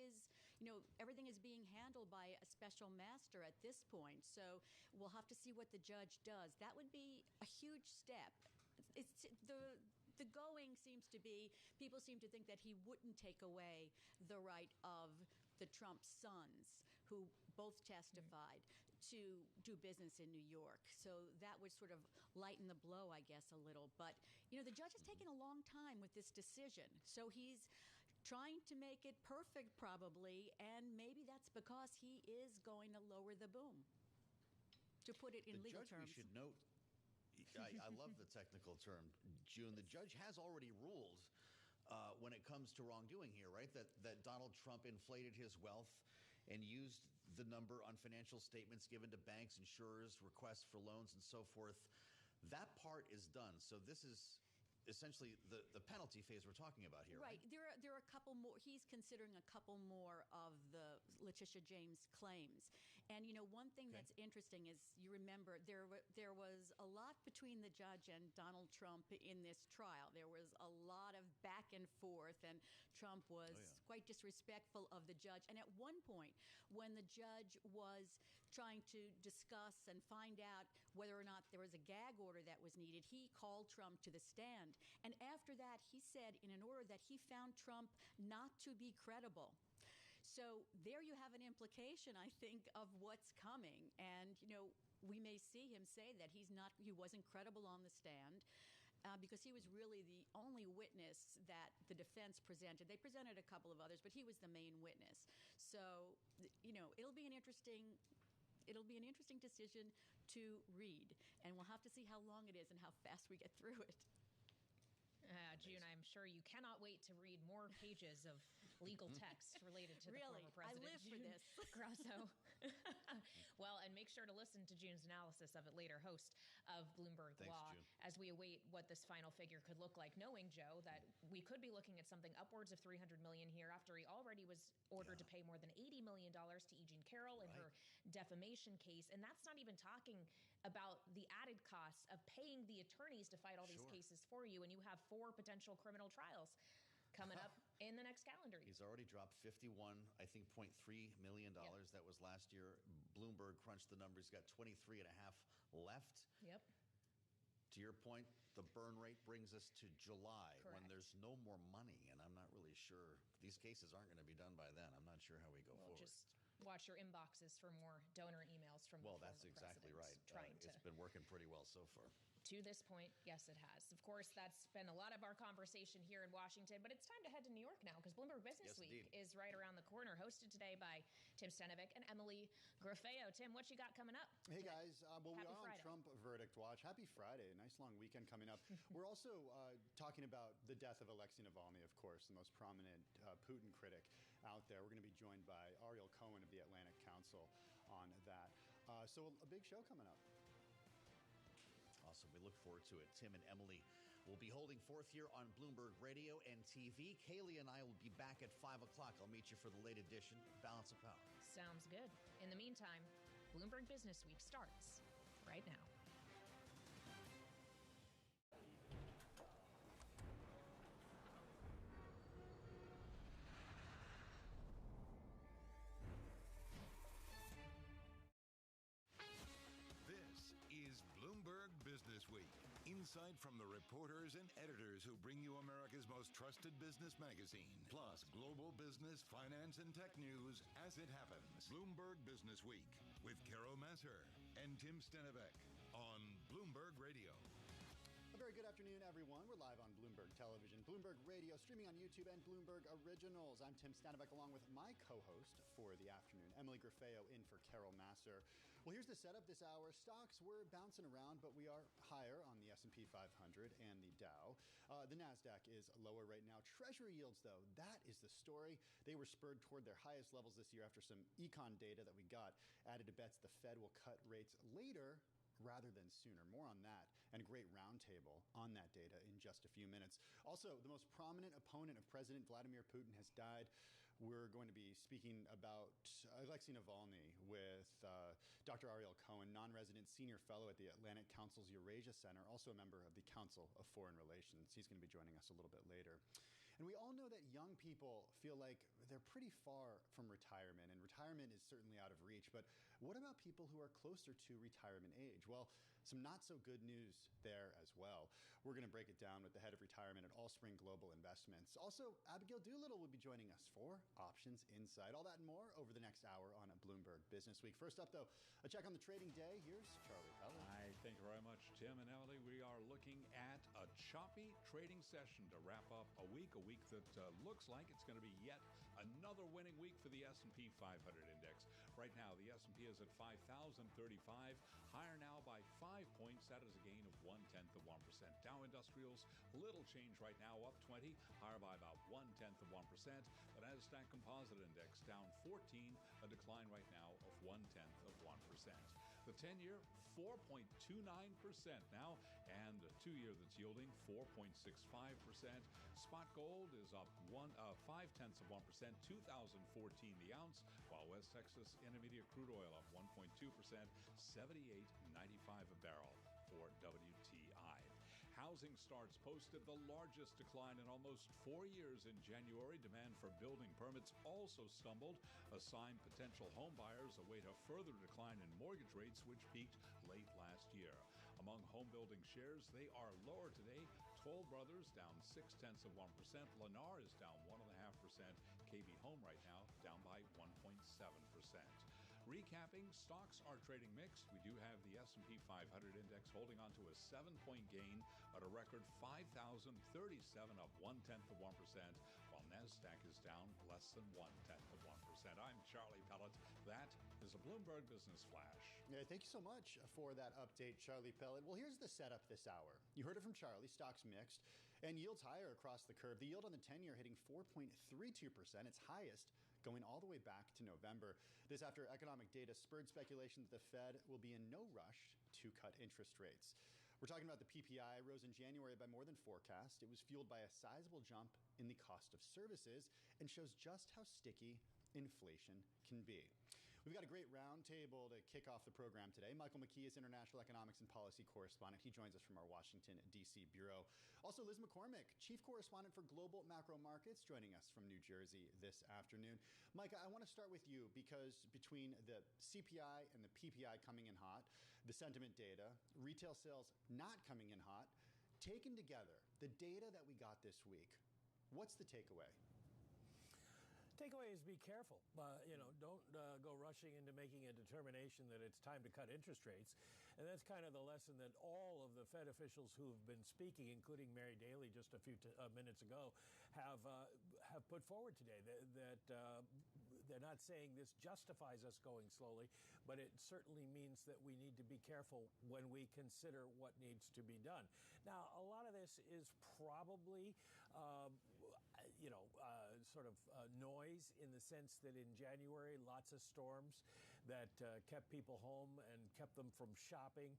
everything is being handled by a special master at this point. So we'll have to see what the judge does. That would be a huge step. The going seems to be, people seem to think that he wouldn't take away the right of the Trump sons, who both testified, to do business in New York. So that would sort of lighten the blow, I guess, a little. But, the judge has taken a long time with this decision. So he's trying to make it perfect, probably, and maybe that's because he is going to lower the boom, to put it in legal terms. We should note, I love the technical term, June. The judge has already ruled when it comes to wrongdoing here, right? That Donald Trump inflated his wealth and used the number on financial statements given to banks, insurers, requests for loans, and so forth. That part is done. So this is essentially the penalty phase we're talking about here, right? There are a couple more. He's considering a couple more of the Letitia James claims. And, one thing that's interesting is, you remember, there was a lot between the judge and Donald Trump in this trial. There was a lot of back and forth, and Trump was quite disrespectful of the judge. And at one point, when the judge was trying to discuss and find out whether or not there was a gag order that was needed, he called Trump to the stand. And after that, he said in an order that he found Trump not to be credible. So there you have an implication, I think, of what's coming. And, we may see him say that he wasn't credible on the stand, because he was really the only witness that the defense presented. They presented a couple of others, but he was the main witness. So, it'll be an interesting decision to read, and we'll have to see how long it is and how fast we get through it. June, I'm sure you cannot wait to read more pages of legal text related to the former president. I live for this. Grasso. Well, and make sure to listen to June's analysis of it later, host of Bloomberg Law, June. as we await what this final figure could look like, knowing, Joe, that we could be looking at something upwards of $300 million here, after he already was ordered to pay more than $80 million to E. Jean Carroll in her defamation case. And that's not even talking about the added costs of paying the attorneys to fight all these cases for you. And you have 4 potential criminal trials coming up in the next calendar year. He's already dropped $51, I think, $0.3 million. That was last year. Bloomberg crunched the numbers, got 23.5 left. Yep. To your point, the burn rate brings us to July, Correct. when there's no more money, and I'm not really sure. These cases aren't going to be done by then. I'm not sure how we go forward. Just watch your inboxes for more donor emails from the former that's exactly right. President. It's been working pretty well so far. To this point, yes, it has. Of course, that's been a lot of our conversation here in Washington, but it's time to head to New York now, because Bloomberg Business Week is right around the corner, hosted today by Tim Stenovic and Emily Gross. Grafeo, Tim, what you got coming up? Hey, guys. Well, we Happy are Friday. on Trump verdict watch. Happy Friday. Nice long weekend coming up. We're also talking about the death of Alexei Navalny, of course, the most prominent Putin critic out there. We're going to be joined by Ariel Cohen of the Atlantic Council on that. So a big show coming up. Awesome. We look forward to it. Tim and Emily will be holding forth here on Bloomberg Radio and TV. Kaylee and I will be back at 5 o'clock. I'll meet you for the late edition, Balance of Power. Sounds good. In the meantime, Bloomberg Business Week starts right now. This is Bloomberg Business Week. Insight from the reporters and editors who bring you America's most trusted business magazine, plus global business, finance, and tech news as it happens. Bloomberg Business Week with Carol Masser and Tim Stenivek on Bloomberg Radio. A very good afternoon, everyone. We're live on Bloomberg Television, Bloomberg Radio, streaming on YouTube, and Bloomberg Originals. I'm Tim Stanivek, along with my co-host for the afternoon, Emily Grafeo, in for Carol Masser. Well, here's the setup this hour. Stocks were bouncing around, but we are higher on the S&P 500 and the Dow. The NASDAQ is lower right now. Treasury yields, though, that is the story. They were spurred toward their highest levels this year after some econ data that we got added to bets the Fed will cut rates later rather than sooner. More on that and a great roundtable on that data in just a few minutes. Also, the most prominent opponent of President Vladimir Putin has died. We're going to be speaking about Alexei Navalny with Dr. Ariel Cohen, non-resident senior fellow at the Atlantic Council's Eurasia Center, also a member of the Council of Foreign Relations. He's going to be joining us a little bit later. And we all know that young people feel like they're pretty far from retirement, and retirement is certainly out of reach. But what about people who are closer to retirement age? Well, some not so good news there as well. We're going to break it down with the head of retirement at Allspring Global Investments. Also, Abigail Doolittle will be joining us for Options Insight. All that and more over the next hour on a Bloomberg Business Week. First up, though, a check on the trading day. Here's Charlie Pellet. Thank you very much, Tim and Emily. We are looking at a choppy trading session to wrap up a week that looks like it's going to be yet another winning week for the S&P 500 index. Right now, the S&P is at 5,035, higher now by 5 points. That is a gain of 0.1%. Dow Industrials, little change right now, up 20, higher by about 0.1%. The NASDAQ Composite Index down 14, a decline right now of 0.1%. The 10-year, 4.29% now, and the 2-year that's yielding 4.65%. Spot gold is up 0.5%, 2014 the ounce, while West Texas Intermediate crude oil up 1.2%, 78.95 a barrel for WTI. Housing starts posted the largest decline in almost 4 years in January. Demand for building permits also stumbled, a sign potential home buyers await a further decline in mortgage rates, which peaked late last year. Among home building shares, they are lower today. Toll Brothers down 0.6%. Lennar is down 1.5%. KB Home right now down by 1.7%. Recapping, stocks are trading mixed. We do have the S&P 500 index holding on to a 7-point gain at a record 5,037, up 0.1%, while NASDAQ is down less than 0.1%. I'm Charlie Pellet. That is a Bloomberg Business Flash. Yeah, thank you so much for that update, Charlie Pellet. Well, here's the setup this hour. You heard it from Charlie. Stocks mixed and yields higher across the curve. The yield on the 10-year hitting 4.32%, its highest going all the way back to November. This after economic data spurred speculation that the Fed will be in no rush to cut interest rates. We're talking about the PPI rose in January by more than forecast. It was fueled by a sizable jump in the cost of services and shows just how sticky inflation can be. We've got a great roundtable to kick off the program today. Michael McKee is international economics and policy correspondent. He joins us from our Washington, D.C. bureau. Also, Liz McCormick, chief correspondent for global macro markets, joining us from New Jersey this afternoon. Micah, I want to start with you because between the CPI and the PPI coming in hot, the sentiment data, retail sales not coming in hot, taken together, the data that we got this week, what's the takeaway? Takeaway is be careful. Don't go rushing into making a determination that it's time to cut interest rates. And that's kind of the lesson that all of the Fed officials who've been speaking, including Mary Daly just a few minutes ago, have put forward today. That they're not saying this justifies us going slowly, but it certainly means that we need to be careful when we consider what needs to be done. Now, a lot of this is probably, sort of noise, in the sense that in January, lots of storms that kept people home and kept them from shopping.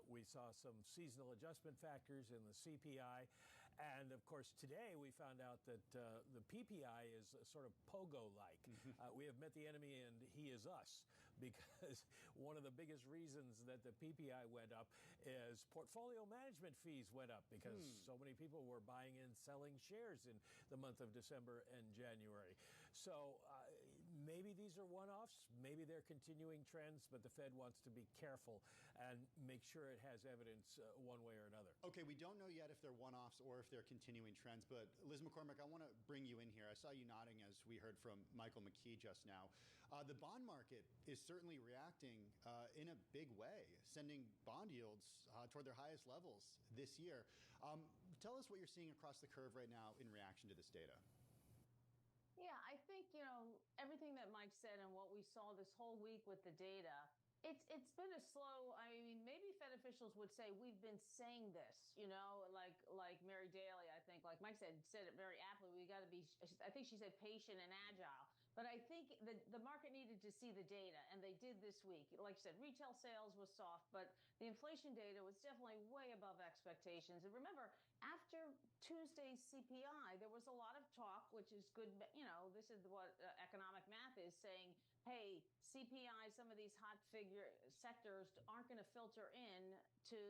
We saw some seasonal adjustment factors in the CPI. And of course, today we found out that the PPI is sort of pogo-like. We have met the enemy and he is us, because one of the biggest reasons that the PPI went up is portfolio management fees went up, because so many people were buying and selling shares in the month of December and January. So maybe these are one-offs, maybe they're continuing trends, but the Fed wants to be careful and make sure it has evidence one way or another. Okay, we don't know yet if they're one-offs or if they're continuing trends, but Liz McCormick, I want to bring you in here. I saw you nodding as we heard from Michael McKee just now. The bond market is certainly reacting in a big way, sending bond yields toward their highest levels this year. Tell us what you're seeing across the curve right now in reaction to this data. Yeah, I think, everything that Mike said and what we saw this whole week with the data, it's been a slow, maybe Fed officials would say we've been saying this, like Mary Daly, I think, like Mike said it very aptly. We got to be, I think she said patient and agile. But I think the market needed to see the data, and they did this week. Like I said, retail sales was soft, but the inflation data was definitely way above expectations. And remember, after Tuesday's CPI, there was a lot of talk, which is good. This is what economic math is saying. Hey, CPI, some of these hot figure sectors aren't going to filter in to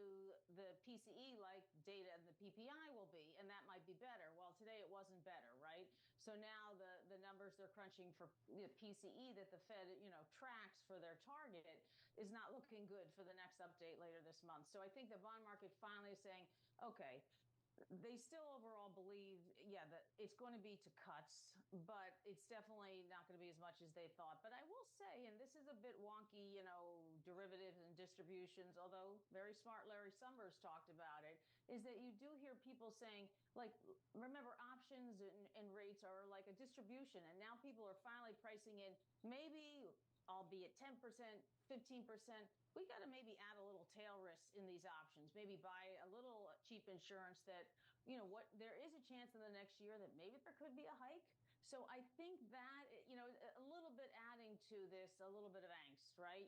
the PCE like data and the PPI will be, and that might be better. Well, today it wasn't better, right? So now the numbers they're crunching for the PCE that the Fed, tracks for their target is not looking good for the next update later this month. So I think the bond market finally is saying, okay, they still overall believe, that it's going to be to cuts, but it's definitely not going to be as much as they thought. But I will say, and this is a bit wonky, derivatives and distributions, although very smart Larry Summers talked about it, is that you do hear people saying, like, remember, options and rates are like a distribution. And now people are finally pricing in maybe, albeit 10%, 15%, we got to maybe add a little tail risk in these options, maybe buy a little cheap insurance that, there is a chance in the next year that maybe there could be a hike. So I think that, a little bit adding to this, a little bit of angst, right?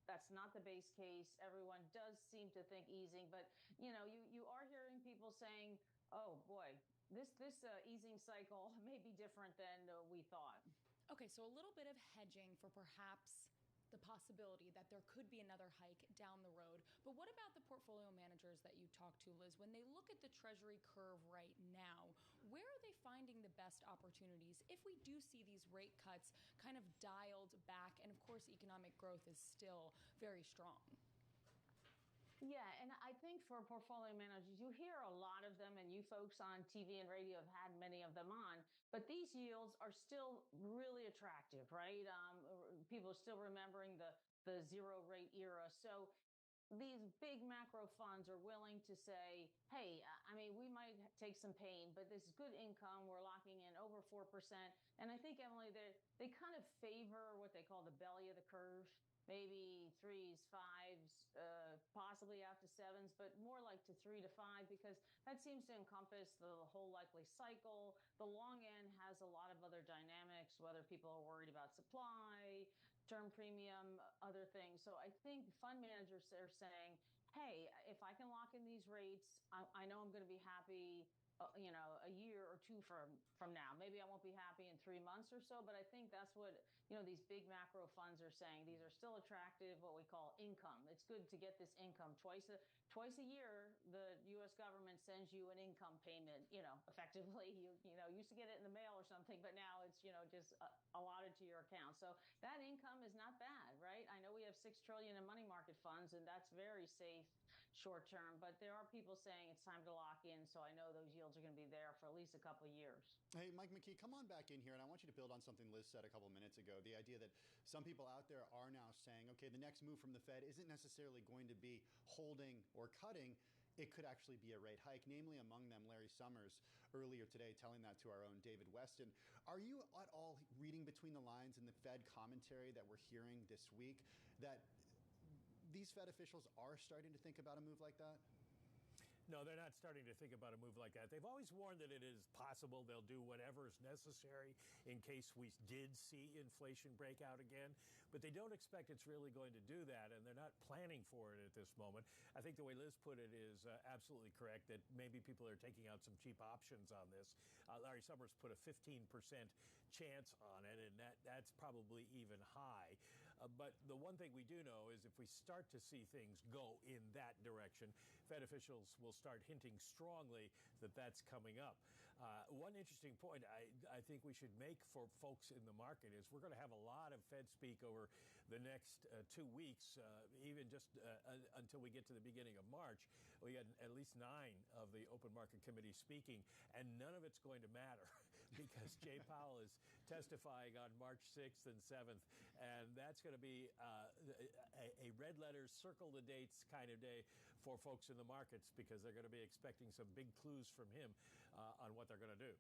That's not the base case. Everyone does seem to think easing, but, you are hearing people saying, oh boy, this easing cycle may be different than we thought. Okay, so a little bit of hedging for perhaps the possibility that there could be another hike down the road. But what about the portfolio managers that you talked to, Liz? When they look at the Treasury curve right now, where are they finding the best opportunities if we do see these rate cuts kind of dialed back? And of course, economic growth is still very strong. Yeah, and I think for portfolio managers, you hear a lot of them, and you folks on TV and radio have had many of them on, but these yields are still really attractive, right? People are still remembering the zero rate era. So these big macro funds are willing to say, hey, we might take some pain, but this is good income. We're locking in over 4%. And I think, Emily, they kind of favor what they call the belly of the curve. Maybe 3s, 5s, possibly out to 7s, but more like to 3 to 5, because that seems to encompass the whole likely cycle. The long end has a lot of other dynamics, whether people are worried about supply, term premium, other things. So I think fund managers are saying, hey, if I can lock in these rates, I know I'm going to be happy a year or two from now. Maybe I won't be happy in 3 months or so, but I think that's what, these big macro funds are saying. These are still attractive, what we call income. It's good to get this income twice a year. The U.S. government sends you an income payment, effectively. You used to get it in the mail or something, but now it's, just allotted to your account. So that income is not bad, right? I know we have $6 trillion in money market funds, and that's very safe short term, but there are people saying it's time to lock in. So I know those yields are going to be there for at least a couple of years. Hey, Mike McKee, come on back in here, and I want you to build on something Liz said a couple of minutes ago. The idea that some people out there are now saying, okay, the next move from the Fed isn't necessarily going to be holding or cutting. it could actually be a rate hike, namely among them Larry Summers earlier today telling that to our own David Weston. Are you at all reading between the lines in the Fed commentary that we're hearing this week that these Fed officials are starting to think about a move like that? No, they're not starting to think about a move like that. They've always warned that it is possible they'll do whatever is necessary in case we did see inflation break out again. But they don't expect it's really going to do that, and they're not planning for it at this moment. I think the way Liz put it is absolutely correct, that maybe people are taking out some cheap options on this. Larry Summers put a 15% chance on it, and that's probably even high. But the one thing we do know is if we start to see things go in that direction, Fed officials will start hinting strongly that that's coming up. One interesting point I think we should make for folks in the market is we're going to have a lot of Fed speak over the next 2 weeks, even just until we get to the beginning of March. We got at least 9 of the Open Market Committee speaking, and none of it's going to matter because Jay Powell is testifying on March 6th and 7th, and that's going to be a red letters, circle the dates kind of day for folks in the markets because they're going to be expecting some big clues from him on what they're going to do.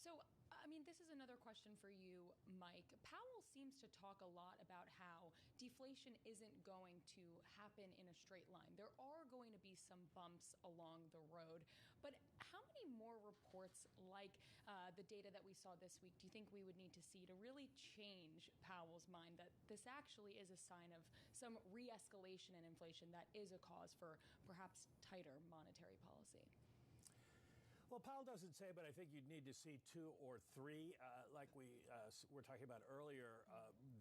So, I mean, this is another question for you, Mike. Powell seems to talk a lot about how deflation isn't going to happen in a straight line. There are going to be some bumps along the road. But how many more reports like the data that we saw this week do you think we would need to see to really change Powell's mind that this actually is a sign of some re-escalation in inflation that is a cause for perhaps tighter monetary policy? Well, Powell doesn't say, but I think you'd need to see 2 or 3. Like we were talking about earlier,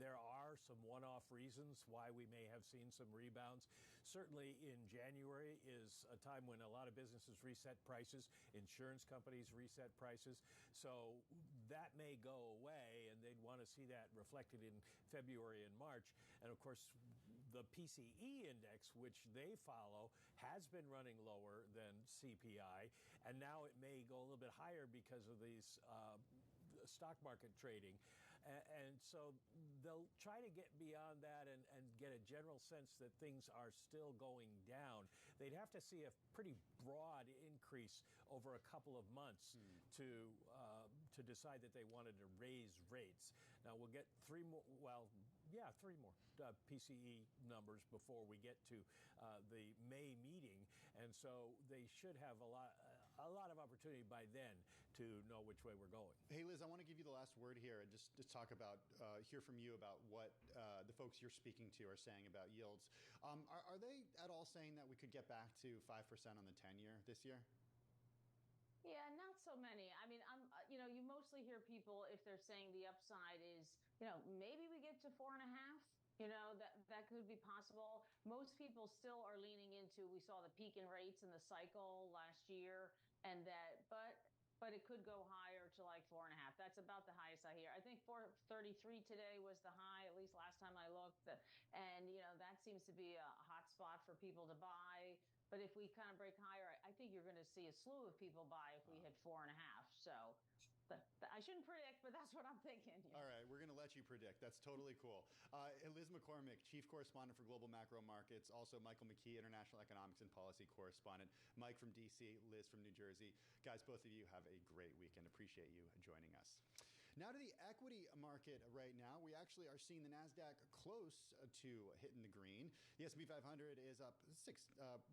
there are some one-off reasons why we may have seen some rebounds. Certainly in January is a time when a lot of businesses reset prices, insurance companies reset prices. So that may go away, and they'd want to see that reflected in February and March. And of course, the PCE index, which they follow, has been running lower than CPI, and now it may go a little bit higher because of these stock market trading. And so they'll try to get beyond that and get a general sense that things are still going down. They'd have to see a pretty broad increase over a couple of months to decide that they wanted to raise rates. Now we'll get 3 more PCE numbers before we get to the May meeting, and so they should have a lot of opportunity by then to know which way we're going. Hey, Liz, I want to give you the last word here and just talk about, hear from you about what the folks you're speaking to are saying about yields. Are they at all saying that we could get back to 5% on the 10-year this year? Yeah, not so many. I mean, you mostly hear people if they're saying the upside is, maybe we get to 4.5. That could be possible. Most people still are leaning into, we saw the peak in rates in the cycle last year, and but it could go higher to like 4.5. That's about the highest I hear. I think 433 today was the high, at least last time I looked. And, that seems to be a hot spot for people to buy. But if we kind of break higher, I think you're going to see a slew of people buy if we hit 4.5. So I shouldn't predict, but that's what I'm thinking. All right, we're going to let you predict. That's totally cool. Liz McCormick, Chief Correspondent for Global Macro Markets. Also, Michael McKee, International Economics and Policy Correspondent. Mike from D.C., Liz from New Jersey. Guys, both of you have a great weekend. Appreciate you joining us. Now to the equity market right now. We actually are seeing the NASDAQ close to hitting the green. The S&P 500 is up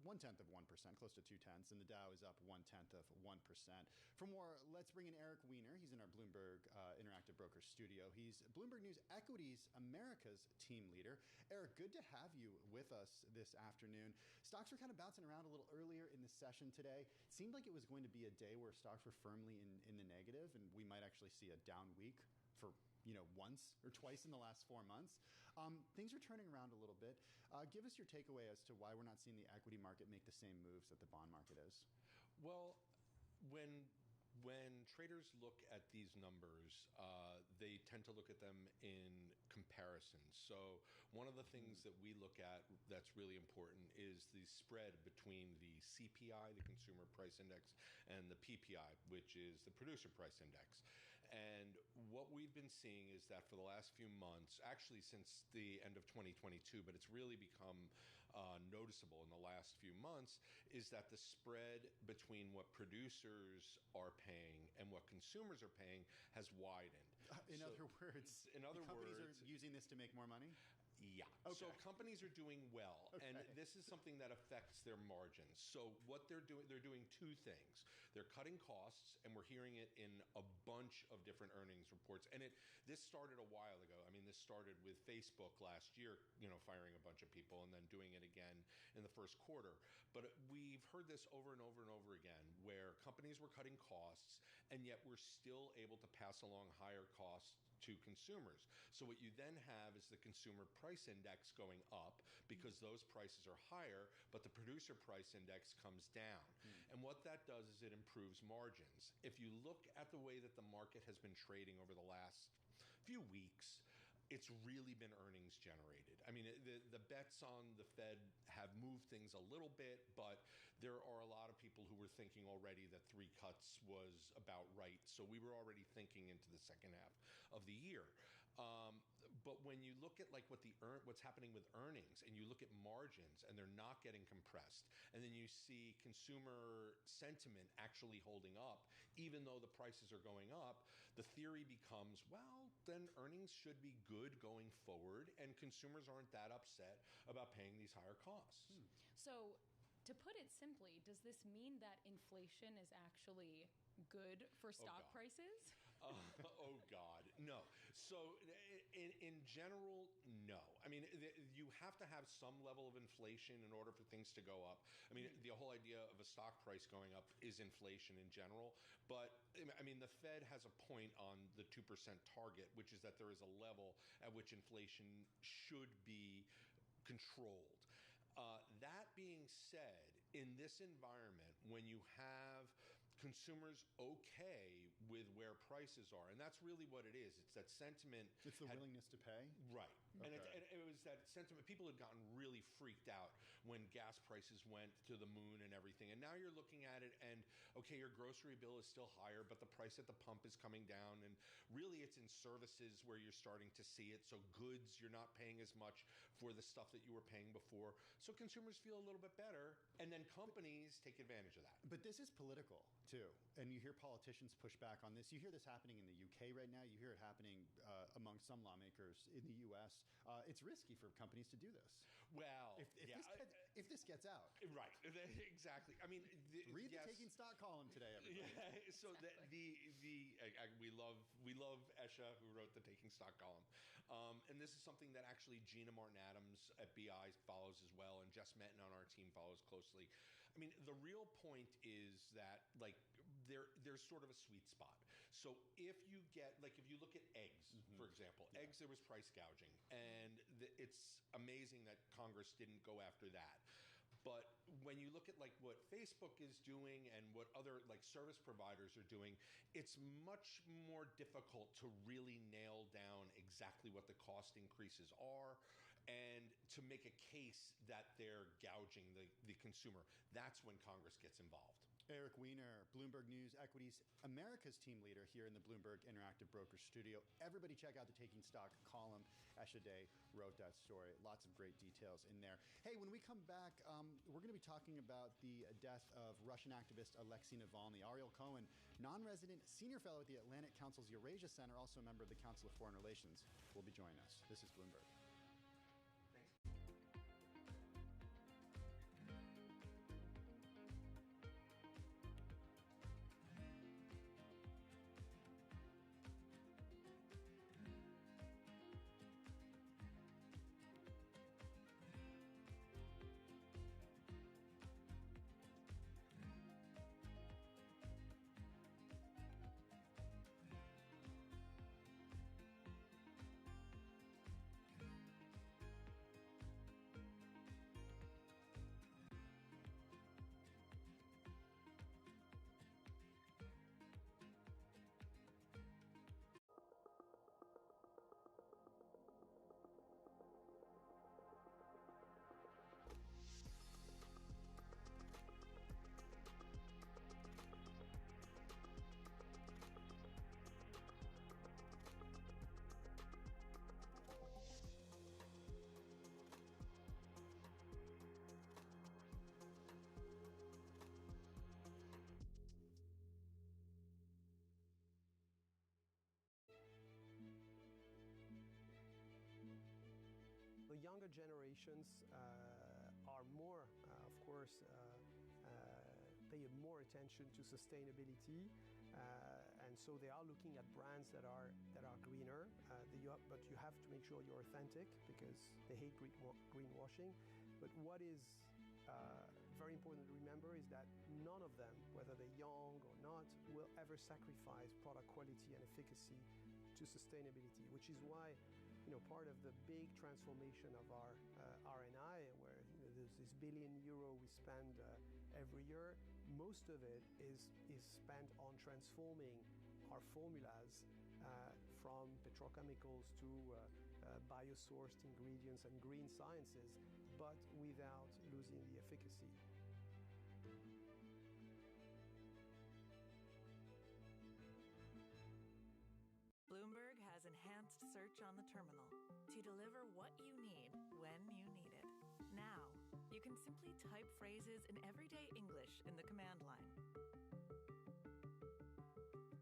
1/10 of 1%, close to 0.2, and the Dow is up 1/10 of 1%. For more, let's bring in Eric Weiner. He's in our Bloomberg Interactive Brokers studio. He's Bloomberg News Equities America's team leader. Eric, good to have you with us this afternoon. Stocks were kind of bouncing around a little earlier in the session today. It seemed like it was going to be a day where stocks were firmly in the negative, and we might actually see a down week for once or twice in the last 4 months. Things are turning around a little bit. Give us your takeaway as to why we're not seeing the equity market make the same moves that the bond market is. Well, when traders look at these numbers, they tend to look at them in comparison. So one of the things that we look at that's really important is the spread between the CPI, the Consumer Price Index, and the PPI, which is the Producer Price Index. And what we've been seeing is that for the last few months, actually since the end of 2022, but it's really become noticeable in the last few months is that the spread between what producers are paying and what consumers are paying has widened. In other words, companies are using this to make more money? Yeah. Okay. So companies are doing well, Okay. and this is something that affects their margins. So what they're doing two things. They're cutting costs, and we're hearing it in a bunch of different earnings reports. And this started a while ago. I mean, this started with Facebook last year, firing a bunch of people and then doing it again in the first quarter. But we've heard this over and over and over again, where companies were cutting costs, and yet we're still able to pass along higher costs to consumers. So what you then have is the consumer price index going up because those prices are higher, but the producer price index comes down. And what that does is it improves margins. If you look at the way that the market has been trading over the last few weeks, it's really been earnings generated. I mean, the bets on the Fed have moved things a little bit, but there are a lot of people who were thinking already that 3 cuts was about right. So we were already thinking into the second half of the year. But when you look at what's happening with earnings, and you look at margins, and they're not getting compressed, and then you see consumer sentiment actually holding up, even though the prices are going up, the theory becomes, well, then earnings should be good going forward, and consumers aren't that upset about paying these higher costs. So, to put it simply, does this mean that inflation is actually good for stock prices? Oh, God, no. So in general, no. I mean, you have to have some level of inflation in order for things to go up. I mean, the whole idea of a stock price going up is inflation in general. But, I mean, the Fed has a point on the 2% target, which is that there is a level at which inflation should be controlled. That being said, in this environment, when you have consumers okay with where prices are, and that's really what it is. It's that sentiment. It's the willingness to pay? Right. Okay. And it was that sentiment. People had gotten really freaked out when gas prices went to the moon and everything. And now you're looking at it and, okay, your grocery bill is still higher, but the price at the pump is coming down. And really it's in services where you're starting to see it. So goods, you're not paying as much for the stuff that you were paying before. So consumers feel a little bit better. And then companies take advantage of that. But this is political, too. And you hear politicians push back on this. You hear this happening in the UK right now. You hear it happening among some lawmakers in the U.S. It's risky for companies to do this. Well, if this gets out. Right. Exactly. I mean, read the Taking Stock column today, everybody. Yeah. So we love Esha, who wrote the Taking Stock column. And this is something that actually Gina Martin Adams at BI follows as well, and Jess Metton on our team follows closely. I mean, the real point is that, there's sort of a sweet spot. So if you look at eggs, for example, eggs, there was price gouging, and it's amazing that Congress didn't go after that. But when you look at what Facebook is doing and what other service providers are doing, it's much more difficult to really nail down exactly what the cost increases are and to make a case that they're gouging the consumer. That's when Congress gets involved. Eric Weiner, Bloomberg News Equities, America's team leader here in the Bloomberg Interactive Brokers studio. Everybody check out the Taking Stock column. Esha Day wrote that story. Lots of great details in there. Hey, when we come back, we're going to be talking about the death of Russian activist Alexei Navalny. Ariel Cohen, non-resident senior fellow at the Atlantic Council's Eurasia Center, also a member of the Council of Foreign Relations, will be joining us. This is Bloomberg. younger generations are more, of course, pay more attention to sustainability, and so they are looking at brands that are greener. But you have to make sure you're authentic because they hate greenwashing. But what is very important to remember is that none of them, whether they're young or not, will ever sacrifice product quality and efficacy to sustainability, which is why part of the big transformation of our R&I, where there's this €1 billion we spend every year, most of it is spent on transforming our formulas from petrochemicals to biosourced ingredients and green sciences, but without losing the efficacy. Bloomberg has enhanced search on the terminal to deliver what you need when you need it. Now, you can simply type phrases in everyday English in the command line.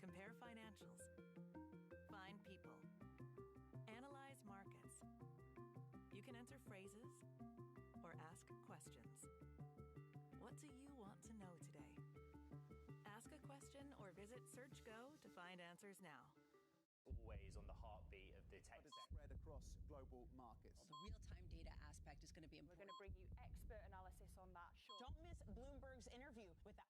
Compare financials. Find people. Analyze markets. You can enter phrases or ask questions. What do you want to know today? Ask a question or visit SearchGo to find answers now. Always on the heartbeat of the tech sector. Spread across global markets. The real-time data aspect is going to be important. We're going to bring you expert analysis on that. Sure. Don't miss Bloomberg's interview with the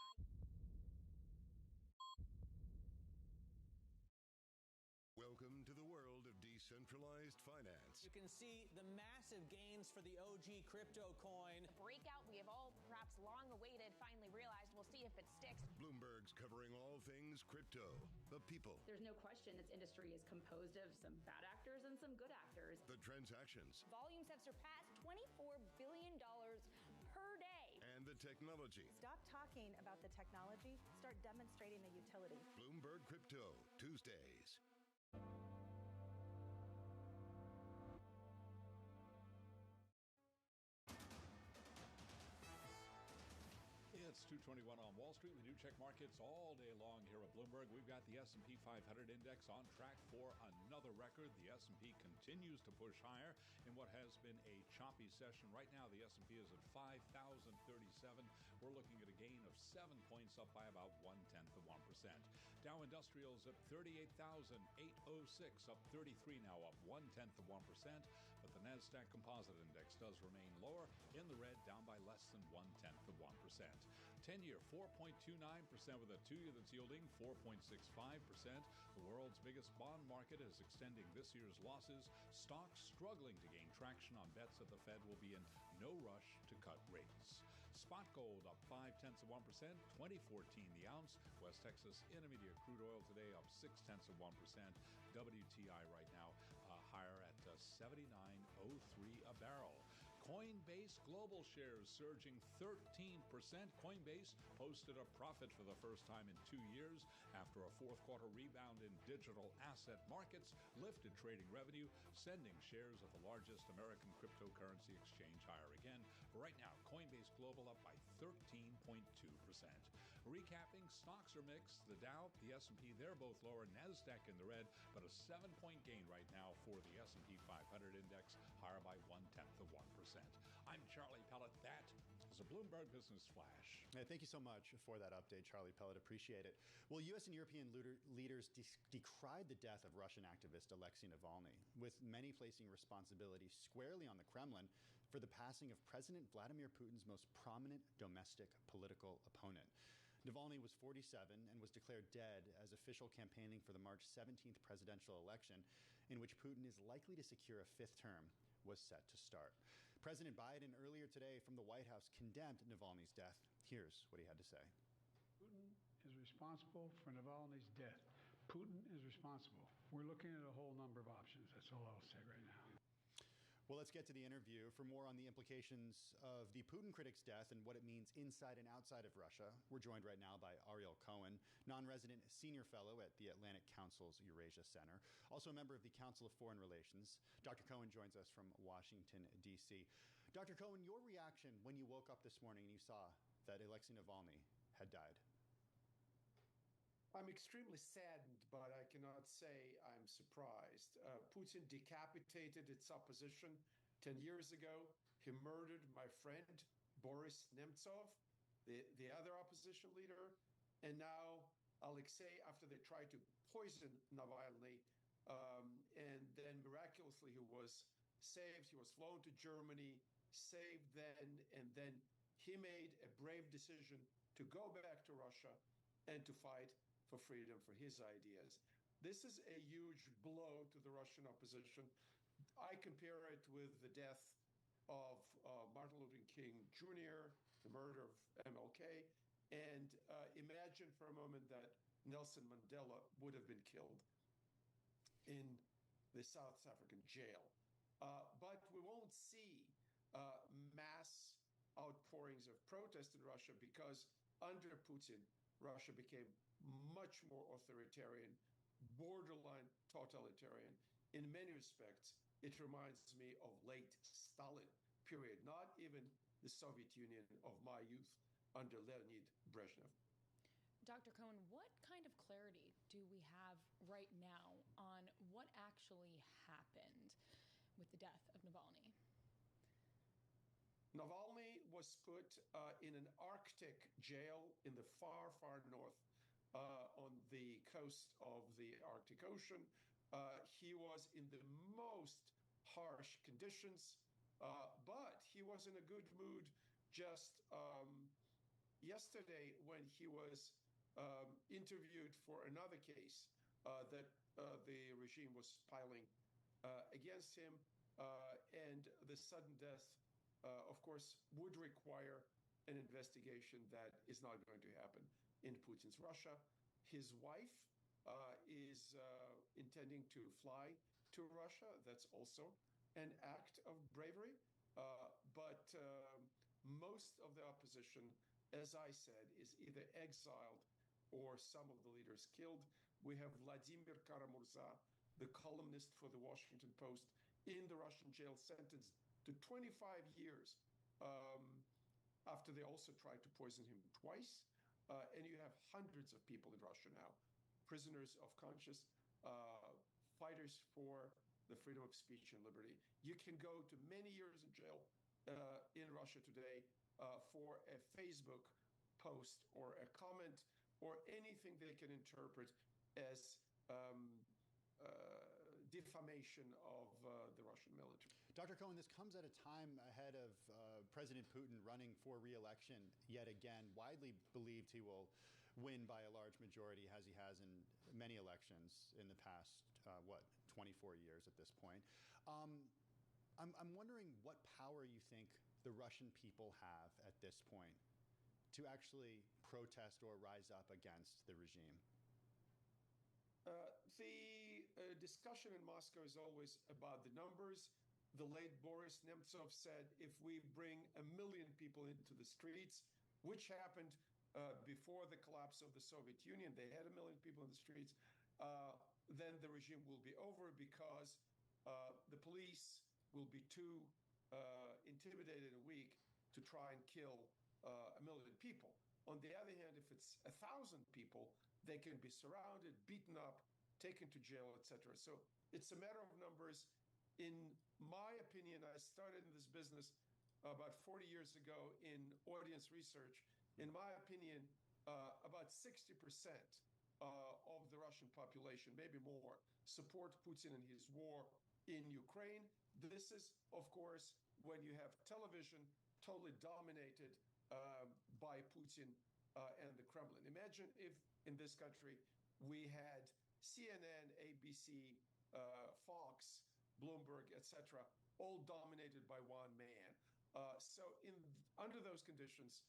Welcome to the world of decentralized finance. You can see the massive gains for the OG crypto coin. The breakout we have all perhaps long awaited finally realized. We'll see if it sticks. Bloomberg's covering all things crypto, the people. There's no question this industry is composed of some bad actors and some good actors. The transactions. Volumes have surpassed $24 billion per day. And the technology. Stop talking about the technology. Start demonstrating the utility. Bloomberg Crypto, Tuesdays. It's 2:21 on Wall Street. We do check markets all day long here at Bloomberg. We've got the S&P 500 index on track for another record. The S&P continues to push higher in what has been a choppy session. Right now, the S&P is at 5,037. We're looking at a gain of 7 points, up by about 0.1%. Dow Industrials at 38,806, up 33 now, up 0.1%. But the NASDAQ Composite Index does remain lower, in the red, down by less than 0.1%. 10-year, 4.29% with a 2-year that's yielding 4.65%. The world's biggest bond market is extending this year's losses. Stocks struggling to gain traction on bets that the Fed will be in no rush to cut rates. Spot gold up 0.5%, 2014 the ounce. West Texas Intermediate crude oil today up 0.6%. WTI right now higher at 79.03 a barrel. Coinbase global shares surging 13%. Coinbase posted a profit for the first time in 2 years after a fourth quarter rebound in digital asset markets lifted trading revenue, sending shares of the largest American cryptocurrency exchange higher again. Right now, Coinbase Global up by 13.2%. Recapping, stocks are mixed. The Dow, the S&P, they're both lower. NASDAQ in the red, but a 7-point gain right now for the S&P 500 index, higher by 0.1%. I'm Charlie Pellet. That is a Bloomberg Business Flash. Thank you so much for that update, Charlie Pellet. Appreciate it. Well, U.S. and European leaders decried the death of Russian activist Alexei Navalny, with many placing responsibility squarely on the Kremlin for the passing of President Vladimir Putin's most prominent domestic political opponent. Navalny was 47 and was declared dead as official campaigning for the March 17th presidential election, in which Putin is likely to secure a fifth term, was set to start. President Biden earlier today from the White House condemned Navalny's death. Here's what he had to say. Putin is responsible for Navalny's death. Putin is responsible. We're looking at a whole number of options. That's all I'll say right now. Well, let's get to the interview. For more on the implications of the Putin critic's death and what it means inside and outside of Russia, we're joined right now by Ariel Cohen, non-resident senior fellow at the Atlantic Council's Eurasia Center, also a member of the Council of Foreign Relations. Dr. Cohen joins us from Washington, D.C. Dr. Cohen, your reaction when you woke up this morning and you saw that Alexei Navalny had died? I'm extremely saddened, but I cannot say I'm surprised. Putin decapitated its opposition 10 years ago, he murdered my friend Boris Nemtsov, the other opposition leader. And now Alexei, after they tried to poison Navalny, and then miraculously he was saved. He was flown to Germany, saved then, and then he made a brave decision to go back to Russia and to fight for freedom for his ideas. This is a huge blow to the Russian opposition. I compare it with the death of Martin Luther King Jr., the murder of MLK, and imagine for a moment that Nelson Mandela would have been killed in the South African jail. But we won't see mass outpourings of protest in Russia because under Putin, Russia became much more authoritarian, borderline totalitarian. In many respects, it reminds me of late Stalin period, not even the Soviet Union of my youth under Leonid Brezhnev. Dr. Cohen, what kind of clarity do we have right now on what actually happened with the death of Navalny? Navalny was put in an Arctic jail in the far, far north on the coast of the Arctic Ocean. He was in the most harsh conditions, but he was in a good mood just yesterday when he was interviewed for another case that the regime was piling against him. And the sudden death, of course, would require an investigation that is not going to happen in Putin's Russia. His wife is intending to fly to Russia. That's also an act of bravery. But most of the opposition, as I said, is either exiled or some of the leaders killed. We have Vladimir Kara-Murza, the columnist for the Washington Post, in the Russian jail, sentenced to 25 years after they also tried to poison him twice. And you have hundreds of people in Russia now, prisoners of conscience, fighters for the freedom of speech and liberty. You can go to many years in jail in Russia today for a Facebook post or a comment or anything they can interpret as defamation of the Russian military. Dr. Cohen, this comes at a time ahead of President Putin running for re-election yet again. Widely believed he will win by a large majority, as he has in many elections in the past, 24 years at this point. I'm wondering what power you think the Russian people have at this point to actually protest or rise up against the regime. The discussion in Moscow is always about the numbers. The late Boris Nemtsov said, if we bring 1 million people into the streets, which happened before the collapse of the Soviet Union, they had 1 million people in the streets, then the regime will be over because the police will be too intimidated and weak to try and kill 1 million people. On the other hand, if it's 1,000 people, they can be surrounded, beaten up, taken to jail, etc. So it's a matter of numbers. In my opinion, I started in this business about 40 years ago in audience research. In my opinion, about 60% of the Russian population, maybe more, support Putin and his war in Ukraine. This is, of course, when you have television totally dominated by Putin and the Kremlin. Imagine if in this country we had CNN, ABC, Fox, Bloomberg, etc., all dominated by one man. So under those conditions,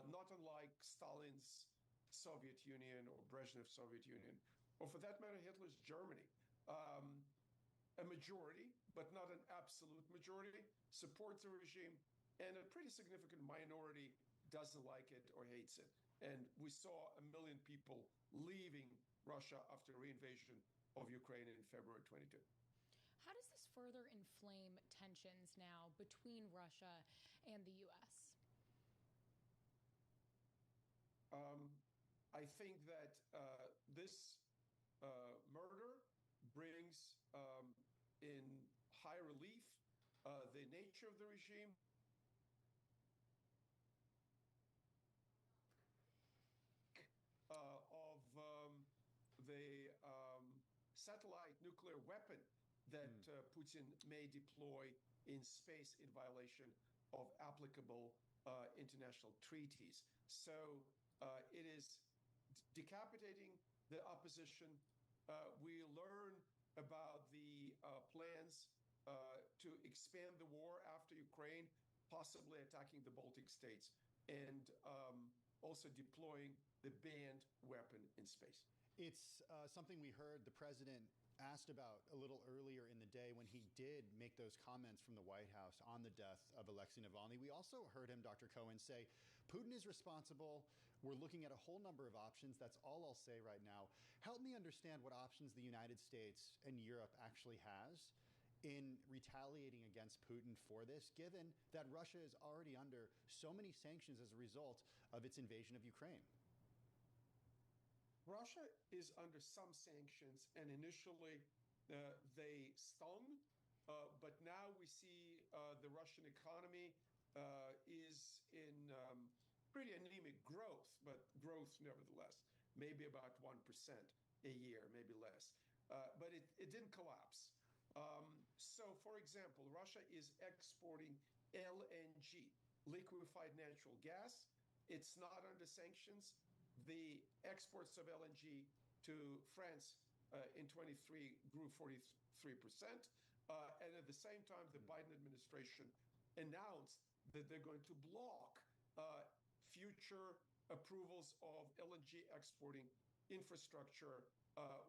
not unlike Stalin's Soviet Union or Brezhnev's Soviet Union, or for that matter, Hitler's Germany, a majority, but not an absolute majority, supports the regime, and a pretty significant minority doesn't like it or hates it. And we saw 1 million people leaving Russia after the reinvasion of Ukraine in February 22. How does this further inflame tensions now between Russia and the U.S.? I think that this murder brings in high relief the nature of the regime, of the satellite nuclear weapon that Putin may deploy in space in violation of applicable international treaties. So it is decapitating the opposition. We learn about the plans to expand the war after Ukraine, possibly attacking the Baltic states, and also deploying the banned weapon in space. It's something we heard the president asked about a little earlier in the day when he did make those comments from the White House on the death of Alexei Navalny. We also heard him, Dr. Cohen, say Putin is responsible. We're looking at a whole number of options. That's all I'll say right now. Help me understand what options the United States and Europe actually has in retaliating against Putin for this, given that Russia is already under so many sanctions as a result of its invasion of Ukraine. Russia is under some sanctions, and initially they stung, but now we see the Russian economy is in pretty anemic growth, but growth nevertheless, maybe about 1% a year, maybe less. But it didn't collapse. So, for example, Russia is exporting LNG, liquefied natural gas. It's not under sanctions. The exports of LNG to France in 23 grew 43%. And at the same time, the Biden administration announced that they're going to block future approvals of LNG exporting infrastructure,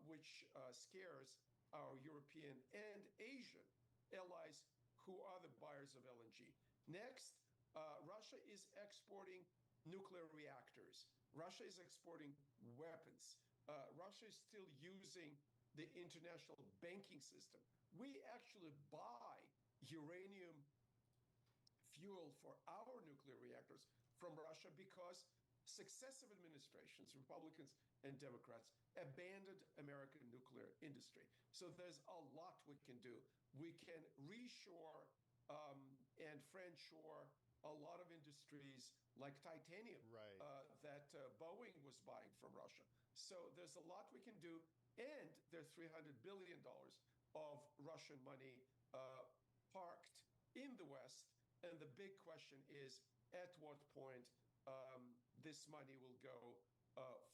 which scares our European and Asian allies who are the buyers of LNG. Next, Russia is exporting nuclear reactors. Russia is exporting weapons. Russia is still using the international banking system. We actually buy uranium fuel for our nuclear reactors from Russia because successive administrations, Republicans and Democrats, abandoned American nuclear industry. So there's a lot we can do. We can reshore and friendshore a lot of industries like titanium that Boeing was buying from Russia. So there's a lot we can do. And there's $300 billion of Russian money parked in the West. And the big question is, at what point this money will go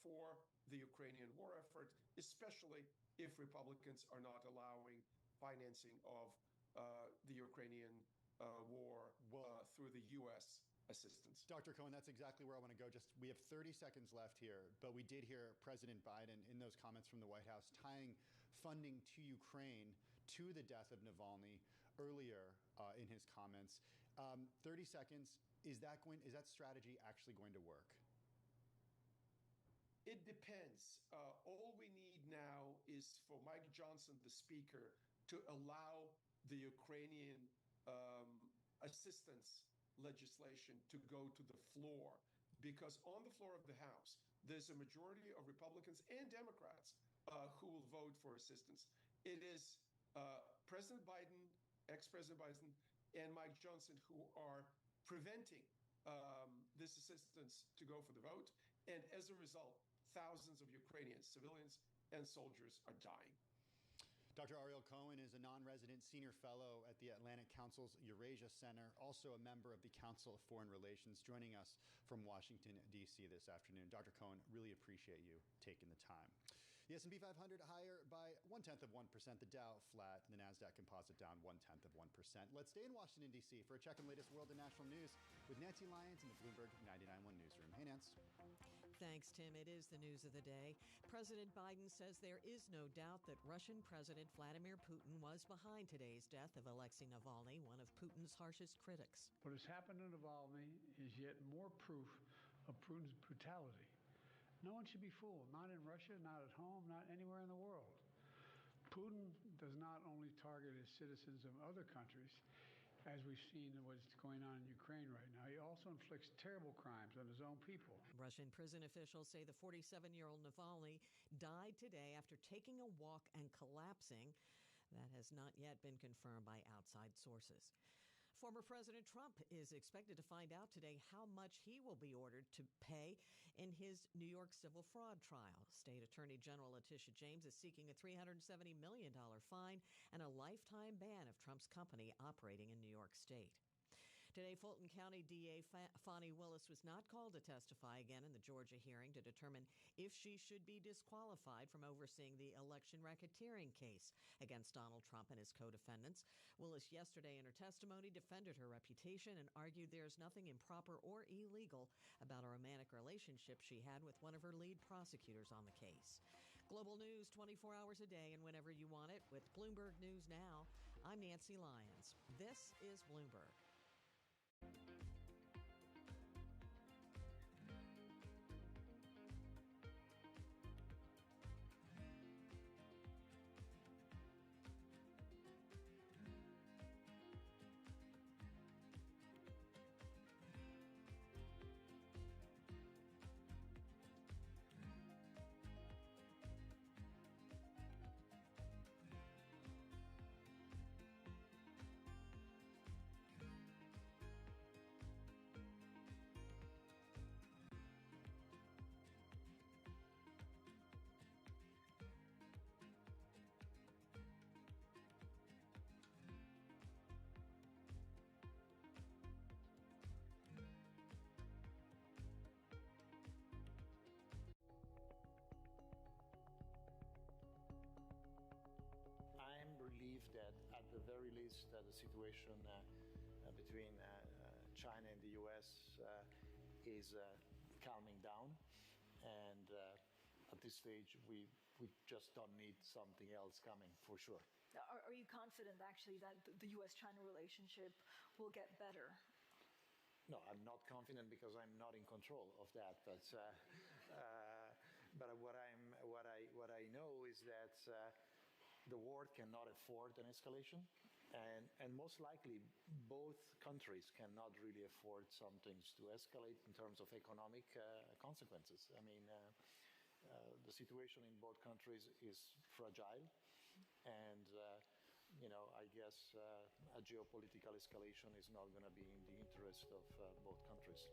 for the Ukrainian war effort, especially if Republicans are not allowing financing of the Ukrainian war through the U.S. assistance. Dr. Cohen, that's exactly where I want to go. We have 30 seconds left here, but we did hear President Biden in those comments from the White House tying funding to Ukraine to the death of Navalny earlier in his comments. 30 seconds. Is that strategy actually going to work? It depends. All we need now is for Mike Johnson, the Speaker, to allow the Ukrainian assistance legislation to go to the floor. Because on the floor of the House, there's a majority of Republicans and Democrats who will vote for assistance. It is President Biden, ex-President Biden, and Mike Johnson who are preventing this assistance to go for the vote. And as a result, thousands of Ukrainians, civilians and soldiers are dying. Dr. Ariel Cohen is a non-resident senior fellow at the Atlantic Council's Eurasia Center, also a member of the Council of Foreign Relations, joining us from Washington, D.C. this afternoon. Dr. Cohen, really appreciate you taking the time. The S&P 500 higher by 0.1%. The Dow flat. The NASDAQ composite down 0.1%. Let's stay in Washington, D.C. for a check on the latest world and national news with Nancy Lyons in the Bloomberg 99.1 newsroom. Hey, Nance. Thanks, Tim. It is the news of the day. President Biden says there is no doubt that Russian President Vladimir Putin was behind today's death of Alexei Navalny, one of Putin's harshest critics. What has happened to Navalny is yet more proof of Putin's brutality. No one should be fooled, not in Russia, not at home, not anywhere in the world. Putin does not only target his citizens of other countries, as we've seen what's going on in Ukraine right now, he also inflicts terrible crimes on his own people. Russian prison officials say the 47-year-old Navalny died today after taking a walk and collapsing. That has not yet been confirmed by outside sources. Former President Trump is expected to find out today how much he will be ordered to pay in his New York civil fraud trial. State Attorney General Letitia James is seeking a $370 million fine and a lifetime ban of Trump's company operating in New York State. Today, Fulton County DA Fani Willis was not called to testify again in the Georgia hearing to determine if she should be disqualified from overseeing the election racketeering case against Donald Trump and his co-defendants. Willis yesterday in her testimony defended her reputation and argued there's nothing improper or illegal about a romantic relationship she had with one of her lead prosecutors on the case. Global news 24 hours a day and whenever you want it with Bloomberg News Now. I'm Nancy Lyons. This is Bloomberg. I'm relieved that at the very least the situation between China and the U.S. is calming down, and at this stage we just don't need something else coming for sure. Are you confident actually that the U.S.-China relationship will get better? No, I'm not confident because I'm not in control of that. But what I know is that the world cannot afford an escalation, and most likely both countries cannot really afford some things to escalate in terms of economic consequences. I mean, the situation in both countries is fragile, and I guess a geopolitical escalation is not going to be in the interest of both countries.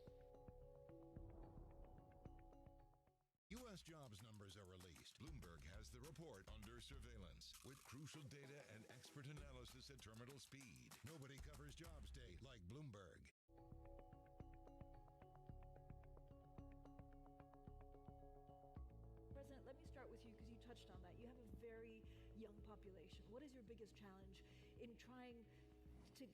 U.S. jobs numbers are released. Bloomberg has the report under surveillance with crucial data and expert analysis at terminal speed. Nobody covers jobs day like Bloomberg. President, let me start with you because you touched on that. You have a very young population. What is your biggest challenge in trying to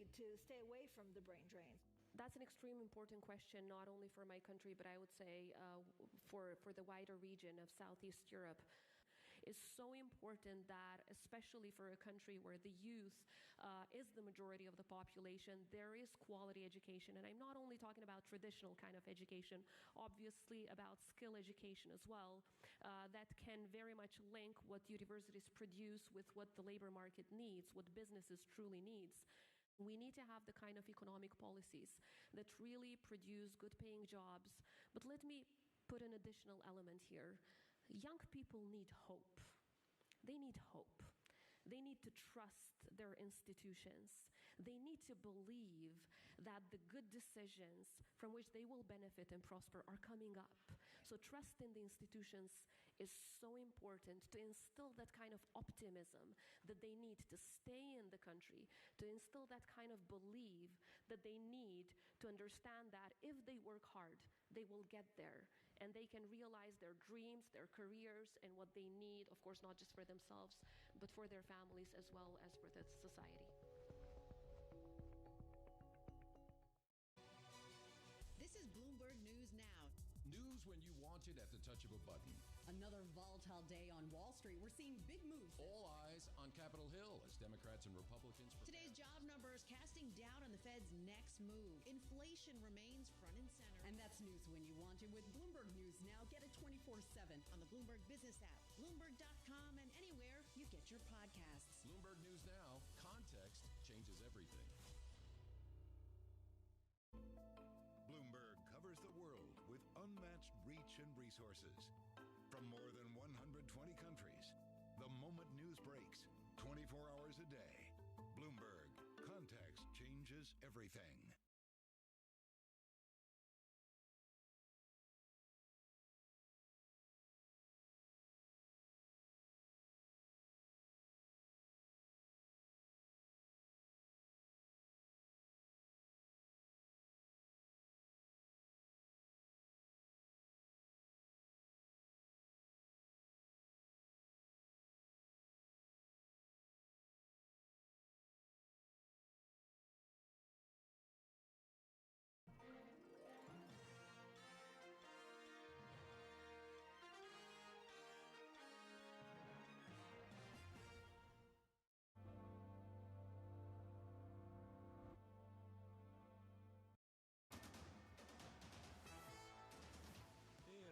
stay away from the brain drain? That's an extremely important question, not only for my country, but I would say for the wider region of Southeast Europe. It's so important that, especially for a country where the youth is the majority of the population, there is quality education. And I'm not only talking about traditional kind of education, obviously about skill education as well, that can very much link what universities produce with what the labor market needs, what businesses truly needs. We need to have the kind of economic policies that really produce good-paying jobs. But let me put an additional element here. Young people need hope. They need hope. They need to trust their institutions. They need to believe that the good decisions from which they will benefit and prosper are coming up. So trust in the institutions is so important to instill that kind of optimism that they need to stay in the country, to instill that kind of belief that they need to understand that if they work hard, they will get there and they can realize their dreams, their careers, and what they need, of course, not just for themselves, but for their families as well as for the society. This is Bloomberg News Now. News when you want it at the touch of a button. Another volatile day on Wall Street. We're seeing big moves. All eyes on Capitol Hill as Democrats and Republicans prepare. Today's job numbers casting doubt on the Fed's next move. Inflation remains front and center. And that's news when you want it with Bloomberg News Now. Get it 24/7 on the Bloomberg Business app, Bloomberg.com, and anywhere you get your podcasts. Bloomberg News Now. Context changes everything. Bloomberg covers the world with unmatched reach and resources. From more than 120 countries, the moment news breaks, 24 hours a day. Bloomberg. Context changes everything.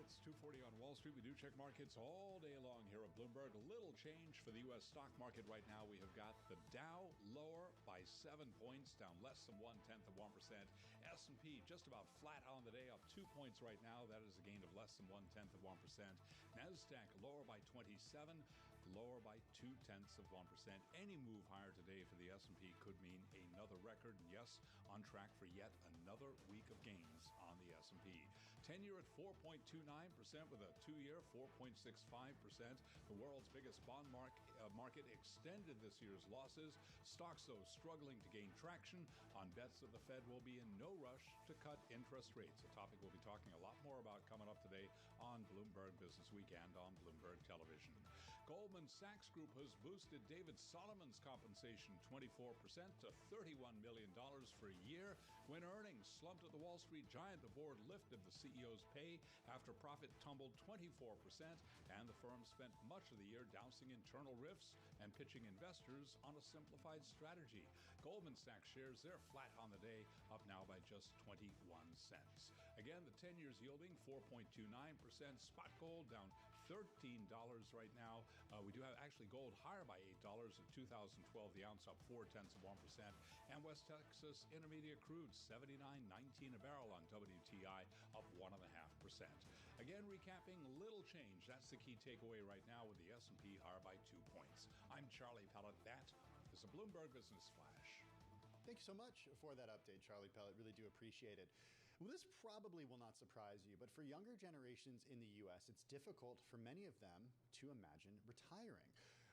It's 2:40 on Wall Street. We do check markets all day long here at Bloomberg. A little change for the U.S. stock market right now. We have got the Dow lower by 7 points, down less than 0.1%. S&P just about flat on the day, up 2 points right now. That is a gain of less than 0.1%. NASDAQ lower by 27, lower by 0.2%. Any move higher today for the S&P could mean another record. And yes, on track for yet another week of gains on the S&P. 10-year at 4.29% with a 2-year 4.65%. The world's biggest bond market extended this year's losses. Stocks, though, struggling to gain traction on bets that the Fed will be in no rush to cut interest rates, a topic we'll be talking a lot more about coming up today on Bloomberg Business Weekend on Bloomberg Television. Goldman Sachs Group has boosted David Solomon's compensation 24% to $31 million for a year. When earnings slumped at the Wall Street giant, the board lifted the CEO's pay after profit tumbled 24%, and the firm spent much of the year dousing internal rifts and pitching investors on a simplified strategy. Goldman Sachs shares, they're flat on the day, up now by just 21 cents. Again, the 10 years yielding 4.29%. Spot gold down $13 right now. We do have actually gold higher by $8 at 2012 the ounce, up 0.4%. And West Texas Intermediate crude 79.19 a barrel on WTI, up 1.5%. Again, recapping, little change. That's the key takeaway right now, with the S&P higher by 2 points. I'm Charlie Pellet. That is a Bloomberg Business Flash. Thank you so much for that update, Charlie Pellet. Really do appreciate it. Well, this probably will not surprise you, but for younger generations in the U.S., it's difficult for many of them to imagine retiring.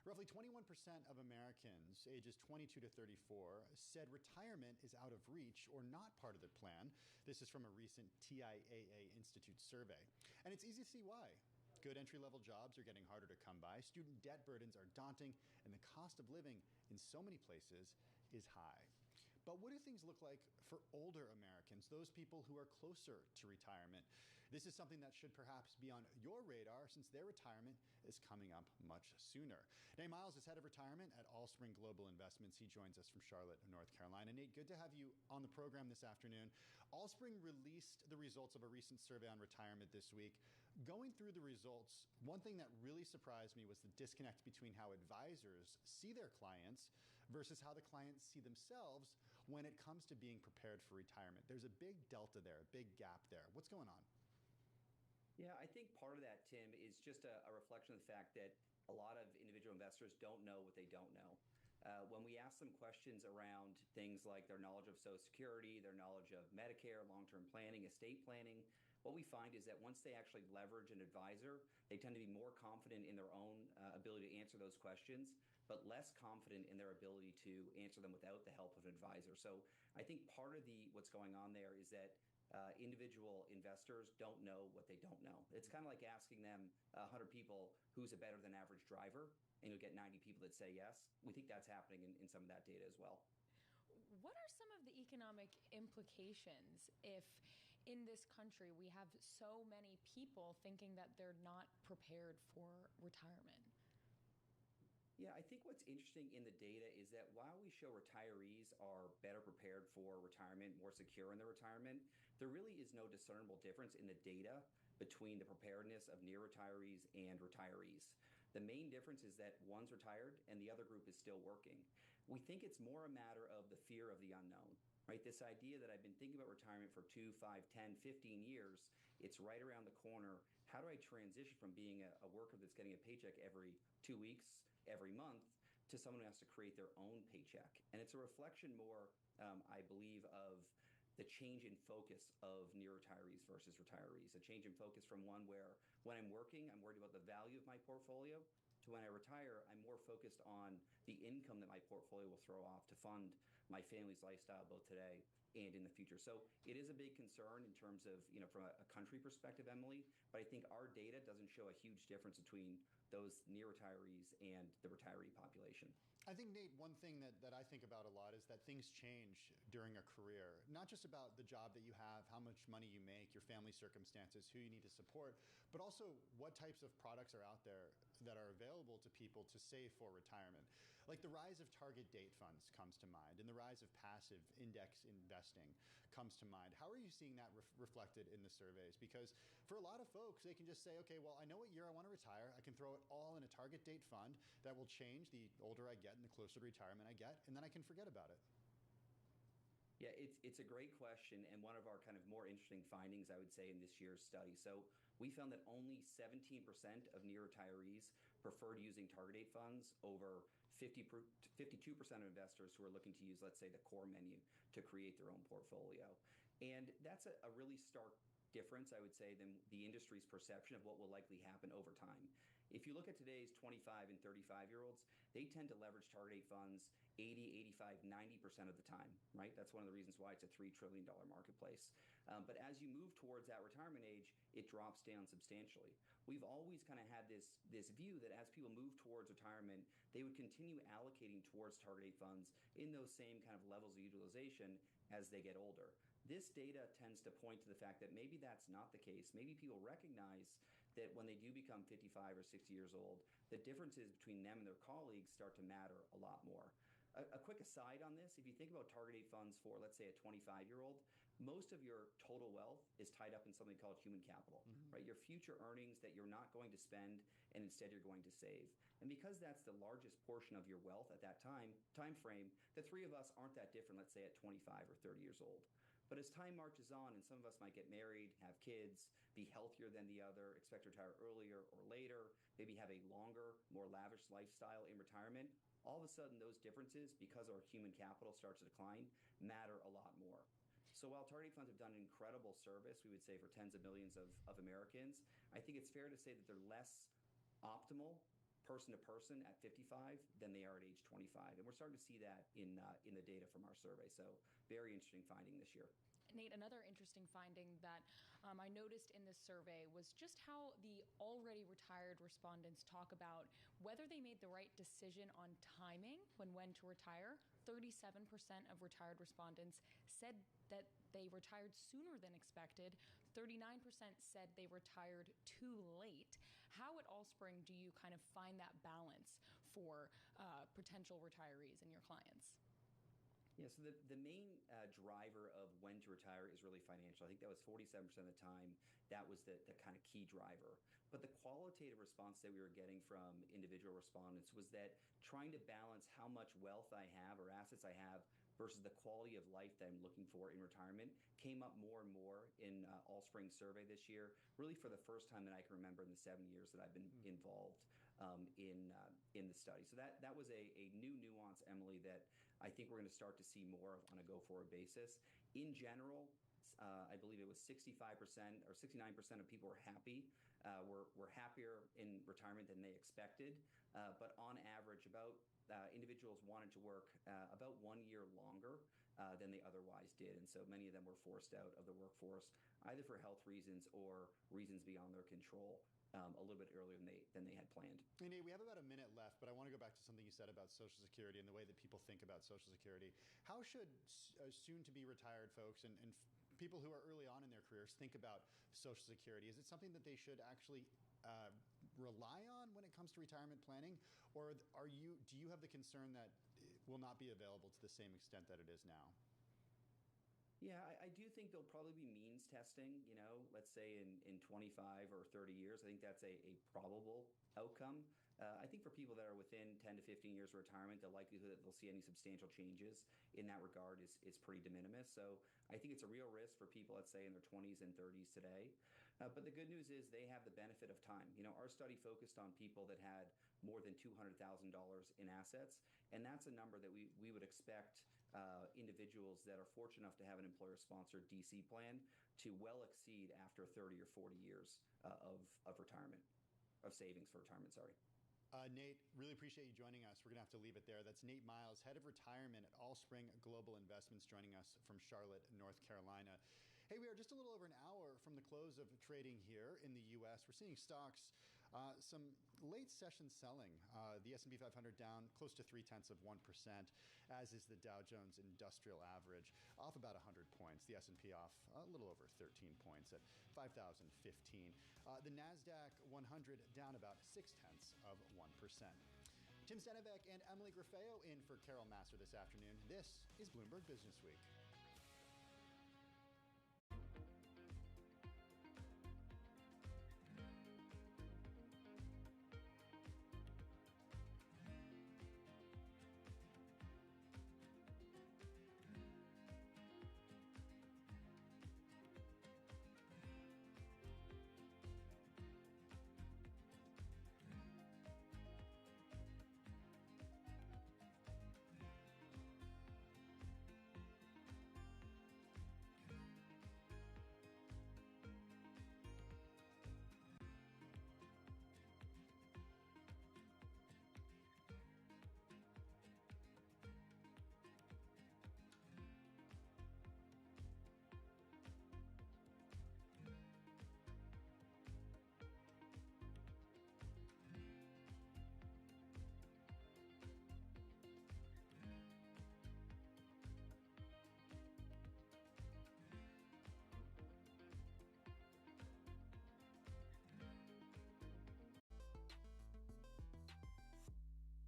Roughly 21% of Americans ages 22 to 34 said retirement is out of reach or not part of their plan. This is from a recent TIAA Institute survey. And it's easy to see why. Good entry-level jobs are getting harder to come by, student debt burdens are daunting, and the cost of living in so many places is high. But what do things look like for older Americans, those people who are closer to retirement? This is something that should perhaps be on your radar, since their retirement is coming up much sooner. Nate Miles is head of retirement at Allspring Global Investments. He joins us from Charlotte, North Carolina. Nate, good to have you on the program this afternoon. Allspring released the results of a recent survey on retirement this week. Going through the results, one thing that really surprised me was the disconnect between how advisors see their clients versus how the clients see themselves when it comes to being prepared for retirement. There's a big delta there, a big gap there. What's going on? Yeah, I think part of that, Tim, is just a reflection of the fact that a lot of individual investors don't know what they don't know. When we ask them questions around things like their knowledge of Social Security, their knowledge of Medicare, long-term planning, estate planning, what we find is that once they actually leverage an advisor, they tend to be more confident in their own ability to answer those questions, but less confident in their ability to answer them without the help of an advisor. So I think part of what's going on there is that individual investors don't know what they don't know. It's kind of like asking them 100 people who's a better than average driver, and you'll get 90 people that say yes. We think that's happening in some of that data as well. What are some of the economic implications if in this country we have so many people thinking that they're not prepared for retirement? Yeah, I think what's interesting in the data is that while we show retirees are better prepared for retirement, more secure in their retirement, there really is no discernible difference in the data between the preparedness of near retirees and retirees. The main difference is that one's retired and the other group is still working. We think it's more a matter of the fear of the unknown, right? This idea that I've been thinking about retirement for 2, 5, 10, 15 years, it's right around the corner. How do I transition from being a worker that's getting a paycheck every 2 weeks, every month, to someone who has to create their own paycheck. And it's a reflection more, I believe, of the change in focus of near retirees versus retirees, a change in focus from one where when I'm working, I'm worried about the value of my portfolio, to when I retire, I'm more focused on the income that my portfolio will throw off to fund my family's lifestyle both today and in the future. So it is a big concern in terms of, from a country perspective, Emily, but I think our data doesn't show a huge difference between those near retirees and the retiree population. I think, Nate, one thing that I think about a lot is that things change during a career, not just about the job that you have, how much money you make, your family circumstances, who you need to support, but also what types of products are out there that are available to people to save for retirement. Like the rise of target date funds comes to mind, and the rise of passive index investing comes to mind. How are you seeing that reflected in the surveys? Because for a lot of folks, they can just say, okay, well, I know what year I want to retire. I can throw it all in a target date fund that will change the older I get and the closer to retirement I get, and then I can forget about it. Yeah, it's a great question, and one of our kind of more interesting findings, I would say, in this year's study. So we found that only 17% of near retirees preferred using target date funds over 52% of investors who are looking to use, let's say, the core menu to create their own portfolio. And that's a really stark difference, I would say, than the industry's perception of what will likely happen over time. If you look at today's 25 and 35-year-olds, they tend to leverage target date funds 80, 85, 90% of the time, right? That's one of the reasons why it's a $3 trillion marketplace. But as you move towards that retirement age, it drops down substantially. We've always kind of had this view that as people move towards retirement, they would continue allocating towards target date funds in those same kind of levels of utilization as they get older. This data tends to point to the fact that maybe that's not the case. Maybe people recognize that when they do become 55 or 60 years old, the differences between them and their colleagues start to matter a lot more. A quick aside on this, if you think about target date funds for, let's say, a 25-year-old, most of your total wealth is tied up in something called human capital, right? Your future earnings that you're not going to spend and instead you're going to save. And because that's the largest portion of your wealth at that time frame, the three of us aren't that different, let's say, at 25 or 30 years old. But as time marches on, and some of us might get married, have kids, be healthier than the other, expect to retire earlier or later, maybe have a longer, more lavish lifestyle in retirement, all of a sudden those differences, because our human capital starts to decline, matter a lot more. So while target date funds have done an incredible service, we would say, for tens of millions of Americans, I think it's fair to say that they're less optimal person to person at 55 than they are at age 25. And we're starting to see that in the data from our survey. So very interesting finding this year. Nate, another interesting finding that I noticed in this survey was just how the already retired respondents talk about whether they made the right decision on timing when to retire. 37% of retired respondents said that they retired sooner than expected. 39% said they retired too late. How at Allspring do you kind of find that balance for potential retirees and your clients? Yeah, so the main driver of when to retire is really financial. I think that was 47% of the time. That was the kind of key driver. But the qualitative response that we were getting from individual respondents was that trying to balance how much wealth I have or assets I have versus the quality of life that I'm looking for in retirement came up more and more in Allspring's survey this year, really for the first time that I can remember in the 7 years that I've been involved in the study. So that was a new nuance, Emily, that I think we're going to start to see more of on a go-forward basis. In general, I believe it was 65% or 69% of people were happy, were happier in retirement than they expected. But on average, about individuals wanted to work about 1 year longer than they otherwise did. And so many of them were forced out of the workforce, either for health reasons or reasons beyond their control. A little bit earlier than they had planned. Hey, Nate, we have about a minute left, but I want to go back to something you said about Social Security and the way that people think about Social Security. How should soon-to-be retired folks and people who are early on in their careers think about Social Security? Is it something that they should actually rely on when it comes to retirement planning, or do you have the concern that it will not be available to the same extent that it is now? Yeah, I do think there'll probably be means testing, let's say in 25 or 30 years. I think that's a probable outcome. I think for people that are within 10 to 15 years of retirement, the likelihood that they'll see any substantial changes in that regard is pretty de minimis. So I think it's a real risk for people, let's say, in their 20s and 30s today. But the good news is they have the benefit of time. Our study focused on people that had more than $200,000 in assets, and that's a number that we would expect individuals that are fortunate enough to have an employer-sponsored DC plan to well exceed after 30 or 40 years of retirement, of savings for retirement, sorry. Nate, really appreciate you joining us. We're going to have to leave it there. That's Nate Miles, head of retirement at Allspring Global Investments, joining us from Charlotte, North Carolina. Hey, we are just a little over an hour from the close of trading here in the U.S. We're seeing stocks, some late session selling. The S&P 500 down close to 0.3%, as is the Dow Jones Industrial Average, off about 100 points. The S&P off a little over 13 points at 5,015. The NASDAQ 100 down about 0.6%. Tim Stenevec and Emily Grafeo in for Carol Massar this afternoon. This is Bloomberg Business Week.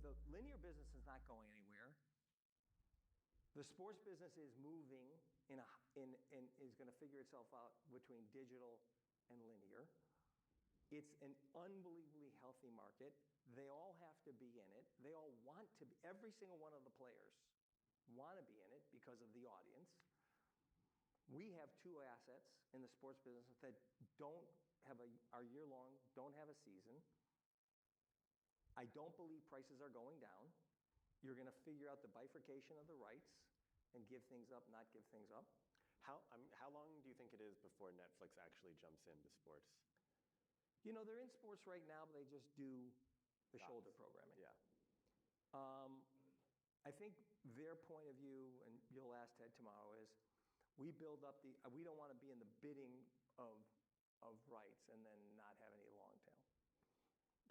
The linear business is not going anywhere. The sports business is moving and is going to figure itself out between digital and linear. It's an unbelievably healthy market. They all have to be in it. They all want to be. Every single one of the players want to be in it because of the audience. We have two assets in the sports business that are year-long, don't have a season. I don't believe prices are going down. You're going to figure out the bifurcation of the rights and give things up, not give things up. How long do you think it is before Netflix actually jumps into sports? They're in sports right now, but they just do the shoulder programming. Yeah. I think their point of view, and you'll ask Ted tomorrow, is we don't want to be in the bidding of rights and then not have any long tail.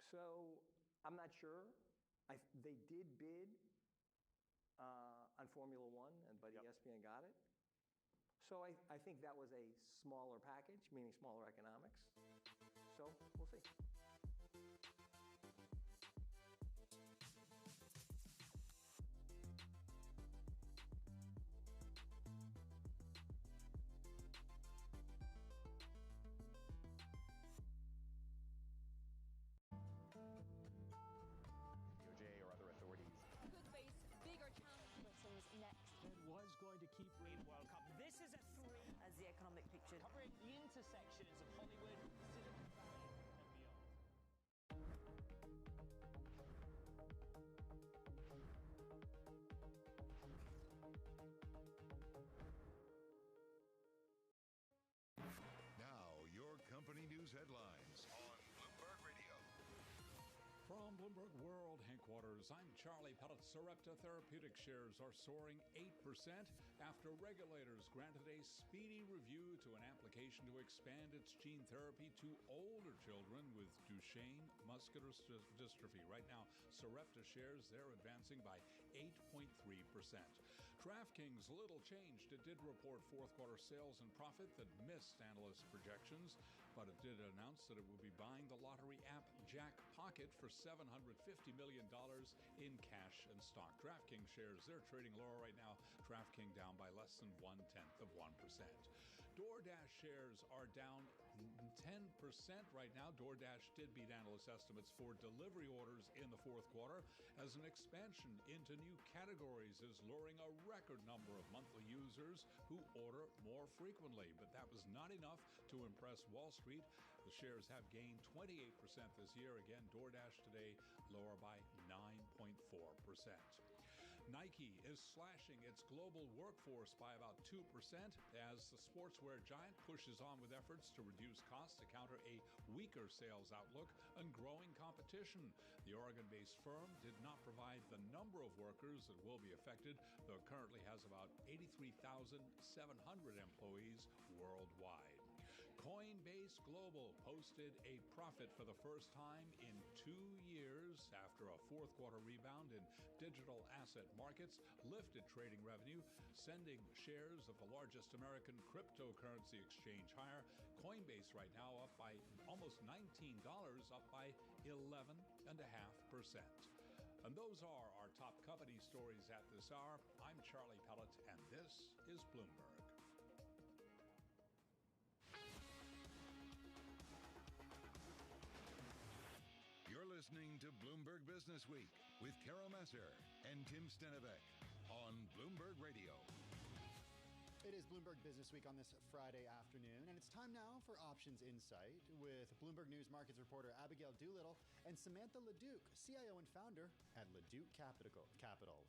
So I'm not sure. They did bid on Formula One, but ESPN got it. So I think that was a smaller package, meaning smaller economics. So we'll see. DOJ or other authorities. Could face bigger challenges next. Was going to keep Green World Cup. This is a three. As the economic picture. Covering the intersections of Hollywood, Silicon Valley, and beyond. Now, your company news headlines on Bloomberg Radio. From Bloomberg World headquarters, I'm Charlie Pellet. Sarepta Therapeutics shares are soaring 8% after regulators granted a speedy review to an application to expand its gene therapy to older children with Duchenne muscular dystrophy. Right now, Sarepta shares, they're advancing by 8.3%. DraftKings, little changed. It did report fourth quarter sales and profit that missed analyst projections, but it did announce that it will be buying the lottery app Jackpocket for $750 million in cash and stock. DraftKings shares, they're trading lower right now. DraftKings down by less than 0.1%. DoorDash shares are down 10% right now. DoorDash did beat analyst estimates for delivery orders in the fourth quarter as an expansion into new categories is luring a record number of monthly users who order more frequently. But that was not enough to impress Wall Street. The shares have gained 28% this year. Again, DoorDash today lower by 9.4%. Nike is slashing its global workforce by about 2% as the sportswear giant pushes on with efforts to reduce costs to counter a weaker sales outlook and growing competition. The Oregon-based firm did not provide the number of workers that will be affected, though it currently has about 83,700 employees worldwide. Coinbase Global posted a profit for the first time in 2 years after a fourth quarter rebound in digital asset markets lifted trading revenue, sending shares of the largest American cryptocurrency exchange higher. Coinbase right now up by almost $19, up by 11.5%. And those are our top company stories at this hour. I'm Charlie Pellet, and this is Bloomberg. Listening to Bloomberg Business Week with Carol Massar and Tim Stenevec on Bloomberg Radio. It is Bloomberg Business Week on this Friday afternoon, and it's time now for Options Insight with Bloomberg News Markets reporter Abigail Doolittle and Samantha LeDuc, CIO and founder at LeDuc Capital.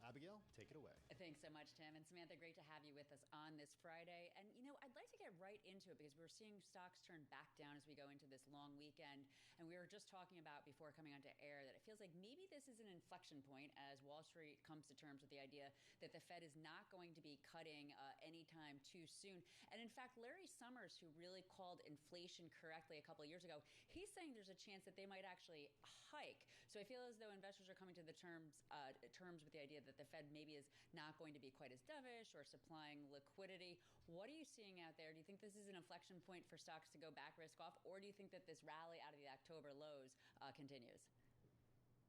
Abigail, take it away. Thanks so much, Tim. And Samantha, great to have you with us on this Friday. And, I'd like to get right into it because we're seeing stocks turn back down as we go into this long weekend. And we were just talking about before coming onto air that it feels like maybe this is an inflection point as Wall Street comes to terms with the idea that the Fed is not going to be cutting anytime too soon. And in fact, Larry Summers, who really called inflation correctly a couple of years ago, he's saying there's a chance that they might actually hike. So I feel as though investors are coming to the terms with the idea that the Fed maybe is not going to be quite as dovish or supplying liquidity. What are you seeing out there? Do you think this is an inflection point for stocks to go back risk off, or do you think that this rally out of the October lows continues?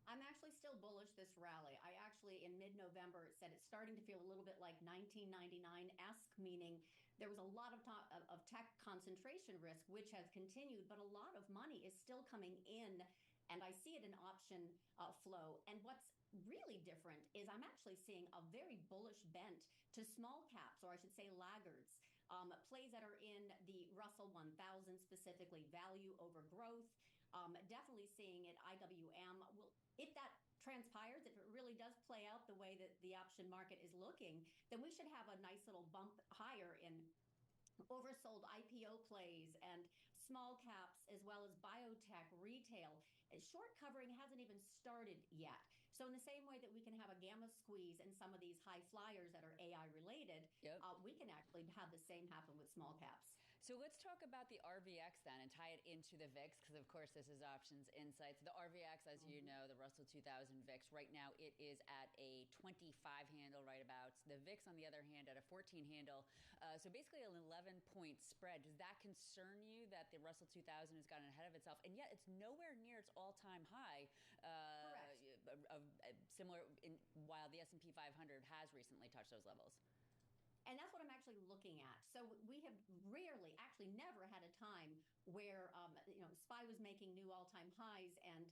I'm actually still bullish this rally. I actually, in mid-November, said it's starting to feel a little bit like 1999-esque, meaning there was a lot of talk of tech concentration risk, which has continued, but a lot of money is still coming in, and I see it in option flow. And what's really different is I'm actually seeing a very bullish bent to small caps, or I should say laggards, plays that are in the Russell 1000, specifically value over growth. Definitely seeing it IWM. Well, if that transpires, if it really does play out the way that the option market is looking, then we should have a nice little bump higher in oversold IPO plays and small caps, as well as biotech, retail. Short covering hasn't even started yet. So in the same way that we can have a gamma squeeze in some of these high flyers that are AI related, we can actually have the same happen with small caps. So let's talk about the RVX then and tie it into the VIX, because of course this is Options Insights. The RVX, as you know, the Russell 2000 VIX, right now it is at a 25 handle right about. The VIX, on the other hand, at a 14 handle. So basically an 11-point spread. Does that concern you that the Russell 2000 has gotten ahead of itself? And yet it's nowhere near its all-time high. Similar while the S&P 500 has recently touched those levels. And that's what I'm actually looking at. So we have rarely, actually never had a time where, SPY was making new all-time highs and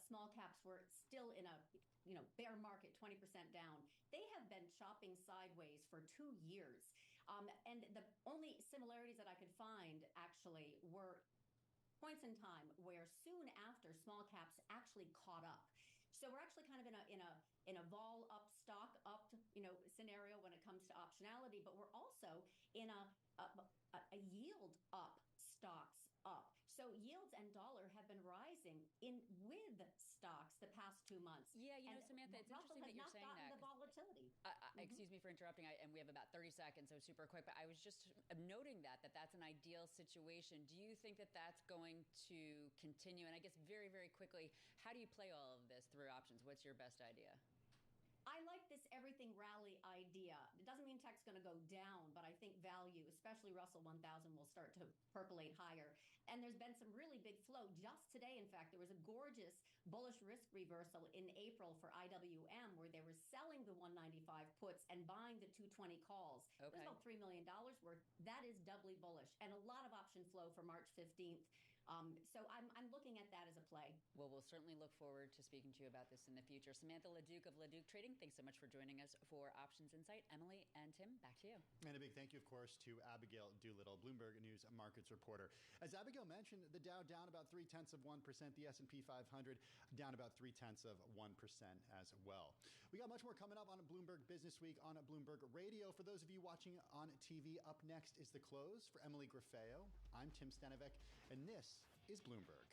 small caps were still in a, bear market, 20% down. They have been chopping sideways for 2 years. And the only similarities that I could find actually were points in time where soon after small caps actually caught up. So we're actually kind of in a vol up, stock up, scenario when it comes to optionality, but we're also in a yield up, stocks up. So yields and dollar have been rising with stocks the past 2 months. Yeah, Samantha, it's interesting that you're saying that. The volatility. Excuse me for interrupting, and we have about 30 seconds, so super quick, but I was just noting that's an ideal situation. Do you think that that's going to continue? And I guess very, very quickly, how do you play all of this through options? What's your best idea? I like this everything rally idea. It doesn't mean tech's going to go down, but I think value, especially Russell 1000, will start to percolate higher. And there's been some really big flow. Just today, in fact, there was a gorgeous bullish risk reversal in April for IWM, where they were selling the 195 puts and buying the 220 calls. Okay. There's about $3 million worth. That is doubly bullish and a lot of option flow for March 15th. So I'm looking at that as a play. Well, we'll certainly look forward to speaking to you about this in the future. Samantha LaDuke of LaDuke Trading, thanks so much for joining us for Options Insight. Emily and Tim, back to you. And a big thank you, of course, to Abigail Doolittle, Bloomberg News markets reporter. As Abigail mentioned, the Dow down about 0.3%, the S&P 500 down about 0.3% as well. We got much more coming up on Bloomberg Business Week on Bloomberg Radio. For those of you watching on TV, up next is The Close. For Emily Grafeo, I'm Tim Stanovic, and this is Bloomberg.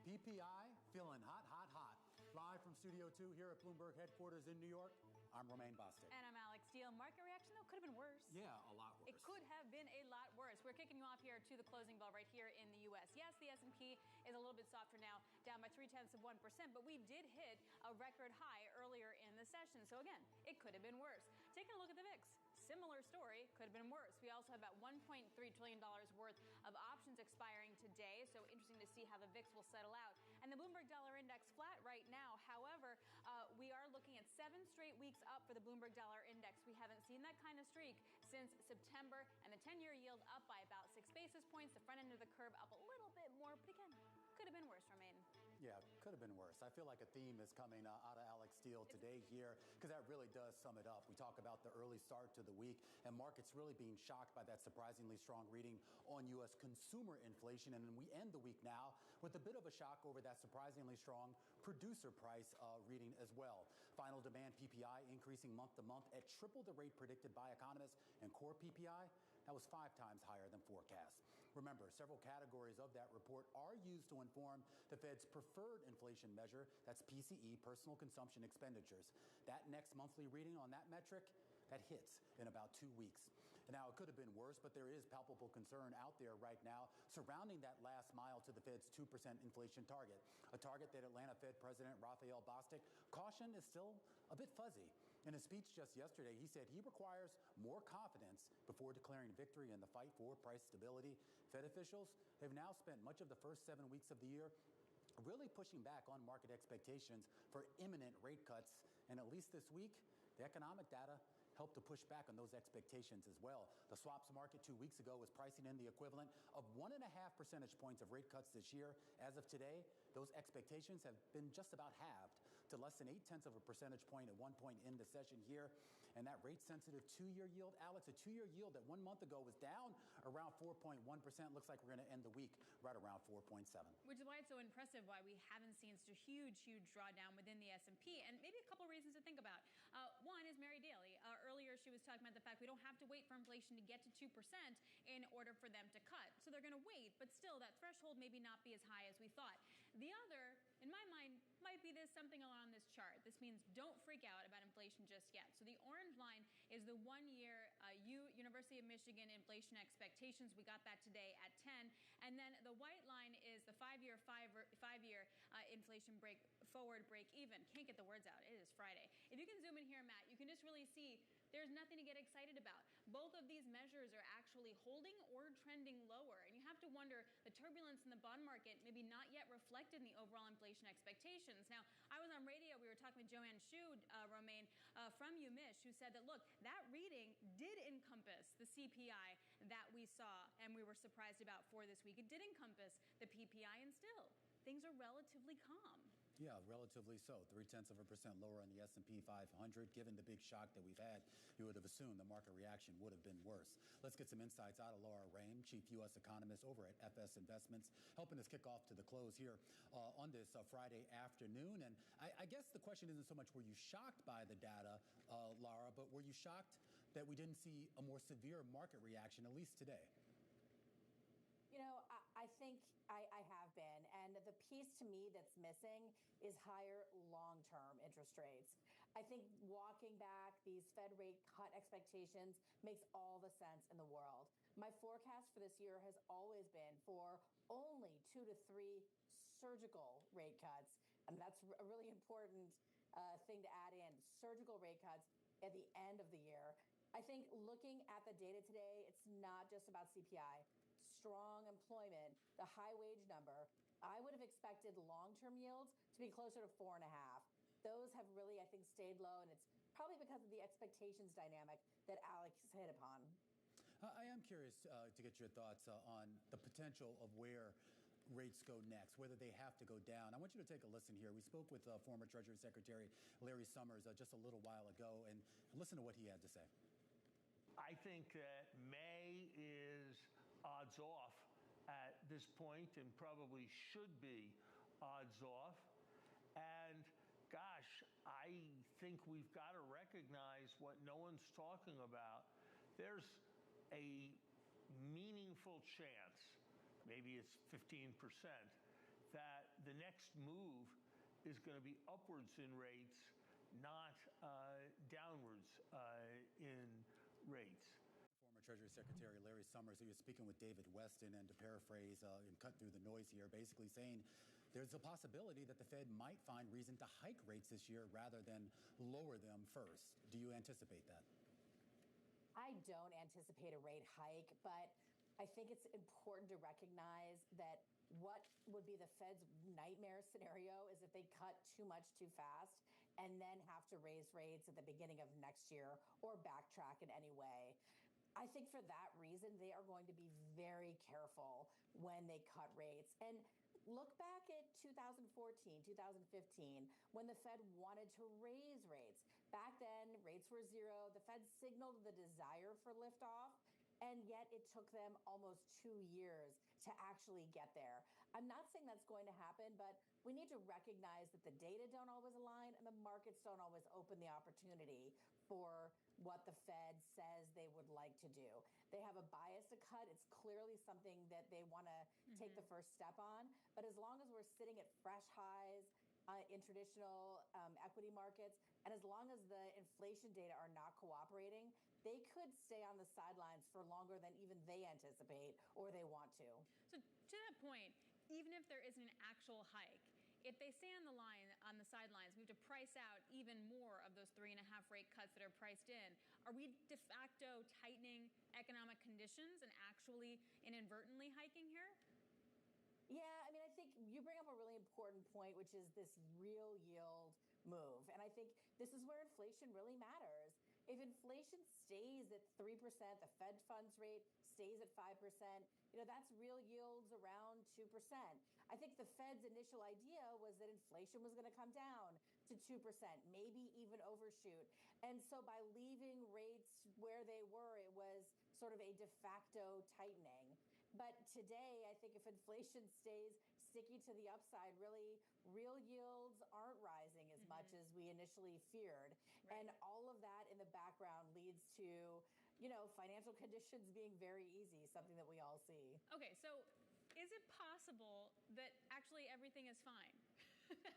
PPI feeling hot, hot, hot. Live from Studio 2 here at Bloomberg headquarters in New York, I'm Romaine Bostic. And I'm Alex Steele. Market reaction, though, could have been worse. Yeah, a lot worse. It could have been a lot worse. We're kicking you off here to the closing bell right here in the U.S. Yes, the S&P is a little bit softer now, down by 0.3%, but we did hit a record high earlier in the session. So again, it could have been worse. Taking a look at the VIX, similar story, could have been worse. We also have about $1.3 trillion worth of options expiring today, so interesting to see how the VIX will settle out. And the Bloomberg Dollar Index flat right now. However, we are looking at 7 straight weeks up for the Bloomberg Dollar Index. We haven't seen that kind of streak since September, and the 10-year yield up by about 6 basis points. The front end of the curve up a little bit more, but again, could have been worse, Romaine. Yeah, could have been worse. I feel like a theme is coming out of Alex Steele today here, because that really does sum it up. We talk about the early start to the week, and markets really being shocked by that surprisingly strong reading on U.S. consumer inflation. And then we end the week now with a bit of a shock over that surprisingly strong producer price reading as well. Final demand PPI increasing month to month at triple the rate predicted by economists, and core PPI, that was 5 times higher than forecast. Remember, several categories of that report are used to inform the Fed's preferred inflation measure. That's PCE, personal consumption expenditures. That next monthly reading on that metric, that hits in about 2 weeks. Now, it could have been worse, but there is palpable concern out there right now surrounding that last mile to the Fed's 2% inflation target, a target that Atlanta Fed President Raphael Bostic cautioned is still a bit fuzzy. In a speech just yesterday, he said he requires more confidence before declaring victory in the fight for price stability. Fed officials have now spent much of the first 7 weeks of the year really pushing back on market expectations for imminent rate cuts. And at least this week, the economic data helped to push back on those expectations as well. The swaps market 2 weeks ago was pricing in the equivalent of 1.5 percentage points of rate cuts this year. As of today, those expectations have been just about halved to less than 0.8 percentage point at one point in the session here. And that rate-sensitive 2-year yield, Alex, a 2-year yield that 1 month ago was down around 4.1%. Looks like we're going to end the week right around 4.7. Which is why it's so impressive why we haven't seen such a huge drawdown within the S&P. And maybe a couple reasons to think about. One is Mary Daly. Earlier, she was talking about the fact we don't have to wait for inflation to get to 2% in order for them to cut. So they're going to wait, but still that threshold maybe not be as high as we thought. The other, in my mind, might be this something along this chart. This means don't freak out about inflation just yet. So the orange line is the 1-year University of Michigan inflation expectations. We got that today at 10. And then the white line is the 5-year inflation forward break even. Can't get the words out. It is Friday. If you can zoom in here, Matt, you can just really see there's nothing to get excited about. Both of these measures are actually holding or trending lower. And you have to wonder, the turbulence in the bond market maybe not yet reflected in the overall inflation expectations. Now, I was on radio. We were talking with Joanne Shu, Romaine, from UMich, who said that, look, that reading did encompass the CPI that we saw and we were surprised about for this week. It did encompass the PPI, and still, things are relatively calm. Yeah, relatively so. 0.3% lower on the S&P 500. Given the big shock that we've had, you would have assumed the market reaction would have been worse. Let's get some insights out of Laura Raim, Chief U.S. Economist over at FS Investments, helping us kick off to the close here on this Friday afternoon. And I guess the question isn't so much were you shocked by the data, Laura, but were you shocked that we didn't see a more severe market reaction, at least today? You know, I think I have been. And the piece to me that's missing is higher long-term interest rates. I think walking back these Fed rate cut expectations makes all the sense in the world. My forecast for this year has always been for only 2 to 3 surgical rate cuts. and that's a really important thing to add in, surgical rate cuts at the end of the year. I think looking at the data today, it's not just about CPI. Strong employment, the high wage number. I would have expected long-term yields to be closer to 4.5. Those have really, I think, stayed low, and it's probably because of the expectations dynamic that Alex hit upon. I am curious to get your thoughts on the potential of where rates go next, whether they have to go down. I want you to take a listen here. We spoke with former Treasury Secretary Larry Summers just a little while ago, and listen to what he had to say. I think that May is odds off at this point and probably should be odds off. And gosh, I think we've got to recognize what no one's talking about. There's a meaningful chance, maybe it's 15%, that the next move is going to be upwards in rates, not downwards in rates. Former Treasury Secretary Larry Summers, who is speaking with David Weston, and to paraphrase and cut through the noise here, basically saying there's a possibility that the Fed might find reason to hike rates this year rather than lower them first. Do you anticipate that? I don't anticipate a rate hike, but I think it's important to recognize that what would be the Fed's nightmare scenario is if they cut too much too fast and then have to raise rates at the beginning of next year or backtrack in any way. I think for that reason, they are going to be very careful when they cut rates. And look back at 2014, 2015, when the Fed wanted to raise rates. Back then, rates were zero. The Fed signaled the desire for liftoff, and yet it took them almost 2 years to actually get there. I'm not saying that's going to happen, but we need to recognize that the data don't always align and the markets don't always open the opportunity for what the Fed says they would like to do. They have a bias to cut. It's clearly something that they want to take the first step on. But as long as we're sitting at fresh highs in traditional equity markets, and as long as the inflation data are not cooperating, they could stay on the sidelines for longer than even they anticipate or they want to. So to that point, even if there isn't an actual hike, if they stay on the sidelines, we have to price out even more of those 3.5 rate cuts that are priced in. Are we de facto tightening economic conditions and actually inadvertently hiking here? Yeah, I mean, I think you bring up a really important point, which is this real yield move. And I think this is where inflation really matters. If inflation stays at 3%, the Fed funds rate stays at 5%, that's real yields around 2%. I think the Fed's initial idea was that inflation was going to come down to 2%, maybe even overshoot. And so by leaving rates where they were, it was sort of a de facto tightening. But today, I think if inflation stays sticky to the upside, really, real yields aren't rising as much as we initially feared. Right. And all of that in the background leads to, financial conditions being very easy, something that we all see. Okay, so is it possible that actually everything is fine?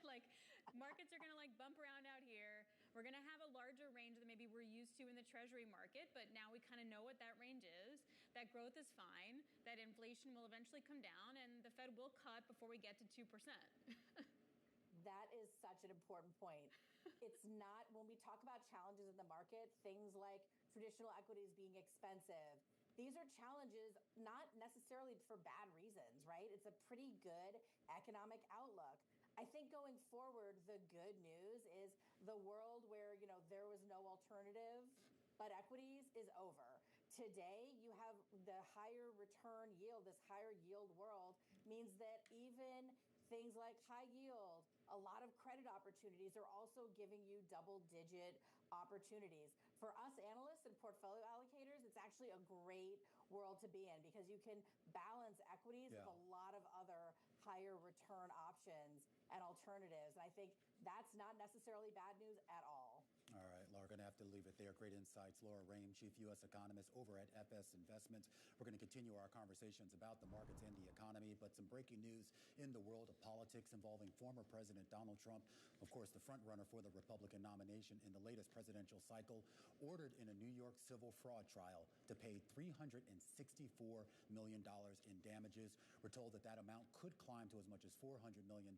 Like markets are going to bump around out here. We're going to have a larger range than maybe we're used to in the Treasury market, but now we kind of know what that range is. That growth is fine, that inflation will eventually come down, and the Fed will cut before we get to 2%. That is such an important point. It's not, when we talk about challenges in the market, things like traditional equities being expensive, these are challenges not necessarily for bad reasons, right? It's a pretty good economic outlook. I think going forward, the good news is the world where, there was no alternative but equities is over. Today, you have the higher return yield, this higher yield world means that even things like high yield, a lot of credit opportunities are also giving you double-digit opportunities. For us analysts and portfolio allocators, it's actually a great world to be in because you can balance equities with a lot of other higher return options and alternatives. And I think that's not necessarily bad news at all. All right, Laura, going to have to leave it there. Great insights. Laura Raim, Chief U.S. Economist over at FS Investments. We're going to continue our conversations about the markets and the economy, but some breaking news in the world of politics involving former President Donald Trump, of course, the front runner for the Republican nomination in the latest presidential cycle, ordered in a New York civil fraud trial to pay $364 million in damages. We're told that amount could climb to as much as $400 million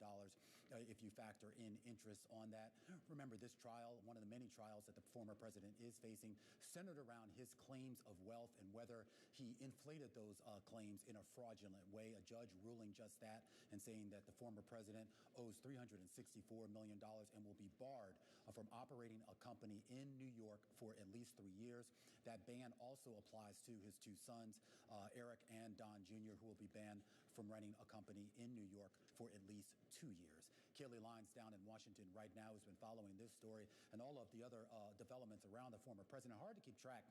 if you factor in interest on that. Remember, this trial, one of the many trials that the former president is facing, centered around his claims of wealth and whether he inflated those claims in a fraudulent way. A judge ruling just that and saying that the former president owes $364 million and will be barred from operating a company in New York for at least 3 years. That ban also applies to his two sons, Eric and Don Jr., who will be banned from running a company in New York for at least 2 years. Kaylee Lyons down in Washington right now has been following this story and all of the other developments around the former president. Hard to keep track,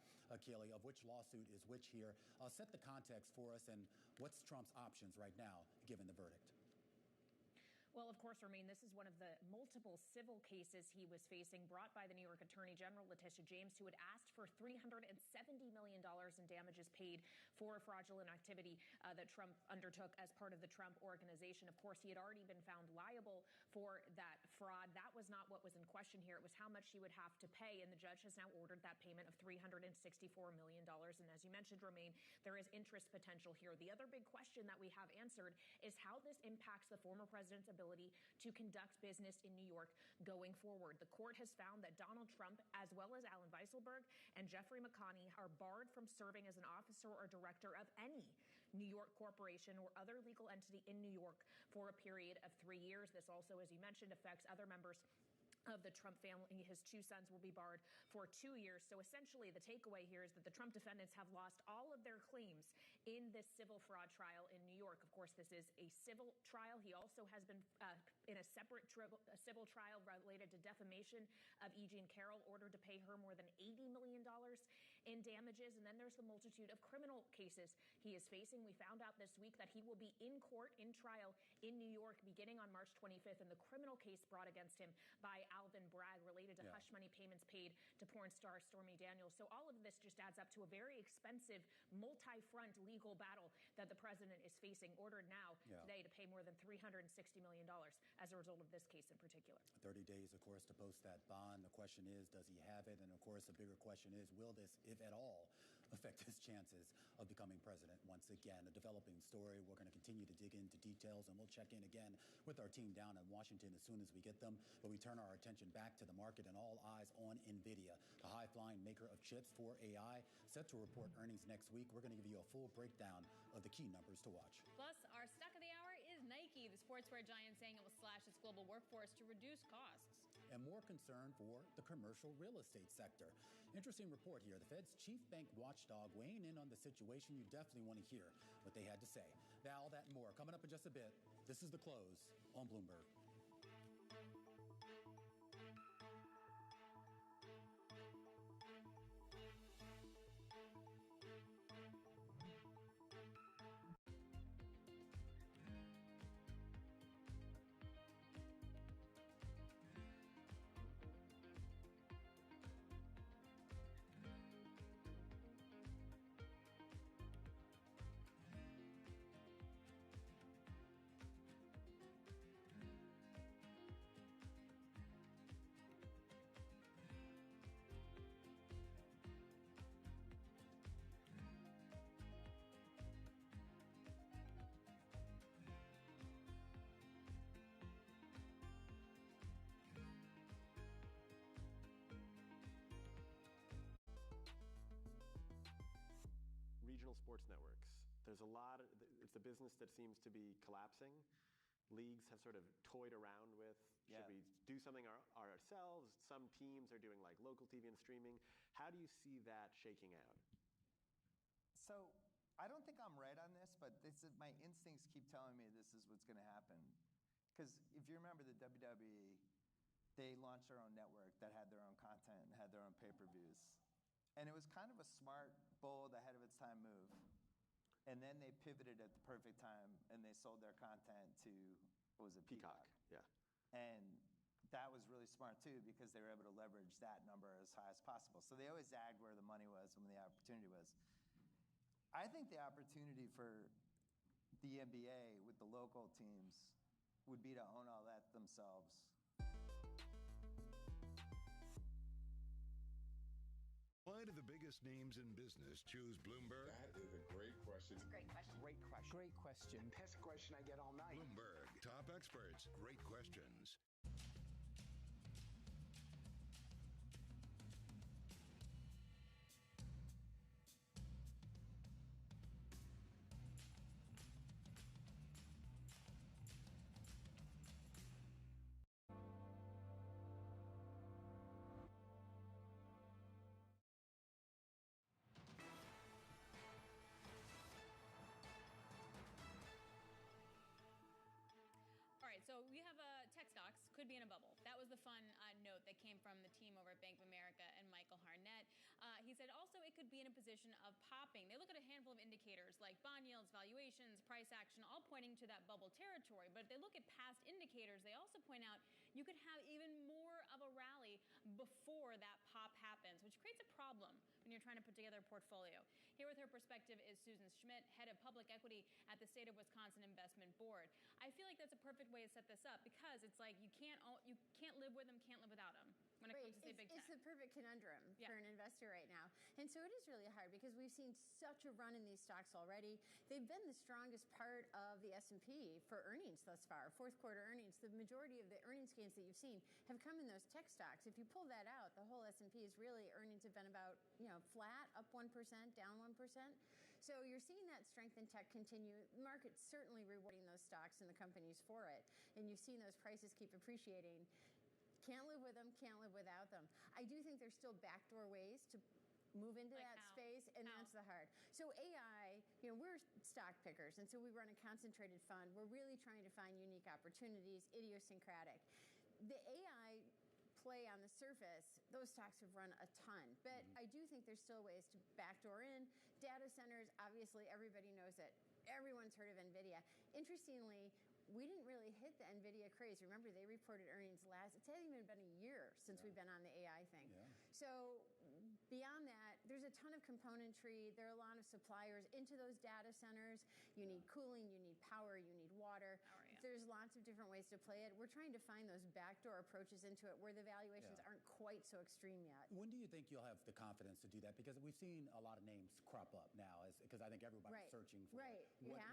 Kaylee, of which lawsuit is which here. Set the context for us, and what's Trump's options right now, given the verdict? Well, of course, Ramin, this is one of the multiple civil cases he was facing brought by the New York Attorney General, Letitia James, who had asked for $370 million in damages paid for fraudulent activity that Trump undertook as part of the Trump Organization. Of course, he had already been found liable for that fraud. That was not what was in question here. It was how much he would have to pay, and the judge has now ordered that payment of $364 million. And as you mentioned, Ramin, there is interest potential here. The other big question that we have answered is how this impacts the former president's ability to conduct business in New York going forward. The court has found that Donald Trump, as well as Alan Weisselberg and Jeffrey McConney, are barred from serving as an officer or director of any New York corporation or other legal entity in New York for a period of 3 years. This also, as you mentioned, affects other members of the Trump family. His two sons will be barred for 2 years. So essentially, the takeaway here is that the Trump defendants have lost all of their claims in this civil fraud trial in New York. Of course, this is a civil trial. He also has been in a separate civil trial related to defamation of E. Jean Carroll, ordered to pay her more than $80 million in damages. And then there's the multitude of criminal cases he is facing. We found out this week that he will be in court in trial in New York beginning on March 25th in the criminal case brought against him by Alvin Bragg related to hush money payments paid to porn star Stormy Daniels. So all of this just adds up to a very expensive multi-front legal battle that the president is facing, ordered now today to pay more than $360 million as a result of this case in particular. 30 days, of course, to post that bond. The question is, does he have it? And of course, the bigger question is, will this, if at all, affect his chances of becoming president once again? A developing story. We're going to continue to dig into details, and we'll check in again with our team down in Washington as soon as we get them. But we turn our attention back to the market and all eyes on NVIDIA, the high-flying maker of chips for AI, set to report earnings next week. We're going to give you a full breakdown of the key numbers to watch. Plus, our stock of the hour is Nike, the sportswear giant saying it will slash its global workforce to reduce costs. And more concern for the commercial real estate sector. Interesting report here. The Fed's chief bank watchdog weighing in on the situation. You definitely want to hear what they had to say. Now, all that and more coming up in just a bit. This is The Close on Bloomberg. Regional sports networks. There's a lot of, it's a business that seems to be collapsing. Leagues have sort of toyed around with, should we do something ourselves? Some teams are doing like local TV and streaming. How do you see that shaking out? So I don't think I'm right on this, but this is, my instincts keep telling me this is what's going to happen. Because if you remember the WWE, they launched their own network that had their own content and had their own pay-per-views. And it was kind of a smart, bold, ahead of its time move. And then they pivoted at the perfect time and they sold their content to, what was it? Peacock. Yeah. And that was really smart too, because they were able to leverage that number as high as possible. So they always zagged where the money was and when the opportunity was. I think the opportunity for the NBA with the local teams would be to own all that themselves. Why do the biggest names in business choose Bloomberg? That is a great question. It's a great question. Great question. Great question. Best question I get all night. Bloomberg, top experts, great questions. All right, so we have tech stocks could be in a bubble. That was the fun note that came from the team over at Bank of America and Michael Harnett. He said also it could be in a position of popping. They look at a handful of indicators like bond yields, valuations, price action, all pointing to that bubble territory. But if they look at past indicators, they also point out you could have even more of a rally before that pop happens, which creates a problem when you're trying to put together a portfolio. Here with her perspective is Susan Schmidt, head of public equity at the State of Wisconsin Investment Board. I feel like that's a perfect way to set this up because it's like you can't live with them, can't live without them when it comes to say big tech. It's the perfect conundrum for an investor right now. And so it is really hard because we've seen such a run in these stocks already. They've been the strongest part of the S&P for earnings thus far, fourth quarter earnings. The majority of the earnings gains that you've seen have come in those tech stocks. If you pull that out, the whole S&P is really, earnings have been about, flat, up 1%, down 1%. So you're seeing that strength in tech continue. The market's certainly rewarding those stocks and the companies for it. And you've seen those prices keep appreciating. Can't live with them, can't live without them. I do think there's still backdoor ways to move into that space, and that's the hard. So AI, we're stock pickers, and so we run a concentrated fund. We're really trying to find unique opportunities, idiosyncratic. The AI play on the surface, those stocks have run a ton. But I do think there's still ways to backdoor in. Data centers, obviously, everybody knows it. Everyone's heard of NVIDIA. Interestingly, we didn't really hit the NVIDIA craze. Remember, they reported earnings it hasn't even been a year since we've been on the AI thing. Yeah. So beyond that, there's a ton of componentry. There are a lot of suppliers into those data centers. You need cooling, you need power, you need water. There's lots of different ways to play it. We're trying to find those backdoor approaches into it where the valuations aren't quite so extreme yet. When do you think you'll have the confidence to do that? Because we've seen a lot of names crop up now, because I think everybody's searching for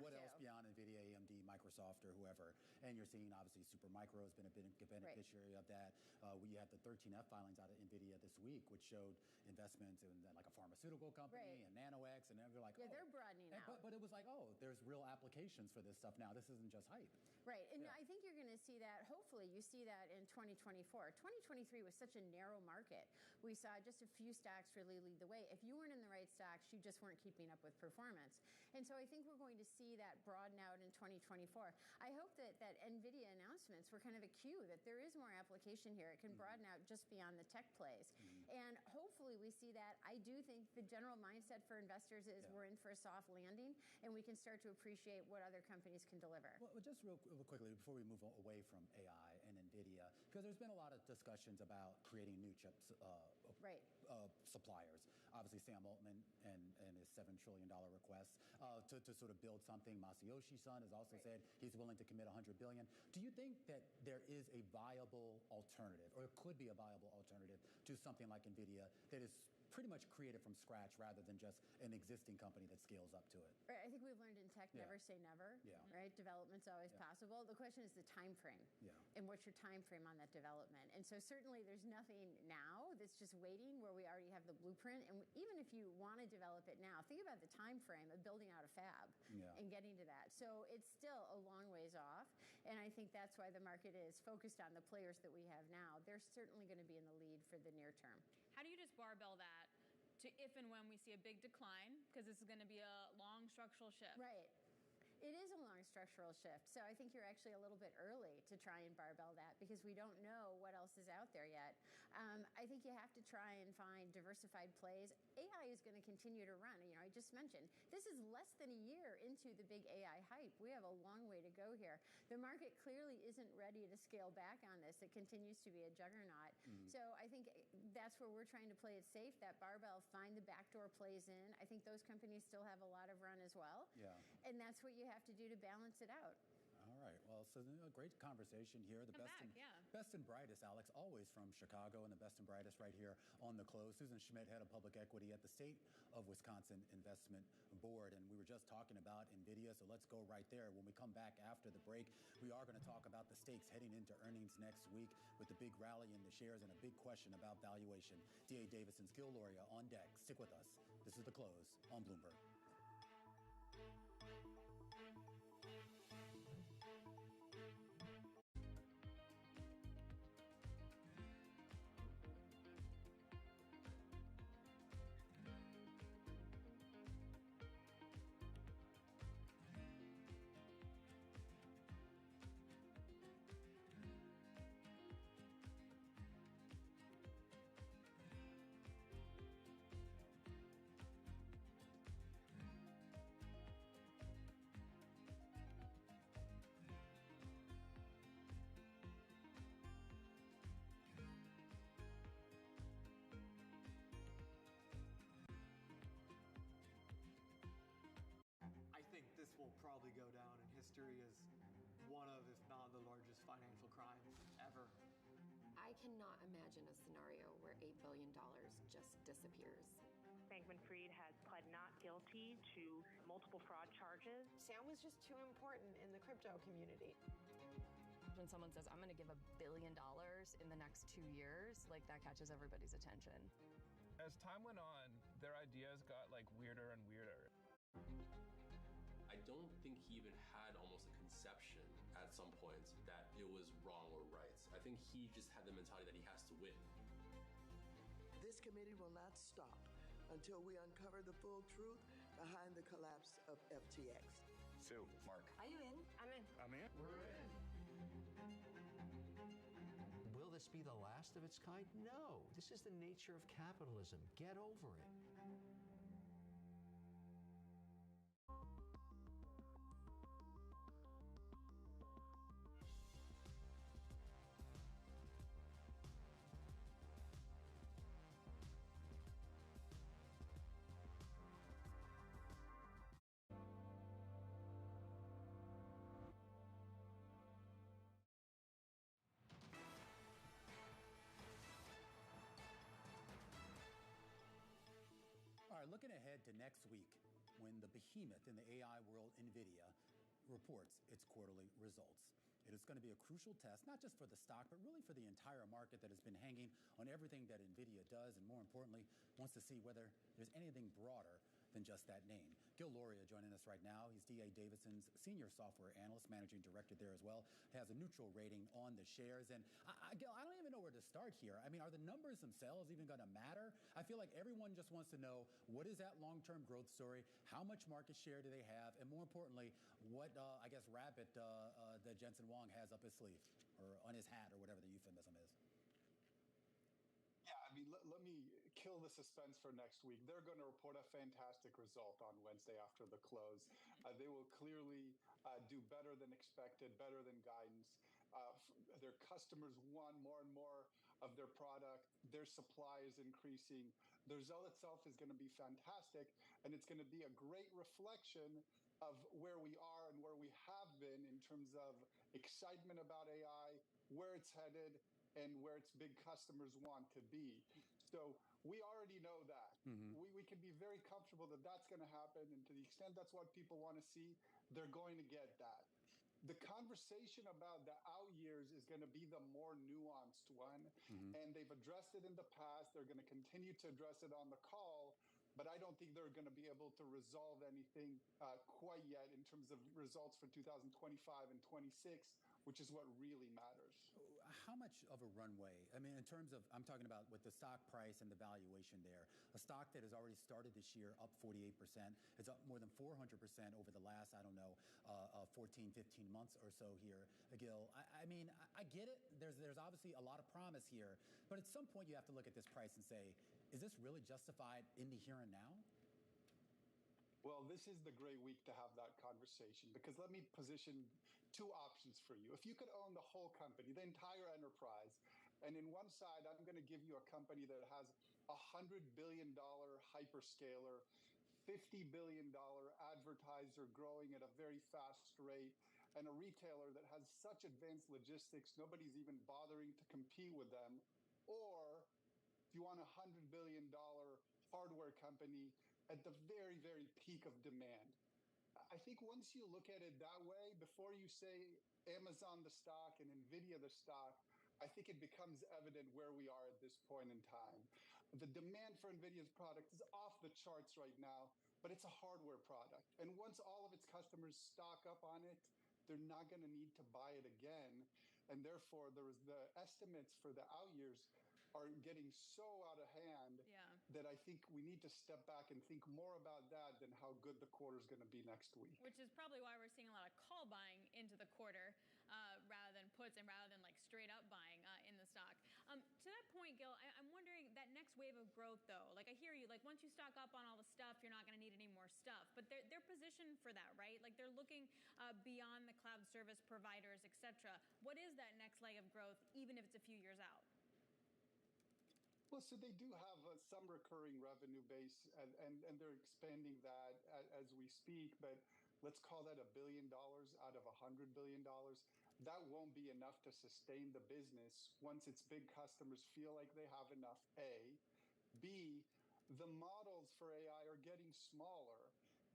what else beyond NVIDIA, AMD, Microsoft, or whoever. And you're seeing, obviously, Supermicro has been a beneficiary of that. We had the 13F filings out of NVIDIA this week, which showed investments in like a pharmaceutical company and NanoX, and they're like, they're broadening out. But it was like, there's real applications for this stuff now. This isn't just hype. Right, and I think you're going to see that, hopefully you see that in 2024. 2023 was such a narrow market. We saw just a few stocks really lead the way. If you weren't in the right stocks, you just weren't keeping up with performance. And so I think we're going to see that broaden out in 2024. I hope that NVIDIA announcements were kind of a cue that there is more application here. It can broaden out just beyond the tech plays. And hopefully we see that. I do think the general mindset for investors is we're in for a soft landing, and we can start to appreciate what other companies can deliver. Well, just real quickly, before we move away from AI and NVIDIA, because there's been a lot of discussions about creating new chips suppliers. Obviously, Sam Altman and his $7 trillion request to sort of build something. Masayoshi Son has also said he's willing to commit $100 billion. Do you think that there is a viable alternative, or could be a viable alternative to something like NVIDIA that is pretty much created from scratch rather than just an existing company that scales up to it? Right. I think we've learned in tech, never say never. Right. Development's always possible. The question is the time frame. And what's your time frame on that development? And so certainly there's nothing now that's just waiting where we already have the blueprint. And even if you want to develop it now, think about the time frame of building out a fab and getting to that. So it's still a long ways off. And I think that's why the market is focused on the players that we have now. They're certainly going to be in the lead for the near term. How do you just barbell that to if and when we see a big decline? Because this is going to be a long structural shift. Right. It is a long structural shift. So I think you're actually a little bit early to try and barbell that because we don't know what else is out there yet. I think you have to try and find diversified plays. AI is going to continue to run. I just mentioned, this is less than a year into the big AI hype. We have a long way to go here. The market clearly isn't ready to scale back on this. It continues to be a juggernaut. So I think that's where we're trying to play it safe, that barbell, find the backdoor plays in. I think those companies still have a lot of run as well. And that's what you have to do to balance it out. All right. Well, so a great conversation here. The best and brightest, Alex, always from Chicago, and the best and brightest right here on the close. Susan Schmidt, head of public equity at the State of Wisconsin Investment Board. And we were just talking about NVIDIA, so let's go right there. When we come back after the break, we are going to talk about the stakes heading into earnings next week with the big rally in the shares and a big question about valuation. D.A. Davidson's Gil Loria on deck. Stick with us. This is The Close on Bloomberg. This will probably go down in history as one of, if not the largest financial crime ever. I cannot imagine a scenario where $8 billion just disappears. Bankman-Fried has pled not guilty to multiple fraud charges. Sam was just too important in the crypto community. When someone says, I'm going to give $1 billion in the next 2 years, like that catches everybody's attention. As time went on, their ideas got weirder and weirder. I don't think he even had almost a conception at some points that it was wrong or right. I think he just had the mentality that he has to win. This committee will not stop until we uncover the full truth behind the collapse of FTX. Sue, Mark. Are you in? I'm in. I'm in. We're in. Will this be the last of its kind? No. This is the nature of capitalism. Get over it. All right, looking ahead to next week when the behemoth in the AI world, NVIDIA, reports its quarterly results. It is going to be a crucial test, not just for the stock, but really for the entire market that has been hanging on everything that NVIDIA does, and more importantly, wants to see whether there's anything broader than just that name. Gil Loria joining us right now. He's D.A. Davidson's senior software analyst, managing director there as well. Has a neutral rating on the shares. And Gil, I don't even know where to start here. I mean, are the numbers themselves even going to matter? I feel like everyone just wants to know, what is that long-term growth story? How much market share do they have? And more importantly, what, rabbit that Jensen Huang has up his sleeve or on his hat or whatever the euphemism is. Yeah, I mean, let me kill the suspense for next week. They're going to report a fantastic result on Wednesday after the close. They will clearly do better than expected, better than guidance. Their customers want more and more of their product. Their supply is increasing. The result itself is going to be fantastic, and it's going to be a great reflection of where we are and where we have been in terms of excitement about AI, where it's headed, and where its big customers want to be. So we already know that. We can be very comfortable that that's going to happen. And to the extent that's what people want to see, they're going to get that. The conversation about the out years is going to be the more nuanced one. And they've addressed it in the past. They're going to continue to address it on the call. But I don't think they're going to be able to resolve anything quite yet in terms of results for 2025 and 26, which is what really matters. How much of a runway? I mean, in terms of, I'm talking about with the stock price and the valuation there, a stock that has already started this year up 48%. It's up more than 400% over the last, 14, 15 months or so here, Gil. I mean, I get it. There's obviously a lot of promise here. But at some point, you have to look at this price and say, is this really justified in the here and now? Well, this is the great week to have that conversation, because let me position two options for you. If you could own the whole company, the entire enterprise, and in one side, I'm going to give you a company that has $100 billion hyperscaler, $50 billion advertiser growing at a very fast rate, and a retailer that has such advanced logistics, nobody's even bothering to compete with them. Or if you want a $100 billion hardware company at the very, very peak of demand. I think once you look at it that way, before you say Amazon the stock and NVIDIA the stock, I think it becomes evident where we are at this point in time. The demand for NVIDIA's product is off the charts right now, but it's a hardware product. And once all of its customers stock up on it, they're not going to need to buy it again. And therefore, the estimates for the out years are getting so out of hand that I think we need to step back and think more about that than how good the quarter is going to be next week. Which is probably why we're seeing a lot of call buying into the quarter rather than puts and rather than like straight up buying in the stock. To that point, Gil, I'm wondering that next wave of growth, though. Like I hear you, like once you stock up on all the stuff, you're not going to need any more stuff. But they're positioned for that, right? Like they're looking beyond the cloud service providers, et cetera. What is that next leg of growth, even if it's a few years out? Well, so they do have some recurring revenue base, and they're expanding that as we speak, but let's call that $1 billion out of $100 billion. That won't be enough to sustain the business once its big customers feel like they have enough, A. B, the models for AI are getting smaller,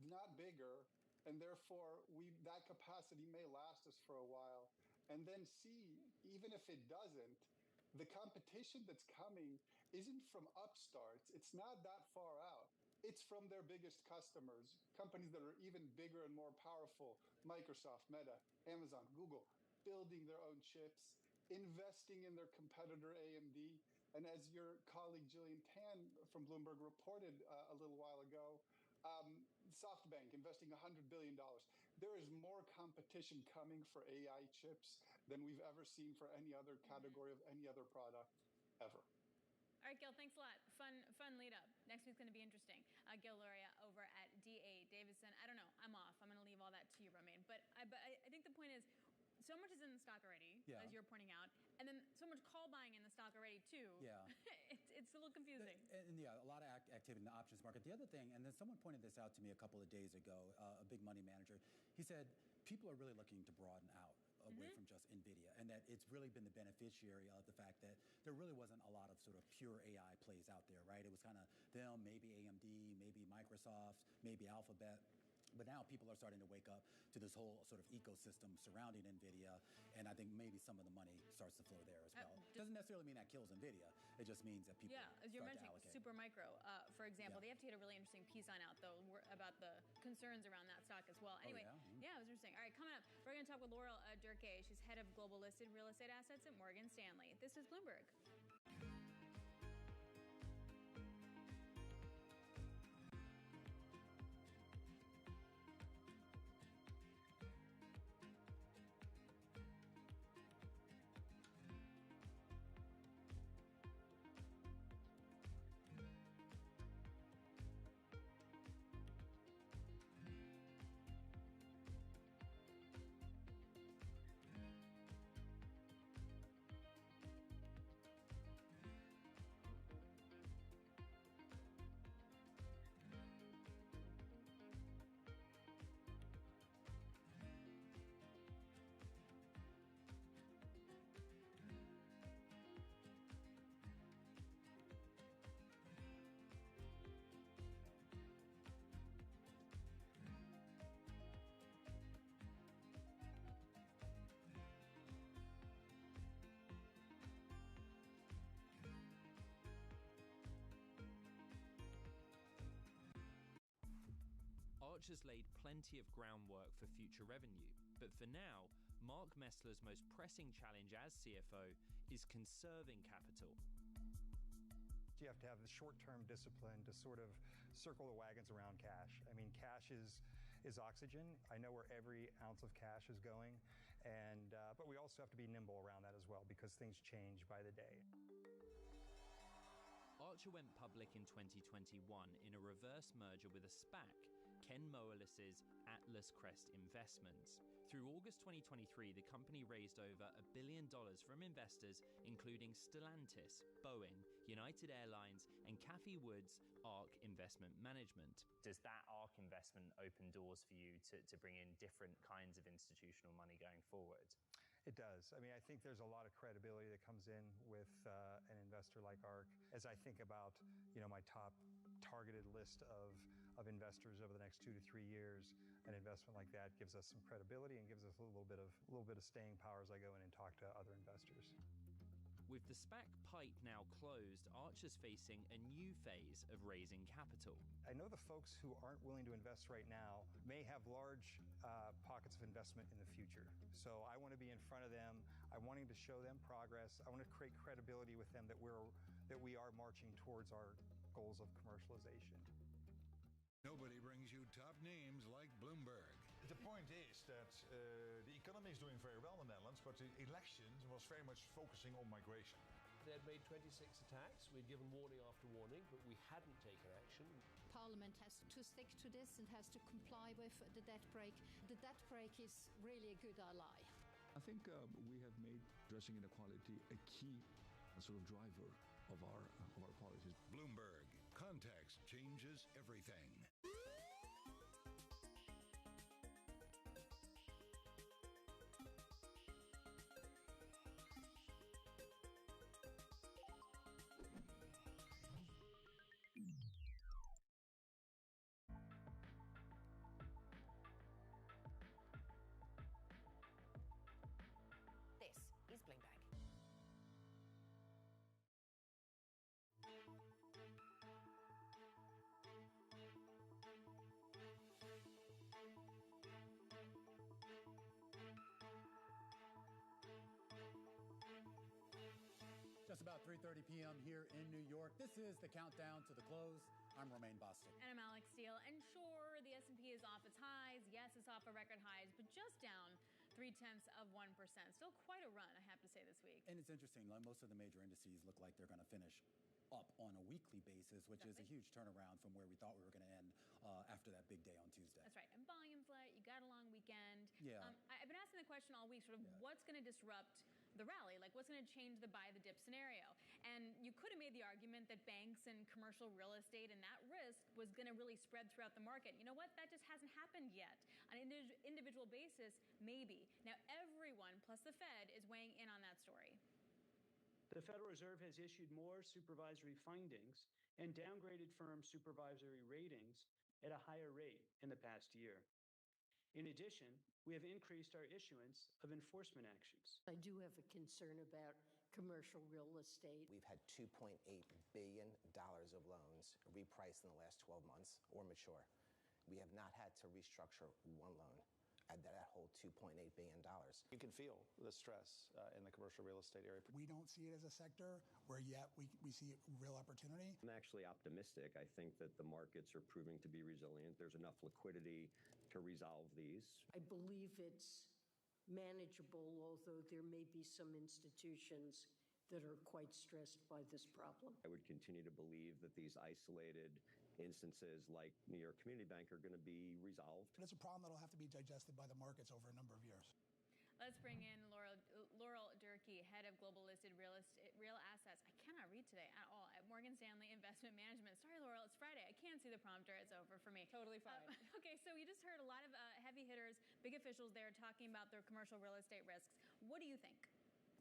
not bigger, and therefore that capacity may last us for a while. And then C, even if it doesn't, the competition that's coming isn't from upstarts. It's not that far out. It's from their biggest customers, companies that are even bigger and more powerful, Microsoft, Meta, Amazon, Google, building their own chips, investing in their competitor AMD. And as your colleague Jillian Tan from Bloomberg reported a little while ago, SoftBank investing $100 billion. There is more competition coming for AI chips than we've ever seen for any other category of any other product ever. All right, Gil, thanks a lot. Fun lead up. Next week's going to be interesting. Gil Luria over at D.A. Davidson. I don't know. I'm off. I'm going to leave all that to you, Romain. But I think the point is, so much is in the stock already, as you're pointing out, and then so much call buying in the stock already too. Yeah, it's a little confusing. And yeah, a lot of activity in the options market. The other thing, and then someone pointed this out to me a couple of days ago, a big money manager. He said people are really looking to broaden out away from just NVIDIA, and that it's really been the beneficiary of the fact that there really wasn't a lot of sort of pure AI plays out there, right? It was kind of them, maybe AMD, maybe Microsoft, maybe Alphabet. But now people are starting to wake up to this whole sort of ecosystem surrounding NVIDIA, and I think maybe some of the money starts to flow there as well. Doesn't necessarily mean that kills NVIDIA. It just means that people as you're mentioning, Supermicro, for example. The FT had a really interesting piece on out, though, about the concerns around that stock as well. Anyway, it was interesting. All right, coming up, we're going to talk with Laurel Durkee. She's head of global listed real estate assets at Morgan Stanley. This is Bloomberg. Arch has laid plenty of groundwork for future revenue, but for now, Mark Messler's most pressing challenge as CFO is conserving capital. You have to have the short-term discipline to sort of circle the wagons around cash. I mean, cash is oxygen. I know where every ounce of cash is going, and but we also have to be nimble around that as well because things change by the day. Archer went public in 2021 in a reverse merger with a SPAC, Ken Moelis's Atlas Crest Investments. Through August 2023, the company raised over $1 billion from investors including Stellantis, Boeing, United Airlines, and Cathie Wood's ARK Investment Management. Does that ARK investment open doors for you to bring in different kinds of institutional money going forward? It does. I mean, I think there's a lot of credibility that comes in with an investor like ARK. As I think about, my top targeted list of investors over the next 2 to 3 years, an investment like that gives us some credibility and gives us a little bit of staying power as I go in and talk to other investors. With the SPAC pipe now closed, Arch is facing a new phase of raising capital. I know the folks who aren't willing to invest right now may have large pockets of investment in the future. So I want to be in front of them. I'm wanting to show them progress. I want to create credibility with them that we are marching towards our goals of commercialization. Nobody brings you top names like Bloomberg. The point is that the economy is doing very well in the Netherlands, but the election was very much focusing on migration. They had made 26 attacks. We'd given warning after warning, but we hadn't taken action. Parliament has to stick to this and has to comply with the debt brake. The debt brake is really a good ally. I think we have made addressing inequality a key sort of driver of our policies. Bloomberg. Context changes everything. This is Bloomberg. Just about 3:30 p.m. here in New York. This is the countdown to the close. I'm Romaine Boston. And I'm Alex Steele. And sure, the S&P is off its highs. Yes, it's off of record highs, but just down 0.3%. Still quite a run, I have to say, this week. And it's interesting. Most of the major indices look like they're going to finish up on a weekly basis, which is a huge turnaround from where we thought we were going to end after that big day on Tuesday. That's right. And volume's light. You got a long weekend. Yeah. I've been asking the question all week, sort of what's going to disrupt the rally? Like, what's going to change the buy the dip scenario? And you could have made the argument that banks and commercial real estate and that risk was going to really spread throughout the market. You know what? That just hasn't happened yet. On an individual basis, maybe. Now, everyone, plus the Fed, is weighing in on that story. The Federal Reserve has issued more supervisory findings and downgraded firm supervisory ratings at a higher rate in the past year. In addition, we have increased our issuance of enforcement actions. I do have a concern about commercial real estate. We've had $2.8 billion of loans repriced in the last 12 months or mature. We have not had to restructure one loan. That whole $2.8 billion. You can feel the stress in the commercial real estate area. We don't see it as a sector where yet we see real opportunity. I'm actually optimistic. I think that the markets are proving to be resilient. There's enough liquidity to resolve these. I believe it's manageable, although there may be some institutions that are quite stressed by this problem. I would continue to believe that these isolated instances like New York Community Bank are going to be resolved. But it's a problem that'll have to be digested by the markets over a number of years. Let's bring in Laurel Durkee, head of global listed real assets. I cannot read today at all at Morgan Stanley Investment Management. Sorry, Laurel, it's Friday. I can't see the prompter. It's over for me. Totally fine. Okay, so you just heard a lot of heavy hitters, big officials there talking about their commercial real estate risks. What do you think?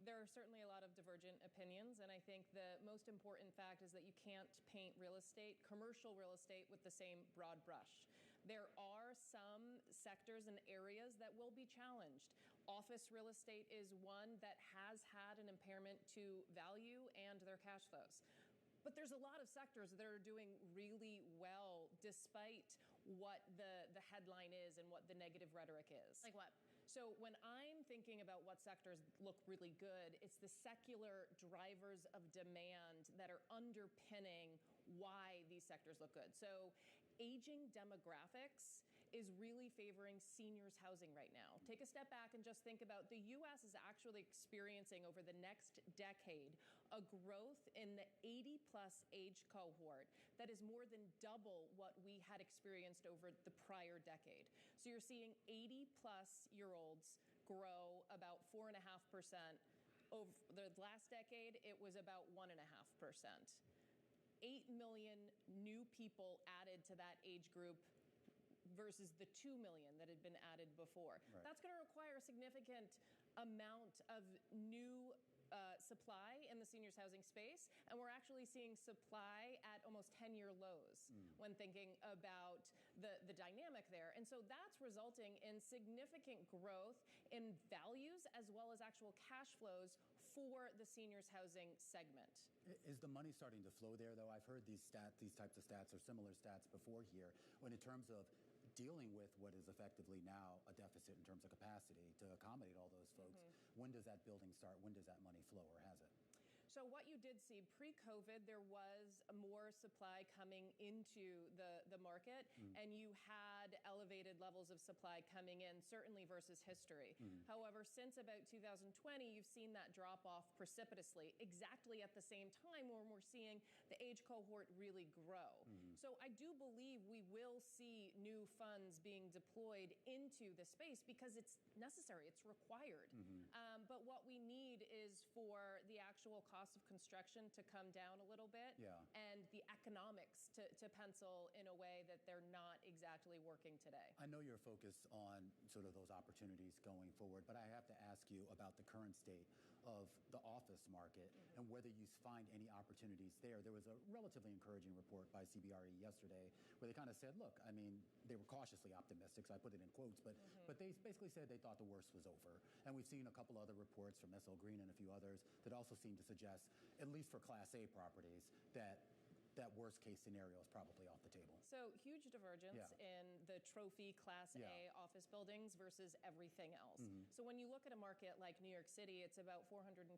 There are certainly a lot of divergent opinions, and I think the most important fact is that you can't paint real estate, commercial real estate, with the same broad brush. There are some sectors and areas that will be challenged. Office real estate is one that has had an impairment to value and their cash flows. But there's a lot of sectors that are doing really well despite what the headline is and what the negative rhetoric is. Like what? So when I'm thinking about what sectors look really good, it's the secular drivers of demand that are underpinning why these sectors look good. So aging demographics is really favoring seniors housing right now. Take a step back and just think about the U.S. is actually experiencing over the next decade a growth in the 80-plus age cohort that is more than double what we had experienced over the prior decade. So you're seeing 80-plus-year-olds grow about 4.5%. Over the last decade, it was about 1.5%. 8 million new people added to that age group versus the 2 million that had been added before. Right. That's going to require a significant amount of new supply in the seniors housing space, and we're actually seeing supply at almost 10-year lows when thinking about the dynamic there. And so that's resulting in significant growth in values as well as actual cash flows for the seniors housing segment. Is the money starting to flow there, though? I've heard these types of stats or similar stats before here, when in terms of dealing with what is effectively now a deficit in terms of capacity to accommodate all those folks. When does that building start? When does that money flow, or has it? So what you did see pre-COVID, there was more supply coming into the market, and you had elevated levels of supply coming in, certainly versus history. However, since about 2020, you've seen that drop off precipitously, exactly at the same time when we're seeing the age cohort really grow. So I do believe we will see new funds being deployed into the space because it's necessary, it's required. But what we need is for the actual cost of construction to come down a little bit, and the economics to pencil in a way that they're not exactly working today. I know you're focused on sort of those opportunities going forward, but I have to ask you about the current state of the office market and whether you find any opportunities there. There was a relatively encouraging report by CBRE yesterday where they kind of said, look, I mean, they were cautiously optimistic, so I put it in quotes, but they basically said they thought the worst was over. And we've seen a couple other reports from SL Green and a few others that also seem to suggest, at least for Class A properties, that worst case scenario is probably off the table. So huge divergence in the trophy Class A office buildings versus everything else. So when you look at a market like New York City, it's about 425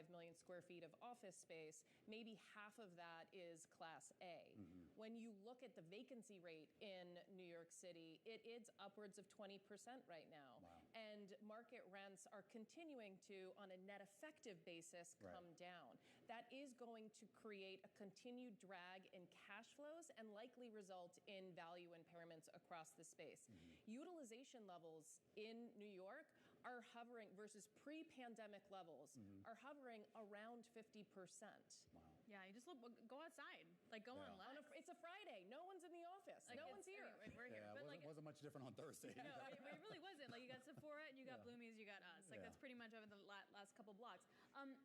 million square feet of office space. Maybe half of that is Class A. When you look at the vacancy rate in New York City, it is upwards of 20% right now. And market rents are continuing to, on a net effective basis, come down. That is going to create a continued drag in cash flows and likely result in value impairments across the space. Utilization levels in New York are hovering versus pre-pandemic levels are hovering around 50%. Yeah, you just go outside, like go on lunch. It's a Friday. No one's in the office. Like, no one's here. We're here. But it wasn't much different on Thursday. No, it really wasn't. Like you got Sephora and you got Bloomies, you got us. Like that's pretty much over the last couple blocks.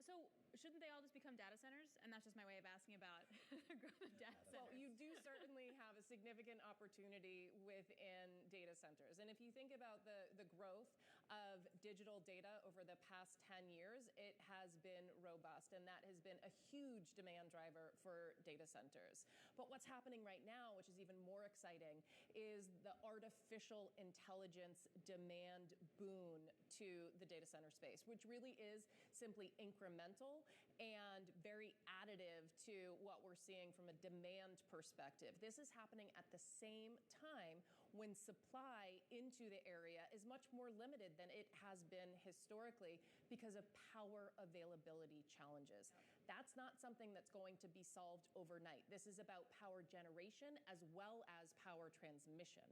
So shouldn't they all just become data centers? And that's just my way of asking about the growth of data centers. Well, you do certainly have a significant opportunity within data centers. And if you think about the growth of digital data over the past 10 years, it has been robust, and that has been a huge demand driver for data centers. But what's happening right now, which is even more exciting, is the artificial intelligence demand boon to the data center space, which really is simply incremental and very additive to what we're seeing from a demand perspective. This is happening at the same time when supply into the area is much more limited than it has been historically because of power availability challenges. That's not something that's going to be solved overnight. This is about power generation as well as power transmission.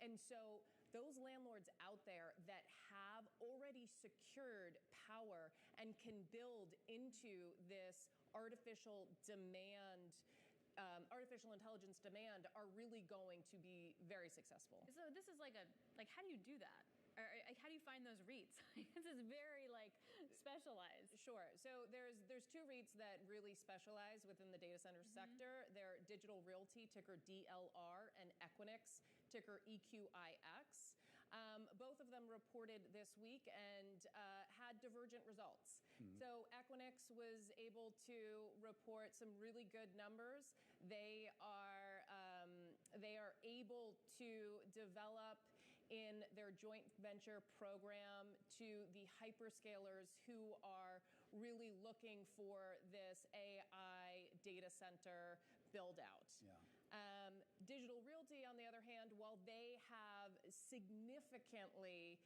And so those landlords out there that have already secured power and can build into this artificial intelligence demand are really going to be very successful. So this is like how do you do that? Or how do you find those REITs? This is very specialized. Sure. So there's two REITs that really specialize within the data center sector. They're Digital Realty, ticker DLR, and Equinix, ticker EQIX. Both of them reported this week and had divergent results. So Equinix was able to report some really good numbers. They are able to develop in their joint venture program to the hyperscalers who are really looking for this AI data center build out. Digital Realty, on the other hand, while they have significantly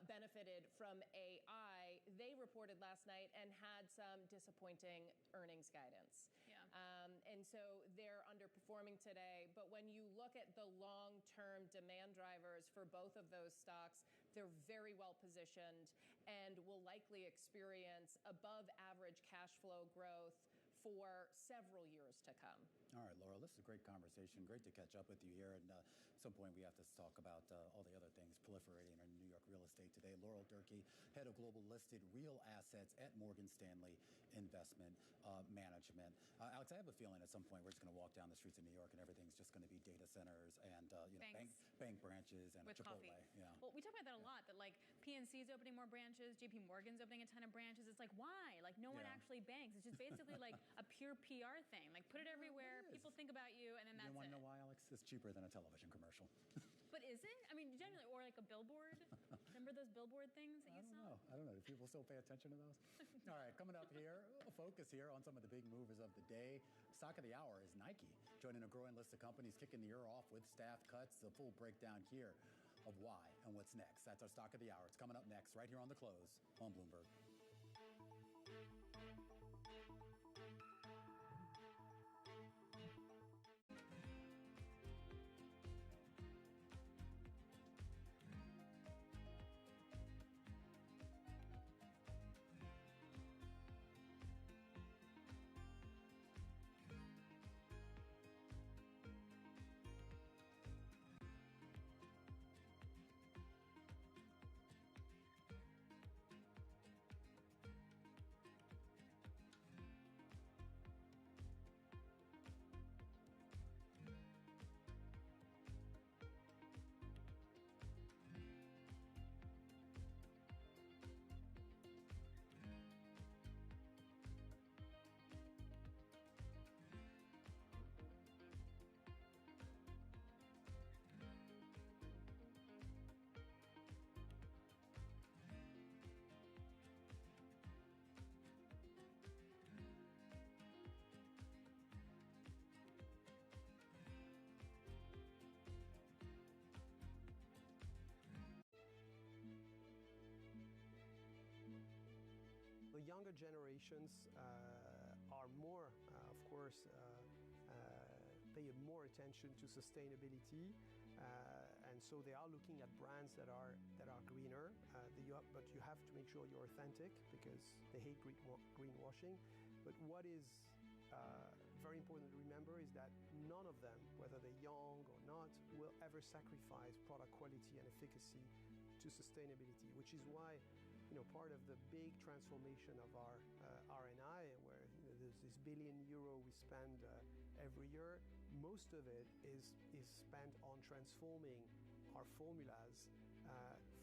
benefited from AI. They reported last night and had some disappointing earnings guidance. Yeah. And so they're underperforming today. But when you look at the long-term demand drivers for both of those stocks, they're very well positioned and will likely experience above average cash flow growth for several years to come. All right, Laura, this is a great conversation. Great to catch up with you here. And at some point, we have to talk about all the other things proliferating in New York real estate today. Laurel Durkee, head of global listed real assets at Morgan Stanley Investment Management. Alex, I have a feeling at some point we're just going to walk down the streets of New York and everything's just going to be data centers and bank branches and with Chipotle. Coffee. Yeah. Well, we talk about that a lot, that like PNC's opening more branches, JP Morgan's opening a ton of branches. It's like, why? Like no one actually banks. It's just basically like a pure PR thing. Like put it everywhere. People think about you, and then that's it. You want to know why, Alex? It's cheaper than a television commercial. But is it? I mean, generally, or like a billboard. Remember those billboard things that you saw? I don't know. Do people still pay attention to those? All right, coming up here, a focus here on some of the big movers of the day. Stock of the hour is Nike, joining a growing list of companies kicking the year off with staff cuts. The full breakdown here of why and what's next. That's our stock of the hour. It's coming up next, right here on The Close on Bloomberg. The younger generations are more, of course, pay more attention to sustainability, and so they are looking at brands that are greener. But you have to make sure you're authentic because they hate greenwashing. But what is very important to remember is that none of them, whether they're young or not, will ever sacrifice product quality and efficacy to sustainability, which is why part of the big transformation of our R&I, where there's this €1 billion we spend every year, most of it is spent on transforming our formulas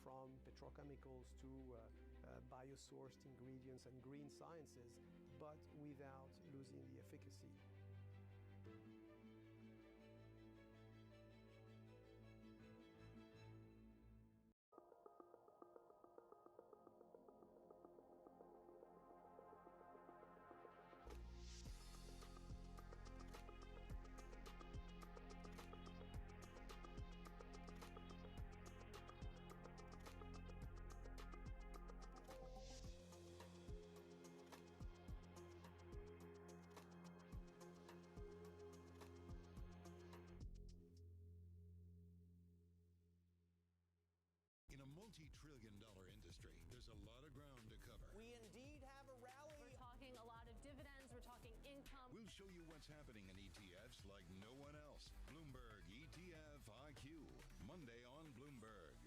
from petrochemicals to biosourced ingredients and green sciences, but without losing the efficacy. In a multi-trillion-dollar industry, there's a lot of ground to cover. We indeed have a rally. We're talking a lot of dividends. We're talking income. We'll show you what's happening in ETFs like no one else. Bloomberg ETF IQ, Monday on Bloomberg.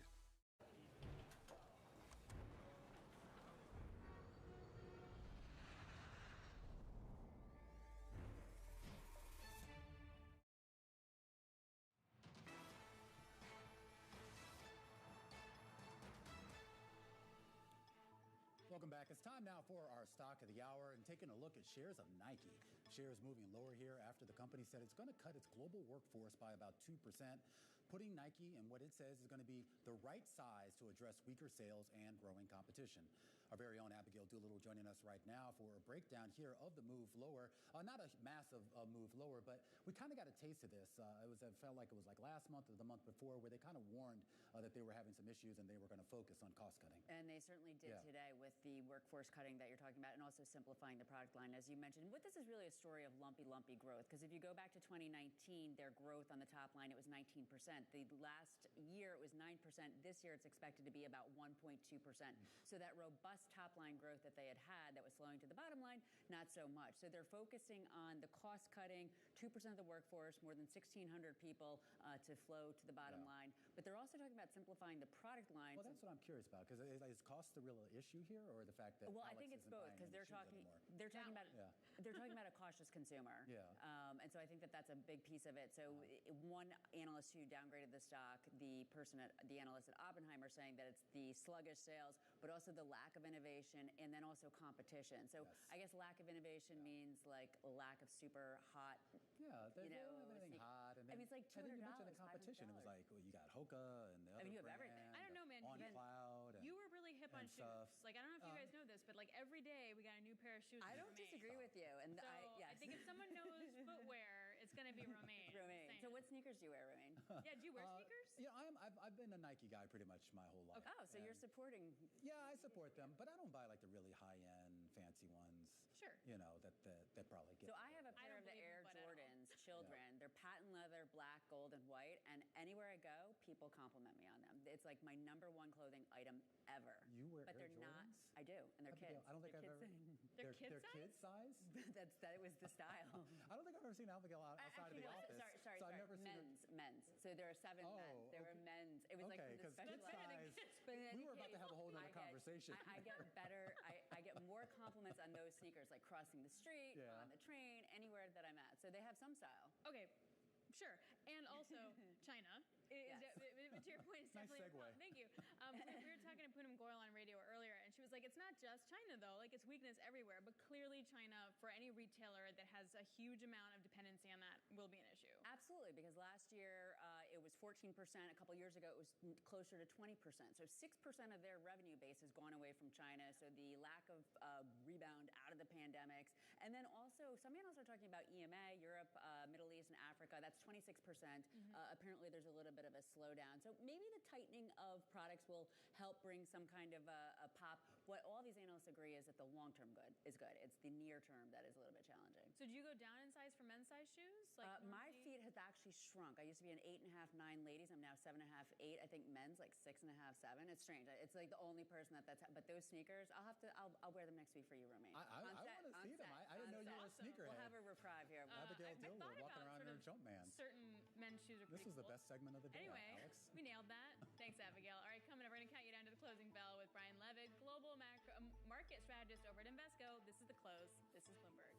Welcome back. It's time now for our stock of the hour and taking a look at shares of Nike. Shares moving lower here after the company said it's going to cut its global workforce by about 2%, putting Nike in what it says is going to be the right size to address weaker sales and growing competition. our very own Abigail Doolittle joining us right now for a breakdown here of the move lower. Not a massive move lower, but we kind of got a taste of this. It felt like it was like last month or the month before where they kind of warned that they were having some issues and they were going to focus on cost cutting. And they certainly did today with the workforce cutting that you're talking about and also simplifying the product line, as you mentioned. What this is really a story of lumpy growth, because if you go back to 2019, their growth on the top line, it was 19%. The last year, it was 9%. This year, it's expected to be about 1.2%. So that robust top line growth that they had that was flowing to the bottom line, not so much. So they're focusing on the cost cutting, 2% of the workforce, more than 1,600 people to flow to the bottom line. But they're also talking about simplifying the product line. Well, that's what I'm curious about, because is cost the real issue here, or the fact that I think it's both, because they're talking about a cautious consumer. And so I think that's a big piece of it. So one analyst who downgraded the stock, the analyst at Oppenheimer, saying that it's the sluggish sales, but also the lack of innovation, and then also competition. So I guess lack of innovation means like a lack of super hot. Yeah, they don't have anything hot. And then, it's like $200. And then you mentioned the competition. $500. It was like, well, you got Hoka and the other you have everything. I don't know, man. On Cloud. You were really hip on stuff. shoes. Like, I don't know if you guys know this, but like every day we got a new pair of shoes. I don't disagree with you. And I think if someone knows footwear, it's going to be Romaine. So what sneakers do you wear, Romaine? Yeah, do you wear sneakers? Yeah, I've been a Nike guy pretty much my whole life. Oh, so you're supporting? Yeah, I support them, but I don't buy like the really high-end, fancy ones. Sure. You know that probably get. So I have a pair of the Air Jordans, Children. They're patent leather, black, gold, and white. And anywhere I go, people compliment me on them. It's like my #1 clothing item ever. You wear but Air they're Jordans? not. I do, and they're kids. I don't think I've ever. They're kid size. That was the style. I don't think I've ever seen Abigail outside of the office. Sorry. I've never men's. So there are 7 men. There were men's. It was like the special size. We were about to have a whole other conversation. I get better. I get more compliments on those sneakers, like crossing the street, on the train, anywhere that I'm at. So they have some style. Okay. Sure. And also China. To your point, it's nice definitely segue. Thank you. We were talking to Poonam Goyal on radio earlier, and she was like, it's not just China, though. Like, it's weakness everywhere. But clearly China, for any retailer that has a huge amount of dependency on that, will be an issue. Absolutely, because last year it was 14%. A couple years ago, it was closer to 20%. So 6% of their revenue base has gone away from China. So the lack of rebound out of the pandemics. And then also, some analysts are talking about EMA, Europe, Middle East, and Africa. That's 26%. Apparently, there's a little bit of a slowdown. So maybe the tightening of products will help bring some kind of a pop. What all these analysts agree is that the long-term good is good. It's the near term that is a little bit challenging. So do you go down in size for men's size shoes? Like my feet have actually shrunk. I used to be an 8.5, 9 ladies. I'm now 7.5, 8. I think men's like 6.5, 7. It's strange. It's like the only person that's. But those sneakers, I'll wear them next week for you, Romaine. I want to see them. I didn't know you were a sneakerhead. We'll have a reprieve here. Abigail Dillard walking around in her Jumpman. Certain men's shoes are pretty This was the best segment of the day, anyway, Alex. We nailed that. Thanks, Abigail. All right, coming up, we're going to count you down to the closing bell with Brian Levitt, global market strategist over at Invesco. This is the close. This is Bloomberg.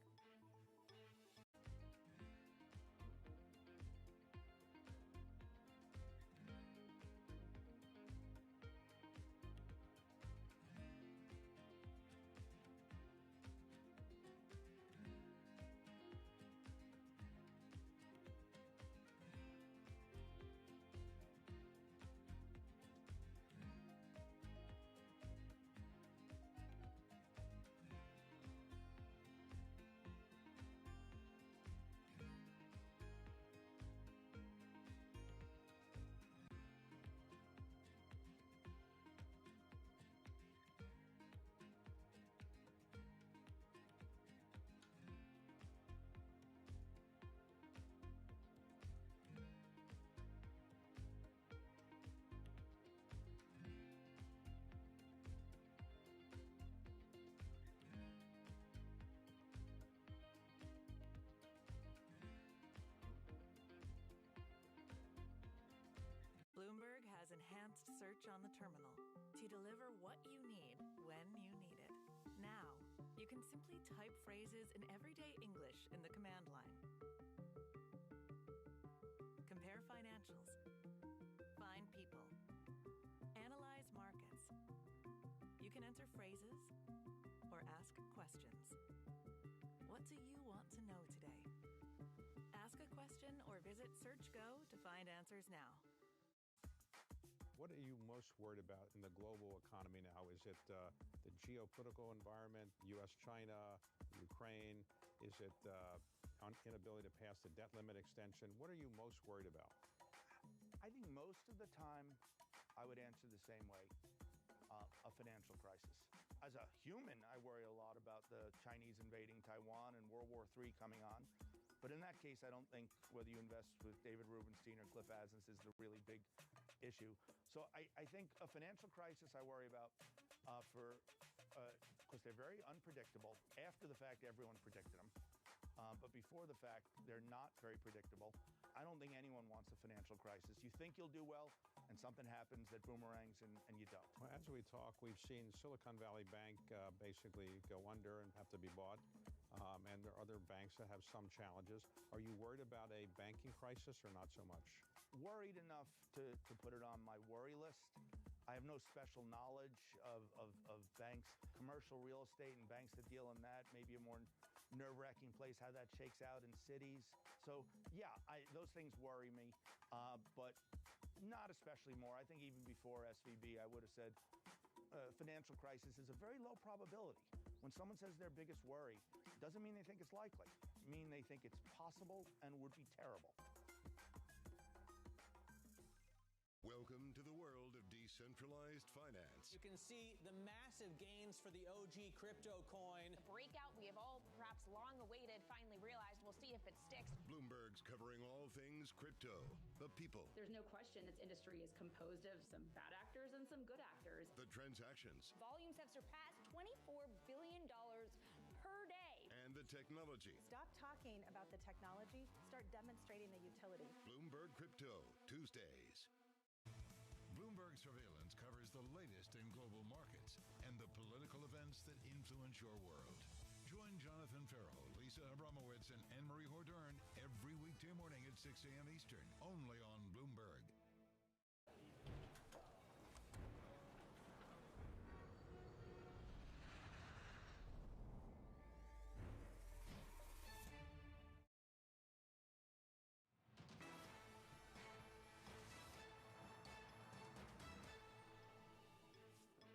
Bloomberg has enhanced search on the terminal to deliver what you need when you need it. Now, you can simply type phrases in everyday English in the command line. Compare financials. Find people. Analyze markets. You can enter phrases or ask questions. What do you want to know today? Ask a question or visit SearchGo to find answers now. What are you most worried about in the global economy now? Is it the geopolitical environment, U.S.-China, Ukraine? Is it inability to pass the debt limit extension? What are you most worried about? I think most of the time I would answer the same way, a financial crisis. As a human, I worry a lot about the Chinese invading Taiwan and World War III coming on. But in that case, I don't think whether you invest with David Rubenstein or Cliff Asness is the really big issue. So I think a financial crisis I worry about because they're very unpredictable. After the fact, everyone predicted them. But before the fact, they're not very predictable. I don't think anyone wants a financial crisis. You think you'll do well, and something happens that boomerangs, and you don't. Well, as we talk, we've seen Silicon Valley Bank basically go under and have to be bought. And there are other banks that have some challenges. Are you worried about a banking crisis or not so much? Worried enough to put it on my worry list. I have no special knowledge of banks, commercial real estate and banks that deal in that, maybe a more nerve-wracking place, how that shakes out in cities. So, yeah, those things worry me, but not especially more. I think even before SVB, I would have said financial crisis is a very low probability. When someone says their biggest worry, it doesn't mean they think it's likely. It means they think it's possible and would be terrible. Welcome to the world of decentralized finance. You can see the massive gains for the OG crypto coin. The breakout we have all perhaps long awaited finally realized. We'll see if it sticks. Bloomberg's covering all things crypto, the people. There's no question this industry is composed of some bad actors and some good actors. The transactions. Volumes have surpassed $24 billion per day. And the technology. Stop talking about the technology. Start demonstrating the utility. Bloomberg Crypto, Tuesdays. Bloomberg Surveillance covers the latest in global markets and the political events that influence your world. Join Jonathan Farrell, Lisa Abramowitz, and Anne-Marie Hordern every weekday morning at 6 a.m. Eastern, only on Bloomberg.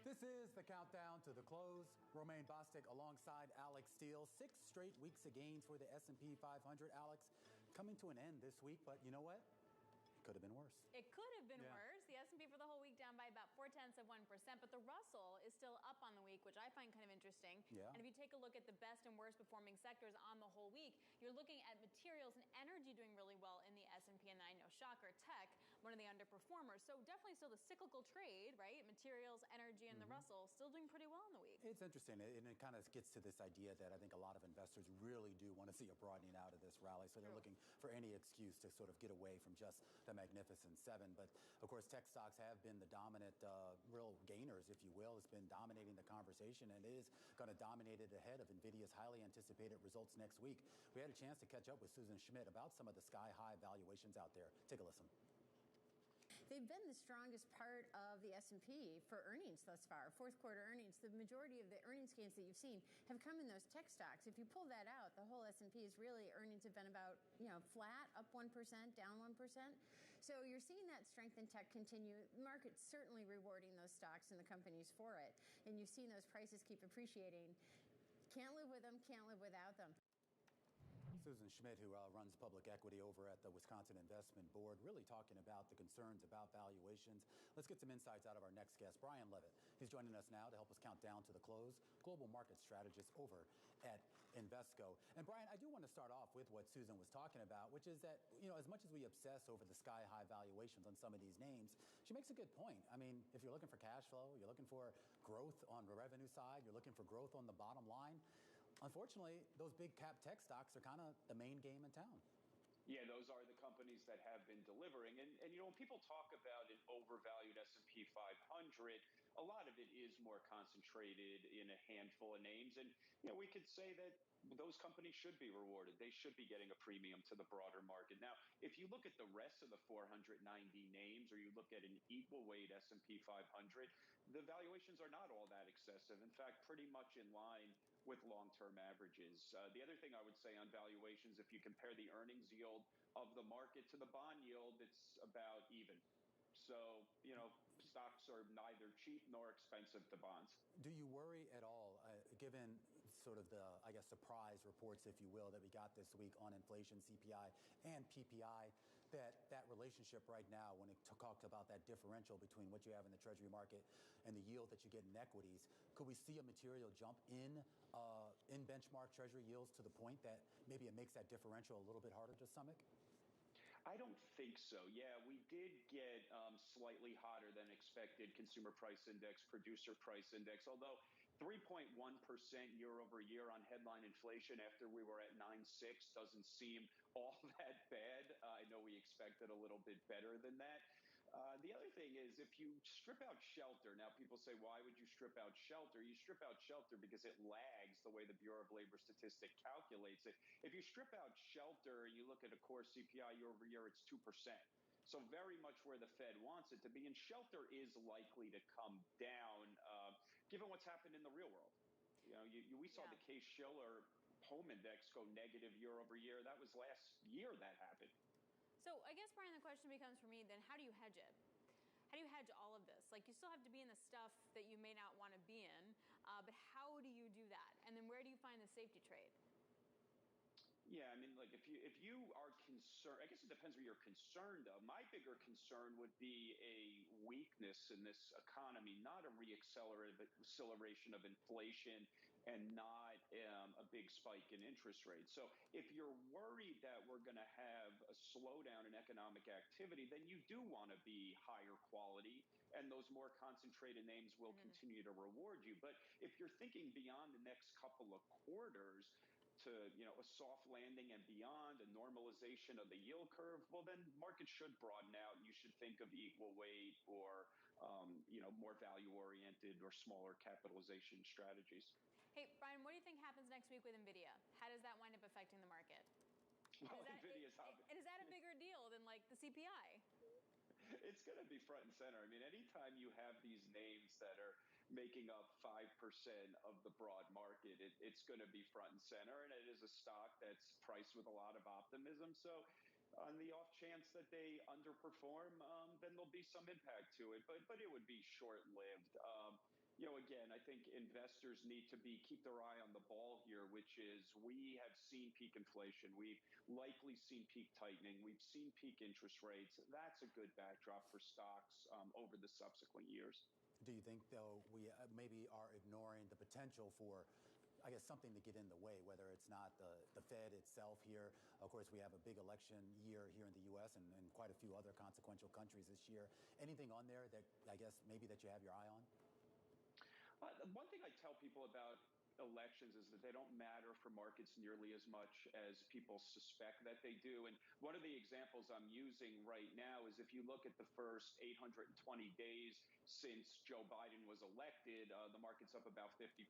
This is the countdown to the close. Romaine Bostick alongside Alex Steele. 6 straight weeks of gains for the S&P 500. Alex, coming to an end this week, but you know what? It could have been worse. It could have been worse. The S&P for the whole week down by about 0.4%, but the Russell is still up on the week, which I find kind of interesting. Yeah. And if you take a look at the best and worst performing sectors on the whole week, you're looking at materials and energy doing really well in the S&P, and I know, shocker, tech, one of the underperformers. So definitely still the cyclical trade, right? Materials, energy, and the Russell still doing pretty well in the week. It's interesting, and it kind of gets to this idea that I think a lot of investors really do want to see a broadening out of this rally. So they're looking for any excuse to sort of get away from just the Magnificent Seven. But of course, tech stocks have been the dominant real gainers, if you will. It's been dominating the conversation, and it is going to dominate it ahead of NVIDIA's highly anticipated results next week. We had a chance to catch up with Susan Schmidt about some of the sky-high valuations out there. Take a listen. They've been the strongest part of the S&P for earnings thus far, fourth quarter earnings. The majority of the earnings gains that you've seen have come in those tech stocks. If you pull that out, the whole S&P is really, earnings have been about, flat, up 1%, down 1%. So you're seeing that strength in tech continue. The market's certainly rewarding those stocks and the companies for it. And you've seen those prices keep appreciating. Can't live with them, can't live without them. Susan Schmidt, who runs public equity over at the Wisconsin Investment Board, really talking about the concerns about valuations. Let's get some insights out of our next guest, Brian Levitt. He's joining us now to help us count down to the close, global market strategist over at Invesco. And Brian, I do want to start off with what Susan was talking about, which is that, as much as we obsess over the sky-high valuations on some of these names, she makes a good point. I mean, if you're looking for cash flow, you're looking for growth on the revenue side, you're looking for growth on the bottom line, unfortunately, those big cap tech stocks are kind of the main game in town. Yeah, those are the companies that have been delivering. And when people talk about an overvalued S&P 500, a lot of it is more concentrated in a handful of names. And, we could say that those companies should be rewarded. They should be getting a premium to the broader market. Now, if you look at the rest of the 490 names, or you look at an equal weight S&P 500, the valuations are not all that excessive. In fact, pretty much in line with long-term averages. The other thing I would say on valuations, if you compare the earnings yield of the market to the bond yield, it's about even. So, stocks are neither cheap nor expensive to bonds. Do you worry at all, given sort of the, I guess, surprise reports, if you will, that we got this week on inflation, CPI, and PPI, that relationship right now, when it talks about that differential between what you have in the Treasury market and the yield that you get in equities, could we see a material jump in benchmark Treasury yields to the point that maybe it makes that differential a little bit harder to stomach? I don't think so. Yeah, we did get slightly hotter than expected consumer price index, producer price index, although 3.1% year over year on headline inflation after we were at 9.6 doesn't seem all that bad. I know we expected a little bit better than that. The other thing is, if you strip out shelter, now people say, why would you strip out shelter? You strip out shelter because it lags the way the Bureau of Labor Statistics calculates it. If you strip out shelter and you look at a core CPI year over year, it's 2%. So very much where the Fed wants it to be. And shelter is likely to come down, given what's happened in the real world. You know, we saw the Case-Shiller home index go negative year over year. That was last year that happened. So I guess, Brian, the question becomes for me then, how do you hedge it? How do you hedge all of this? Like, you still have to be in the stuff that you may not want to be in, but how do you do that? And then where do you find the safety trade? Yeah, I mean, like if you are concerned, I guess it depends what you're concerned of. My bigger concern would be a weakness in this economy, not a reacceleration of inflation and not a big spike in interest rates. So if you're worried that we're going to have a slowdown in economic activity, then you do want to be higher quality, and those more concentrated names will continue to reward you. But if you're thinking beyond the next couple of quarters, to a soft landing and beyond, a normalization of the yield curve, well, then markets should broaden out. You should think of equal weight or more value oriented or smaller capitalization strategies. Hey, Brian, what do you think happens next week with NVIDIA? How does that wind up affecting the market? Well, and is that a bigger deal than like the CPI? It's going to be front and center. I mean, anytime you have these names that are making up 5% of the broad market, it's going to be front and center. And it is a stock that's priced with a lot of optimism. So on the off chance that they underperform, then there'll be some impact to it. But it would be short-lived. Again, I think investors need to keep their eye on the ball here, which is we have seen peak inflation. We've likely seen peak tightening. We've seen peak interest rates. That's a good backdrop for stocks over the subsequent years. Do you think, though, we maybe are ignoring the potential for, I guess, something to get in the way, whether it's not the Fed itself here? Of course, we have a big election year here in the U.S. and quite a few other consequential countries this year. Anything on there that, I guess, maybe that you have your eye on? One thing I tell people about elections is that they don't matter for markets nearly as much as people suspect that they do. And one of the examples I'm using right now is if you look at the first 820 days since Joe Biden was elected, the market's up about 50%.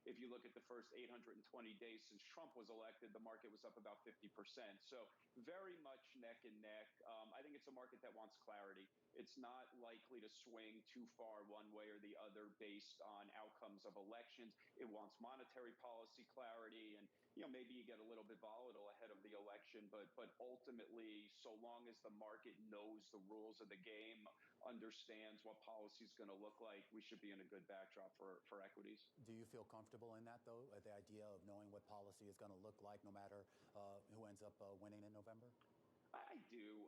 If you look at the first 820 days since Trump was elected, the market was up about 50%. So very much neck and neck. I think it's a market that wants clarity. It's not likely to swing too far one way or the other based on outcomes of elections. It wants monetary policy clarity, and maybe you get a little bit volatile ahead of the election, but ultimately, so long as the market knows the rules of the game, understands what policy is going to look like, we should be in a good backdrop for equities. Do you feel comfortable in that, though, the idea of knowing what policy is going to look like no matter who ends up winning in November? I do.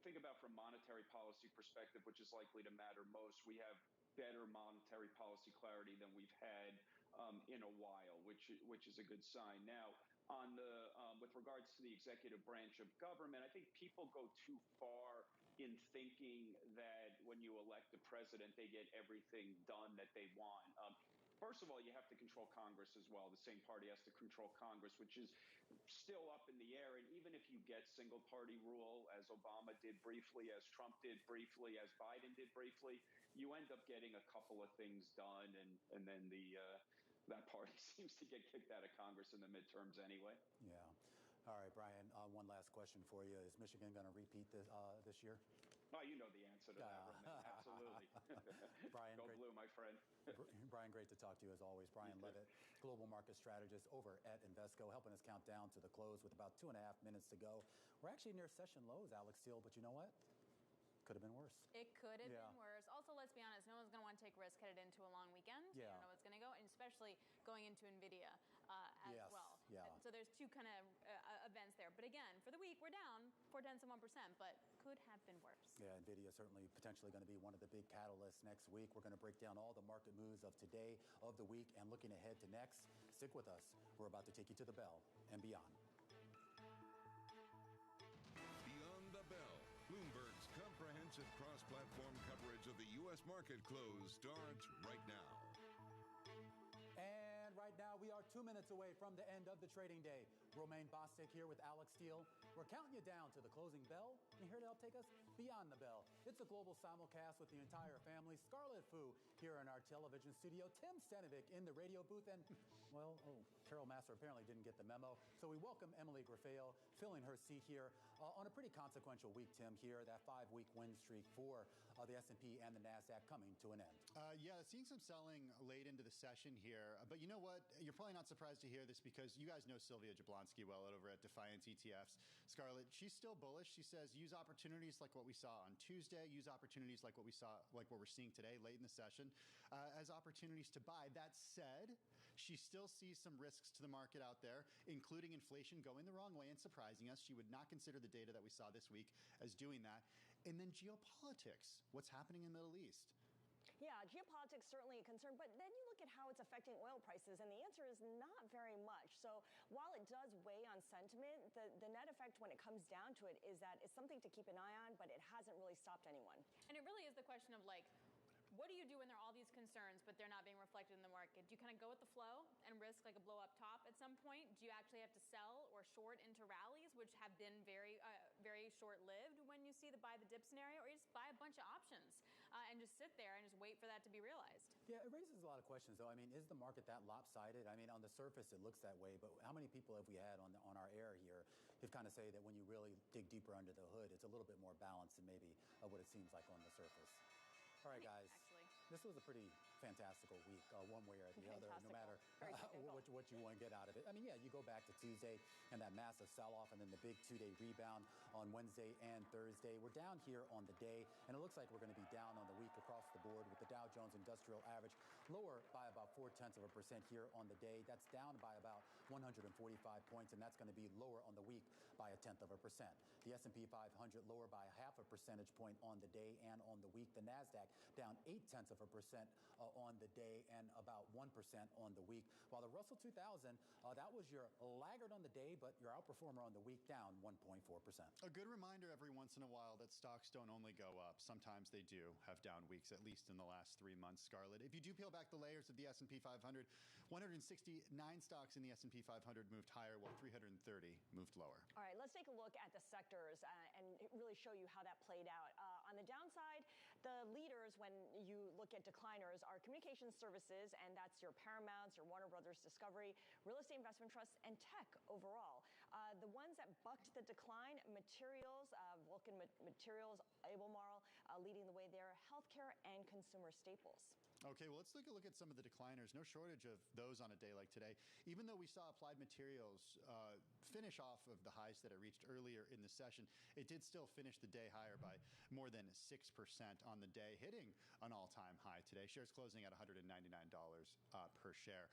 Think about from monetary policy perspective, which is likely to matter most. We have better monetary policy clarity than we've had in a while, which is a good sign. Now, on the with regards to the executive branch of government, I think people go too far in thinking that when you elect a president, they get everything done that they want. First of all, you have to control Congress as well. The same party has to control Congress, which is still up in the air. And even if you get single-party rule, as Obama did briefly, as Trump did briefly, as Biden did briefly, you end up getting a couple of things done, and then that party seems to get kicked out of Congress in the midterms anyway. Yeah. All right, Brian, one last question for you. Is Michigan going to repeat this year? Oh, you know the answer to that, Roman. Absolutely. Brian, Go blue, my friend. Brian, great to talk to you as always. Brian Levitt, global market strategist over at Invesco, helping us count down to the close with about 2.5 minutes to go. We're actually near session lows, Alex Steele, but you know what? could have been worse. It could have been worse. Also, let's be honest, no one's going to want to take risk headed into a long weekend. You don't know what's going to go, and especially going into NVIDIA as well. Yeah. So there's two kind of events there. But again, for the week, we're down 0.4%, but could have been worse. Yeah, NVIDIA certainly potentially going to be one of the big catalysts next week. We're going to break down all the market moves of today, of the week, and looking ahead to next. Stick with us. We're about to take you to the bell and beyond. Beyond the Bell, Bloomberg's comprehensive cross-platform coverage of the U.S. market close starts right now. And right now, we are 2 minutes away from the end of the trading day. Romaine Bostick here with Alex Steele. We're counting you down to the closing bell, and here to help take us beyond the bell. It's a global simulcast with the entire family. Scarlett Fu here in our television studio. Tim Stanovic in the radio booth, and, well, Carol Massar apparently didn't get the memo. So we welcome Emily Grafeo filling her seat here on a pretty consequential week, Tim, here. That 5-week win streak for the S&P and the NASDAQ coming to an end. Yeah, seeing some selling late into the session here. But you know what? You're probably not surprised to hear this because you guys know Sylvia Jablonski well over at Defiance ETFs. Scarlett, she's still bullish. She says use opportunities like what we saw on Tuesday, use opportunities like what we saw, like what we're seeing today late in the session as opportunities to buy. That said, she still sees some risks to the market out there, including inflation going the wrong way and surprising us. She would not consider the data that we saw this week as doing that. And then geopolitics, what's happening in the Middle East. Yeah, geopolitics certainly a concern, but then you look at how it's affecting oil prices, and the answer is not very much. So while it does weigh on sentiment, the net effect when it comes down to it is that it's something to keep an eye on, but it hasn't really stopped anyone. And it really is the question of like, what do you do when there are all these concerns, but they're not being reflected in the market? Do you kind of go with the flow and risk like a blow up top at some point? Do you actually have to sell or short into rallies, which have been very, very short lived when you see the buy the dip scenario, or you just buy a bunch of options and just sit there and just wait for that to be realized? Yeah, it raises a lot of questions, though. I mean, is the market that lopsided? I mean, on the surface, it looks that way, but how many people have we had on our air here who kind of say that when you really dig deeper under the hood, it's a little bit more balanced than maybe what it seems like on the surface? All right, guys. This was a pretty fantastical week, one way or the other, no matter what you want to get out of it. I mean, yeah, you go back to Tuesday and that massive sell-off and then the big 2-day rebound on Wednesday and Thursday. We're down here on the day, and it looks like we're going to be down on the week across the board with the Dow Jones Industrial Average lower by about 0.4% here on the day. That's down by about 145 points, and that's going to be lower on the week by 0.1%. The S&P 500 lower by 0.5 percentage point on the day and on the week. The NASDAQ down 0.8% on the day and about 1% on the week. While the Russell 2000, that was your laggard on the day, but your outperformer on the week, down 1.4%. A good reminder every once in a while that stocks don't only go up. Sometimes they do have down weeks, at least in the last 3 months, Scarlett. If you do peel back the layers of the S&P 500, 169 stocks in the S&P 500 moved higher, while 330 moved lower. All right, let's take a look at the sectors and really show you how that played out. On the downside, the leaders, when you look at decliners, are communications services, and that's your Paramounts, your Warner Brothers Discovery, real estate investment trusts, and tech overall. The ones that bucked the decline, materials, Vulcan Materials, Albemarle leading the way there, healthcare and consumer staples. Okay, well, let's take a look at some of the decliners. No shortage of those on a day like today. Even though we saw Applied Materials finish off of the highs that it reached earlier in the session, it did still finish the day higher by more than 6% on the day, hitting an all-time high today. Shares closing at $199 per share.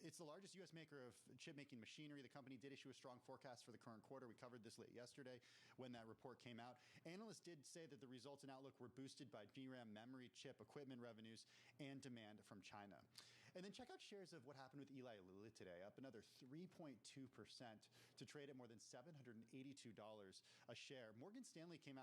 It's the largest U.S. maker of chip-making machinery. The company did issue a strong forecast for the current quarter. We covered this late yesterday when that report came out. Analysts did say that the results and outlook were boosted by DRAM memory chip equipment revenues and demand from China. And then check out shares of what happened with Eli Lilly today, up another 3.2% to trade at more than $782 a share. Morgan Stanley came out